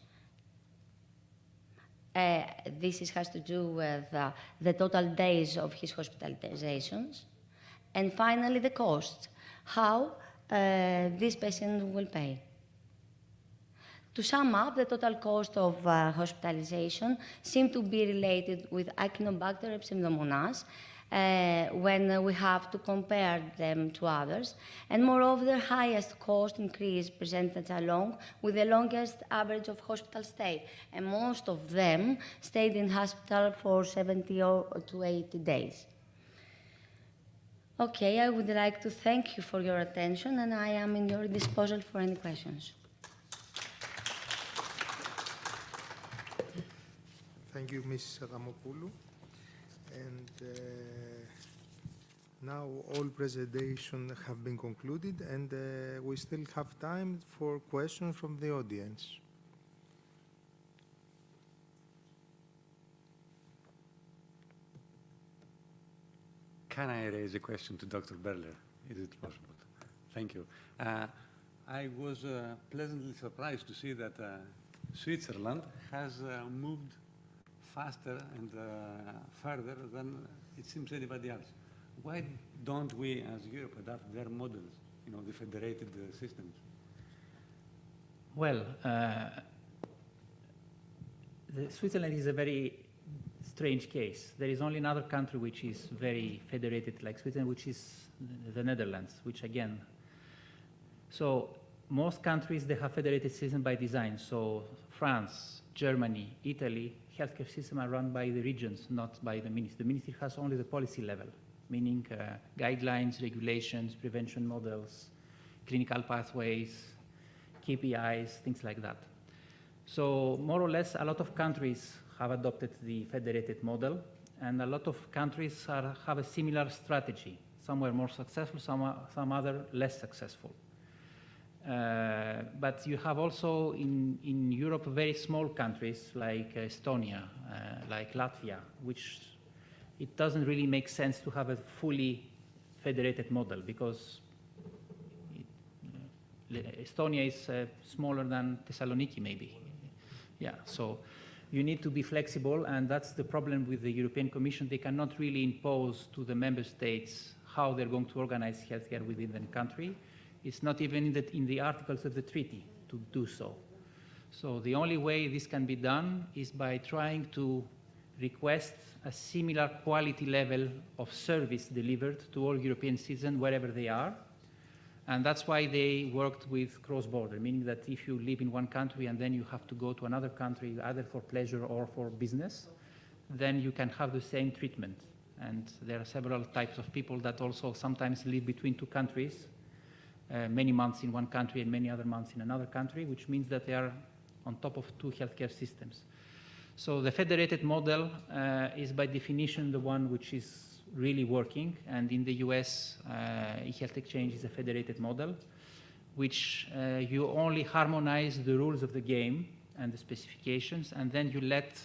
This has to do with the total days of his hospitalizations. And finally, the cost, how this patient will pay. To sum up, the total cost of hospitalization seems to be related with Acinetobacter pseudomonas when we have to compare them to others. And moreover, the highest cost increase presented along with the longest average of hospital stay. And most of them stayed in hospital for 70 to 80 days. Okay, I would like to thank you for your attention, and I am in your disposal for any questions. Thank you, Ms. Adamopoulou. And now all presentations have been concluded, and we still have time for questions from the audience. Can I raise a question to Dr. Berler? Is it possible? Thank you. I was pleasantly surprised to see that Switzerland has moved faster and further than it seems anybody else. Why don't we, as Europe, adapt their models, the federated systems? Well, Switzerland is a very strange case. There is only another country which is very federated like Switzerland, which is the Netherlands, which again, so most countries, they have federated system by design. So France, Germany, Italy, healthcare systems are run by the regions, not by the ministry. The ministry has only the policy level, meaning guidelines, regulations, prevention models, clinical pathways, KPIs, things like that. So more or less, a lot of countries have adopted the federated model, and a lot of countries have a similar strategy. Some were more successful, some other less successful. But you have also in Europe very small countries like Estonia, like Latvia, which it doesn't really make sense to have a fully federated model because Estonia is smaller than Thessaloniki maybe. Yeah, so you need to be flexible, and that's the problem with the European Commission. They cannot really impose to the member states how they're going to organize healthcare within the country. It's not even in the articles of the treaty to do so. So the only way this can be done is by trying to request a similar quality level of service delivered to all European citizens wherever they are. And that's why they worked with cross-border, meaning that if you live in one country and then you have to go to another country, either for pleasure or for business, then you can have the same treatment. And there are several types of people that also sometimes live between two countries, many months in one country and many other months in another country, which means that they are on top of two healthcare systems. So the federated model is by definition the one which is really working, and in the US, e-health exchange is a federated model, which you only harmonize the rules of the game and the specifications, and then you let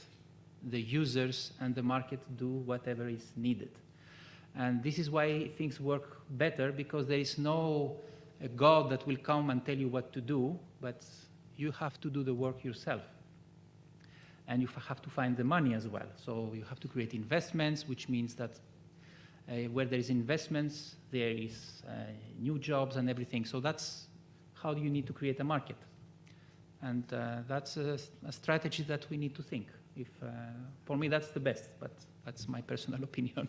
the users and the market do whatever is needed. And this is why things work better, because there is no God that will come and tell you what to do, but you have to do the work yourself. And you have to find the money as well. So you have to create investments, which means that where there is investments, there is new jobs and everything. So that's how you need to create a market. And that's a strategy that we need to think If, for me, that's the best, but that's my personal opinion.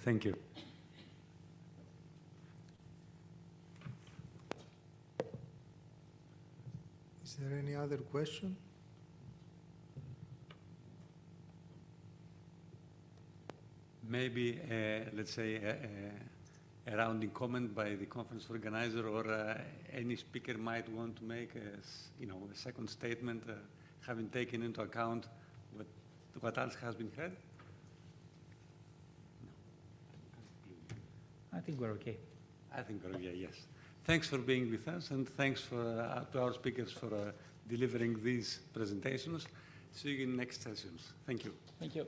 Thank you. Is there any other question? Maybe, let's say, a rounding comment by the conference organizer, or any speaker might want to make a second statement, having taken into account what else has been heard. I think we're okay. I think we're okay, yes. Thanks for being with us, and thanks to our speakers for delivering these presentations. See you in next sessions. Thank you. Thank you.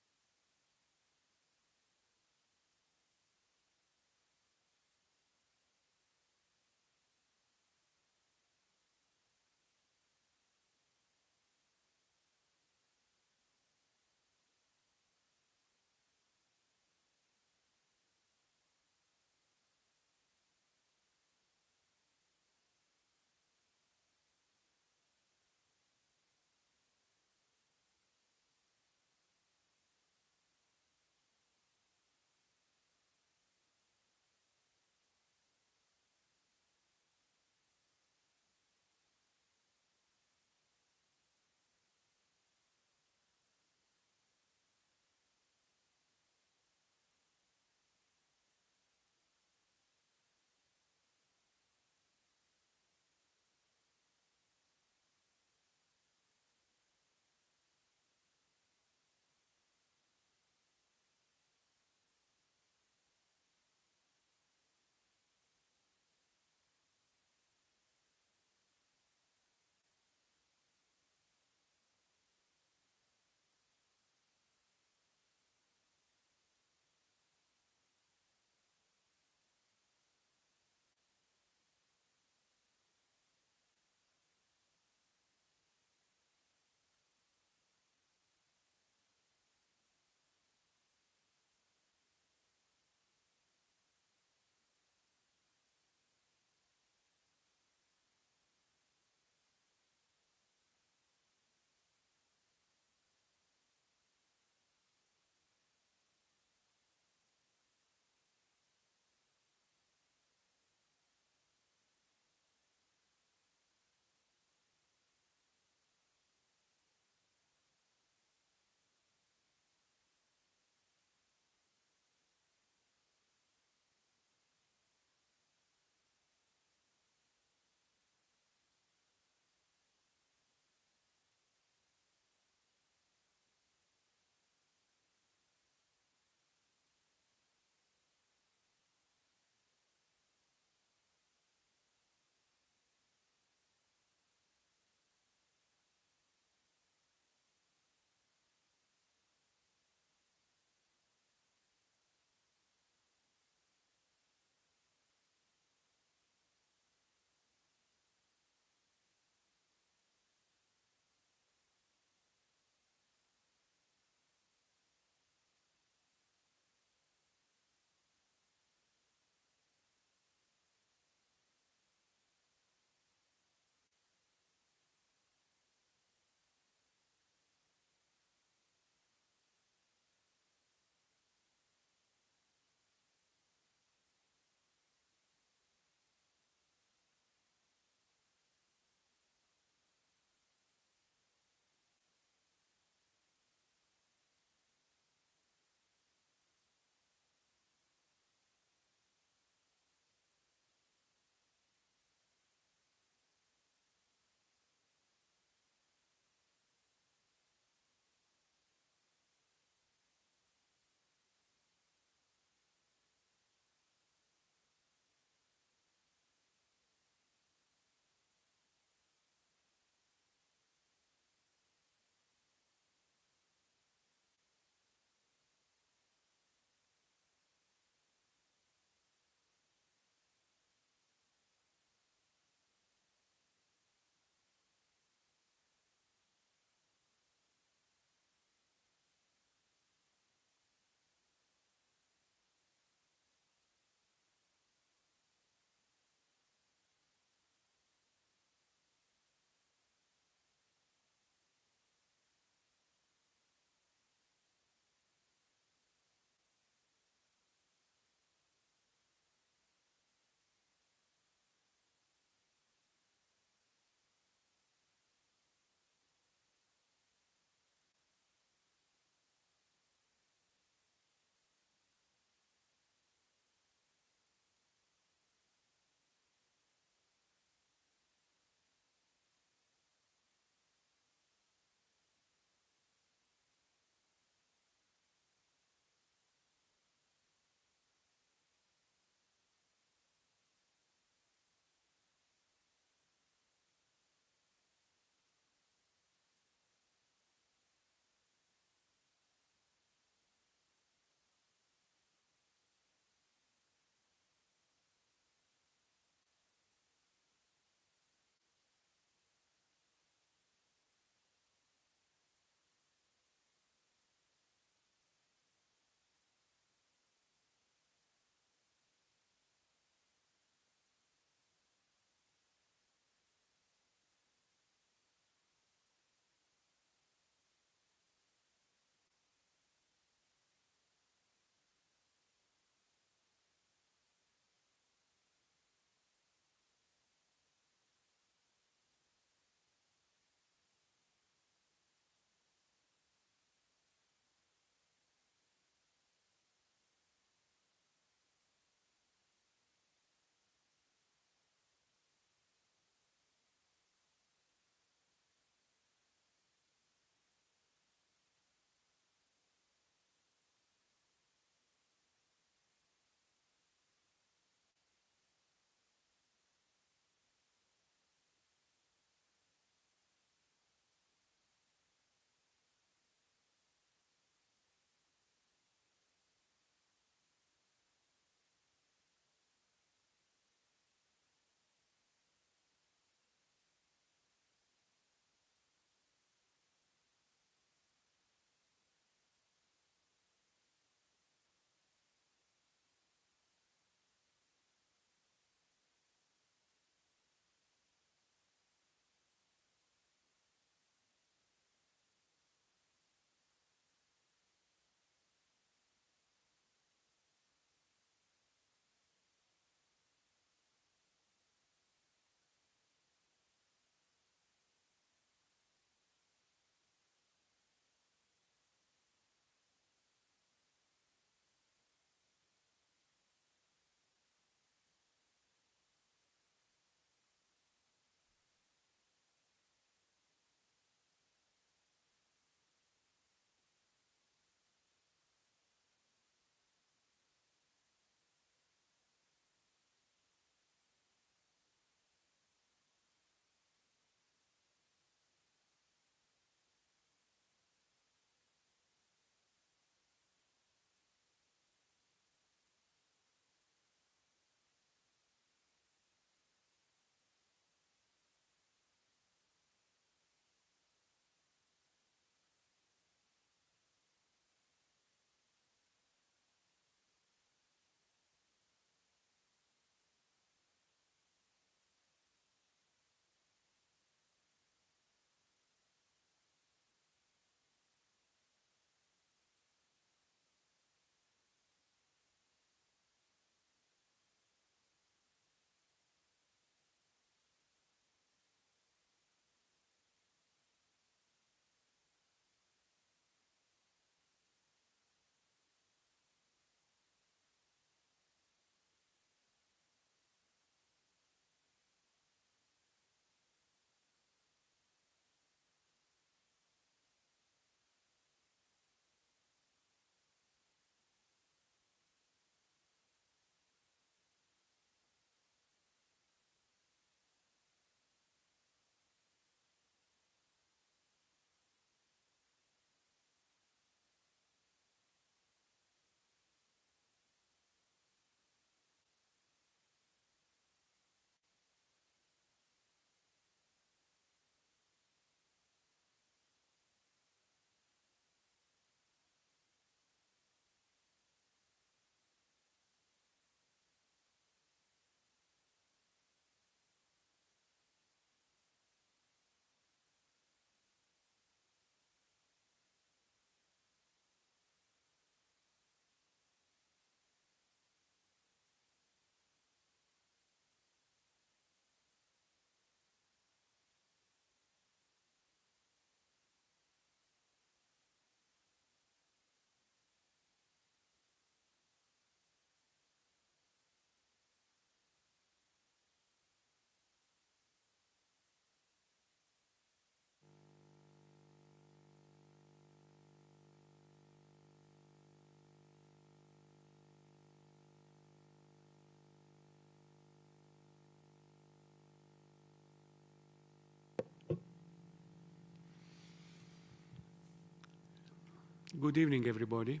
Good evening, everybody.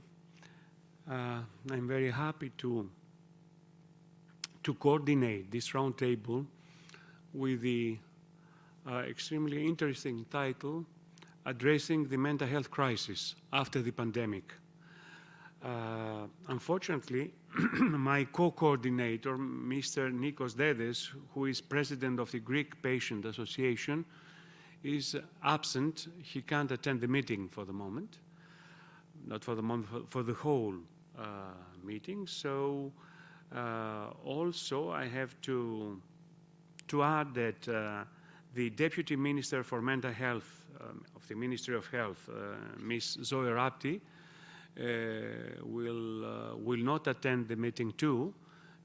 I'm very happy to coordinate this roundtable with the extremely interesting title, Addressing the Mental Health Crisis After the Pandemic. Unfortunately, my co-coordinator, Mr. Nikos Dedes, who is president of the Greek Patient Association, is absent. He can't attend the meeting for the moment. Not for the moment, for the whole meeting. So also I have to add that the Deputy Minister for Mental Health of the Ministry of Health, Ms. Zoe Rapti, will not attend the meeting too,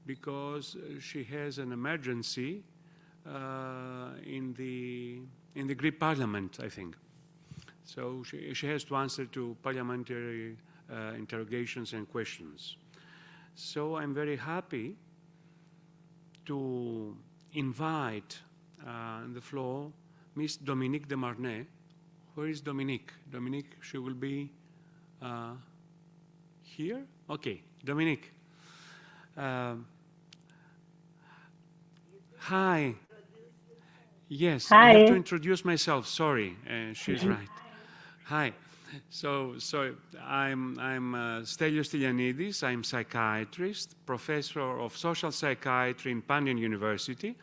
because she has an emergency in the Greek Parliament, I think. So she has to answer to parliamentary interrogations and questions. So I'm very happy to invite on the floor Miss Dominique de Marnay. Where is Dominique? Dominique, she will be here? Okay, Dominique. Hi. Yes, Hi. I have to introduce myself. Sorry, she's right. Hi. So I'm Stelios Stylianidis. I'm psychiatrist, professor of social psychiatry in Pandion University,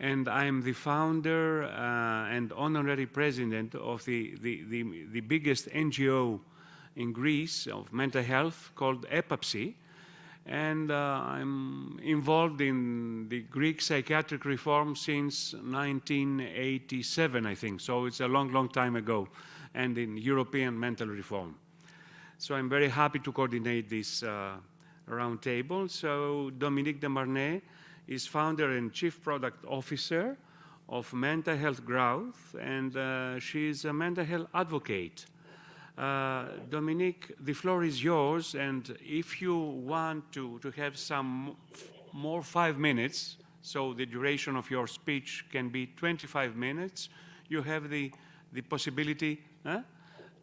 and I'm the founder and honorary president of the biggest NGO in Greece of mental health called EPAPSI, and I'm involved in the Greek psychiatric reform since 1987, I think. So it's a long, long time ago, and in European mental reform. So I'm very happy to coordinate this roundtable. So Dominique de Marnay is founder and chief product officer of Mental Health Growth, and she is a mental health advocate. Dominique, the floor is yours, and if you want to have some more 5 minutes, so the duration of your speech can be 25 minutes, you have the possibility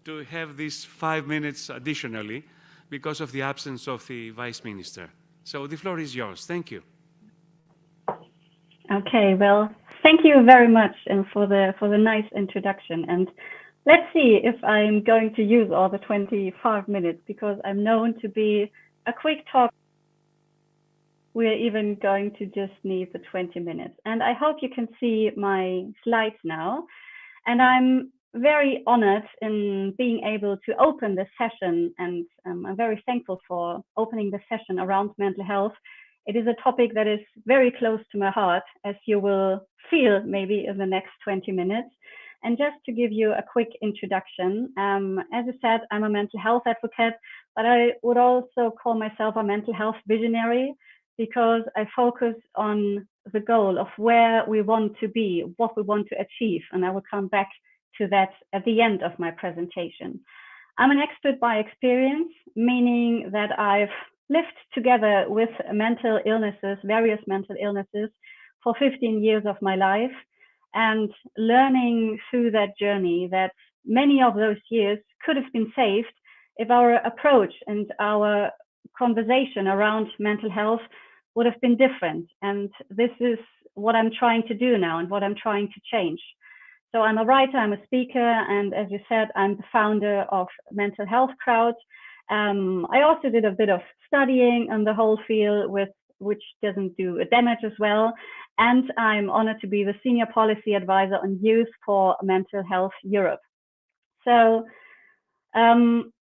to have these 5 minutes additionally because of the absence of the Vice Minister. So the floor is yours. Thank you. Okay, well, thank you very much and for the nice introduction. And let's see if I'm going to use all the 25 minutes, because I'm known to be a quick talk. We're even going to just need the 20 minutes. And I hope you can see my slides now. And I'm very honored in being able to open this session, and I'm very thankful for opening the session around mental health. It is a topic that is very close to my heart, as you will feel maybe in the next 20 minutes. And just to give you a quick introduction, as I said, I'm a mental health advocate, but I would also call myself a mental health visionary, because I focus on the goal of where we want to be, what we want to achieve, and I will come back to that at the end of my presentation. I'm an expert by experience, meaning that I've lived together with mental illnesses, various mental illnesses, for 15 years of my life, and learning through that journey that many of those years could have been saved if our approach and our conversation around mental health would have been different. And this is what I'm trying to do now and what I'm trying to change. So I'm a writer, I'm a speaker, and as you said, I'm the founder of Mental Health Crowd. I also did a bit of studying on the whole field, which doesn't do damage as well. And I'm honored to be the Senior Policy Advisor on Youth for Mental Health Europe. So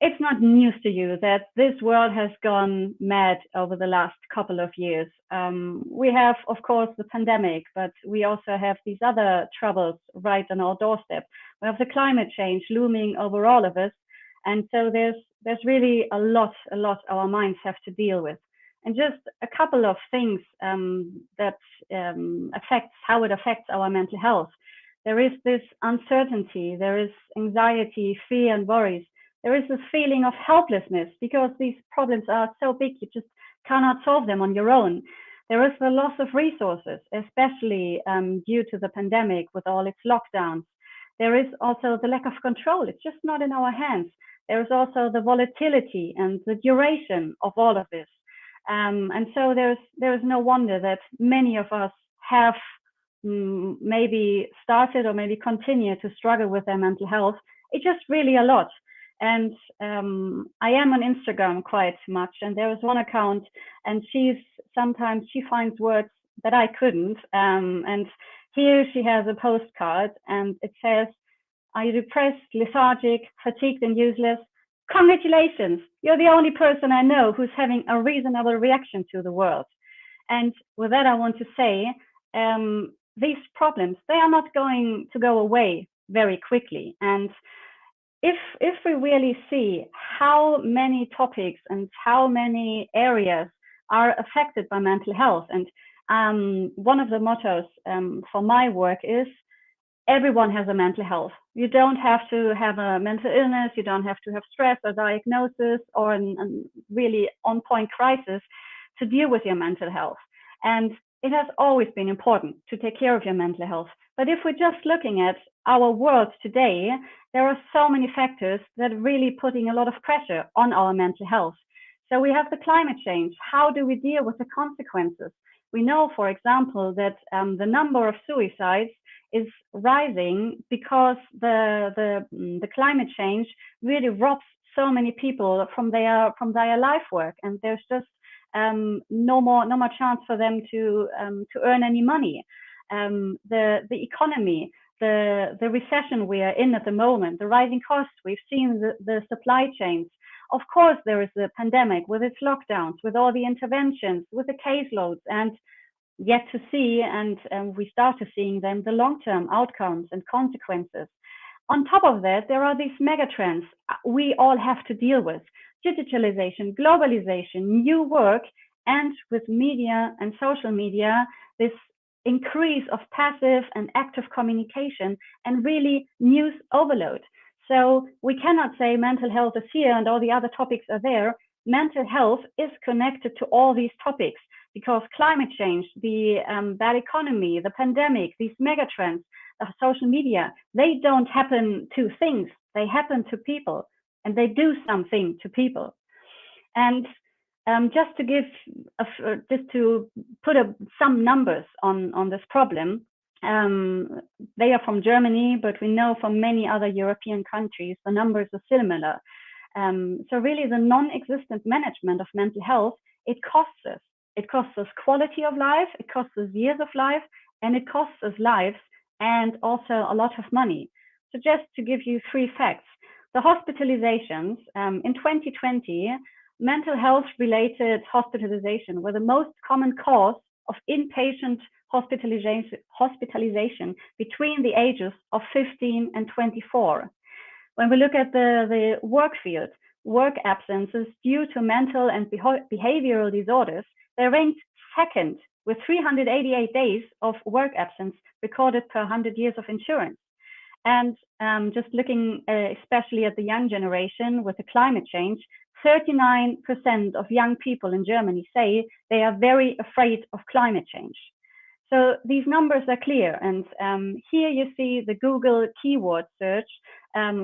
it's not news to you that this world has gone mad over the last couple of years. We have, of course, the pandemic, but we also have these other troubles right on our doorstep. We have the climate change looming over all of us. And so there's really a lot our minds have to deal with. And just a couple of things that affects how it affects our mental health. There is this uncertainty, there is anxiety, fear, and worries. There is this feeling of helplessness because these problems are so big, you just cannot solve them on your own. There is the loss of resources, especially due to the pandemic with all its lockdowns. There is also the lack of control. It's just not in our hands. there's also the volatility and the duration of all of this. And so there's no wonder that many of us have maybe started or maybe continue to struggle with their mental health. It's just really a lot. And I am on Instagram quite much, and there is one account, and sometimes she finds words that I couldn't. And here she has a postcard, and it says, "Are you depressed, lethargic, fatigued, and useless? Congratulations, you're the only person I know who's having a reasonable reaction to the world." And with that, I want to say, these problems, they are not going to go away very quickly. And if we really see how many topics and how many areas are affected by mental health, and one of the mottos for my work is, everyone has a mental health. You don't have to have a mental illness, you don't have to have stress or diagnosis or a really on-point crisis to deal with your mental health. And it has always been important to take care of your mental health. But if we're just looking at our world today, there are so many factors that are really putting a lot of pressure on our mental health. So we have the climate change. How do we deal with the consequences? We know, for example, that the number of suicides is rising because the climate change really robs so many people from their life work, and there's just no more chance for them to earn any money. The economy, the recession we are in at the moment, the rising costs, we've seen the supply chains. Of course, there is the pandemic with its lockdowns, with all the interventions, with the caseloads, and yet to see, and we started seeing them, the long-term outcomes and consequences. On top of that, there are these megatrends we all have to deal with: digitalization, globalization, new work, and with media and social media, this increase of passive and active communication and really news overload. So we cannot say mental health is here and all the other topics are there. Mental health is connected to all these topics, because climate change, the bad economy, the pandemic, these megatrends, social media, they don't happen to things, they happen to people, and they do something to people. And just to put some numbers on this problem, they are from Germany, but we know from many other European countries, the numbers are similar. So really the non-existent management of mental health, it costs us. It costs us quality of life, it costs us years of life, and it costs us lives and also a lot of money. So just to give you 3 facts, the hospitalizations in 2020, mental health related hospitalization were the most common cause of inpatient hospitalization between the ages of 15 and 24. When we look at the work field, work absences due to mental and behavioral disorders, they ranked second with 388 days of work absence recorded per 100 years of insurance. And just looking especially at the young generation with the climate change, 39% of young people in Germany say they are very afraid of climate change. So these numbers are clear. And here you see the Google keyword search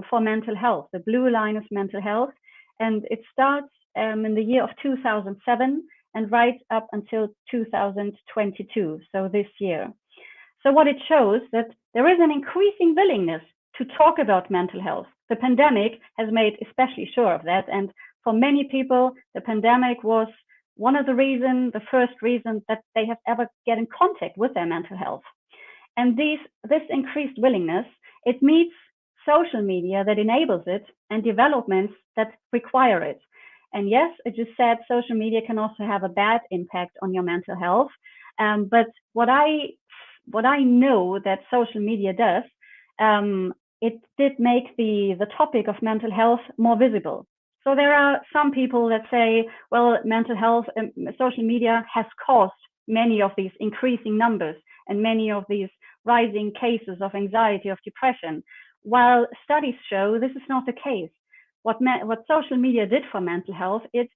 for mental health. The blue line is mental health. And it starts in the year of 2007 and right up until 2022, so this year. So what it shows that there is an increasing willingness to talk about mental health. The pandemic has made especially sure of that. And for many people, the pandemic was one of the first reasons that they have ever get in contact with their mental health. And this increased willingness, it meets social media that enables it and developments that require it. And yes, as you said, social media can also have a bad impact on your mental health. But what I know that social media does, it did make the topic of mental health more visible. So there are some people that say, well, mental health, social media has caused many of these increasing numbers and many of these rising cases of anxiety, of depression, while studies show this is not the case. What social media did for mental health, it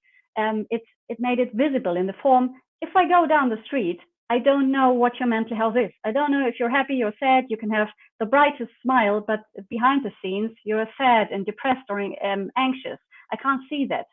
made it visible in the form, if I go down the street, I don't know what your mental health is. I don't know if you're happy or sad. You can have the brightest smile, but behind the scenes, you're sad and depressed or anxious. I can't see that.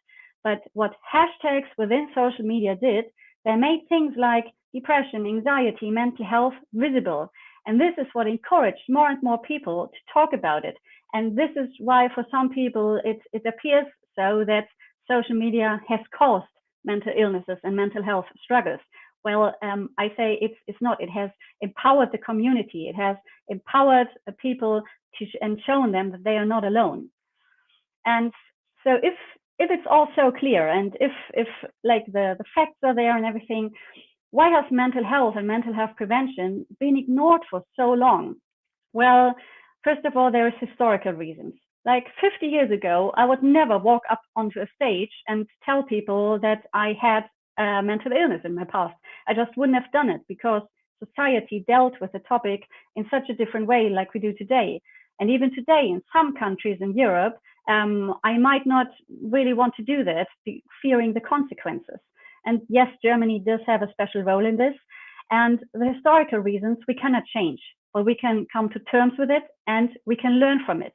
But what hashtags within social media did, they made things like depression, anxiety, mental health visible. And this is what encouraged more and more people to talk about it. And this is why for some people it appears so that social media has caused mental illnesses and mental health struggles. Well, I say it's not. It has empowered the community. It has empowered people and shown them that they are not alone. And so if it's all so clear, and if like the facts are there and everything, why has mental health and mental health prevention been ignored for so long? Well, first of all, there is historical reasons. Like 50 years ago, I would never walk up onto a stage and tell people that I had mental illness in my past. I just wouldn't have done it because society dealt with the topic in such a different way like we do today. And even today, in some countries in Europe, I might not really want to do that, fearing the consequences. And yes, Germany does have a special role in this. And the historical reasons we cannot change, but we can come to terms with it and we can learn from it.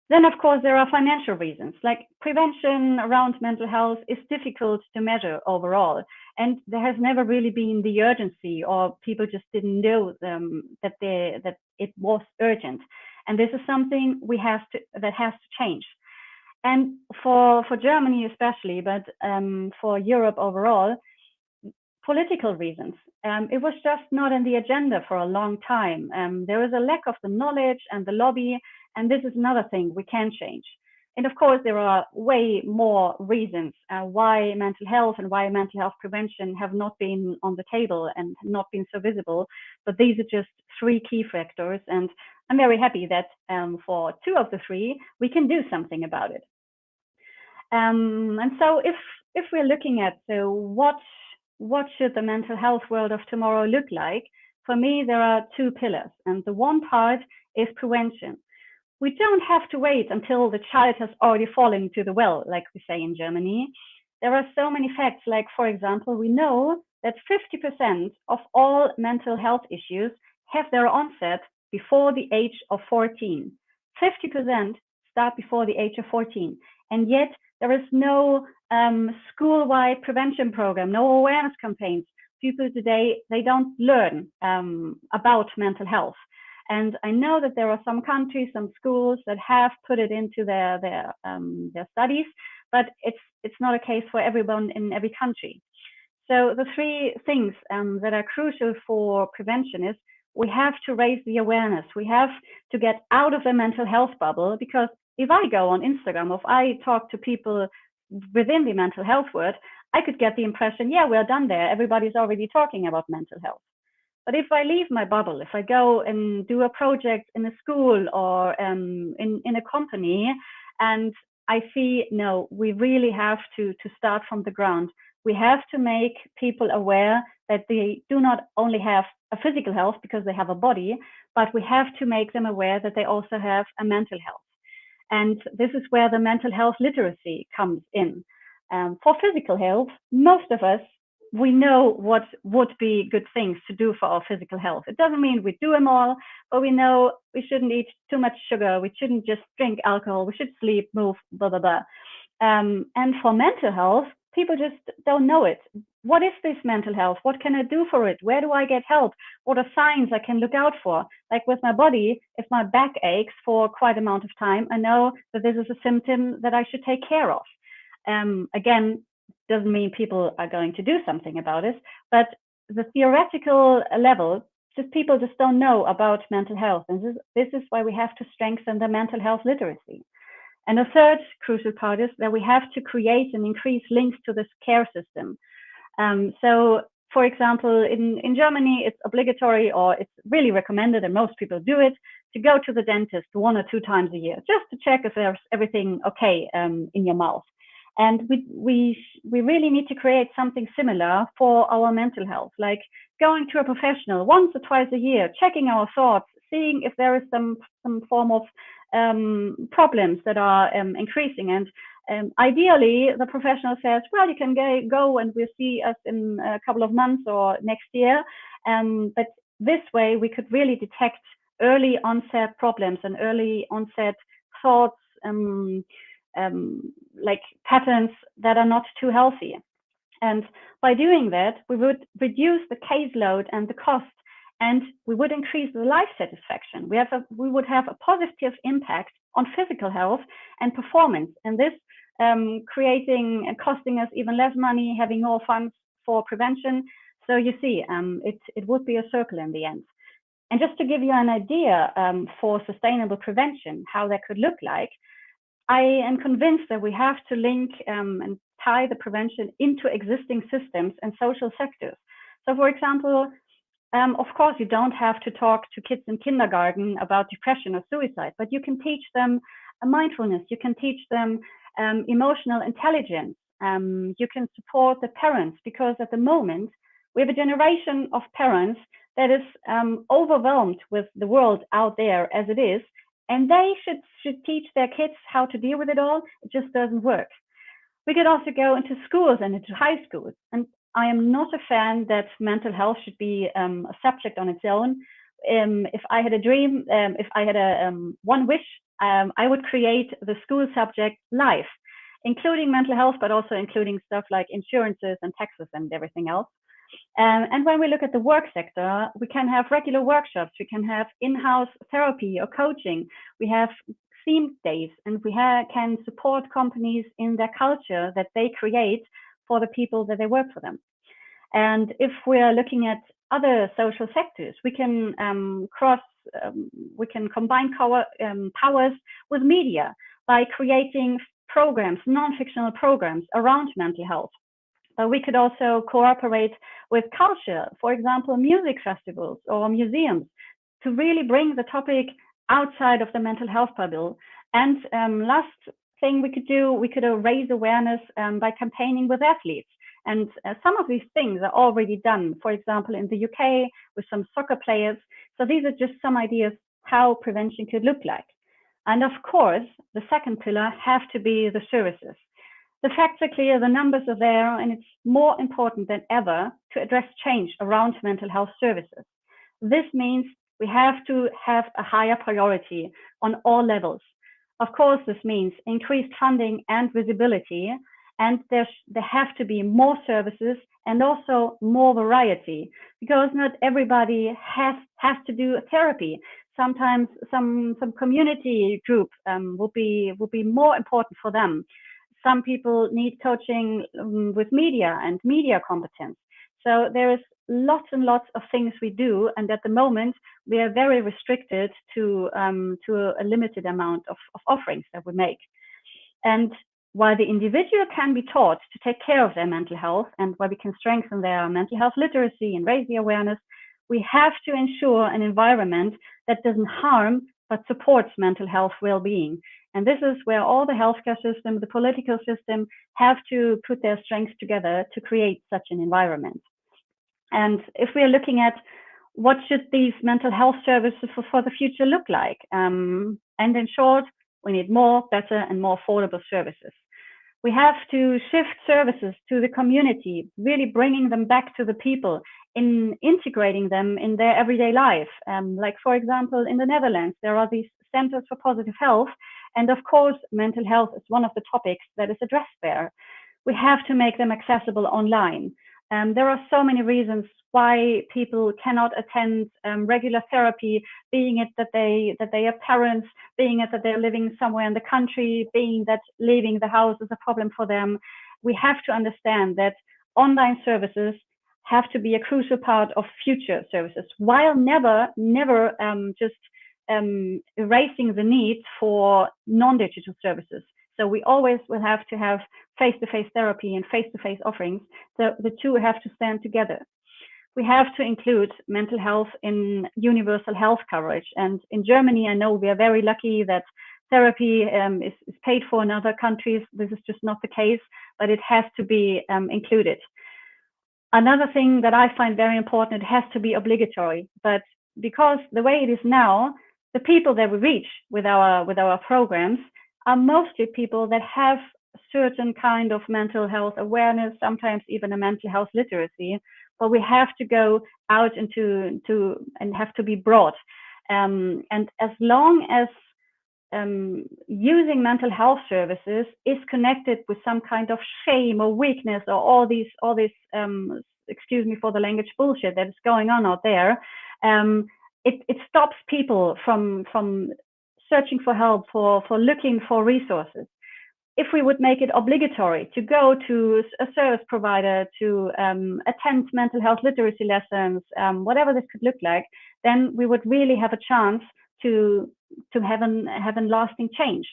Then, of course, there are financial reasons, like prevention around mental health is difficult to measure overall. And there has never really been the urgency, or people just didn't know that it was urgent. And this is something that has to change. And for Germany especially, but for Europe overall, political reasons. It was just not in the agenda for a long time. There is a lack of the knowledge and the lobby, and this is another thing we can change. And of course, there are way more reasons why mental health and why mental health prevention have not been on the table and not been so visible. But these are just three key factors, and I'm very happy that for two of the three, we can do something about it. And so if we're looking at what should the mental health world of tomorrow look like, for me, there are two pillars. And the one part is prevention. We don't have to wait until the child has already fallen into the well, like we say in Germany. There are so many facts, like, for example, we know that 50% of all mental health issues have their onset before the age of 14. 50% start before the age of 14. And yet there is no school-wide prevention program, no awareness campaigns. People today, they don't learn about mental health. And I know that there are some countries, some schools that have put it into their studies, but it's not a case for everyone in every country. So the three things that are crucial for prevention is we have to raise the awareness. We have to get out of the mental health bubble, because if I go on Instagram, or if I talk to people within the mental health world, I could get the impression, yeah, we're done there. Everybody's already talking about mental health. But if I leave my bubble, if I go and do a project in a school or in a company, and I see, no, we really have to start from the ground. We have to make people aware that they do not only have a physical health because they have a body, but we have to make them aware that they also have a mental health. And this is where the mental health literacy comes in. For physical health, most of us, we know what would be good things to do for our physical health. It doesn't mean we do them all, but we know we shouldn't eat too much sugar. We shouldn't just drink alcohol. We should sleep, move, blah, blah, blah. And for mental health, people just don't know it. What is this mental health? What can I do for it? Where do I get help? What are signs I can look out for? Like with my body, if my back aches for quite an amount of time, I know that this is a symptom that I should take care of. Again, doesn't mean people are going to do something about it, but the theoretical level, just people just don't know about mental health. And this is why we have to strengthen the mental health literacy. And the third crucial part is that we have to create and increase links to this care system. So, for example, in Germany, it's obligatory, or it's really recommended, and most people do it, to go to the dentist 1 or 2 times a year, just to check if there's everything okay in your mouth. And we really need to create something similar for our mental health, like going to a professional once or twice a year, checking our thoughts, seeing if there is some form of problems that are increasing. And Ideally, the professional says, well, you can go and we'll see us in a couple of months or next year. But this way, we could really detect early onset problems and early onset thoughts, like patterns that are not too healthy. And by doing that, we would reduce the caseload and the cost, and we would increase the life satisfaction. We would have a positive impact on physical health and performance, and this creating and costing us even less money, having more funds for prevention. So you see, it would be a circle in the end. And just to give you an idea for sustainable prevention, how that could look like, I am convinced that we have to link and tie the prevention into existing systems and social sectors. So for example, of course, you don't have to talk to kids in kindergarten about depression or suicide, but you can teach them mindfulness, you can teach them emotional intelligence, you can support the parents, because at the moment, we have a generation of parents that is overwhelmed with the world out there as it is, and they should teach their kids how to deal with it all. It just doesn't work. We could also go into schools and into high schools. And I am not a fan that mental health should be a subject on its own. If I had a dream, if I had one wish, I would create the school subject life, including mental health, but also including stuff like insurances and taxes and everything else. And when we look at the work sector, we can have regular workshops, we can have in-house therapy or coaching, we have theme days, and we can support companies in their culture that they create for the people that they work for them. And if we're looking at other social sectors, we can combine powers with media by creating programs, non-fictional programs around mental health. We could also cooperate with culture, for example, music festivals or museums, to really bring the topic outside of the mental health bubble. And last thing we could do, we could raise awareness by campaigning with athletes. And some of these things are already done, for example, in the UK with some soccer players. So these are just some ideas how prevention could look like. And of course, the second pillar have to be the services. The facts are clear, the numbers are there, and it's more important than ever to address change around mental health services. This means we have to have a higher priority on all levels. Of course, this means increased funding and visibility, and there have to be more services and also more variety, because not everybody has to do therapy. Sometimes some community group will be more important for them. Some people need coaching with media and media competence. So there is lots and lots of things we do, and at the moment we are very restricted to a limited amount of offerings that we make. And while the individual can be taught to take care of their mental health, and while we can strengthen their mental health literacy and raise the awareness, we have to ensure an environment that doesn't harm but supports mental health well-being. And this is where all the healthcare system, the political system have to put their strengths together to create such an environment. And if we are looking at what should these mental health services for the future look like, and in short, we need more, better, and more affordable services. We have to shift services to the community, really bringing them back to the people, in integrating them in their everyday life. Like, for example, in the Netherlands, there are these centers for positive health. And of course, mental health is one of the topics that is addressed there. We have to make them accessible online. There are so many reasons why people cannot attend regular therapy, being it that they are parents, being it that they're living somewhere in the country, being that leaving the house is a problem for them. We have to understand that online services have to be a crucial part of future services, while never just erasing the need for non-digital services. So we always will have to have face-to-face therapy and face-to-face offerings. So the two have to stand together. We have to include mental health in universal health coverage. And in Germany, I know we are very lucky that therapy is paid for in other countries. This is just not the case, but it has to be included. Another thing that I find very important, it has to be obligatory. But because the way it is now, the people that we reach with our programs are mostly people that have certain kind of mental health awareness, sometimes even a mental health literacy, but we have to go out into and have to be broad. And as long as using mental health services is connected with some kind of shame or weakness or all these excuse me for the language, bullshit that is going on out there, it stops people from searching for help, for looking for resources. If we would make it obligatory to go to a service provider, to attend mental health literacy lessons, whatever this could look like, then we would really have a chance to have a lasting change.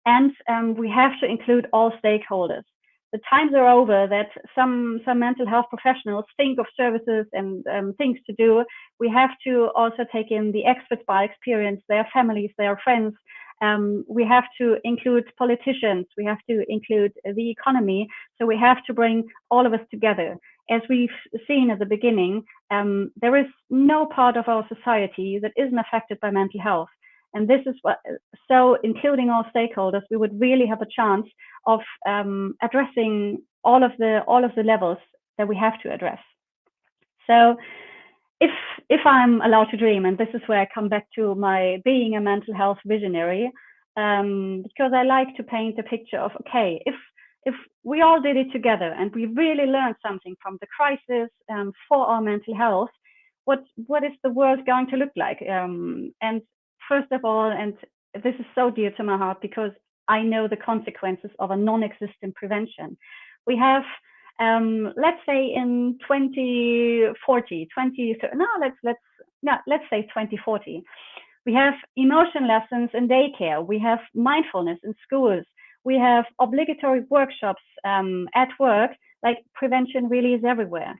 And we have to include all stakeholders. The times are over that some mental health professionals think of services and things to do. We have to also take in the experts by experience, their families, their friends. We have to include politicians. We have to include the economy. So we have to bring all of us together. As we've seen at the beginning, there is no part of our society that isn't affected by mental health. And this is what, so including all stakeholders, we would really have a chance of addressing all of the levels that we have to address. So if I'm allowed to dream, and this is where I come back to my being a mental health visionary, because I like to paint a picture of, okay, if we all did it together and we really learned something from the crisis for our mental health, what is the world going to look like? And first of all, and this is so dear to my heart because I know the consequences of a non-existent prevention. We have, let's say in 2040, let's say 2040, we have emotion lessons in daycare. We have mindfulness in schools. We have obligatory workshops at work. Like, prevention really is everywhere.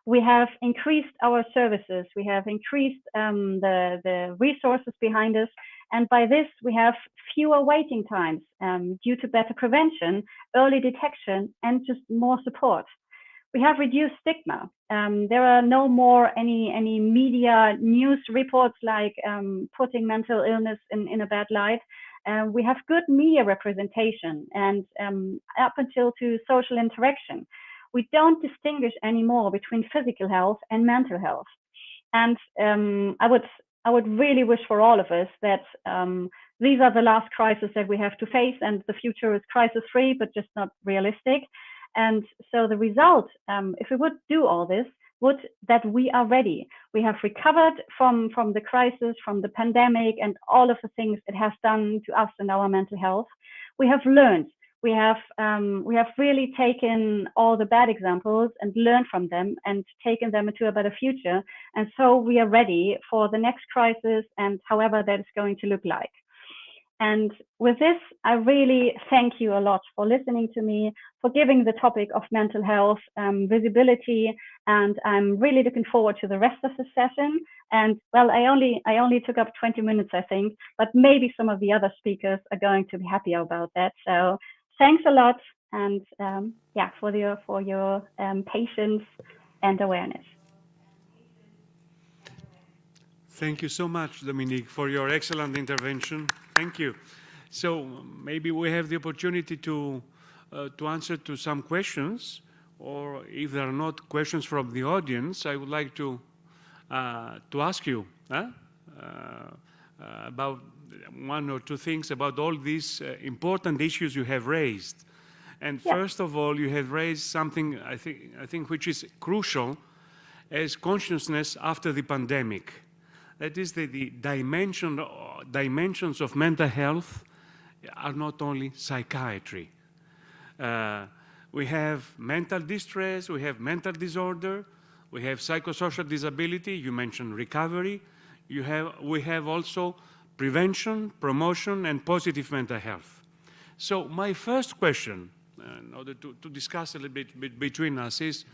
We have increased our services. We have increased the resources behind us. And by this, we have fewer waiting times due to better prevention, early detection, and just more support. We have reduced stigma. There are no more any media news reports like putting mental illness in a bad light. We have good media representation and up until to social interaction. We don't distinguish anymore between physical health and mental health. And I would really wish for all of us that these are the last crises that we have to face, and the future is crisis-free, but just not realistic. And so the result, if we would do all this, would that we are ready. We have recovered from the crisis, from the pandemic, and all of the things it has done to us and our mental health. We have learned. We have really taken all the bad examples and learned from them and taken them into a better future. And so we are ready for the next crisis and however that is going to look like. And with this, I really thank you a lot for listening to me, for giving the topic of mental health visibility. And I'm really looking forward to the rest of the session. And well, I only took up 20 minutes, I think, but maybe some of the other speakers are going to be happy about that. So thanks a lot, and yeah, for your patience and awareness. Thank you so much, Dominique, for your excellent intervention. Thank you. So maybe we have the opportunity to answer to some questions, or if there are not questions from the audience, I would like to ask you about one or two things about all these important issues you have raised. And first of all, you have raised something I think which is crucial as consciousness after the pandemic. That is the dimensions of mental health are not only psychiatry. We have mental distress, we have mental disorder, we have psychosocial disability, you mentioned recovery, we have also prevention, promotion, and positive mental health. So my first question, in order to discuss a little bit between us, is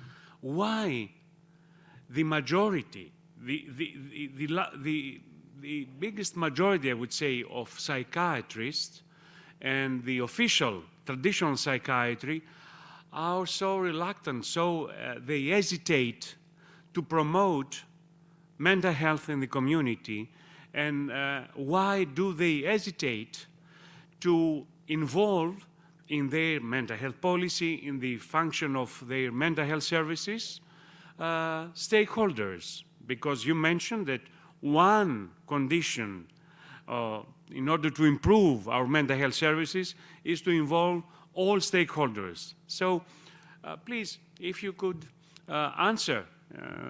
why the majority, the biggest majority, I would say, of psychiatrists and the official traditional psychiatry are so reluctant, so they hesitate to promote mental health in the community. And why do they hesitate to involve in their mental health policy, in the function of their mental health services, stakeholders? Because you mentioned that one condition in order to improve our mental health services is to involve all stakeholders. So please, if you could answer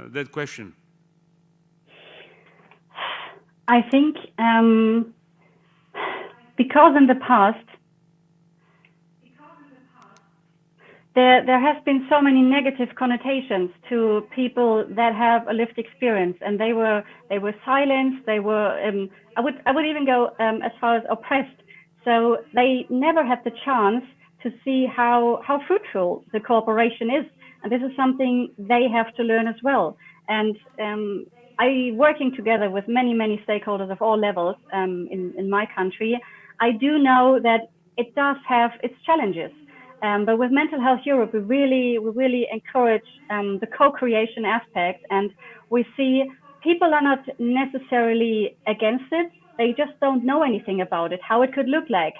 that question. I think because in the past there has been so many negative connotations to people that have a lived experience, and they were silenced. They were I would even go as far as oppressed. So they never had the chance to see how fruitful the cooperation is, and this is something they have to learn as well. And working together with many stakeholders of all levels in my country, I do know that it does have its challenges. But with Mental Health Europe, we really encourage the co-creation aspect, and we see people are not necessarily against it. They just don't know anything about it, how it could look like,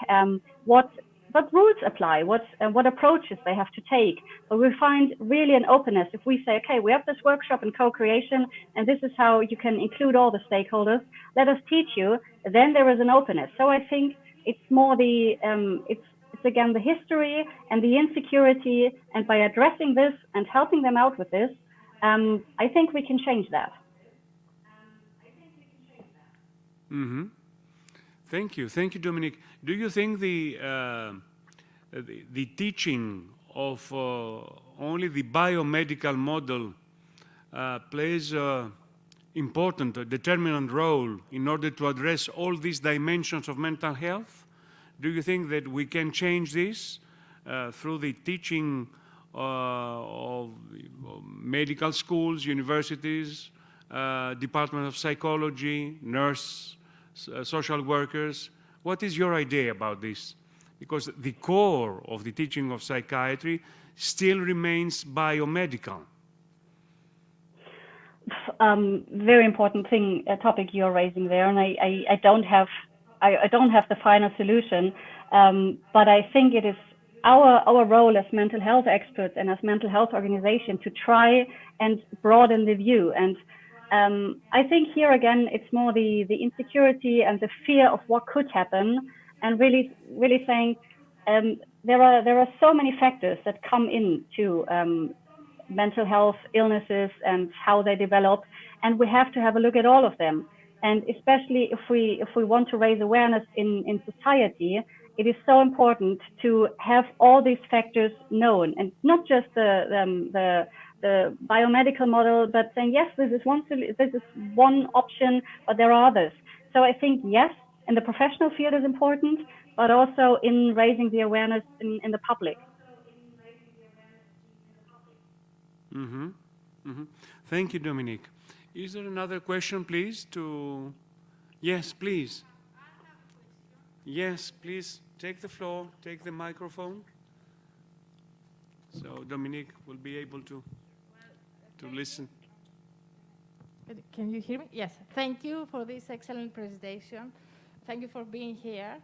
what rules apply, what approaches they have to take. But we find really an openness if we say, okay, we have this workshop in co-creation, and this is how you can include all the stakeholders. Let us teach you. Then there is an openness. So I think it's more the it's again the history and the insecurity, and by addressing this and helping them out with this, I think we can change that. Mm-hmm. Thank you, Dominique. Do you think the teaching of only the biomedical model plays an important, determinant role in order to address all these dimensions of mental health? Do you think that we can change this through the teaching of medical schools, universities, Department of Psychology, nurse, social workers? What is your idea about this? Because the core of the teaching of psychiatry still remains biomedical. Very important topic you're raising there, and I don't have the final solution, but I think it is our role as mental health experts and as mental health organization to try and broaden the view. And I think here again, it's more the insecurity and the fear of what could happen, and really saying there are so many factors that come into mental health illnesses and how they develop, and we have to have a look at all of them. And especially if we want to raise awareness in society, it is so important to have all these factors known, and not just the biomedical model, but saying, yes, this is one option, but there are others. So I think, yes, in the professional field is important, but also in raising the awareness in the public. Mm-hmm. Mm-hmm. Thank you, Dominique. Is there another question, please? Yes, please. Yes, please, take the floor, take the microphone. So Dominique will be able to listen. Can you hear me? Yes. Thank you for this excellent presentation. Thank you for being here.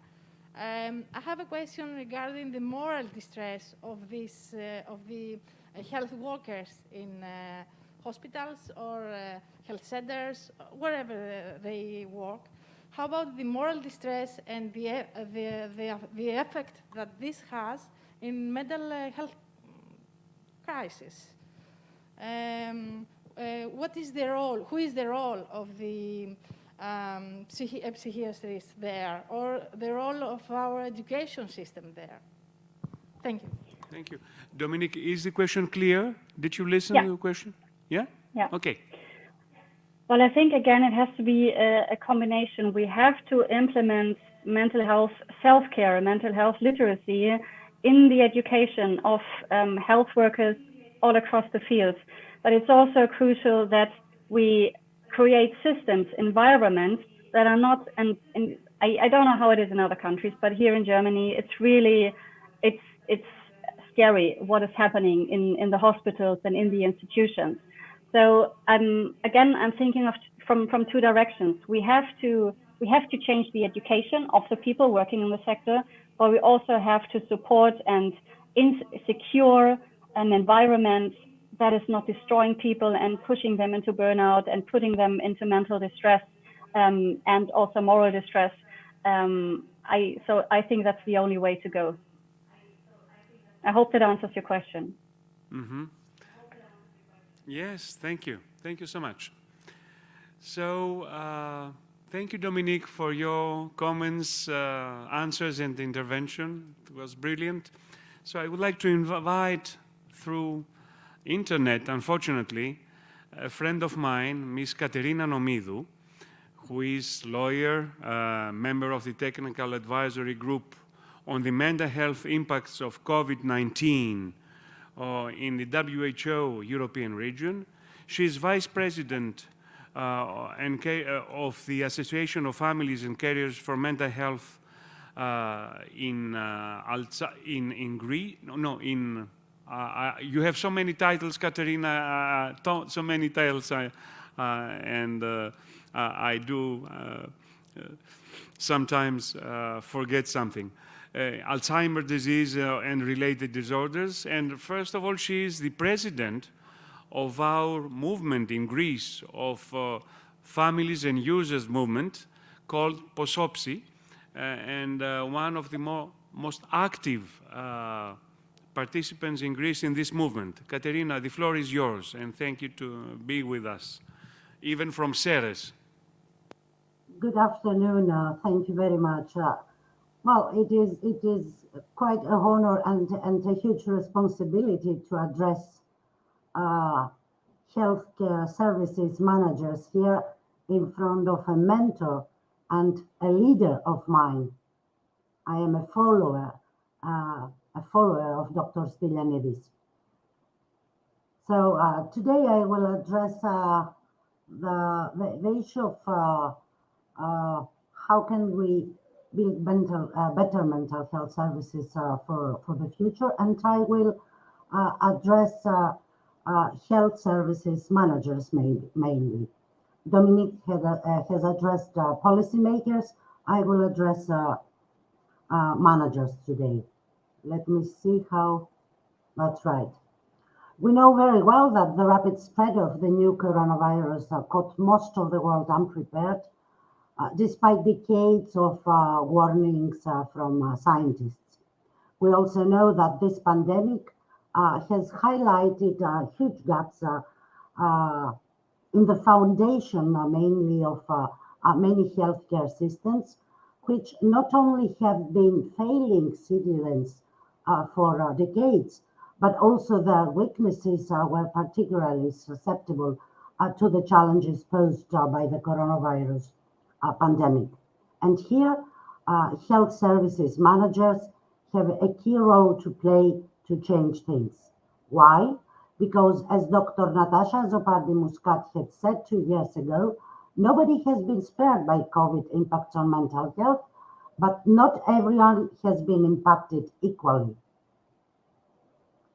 I have a question regarding the moral distress of the health workers in hospitals or health centers, wherever they work. How about the moral distress and the effect that this has in mental health crisis? What is the role? Who is the role of the psychiatrists there, or the role of our education system there? Thank you. Thank you. Dominique, is the question clear? Did you listen to the question? Yeah? Yeah. Okay. Well, I think, again, it has to be a combination. We have to implement mental health self-care and mental health literacy in the education of health workers all across the field. But it's also crucial that we create systems, environments that are not, and I don't know how it is in other countries, but here in Germany, it's scary what is happening in the hospitals and in the institutions. So I'm thinking of from two directions. We have to change the education of the people working in the sector, but we also have to support and secure an environment that is not destroying people and pushing them into burnout and putting them into mental distress and also moral distress. So I think that's the only way to go. I hope that answers your question. Mm-hmm. Yes, thank you. Thank you so much. So thank you, Dominique, for your comments, answers, and intervention. It was brilliant. So I would like to invite through internet, unfortunately, a friend of mine, Ms. Katerina Nomidou, who is lawyer, member of the Technical Advisory Group on the mental health impacts of COVID-19 in the WHO European region. She is Vice President of the Association of Families and Carers for Mental Health in Greece. No, in you have so many titles, Katerina, so many titles, and I do sometimes forget something. Alzheimer's disease and related disorders. And first of all, she is the president of our movement in Greece of families and users movement called POSOPSI, and one of the most active participants in Greece in this movement. Katerina, the floor is yours, and thank you to be with us, even from Ceres. Good afternoon. Thank you very much. Well, it is quite an honor and a huge responsibility to address healthcare services managers here in front of a mentor and a leader of mine. I am a follower of Dr. Stylianidis. So today I will address the issue of how can we build better mental health services for the future, and I will address health services managers mainly. Dominique has addressed policymakers. I will address managers today. Let me see how that's right. We know very well that the rapid spread of the new coronavirus caught most of the world unprepared, despite decades of warnings from scientists. We also know that this pandemic has highlighted huge gaps in the foundation mainly of many healthcare systems, which not only have been failing citizens for decades, but also their weaknesses were particularly susceptible to the challenges posed by the coronavirus pandemic. And here, health services managers have a key role to play to change things. Why? Because as Dr. Natasha Zopardi-Muscat had said 2 years ago, nobody has been spared by COVID impacts on mental health, but not everyone has been impacted equally.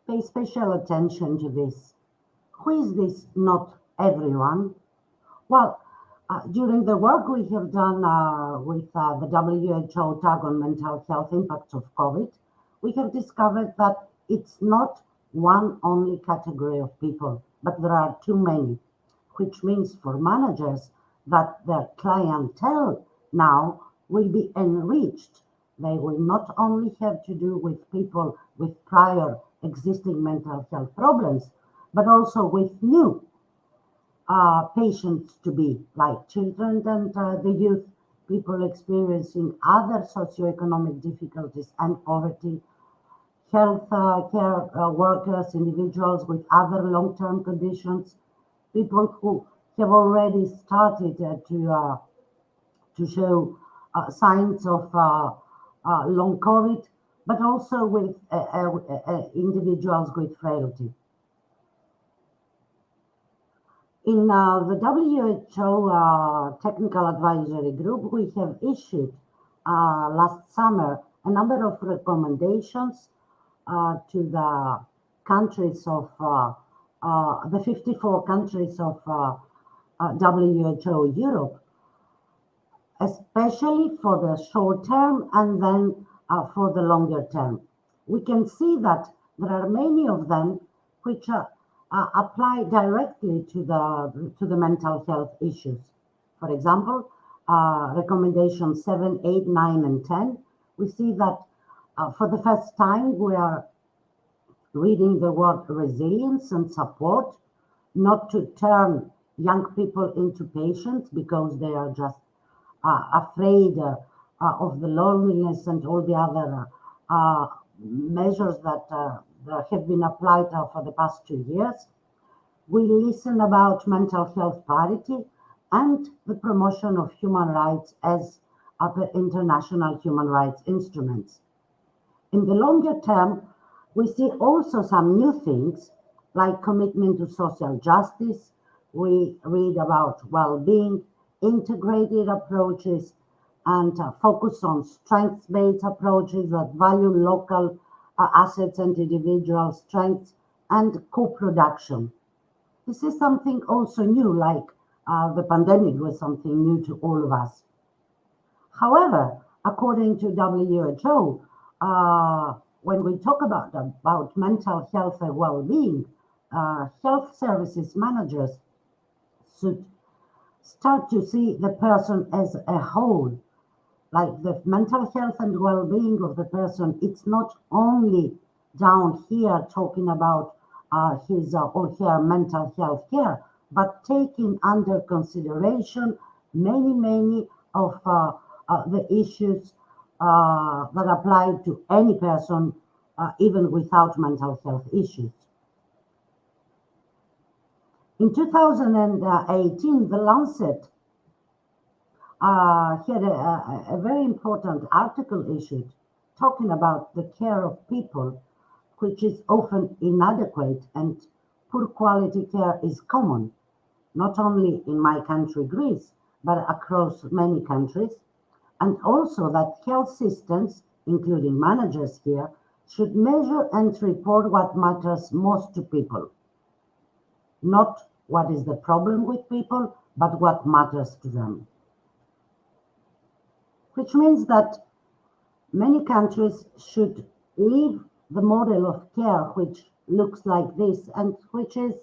Pay special attention to this. Who is this not everyone? Well, during the work we have done with the WHO tag on mental health impacts of COVID, we have discovered that it's not one only category of people, but there are too many, which means for managers that their clientele now will be enriched. They will not only have to do with people with prior existing mental health problems, but also with new patients to be, like children and the youth, people experiencing other socioeconomic difficulties and poverty, health care workers, individuals with other long-term conditions, people who have already started to show signs of long COVID, but also with individuals with frailty. In the WHO Technical Advisory Group, we have issued last summer a number of recommendations to the countries of the 54 countries of WHO Europe, especially for the short term and then for the longer term. We can see that there are many of them which apply directly to the mental health issues. For example, recommendations 7, 8, 9, and 10, we see that for the first time we are reading the word resilience and support, not to turn young people into patients because they are just afraid of the loneliness and all the other measures that have been applied for the past 2 years. We listen about mental health parity and the promotion of human rights as per international human rights instruments. In the longer term, we see also some new things like commitment to social justice. We read about well-being, integrated approaches, and focus on strengths-based approaches that value local assets and individual strengths and co-production. This is something also new, like the pandemic was something new to all of us. However, according to WHO, when we talk about mental health and well-being, health services managers should start to see the person as a whole. Like the mental health and well-being of the person, it's not only down here talking about his or her mental health care, but taking under consideration many of the issues that apply to any person, even without mental health issues. In 2018, The Lancet had a very important article issued talking about the care of people, which is often inadequate, and poor quality care is common, not only in my country, Greece, but across many countries, and also that health systems, including managers here, should measure and report what matters most to people. Not what is the problem with people, but what matters to them. Which means that many countries should leave the model of care which looks like this and which is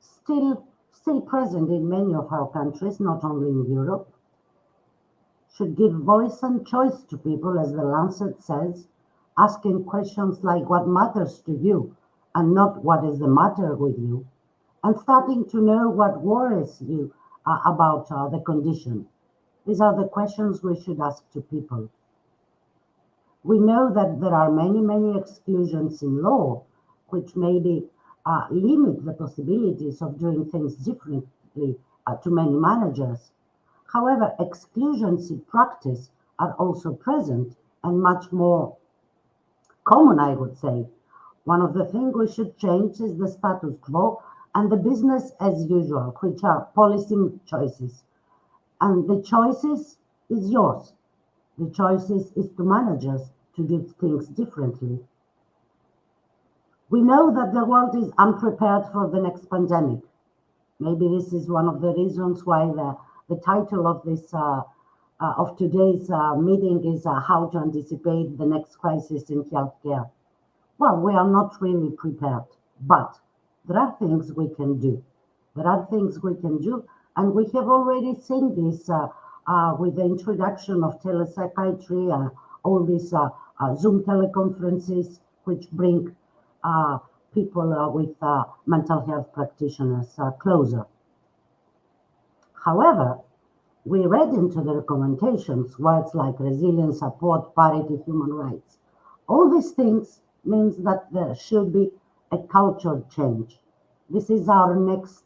still present in many of our countries, not only in Europe, should give voice and choice to people, as The Lancet says, asking questions like what matters to you and not what is the matter with you, and starting to know what worries you about the condition. These are the questions we should ask to people. We know that there are many exclusions in law which maybe limit the possibilities of doing things differently to many managers. However, exclusions in practice are also present and much more common, I would say. One of the things we should change is the status quo and the business as usual, which are policy choices. And the choices is yours. The choices is to managers to do things differently. We know that the world is unprepared for the next pandemic. Maybe this is one of the reasons why the title of this of today's meeting is how to anticipate the next crisis in healthcare. Well, we are not really prepared, but there are things we can do. There are things we can do, and we have already seen this with the introduction of telepsychiatry and all these Zoom teleconferences, which bring people with mental health practitioners closer. However, we read into the recommendations words like resilience, support, parity, human rights. All these things means that there should be a culture change. This is our next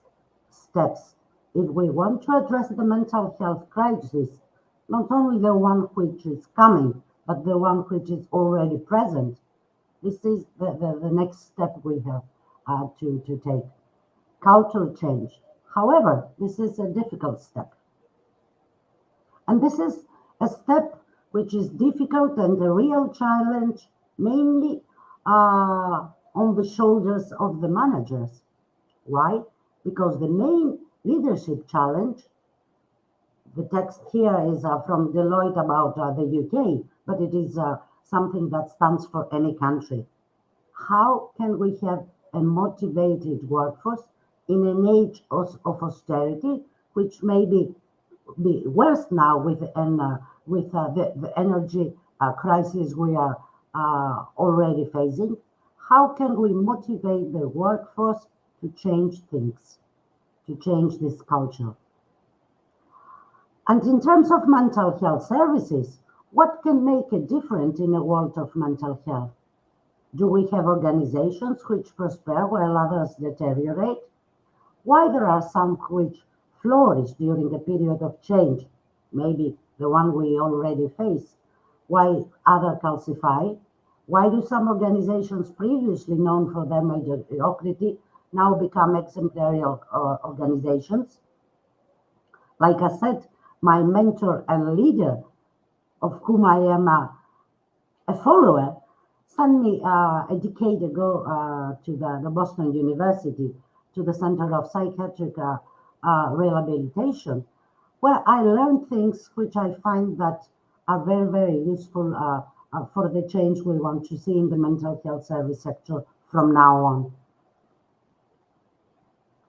steps. If we want to address the mental health crisis, not only the one which is coming, but the one which is already present, this is the next step we have to take. Cultural change. However, this is a difficult step. And this is a step which is difficult and a real challenge, mainly on the shoulders of the managers. Why? Because the main leadership challenge, the text here is from Deloitte about the UK, but it is something that stands for any country. How can we have a motivated workforce in an age of austerity, which may be worse now with the energy crisis we are already facing? How can we motivate the workforce to change things, to change this culture? And in terms of mental health services, what can make a difference in a world of mental health? Do we have organizations which prosper while others deteriorate? Why there are some which flourish during a period of change, maybe the one we already face? Why others calcify? Why do some organizations previously known for their mediocrity now become exemplary organizations? Like I said, my mentor and leader, of whom I am a follower, sent me a decade ago to the Boston University, to the Center of Psychiatric Rehabilitation, where I learned things which I find that are very, very useful for the change we want to see in the mental health service sector from now on.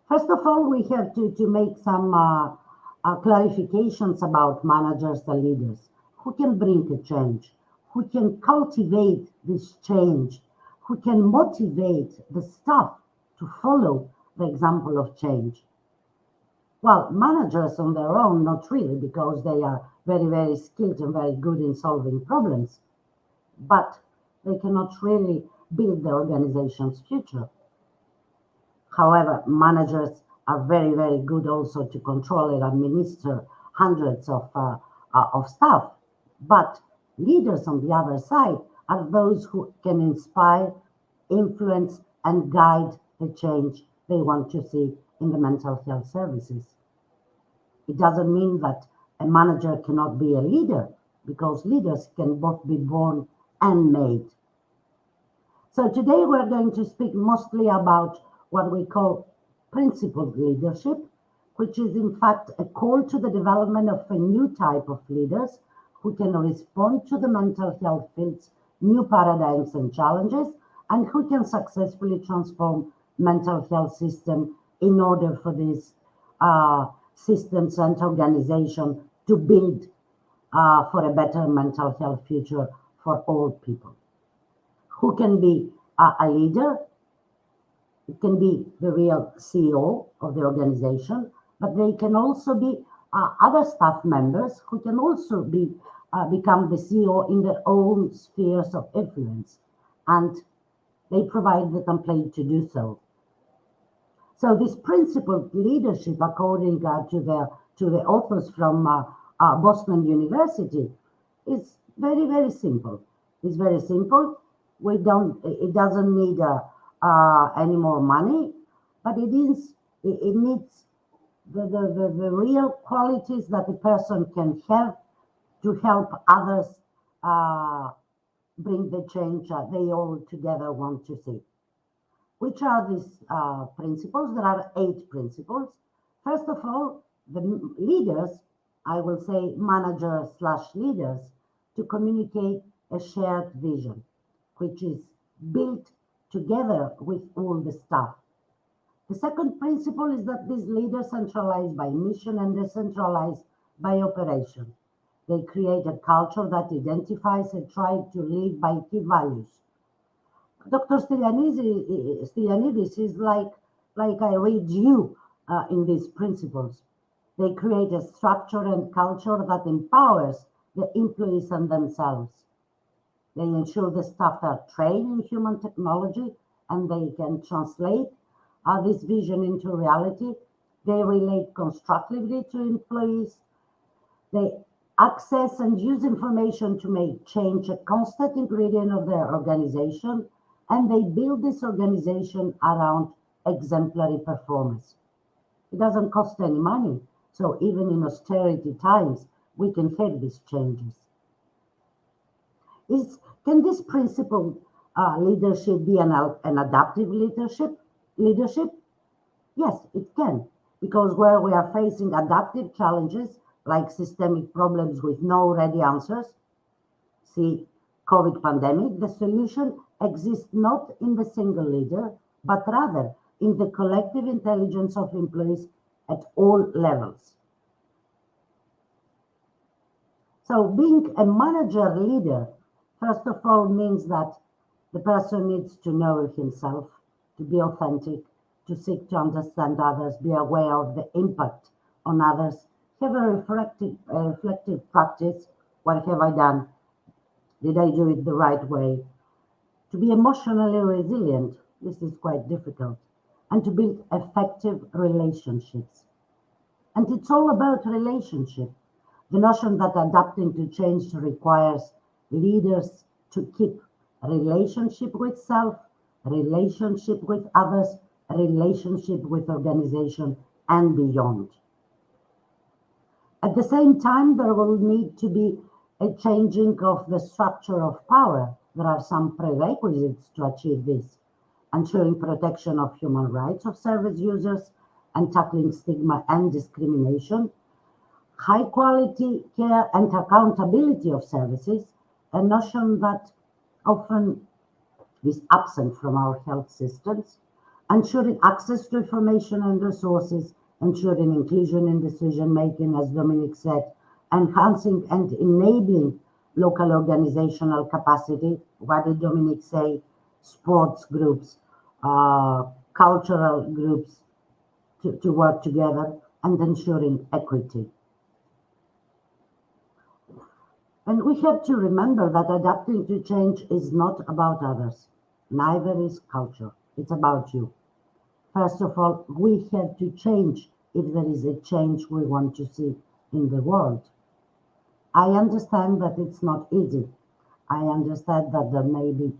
First of all, we have to make some clarifications about managers and leaders who can bring a change, who can cultivate this change, who can motivate the staff to follow the example of change. Well, managers on their own, not really, because they are very, very skilled and very good in solving problems, but they cannot really build the organization's future. However, managers are very, very good also to control and administer hundreds of staff. But leaders on the other side are those who can inspire, influence, and guide the change they want to see in the mental health services. It doesn't mean that a manager cannot be a leader, because leaders can both be born and made. So today we're going to speak mostly about what we call principled leadership, which is in fact a call to the development of a new type of leaders who can respond to the mental health field's new paradigms and challenges, and who can successfully transform mental health system in order for these systems and organization to build for a better mental health future for all people. Who can be a leader? It can be the real CEO of the organization, but they can also be other staff members who can also become the CEO in their own spheres of influence, and they provide the template to do so. So this principled leadership, according to the authors from Boston University, is very, very simple. It's very simple. It doesn't need any more money, but it needs the real qualities that a person can have to help others bring the change they all together want to see. Which are these principles? There are 8 principles. First of all, the leaders, I will say managers/leaders, to communicate a shared vision, which is built together with all the staff. The second principle is that these leaders centralized by mission and decentralized by operation. They create a culture that identifies and tries to live by key values. Dr. Stylianidis is like I read you in these principles. They create a structure and culture that empowers the employees and themselves. They ensure the staff are trained in human technology and they can translate this vision into reality. They relate constructively to employees. They access and use information to make change a constant ingredient of their organization, and they build this organization around exemplary performance. It doesn't cost any money, so even in austerity times, we can have these changes. Can this principled leadership be an adaptive leadership? Yes, it can, because where we are facing adaptive challenges like systemic problems with no ready answers, see COVID pandemic, the solution exists not in the single leader, but rather in the collective intelligence of employees at all levels. So being a manager leader, first of all, means that the person needs to know himself, to be authentic, to seek to understand others, be aware of the impact on others, have a reflective practice. What have I done? Did I do it the right way? To be emotionally resilient, this is quite difficult, and to build effective relationships. And it's all about relationship. The notion that adapting to change requires leaders to keep relationship with self, relationship with others, relationship with organization, and beyond. At the same time, there will need to be a changing of the structure of power. There are some prerequisites to achieve this, ensuring protection of human rights of service users and tackling stigma and discrimination, high quality care and accountability of services, a notion that often is absent from our health systems, ensuring access to information and resources, ensuring inclusion in decision making, as Dominic said, enhancing and enabling local organizational capacity. What did Dominic say? Sports groups, cultural groups to work together, and ensuring equity. And we have to remember that adapting to change is not about others. Neither is culture. It's about you. First of all, we have to change if there is a change we want to see in the world. I understand that it's not easy. I understand that there may be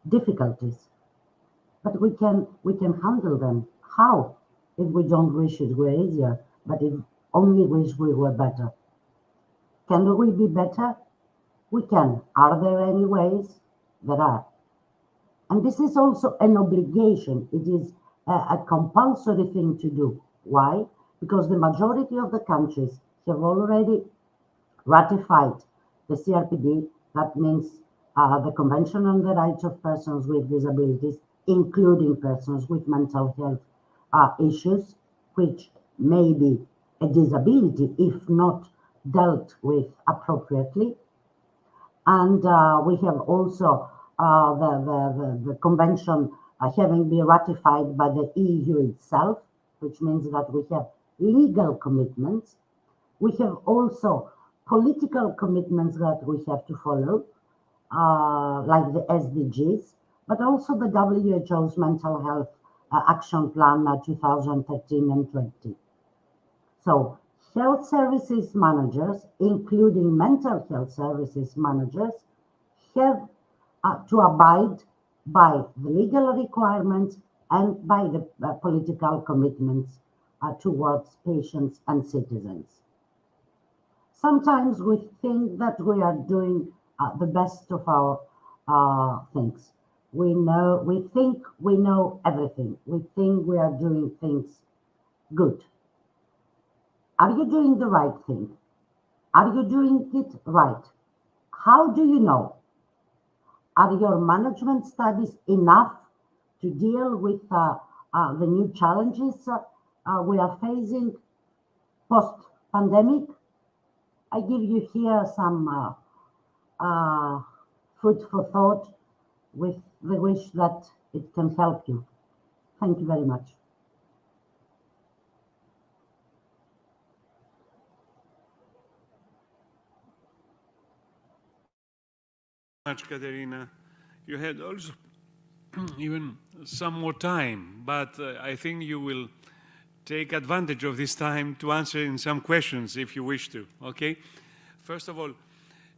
difficulties, but we can handle them. How? If we don't wish it were easier, but if only wish we were better. Can we be better? We can. Are there any ways? There are. And this is also an obligation. It is a compulsory thing to do. Why? Because the majority of the countries have already ratified the CRPD. That means the Convention on the Rights of Persons with Disabilities, including persons with mental health issues, which may be a disability if not dealt with appropriately. And we have also the convention having been ratified by the EU itself, which means that we have legal commitments. We have also political commitments that we have to follow, like the SDGs, but also the WHO's Mental Health Action Plan 2013 and 20. So health services managers, including mental health services managers, have to abide by the legal requirements and by the political commitments towards patients and citizens. Sometimes we think that we are doing the best of our things. We think we know everything. We think we are doing things good. Are you doing the right thing? Are you doing it right? How do you know? Are your management studies enough to deal with the new challenges we are facing post-pandemic? I give you here some food for thought with the wish that it can help you. Thank you very much. Much, Katerina. You had also even some more time, but I think you will take advantage of this time to answer in some questions if you wish to, okay? First of all,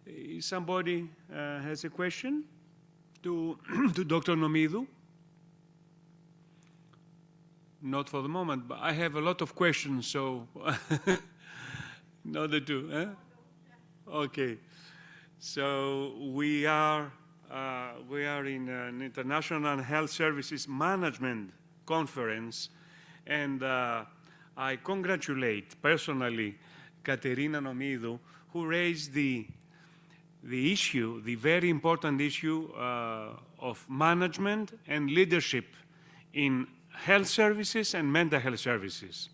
if somebody has a question to Dr. Nomidou? Not for the moment, but I have a lot of questions, so in order to, okay. So we are in an International Health Services Management Conference, and I congratulate personally Katerina Nomidou, who raised the the issue, the very important issue of management and leadership in health services and mental health services.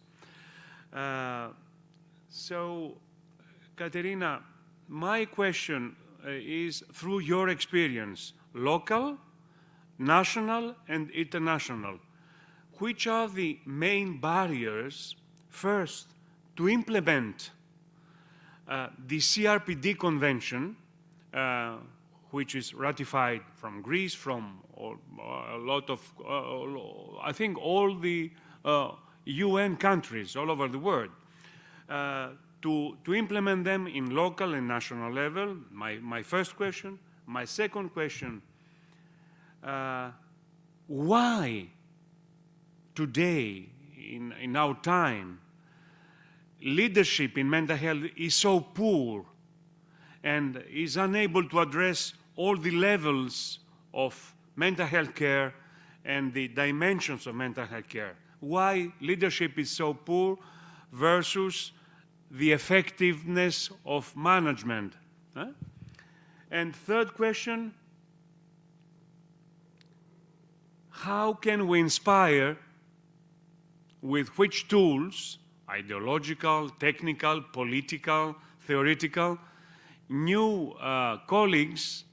So, Katerina, my question is, through your experience, local, national, and international, which are the main barriers, first, to implement the CRPD Convention, which is ratified from Greece, from a lot of, I think, all the UN countries all over the world, to implement them in local and national level? My first question. My second question, why today, in our time, leadership in mental health is so poor and is unable to address all the levels of mental health care and the dimensions of mental health care? Why leadership is so poor versus the effectiveness of management? Huh? And third question, how can we inspire, with which tools, ideological, technical, political, theoretical, new colleagues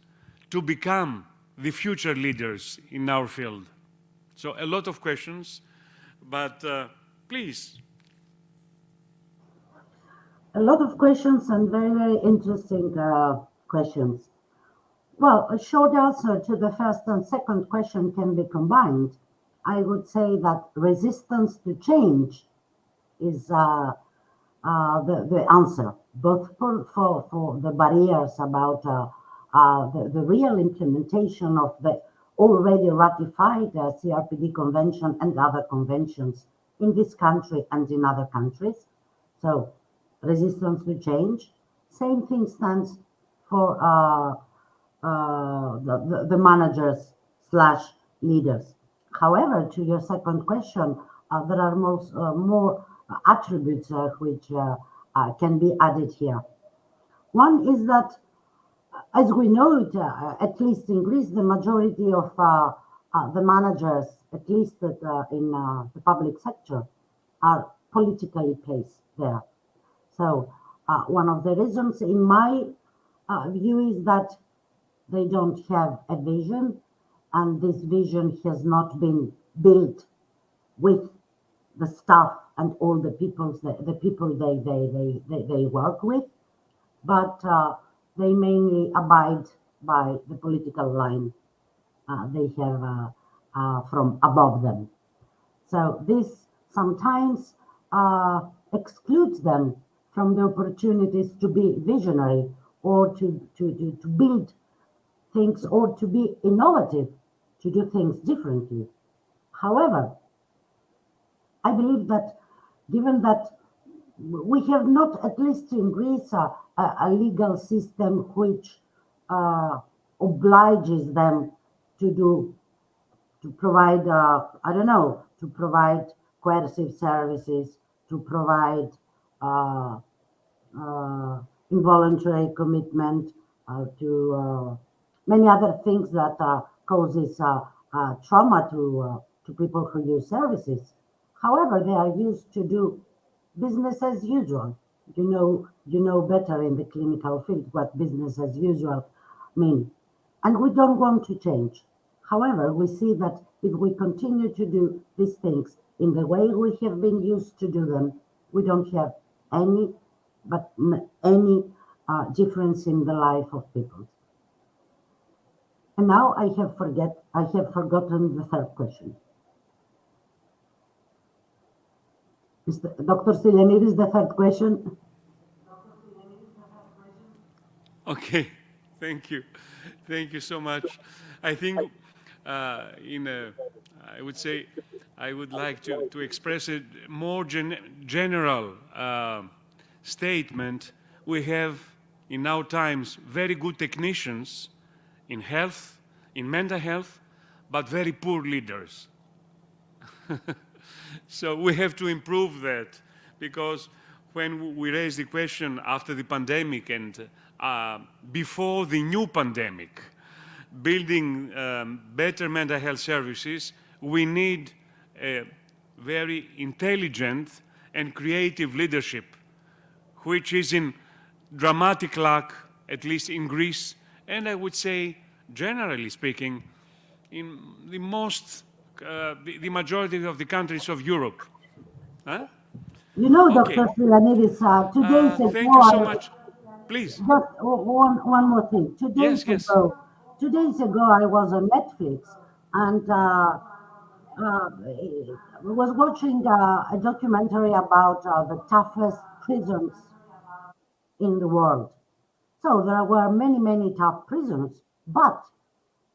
to become the future leaders in our field? So a lot of questions, but please. A lot of questions and very, very interesting questions. Well, a short answer to the first and second question can be combined. I would say that resistance to change is the answer, both for the barriers about the real implementation of the already ratified CRPD Convention and other conventions in this country and in other countries. So, resistance to change. Same thing stands for the managers / leaders. However, to your second question, there are more attributes which can be added here. One is that, as we know it, at least in Greece, the majority of the managers, at least in the public sector, are politically placed there. So one of the reasons, in my view, is that they don't have a vision, and this vision has not been built with the staff and all the people they work with, but they mainly abide by the political line they have from above them. So this sometimes excludes them from the opportunities to be visionary or to build things or to be innovative, to do things differently. However, I believe that given that we have not, at least in Greece, a legal system which obliges them to provide, I don't know, to provide coercive services, to provide involuntary commitment, to many other things that causes trauma to people who use services. However, they are used to do business as usual. You know better in the clinical field what business as usual mean, and we don't want to change. However, we see that if we continue to do these things in the way we have been used to do them, we don't have any difference in the life of people. And now I have forgotten the third question. Dr. Stylianidis, the third question. Okay, thank you. Thank you so much. I think I would say, I would like to express a more general statement. We have, in our times, very good technicians in health, in mental health, but very poor leaders. So we have to improve that, because when we raise the question after the pandemic and before the new pandemic, building better mental health services, we need a very intelligent and creative leadership, which is in dramatic lack, at least in Greece, and I would say, generally speaking, in the the majority of the countries of Europe. Huh? You know, Okay. Dr. Stylianidis, 2 days ago, Thank you so much. Please. just one more thing. Yes, yes. 2 days ago, I was on Netflix and was watching a documentary about the toughest prisons in the world. So there were many, many tough prisons, but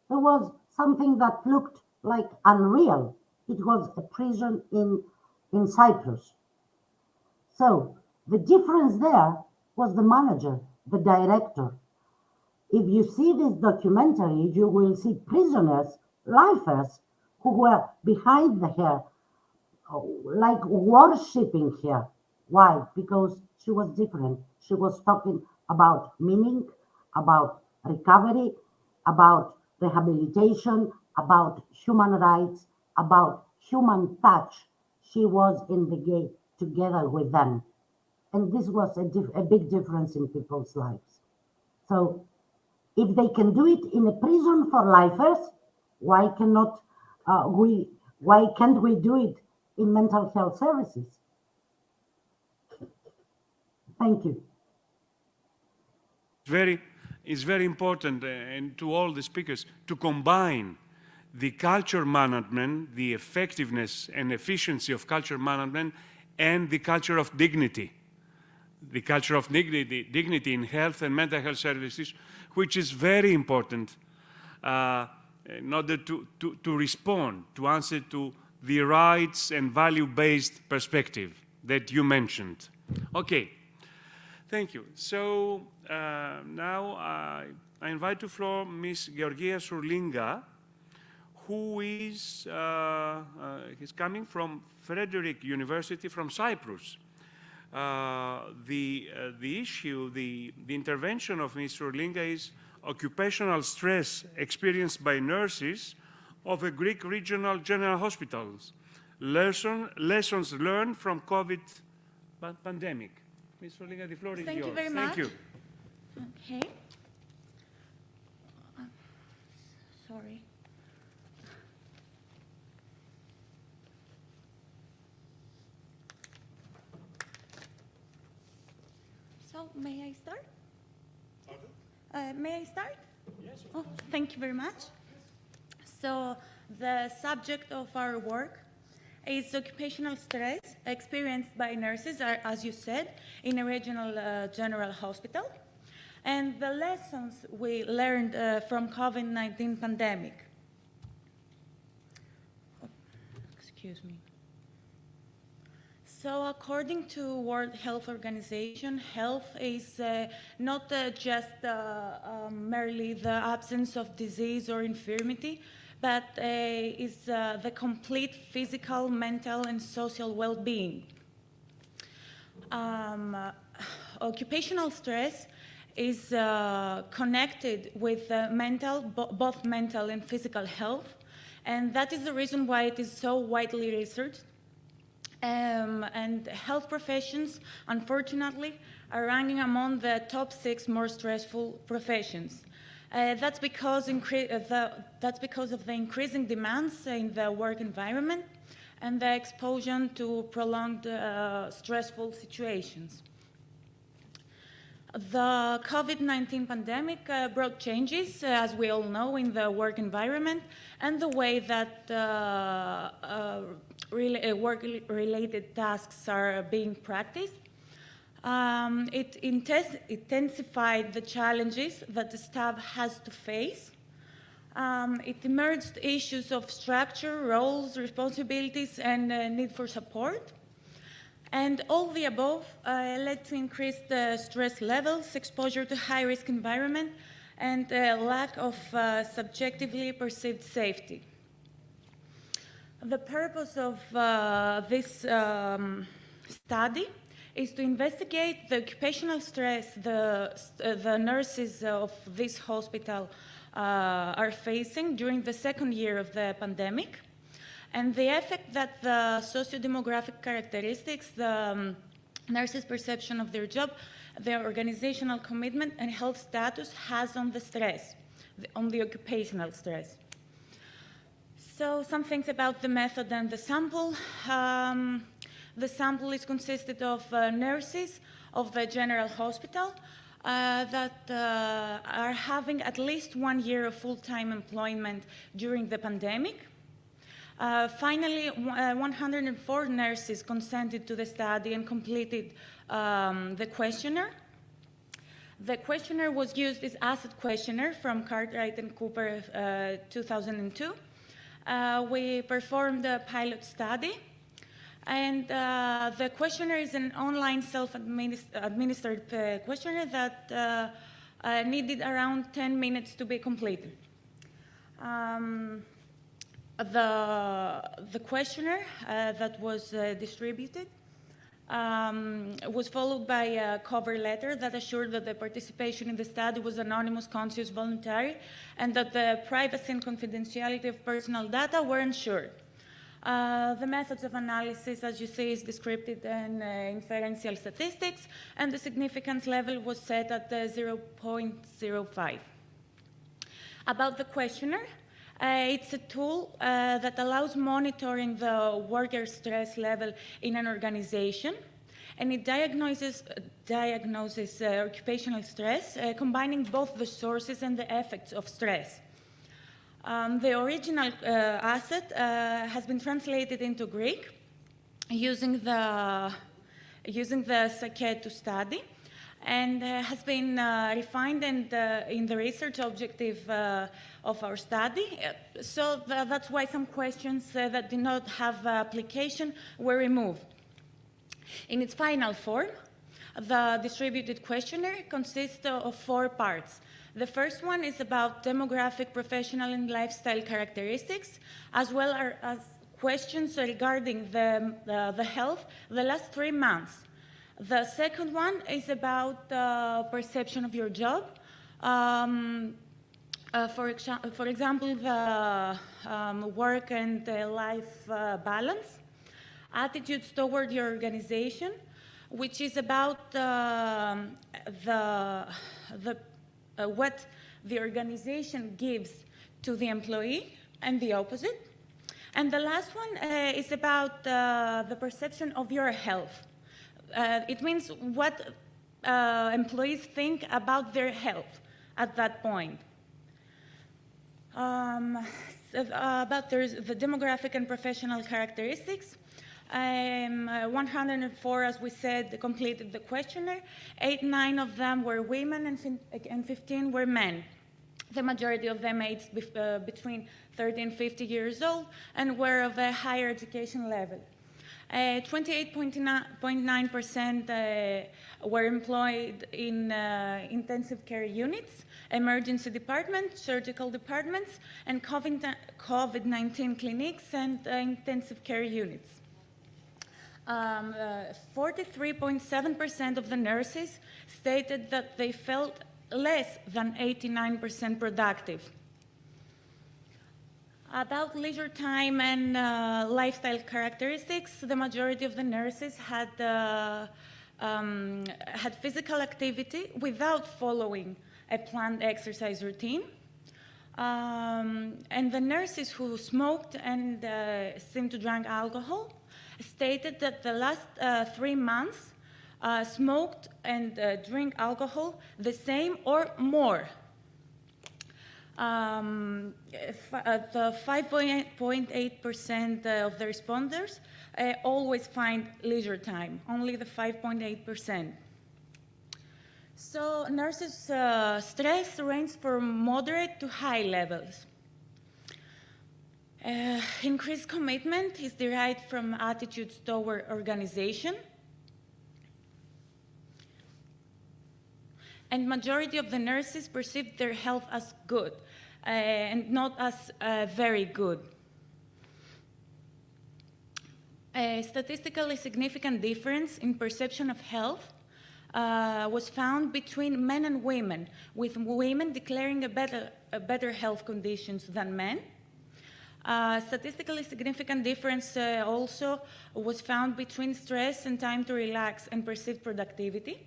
there was something that looked like unreal. It was a prison in Cyprus. So the difference there was the manager, the director. If you see this documentary, you will see prisoners, lifers, who were behind the hair, like worshipping her. Why? Because she was different. She was talking about meaning, about recovery, about rehabilitation, about human rights, about human touch. She was in the game together with them. And this was a big difference in people's lives. So if they can do it in a prison for lifers, why cannot we? Why can't we do it in mental health services? Thank you. It's very important, and to all the speakers, to combine the culture management, the effectiveness and efficiency of culture management, and the culture of dignity. The culture of dignity in health and mental health services, which is very important in order to respond, to answer to the rights and value-based perspective that you mentioned. Okay, thank you. So now I invite to floor Ms. Georgia Surlinga, who is coming from Frederick University from Cyprus. The issue, the intervention of Ms. Surlinga is occupational stress experienced by nurses of a Greek regional general hospitals. Lessons learned from COVID pandemic. Ms. Surlinga, the floor is yours. Thank you very much. Thank you. Okay. Sorry. So, may I start? May I start? Yes. Oh, thank you very much. So, the subject of our work is occupational stress experienced by nurses, as you said, in a regional general hospital, and the lessons we learned from COVID-19 pandemic. Oh, excuse me. So according to World Health Organization, health is not just merely the absence of disease or infirmity, but is the complete physical, mental, and social well-being. Occupational stress is connected with both mental and physical health, and that is the reason why it is so widely researched. And health professions, unfortunately, are ranking among the top 6 more stressful professions. That's because of the increasing demands in the work environment and the exposure to prolonged stressful situations. The COVID-19 pandemic brought changes, as we all know, in the work environment and the way that work-related tasks are being practiced. It intensified the challenges that the staff has to face. It emerged issues of structure, roles, responsibilities, and need for support. And all the above led to increased stress levels, exposure to high-risk environment, and lack of subjectively perceived safety. The purpose of this study is to investigate the occupational stress the nurses of this hospital are facing during the second year of the pandemic, and the effect that the socio-demographic characteristics, the nurses' perception of their job, their organizational commitment and health status has on the stress, on the occupational stress. So some things about the method and the sample. The sample is consisted of nurses of the general hospital that are having at least 1 year of full-time employment during the pandemic. Finally, 104 nurses consented to the study and completed the questionnaire. The questionnaire was used as asset questionnaire from Cartwright and Cooper 2002. We performed a pilot study, and the questionnaire is an online self-administered questionnaire that needed around 10 minutes to be completed. The questionnaire that was distributed was followed by a cover letter that assured that the participation in the study was anonymous, conscious, voluntary, and that the privacy and confidentiality of personal data were ensured. The methods of analysis, as you see, is descriptive and inferential statistics, and the significance level was set at 0.05. About the questionnaire, it's a tool that allows monitoring the worker stress level in an organization, and it diagnoses occupational stress, combining both the sources and the effects of stress. The original asset has been translated into Greek using the Psyche to study, and has been refined and in the research objective of our study. So that's why some questions that did not have application were removed. In its final form, the distributed questionnaire consists of 4 parts. The first one is about demographic, professional, and lifestyle characteristics, as well as questions regarding the health the last 3 months. The second one is about perception of your job. For example, the work and life balance. Attitudes toward your organization, which is about what the organization gives to the employee, and the opposite. And the last one is about the perception of your health. It means what employees think about their health at that point. About the demographic and professional characteristics, 104, as we said, completed the questionnaire. 9 of them were women and 15 were men. The majority of them aged between 30 and 50 years old and were of a higher education level. 28.9% were employed in intensive care units, emergency departments, surgical departments, and COVID-19 clinics and intensive care units. 43.7% of the nurses stated that they felt less than 89% productive. About leisure time and lifestyle characteristics, the majority of the nurses had physical activity without following a planned exercise routine. And the nurses who smoked and seemed to drink alcohol stated that the last 3 months smoked and drink alcohol the same or more. The 5.8% of the responders always find leisure time, only the 5.8%. So nurses' stress ranges from moderate to high levels. Increased commitment is derived from attitudes toward organization. And majority of the nurses perceived their health as good and not as very good. a statistically significant difference in perception of health was found between men and women, with women declaring a better health conditions than men. Statistically significant difference also was found between stress and time to relax and perceived productivity.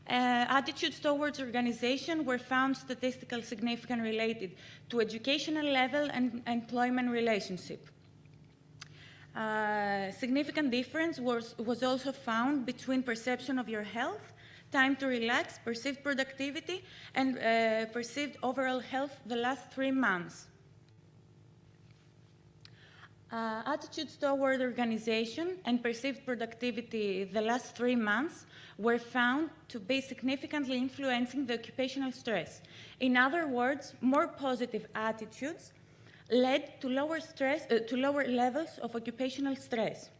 Attitudes towards organization were found statistically significant related to educational level and employment relationship. Significant difference was also found between perception of your health, time to relax, perceived productivity, and perceived overall health the last 3 months. Attitudes toward organization and perceived productivity the last 3 months were found to be significantly influencing the occupational stress. In other words, more positive attitudes led to lower levels of occupational stress.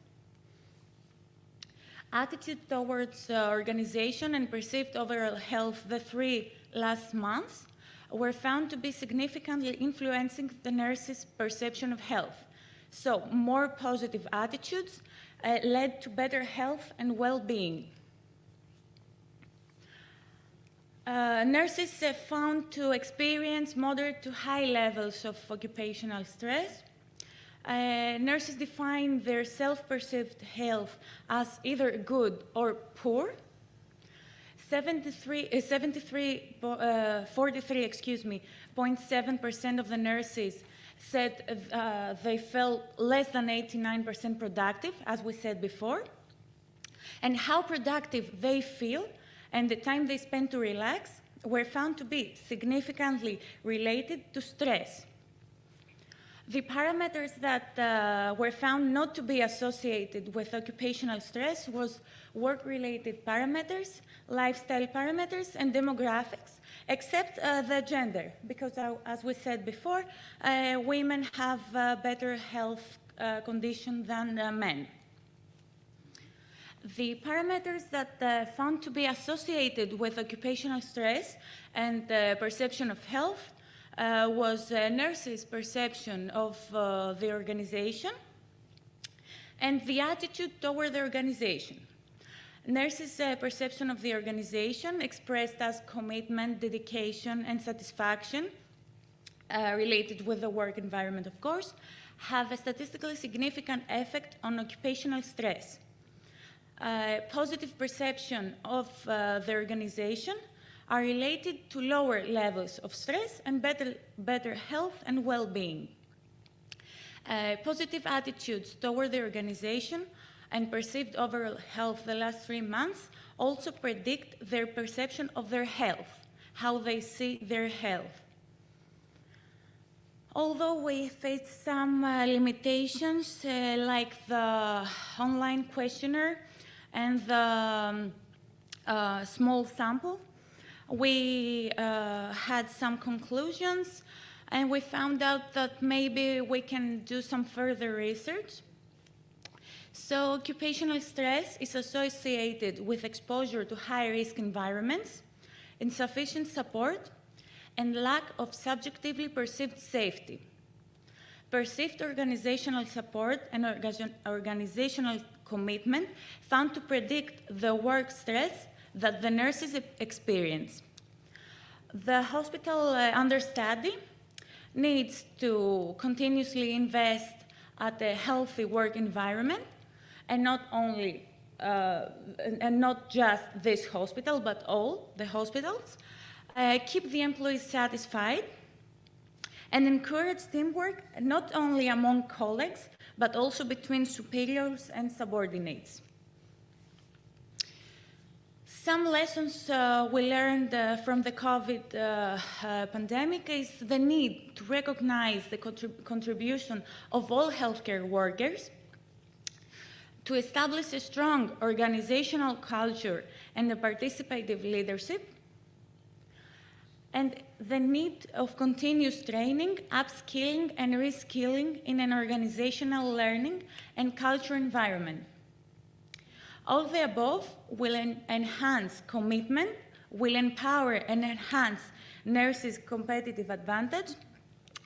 Attitude towards organization and perceived overall health the 3 last months were found to be significantly influencing the nurses' perception of health. So, more positive attitudes led to better health and well-being. Nurses found to experience moderate to high levels of occupational stress. Nurses define their self-perceived health as either good or poor. 43.7% of the nurses said they felt less than 89% productive, as we said before. And how productive they feel and the time they spend to relax were found to be significantly related to stress. The parameters that were found not to be associated with occupational stress was work-related parameters, lifestyle parameters, and demographics, except the gender, because as we said before, women have a better health condition than men. The parameters that found to be associated with occupational stress and perception of health was nurses' perception of the organization and the attitude toward the organization. Nurses' perception of the organization, expressed as commitment, dedication, and satisfaction, related with the work environment, of course, have a statistically significant effect on occupational stress. Positive perception of the organization are related to lower levels of stress and better health and well-being. Positive attitudes toward the organization and perceived overall health the last 3 months also predict their perception of their health, how they see their health. Although we face some limitations like the online questionnaire and the small sample, we had some conclusions and we found out that maybe we can do some further research. So occupational stress is associated with exposure to high-risk environments, insufficient support, and lack of subjectively perceived safety. Perceived organizational support and organizational commitment found to predict the work stress that the nurses experience. The hospital under study needs to continuously invest at a healthy work environment, and not only, and not just this hospital, but all the hospitals, keep the employees satisfied, and encourage teamwork not only among colleagues, but also between superiors and subordinates. Some lessons we learned from the COVID pandemic is the need to recognize the contribution of all healthcare workers, to establish a strong organizational culture and a participative leadership, and the need of continuous training, upskilling, and reskilling in an organizational learning and culture environment. All the above will enhance commitment, will empower and enhance nurses' competitive advantage,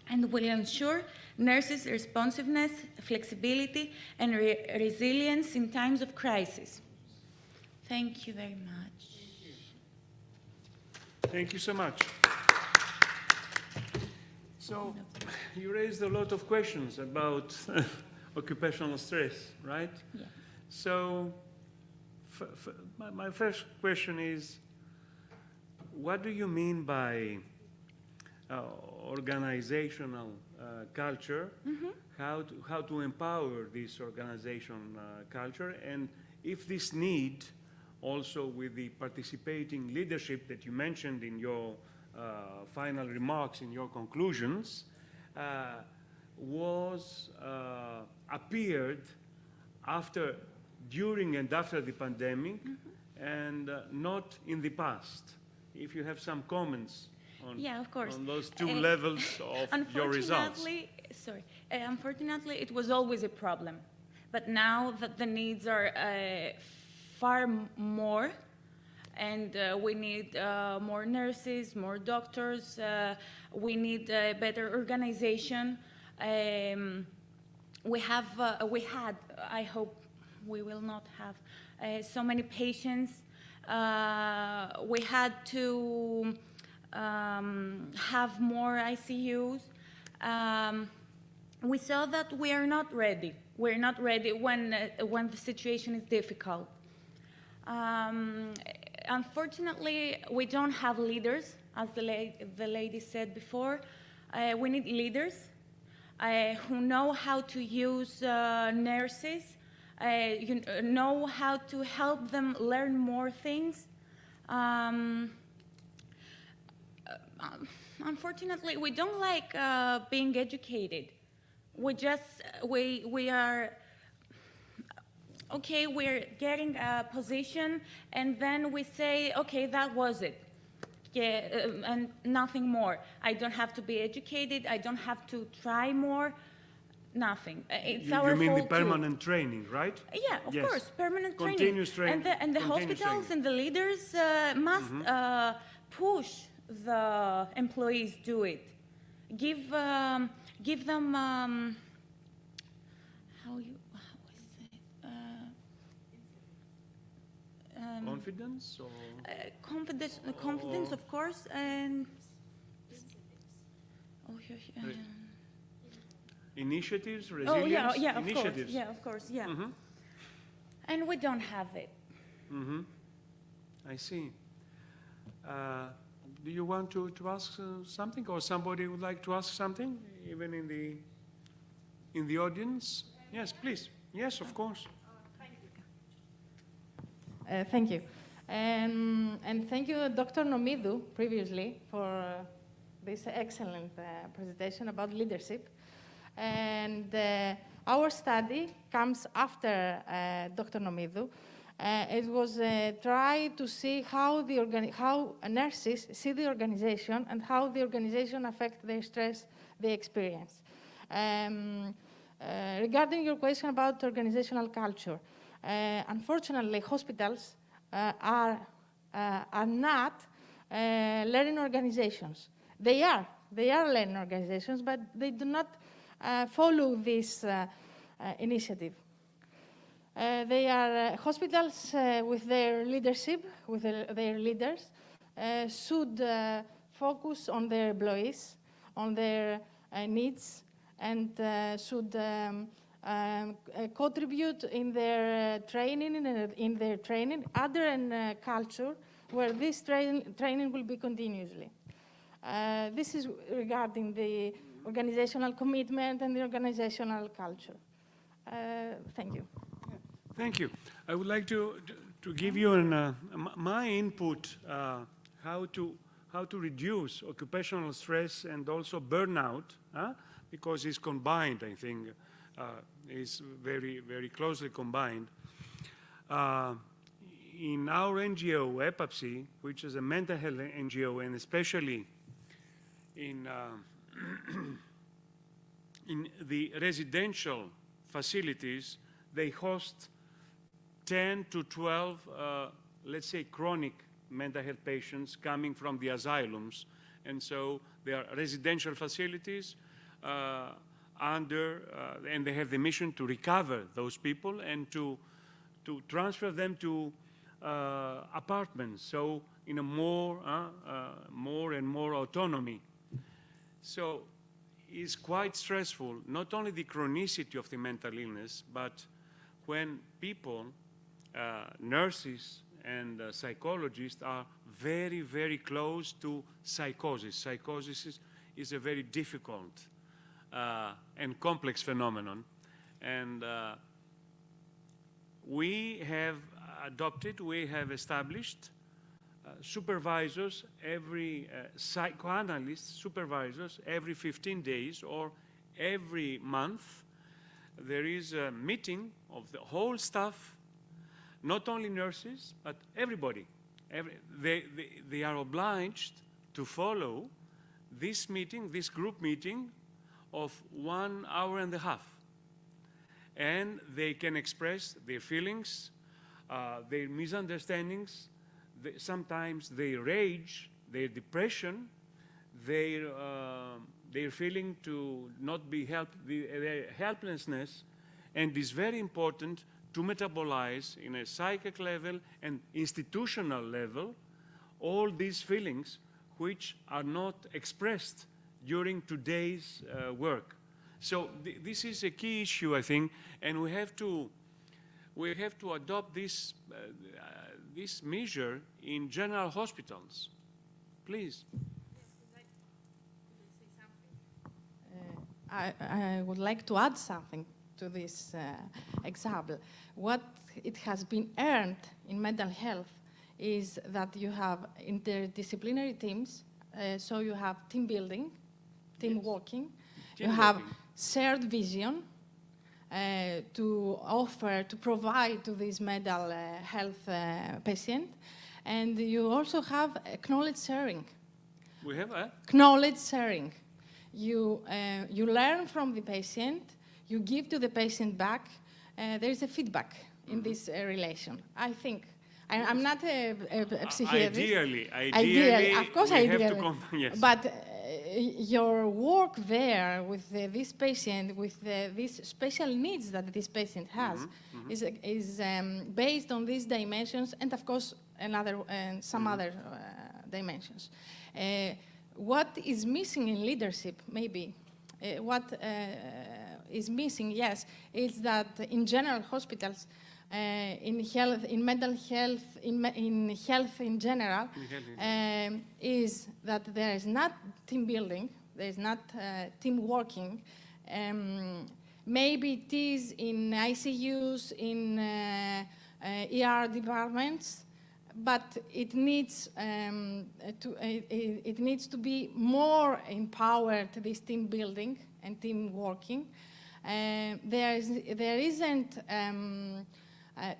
and will ensure nurses' responsiveness, flexibility, and resilience in times of crisis. Thank you very much. Thank you so much. So, you raised a lot of questions about occupational stress, right? Yeah. So, my first question is, what do you mean by organizational culture? Mm-hmm. How to empower this organization culture, and if this need, also with the participating leadership that you mentioned in your final remarks, in your conclusions, appeared during and after the pandemic, and not in the past. If you have some comments on, yeah, of course. on those two levels of your results. Unfortunately, it was always a problem. But now that the needs are far more, and we need more nurses, more doctors, we need better organization. We had, I hope we will not have so many patients. We had to have more ICUs. We saw that we are not ready. We're not ready when the situation is difficult. Unfortunately, we don't have leaders, as the lady said before. We need leaders who know how to use nurses, know how to help them learn more things. Unfortunately, we don't like being educated. We are, okay, we're getting a position, and then we say, okay, that was it. Yeah, and nothing more. I don't have to be educated. I don't have to try more. Nothing. It's our fault. You mean the permanent training, right? Yeah, of Yes. course, permanent training. Continuous training. And the Continuous hospitals training. and the leaders must push the employees do it. Give them confidence, or confidence, of course, and initiatives, resilience. Oh yeah, of initiatives. course, yeah, of course, yeah. And we don't have it. I see. Do you want to ask something, or somebody would like to ask something, even in the audience? Yes, please. Yes, of course. Thank you. And thank you, Dr. Nomidou, previously, for this excellent presentation about leadership. And our study comes after Dr. Nomidou. It was try to see how nurses see the organization and how the organization affects their stress they experience. Regarding your question about organizational culture, unfortunately, hospitals are not learning organizations. They are learning organizations, but they do not follow this initiative. They are hospitals with their leadership, with their leaders, should focus on their employees, on their needs, and should contribute in their training, other than culture, where this training will be continuously. This is regarding the organizational commitment and the organizational culture. Thank you. Thank you. I would like to give you my input how to reduce occupational stress and also burnout, because it's combined. I think is very, very closely combined. In our NGO, EPAPSI, which is a mental health NGO, and especially in the residential facilities, they host 10 to 12, let's say, chronic mental health patients coming from the asylums. And so they are residential facilities and they have the mission to recover those people and to transfer them to apartments, so in a more and more autonomy. So it's quite stressful, not only the chronicity of the mental illness, but when people, nurses and psychologists are very, very close to psychosis. Psychosis is a very difficult and complex phenomenon. And we have established supervisors, psychoanalyst supervisors every 15 days or every month. There is a meeting of the whole staff, not only nurses, but everybody. They are obliged to follow this meeting, this group meeting of 1.5 hours. And they can express their feelings, their misunderstandings, sometimes their rage, their depression, their feeling to not be helped, their helplessness, and it's very important to metabolize in a psychic level and institutional level all these feelings which are not expressed during today's work. So this is a key issue, I think, and we have to adopt this measure in general hospitals. Please. I would like to add something to this example. What it has been earned in mental health is that you have interdisciplinary teams, so you have team building, team working, you have shared vision to provide to this mental health patient, and you also have knowledge sharing. We have a knowledge sharing. You learn from the patient, you give to the patient back. There is a feedback in this relation. I think. I'm not a psychiatrist. Ideally, of course, ideally. Yes. But your work there with this patient, with these special needs that this patient has, is based on these dimensions, and of course, some other dimensions. What is missing in leadership, maybe, is missing, yes, is that in general hospitals, in health, in mental health, in health in general, is that there is not team building, there is not team working. Maybe it is in ICUs, in ER departments, but it needs to be more empowered, this team building and team working. There isn't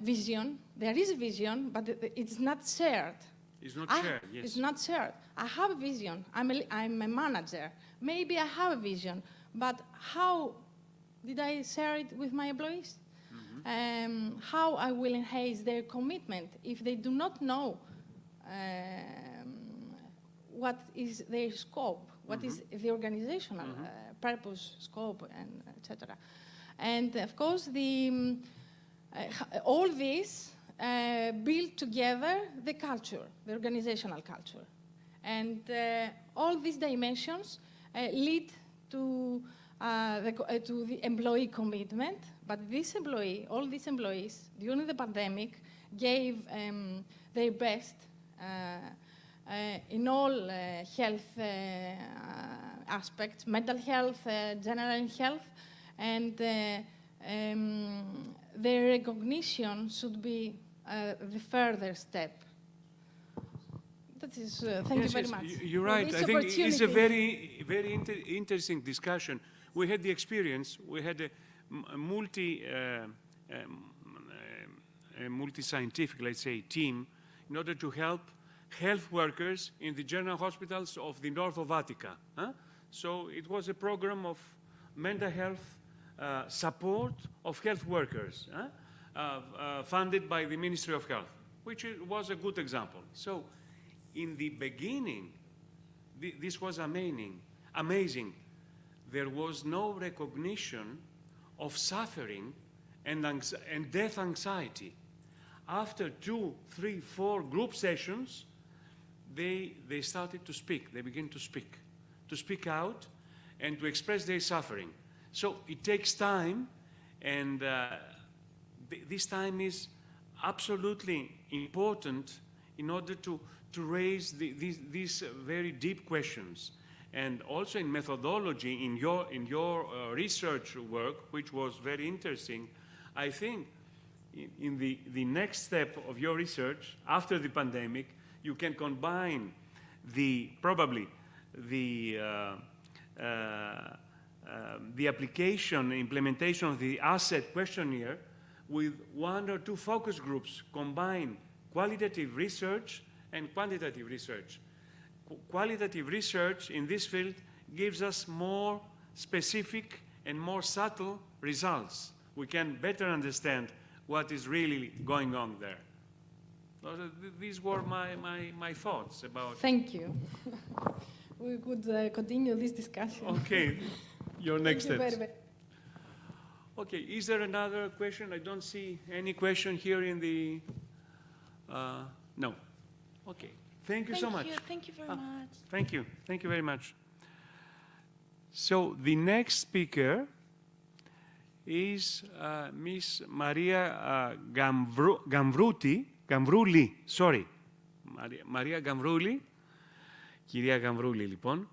vision. There is vision, but it's not shared. It's not shared, yes. It's not shared. I have a vision. I'm a manager. Maybe I have a vision, but how did I share it with my employees? How I will enhance their commitment if they do not know what is their scope, what is the organizational purpose, scope, and etc. And of course, all this build together the culture, the organizational culture, and all these dimensions lead to the employee commitment. But all these employees, during the pandemic, gave their best in all health aspects, mental health, general health, and their recognition should be the further step. That is, thank you very much. You're right. I think it's a very, very interesting discussion. We had the experience. We had a multi-scientific, let's say, team in order to help health workers in the general hospitals of the north of Attica. So it was a program of mental health support of health workers, funded by the Ministry of Health, which was a good example. So in the beginning, this was amazing. there was no recognition of suffering and death anxiety. After 2, 3, 4 group sessions, they started to speak. They began to speak out and to express their suffering. So it takes time, and this time is absolutely important in order to raise these very deep questions. And also in methodology, in your research work, which was very interesting, I think in the next step of your research, after the pandemic, you can combine probably the application, implementation of the asset questionnaire with 1 or 2 focus groups, combine qualitative research and quantitative research. Qualitative research in this field gives us more specific and more subtle results. We can better understand what is really going on there. So these were my thoughts about... Thank you. We could continue this discussion. Okay, your next Thank you steps. very much. Okay, is there another question? I don't see any question here in the... no. Okay, thank you so much. Thank you very much. Thank you. Thank you very much. So the next speaker is Miss Maria Gamvruli, sorry. Maria Gamvruli. Κυρία Γαμβρούλη, λοιπόν.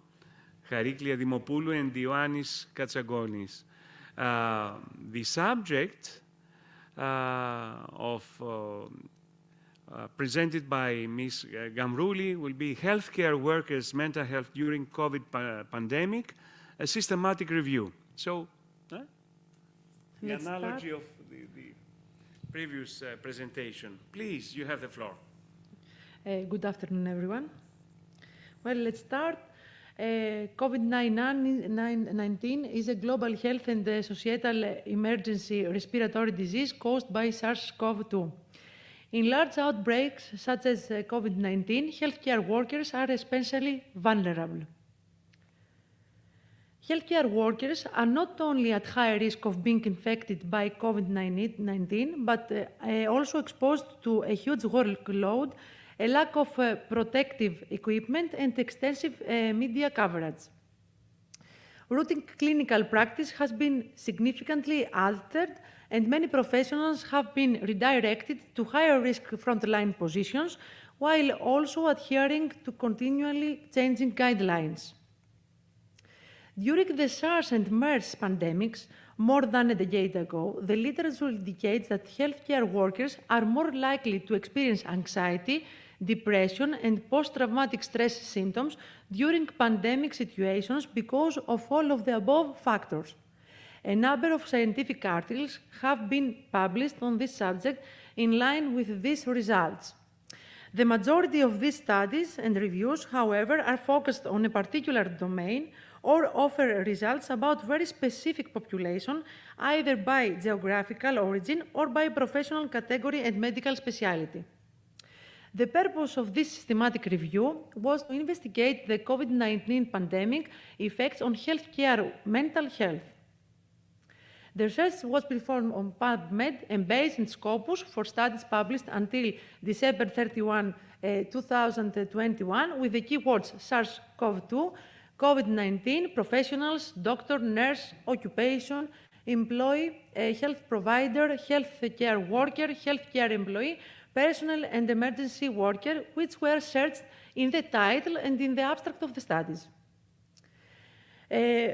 Χαρίκλια Δημοπούλου and Ioannis Katsagonis. The subject presented by Ms. Gamvruli will be healthcare workers' mental health during COVID pandemic, a systematic review. So, the analogy of the previous presentation. Please, you have the floor. Good afternoon, everyone. Well, let's start. COVID-19 is a global health and societal emergency respiratory disease caused by SARS-CoV-2. In large outbreaks such as COVID-19, healthcare workers are especially vulnerable. Healthcare workers are not only at high risk of being infected by COVID-19, but also exposed to a huge workload, a lack of protective equipment, and extensive media coverage. Routine clinical practice has been significantly altered, and many professionals have been redirected to higher risk frontline positions, while also adhering to continually changing guidelines. During the SARS and MERS pandemics, more than a decade ago, the literature indicates that healthcare workers are more likely to experience anxiety, depression, and post-traumatic stress symptoms during pandemic situations because of all of the above factors. A number of scientific articles have been published on this subject in line with these results. The majority of these studies and reviews, however, are focused on a particular domain or offer results about very specific population, either by geographical origin or by professional category and medical specialty. The purpose of this systematic review was to investigate the COVID-19 pandemic effects on healthcare mental health. The research was performed on PubMed and based in Scopus for studies published until December 31, 2021, with the keywords SARS-CoV-2, COVID-19, professionals, doctor, nurse, occupation, employee, health provider, healthcare worker, healthcare employee, personnel, and emergency worker, which were searched in the title and in the abstract of the studies.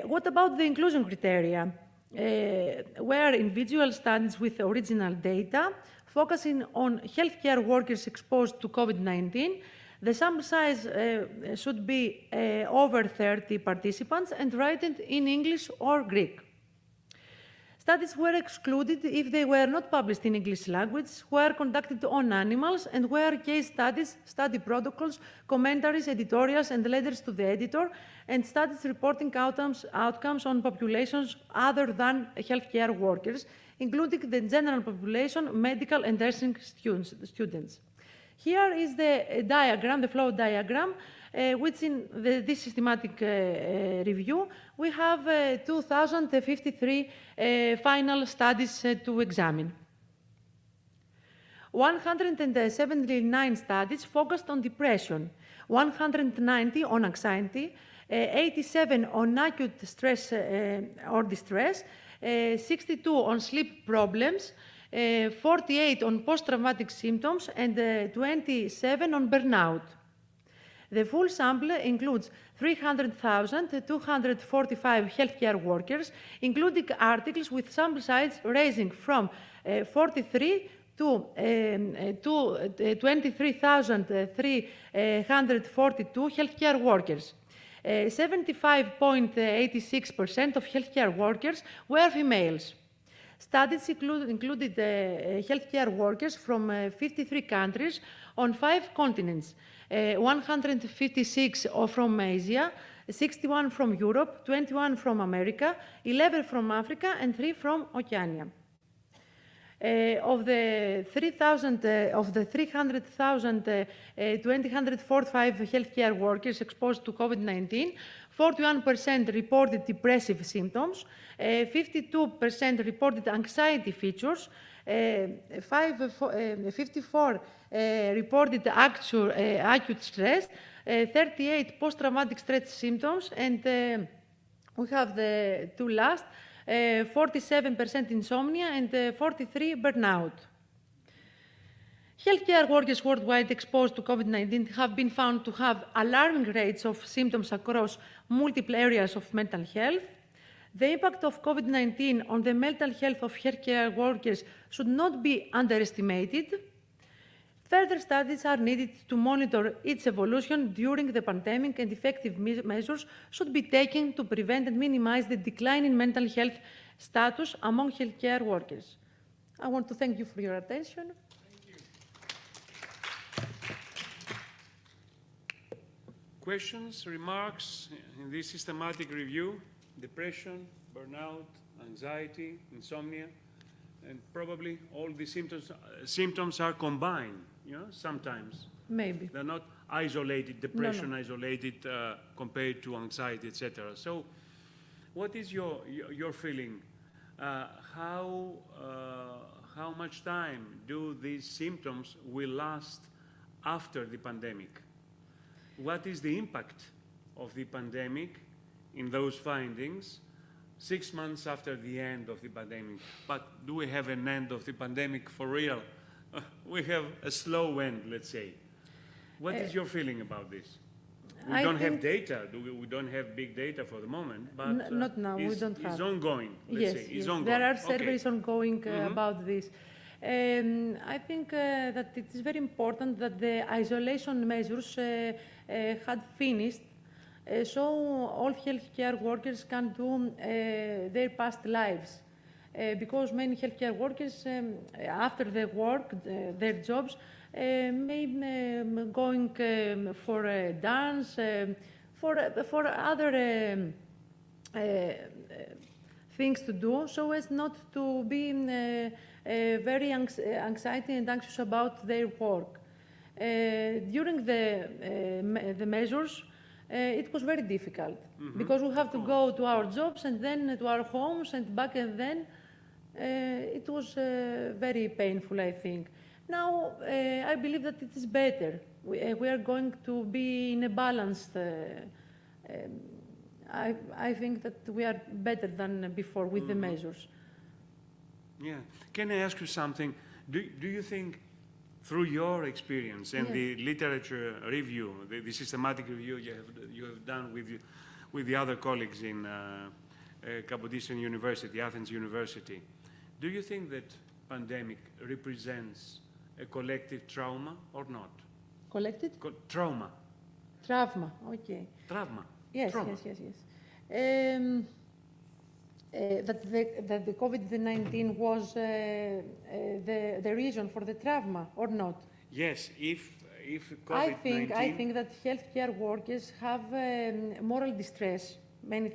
What about the inclusion criteria? Where individual studies with original data, focusing on healthcare workers exposed to COVID-19, the sample size should be over 30 participants and written in English or Greek. Studies were excluded if they were not published in English language, were conducted on animals, and were case studies, study protocols, commentaries, editorials, and letters to the editor, and studies reporting outcomes on populations other than healthcare workers, including the general population, medical and nursing students. Here is the diagram, the flow diagram, which in this systematic review, we have 2,053 final studies to examine. 179 studies focused on depression, 190 on anxiety, 87 on acute stress or distress, 62 on sleep problems, 48 on post-traumatic symptoms, and 27 on burnout. The full sample includes 300,245 healthcare workers, including articles with sample size ranging from 43 to 23,342 healthcare workers. 75.86% of healthcare workers were females. Studies included healthcare workers from 53 countries on 5 continents, 156 from Asia, 61 from Europe, 21 from America, 11 from Africa, and 3 from Oceania. Of the 300,245 healthcare workers exposed to COVID-19, 41% reported depressive symptoms, 52% reported anxiety features, 54 reported acute stress, 38 post-traumatic stress symptoms, and we have the two last, 47% insomnia and 43 burnout. Healthcare workers worldwide exposed to COVID-19 have been found to have alarming rates of symptoms across multiple areas of mental health. The impact of COVID-19 on the mental health of healthcare workers should not be underestimated. Further studies are needed to monitor its evolution during the pandemic, and effective measures should be taken to prevent and minimize the decline in mental health status among healthcare workers. I want to thank you for your attention. Questions, remarks in this systematic review? Depression, burnout, anxiety, insomnia, and probably all the symptoms are combined, you know, sometimes. Maybe. They're not isolated, depression No. isolated compared to anxiety, etc. So what is your feeling? How much time do these symptoms will last after the pandemic? What is the impact of the pandemic in those findings 6 months after the end of the pandemic? But do we have an end of the pandemic for real? We have a slow end, let's say. What is your feeling about this? We don't have data. We don't have big data for the moment, but not now. We don't have. It's ongoing. Let's say. It's ongoing. There are surveys ongoing Mm-hmm. about this. I think that it is very important that the isolation measures had finished, so all healthcare workers can do their past lives. Because many healthcare workers, after their work, their jobs, may going for a dance, for other things to do, so as not to be very anxiety and anxious about their work. During the measures, it was very difficult because we have to go to our jobs and then to our homes and back, and then it was very painful, I think. Now, I believe that it is better. We are going to be in a balanced. I think that we are better than before with the measures. Yeah. Can I ask you something? Do you think, through your experience and the literature review, the systematic review you have done with the other colleagues in Kapodisian University, Athens University, do you think that pandemic represents a collective trauma or not? Collected? Trauma. Trauma, okay. Trauma. Yes, trauma. yes. That the COVID-19 was the reason for the trauma or not? Yes, if COVID-19... I think that healthcare workers have moral distress, many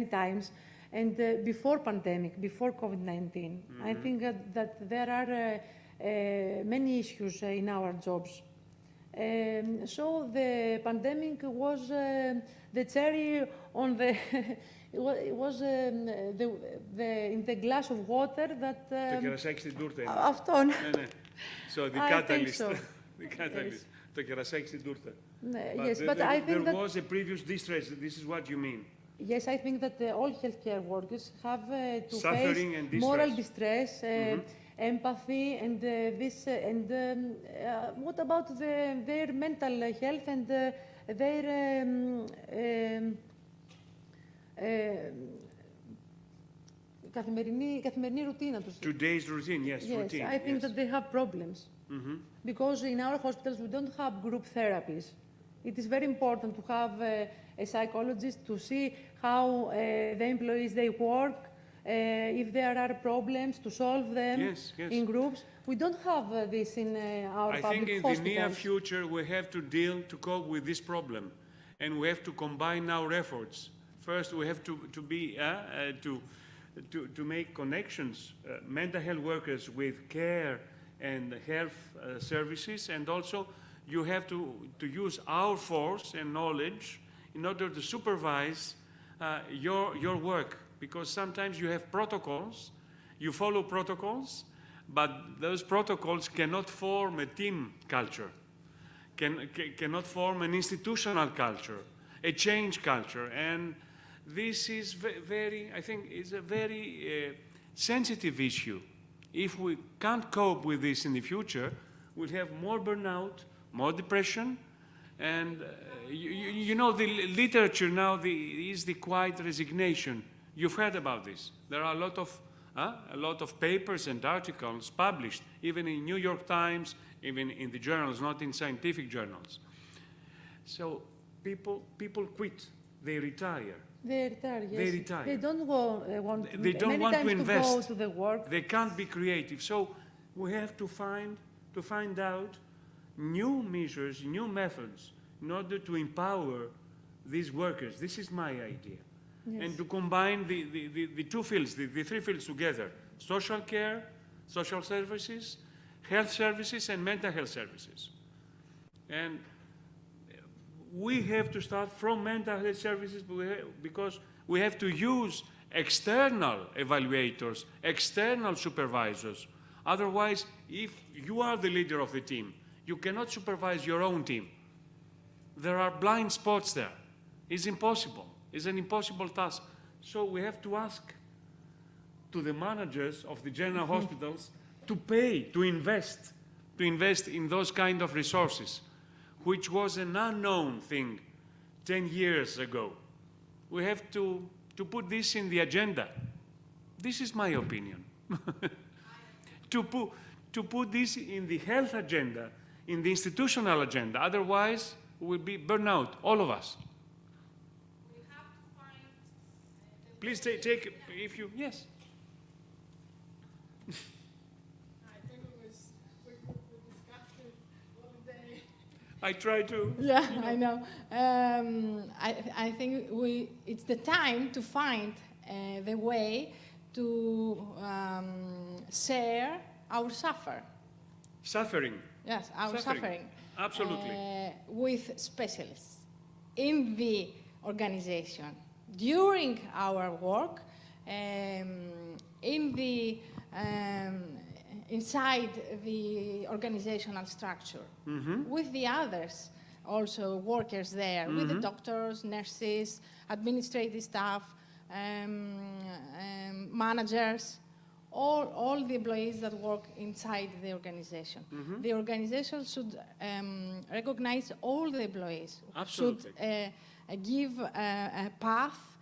times, and before pandemic, before COVID-19. I think that there are many issues in our jobs. So the pandemic was the cherry on the it was in the glass of water that. Το κερασάκι στην τούρτα. Αυτό. Ναι. So the catalyst. So. The catalyst. Το κερασάκι στην τούρτα. Yes, but I think there was a previous distress. This is what you mean. Yes, I think that all healthcare workers have to Suffering face and distress. moral distress, empathy, and this. What about their mental health and their καθημερινή ρουτίνα τους? Today's routine, yes, routine. I think that they have problems. Because in our hospitals we don't have group therapies. It is very important to have a psychologist to see how the employees they work, if there are problems, to solve them in groups. We don't have this in our I public think in hospitals. the near future we have to deal to cope with this problem, and we have to combine our efforts. First, we have to make connections, mental health workers with care and health services, and also you have to use our force and knowledge in order to supervise your work, because sometimes you have protocols, you follow protocols, but those protocols cannot form a team culture, cannot form an institutional culture, a change culture, and this is I think, is a very sensitive issue. If we can't cope with this in the future, we'll have more burnout, more depression, and you know the literature now is the quiet resignation. You've heard about this. There are a lot of papers and articles published, even in New York Times, even in the journals, not in scientific journals. So people quit, they retire. They retire, yes. They retire. They don't want They don't many want times to invest. go to the work. They can't be creative. So we have to find out new measures, new methods in order to empower these workers. This is my idea. Yes. And to combine the two fields, the three fields together: social care, social services, health services, and mental health services. And we have to start from mental health services because we have to use external evaluators, external supervisors. Otherwise, if you are the leader of the team, you cannot supervise your own team. There are blind spots there. It's impossible. It's an impossible task. So we have to ask to the managers of the general hospitals to pay, to invest in those kind of resources, which was an unknown thing 10 years ago. We have to put this in the agenda. This is my opinion. To put this in the health agenda, in the institutional agenda. Otherwise, we'll be burnout, all of us. We have to find... Please take, if you, yes. I try to. Yeah, I know. I think it's the time to find the way to share our suffering. Yes, our suffering. Absolutely. With specialists in the organization during our work, in the inside the organizational structure, with the others, also workers there, with the doctors, nurses, administrative staff, managers, all the employees that work inside the organization. The organization should recognize all the employees, Absolutely. should give a path,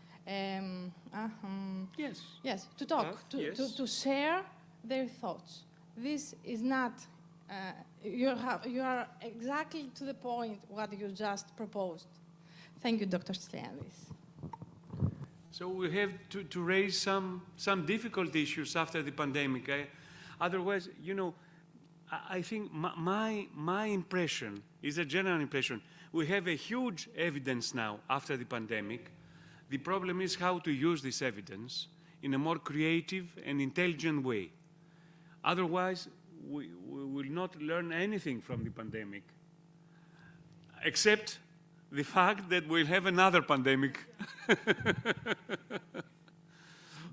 yes, to talk, to share their thoughts. This is not, you are exactly to the point what you just proposed. Thank you, Dr. Stylianidis. So we have to raise some difficult issues after the pandemic. Otherwise, you know, I think my impression is a general impression. We have a huge evidence now after the pandemic. The problem is how to use this evidence in a more creative and intelligent way. Otherwise, we will not learn anything from the pandemic, except the fact that we'll have another pandemic.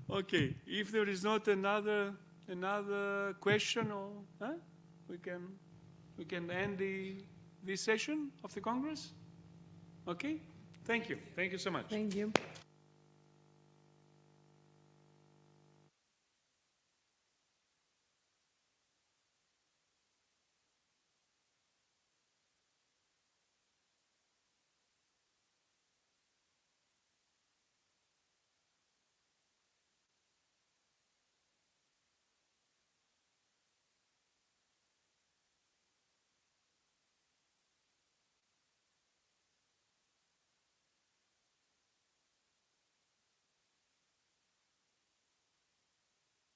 Okay, if there is not another question, or we can end this session of the Congress. Okay, thank you so much. Thank you.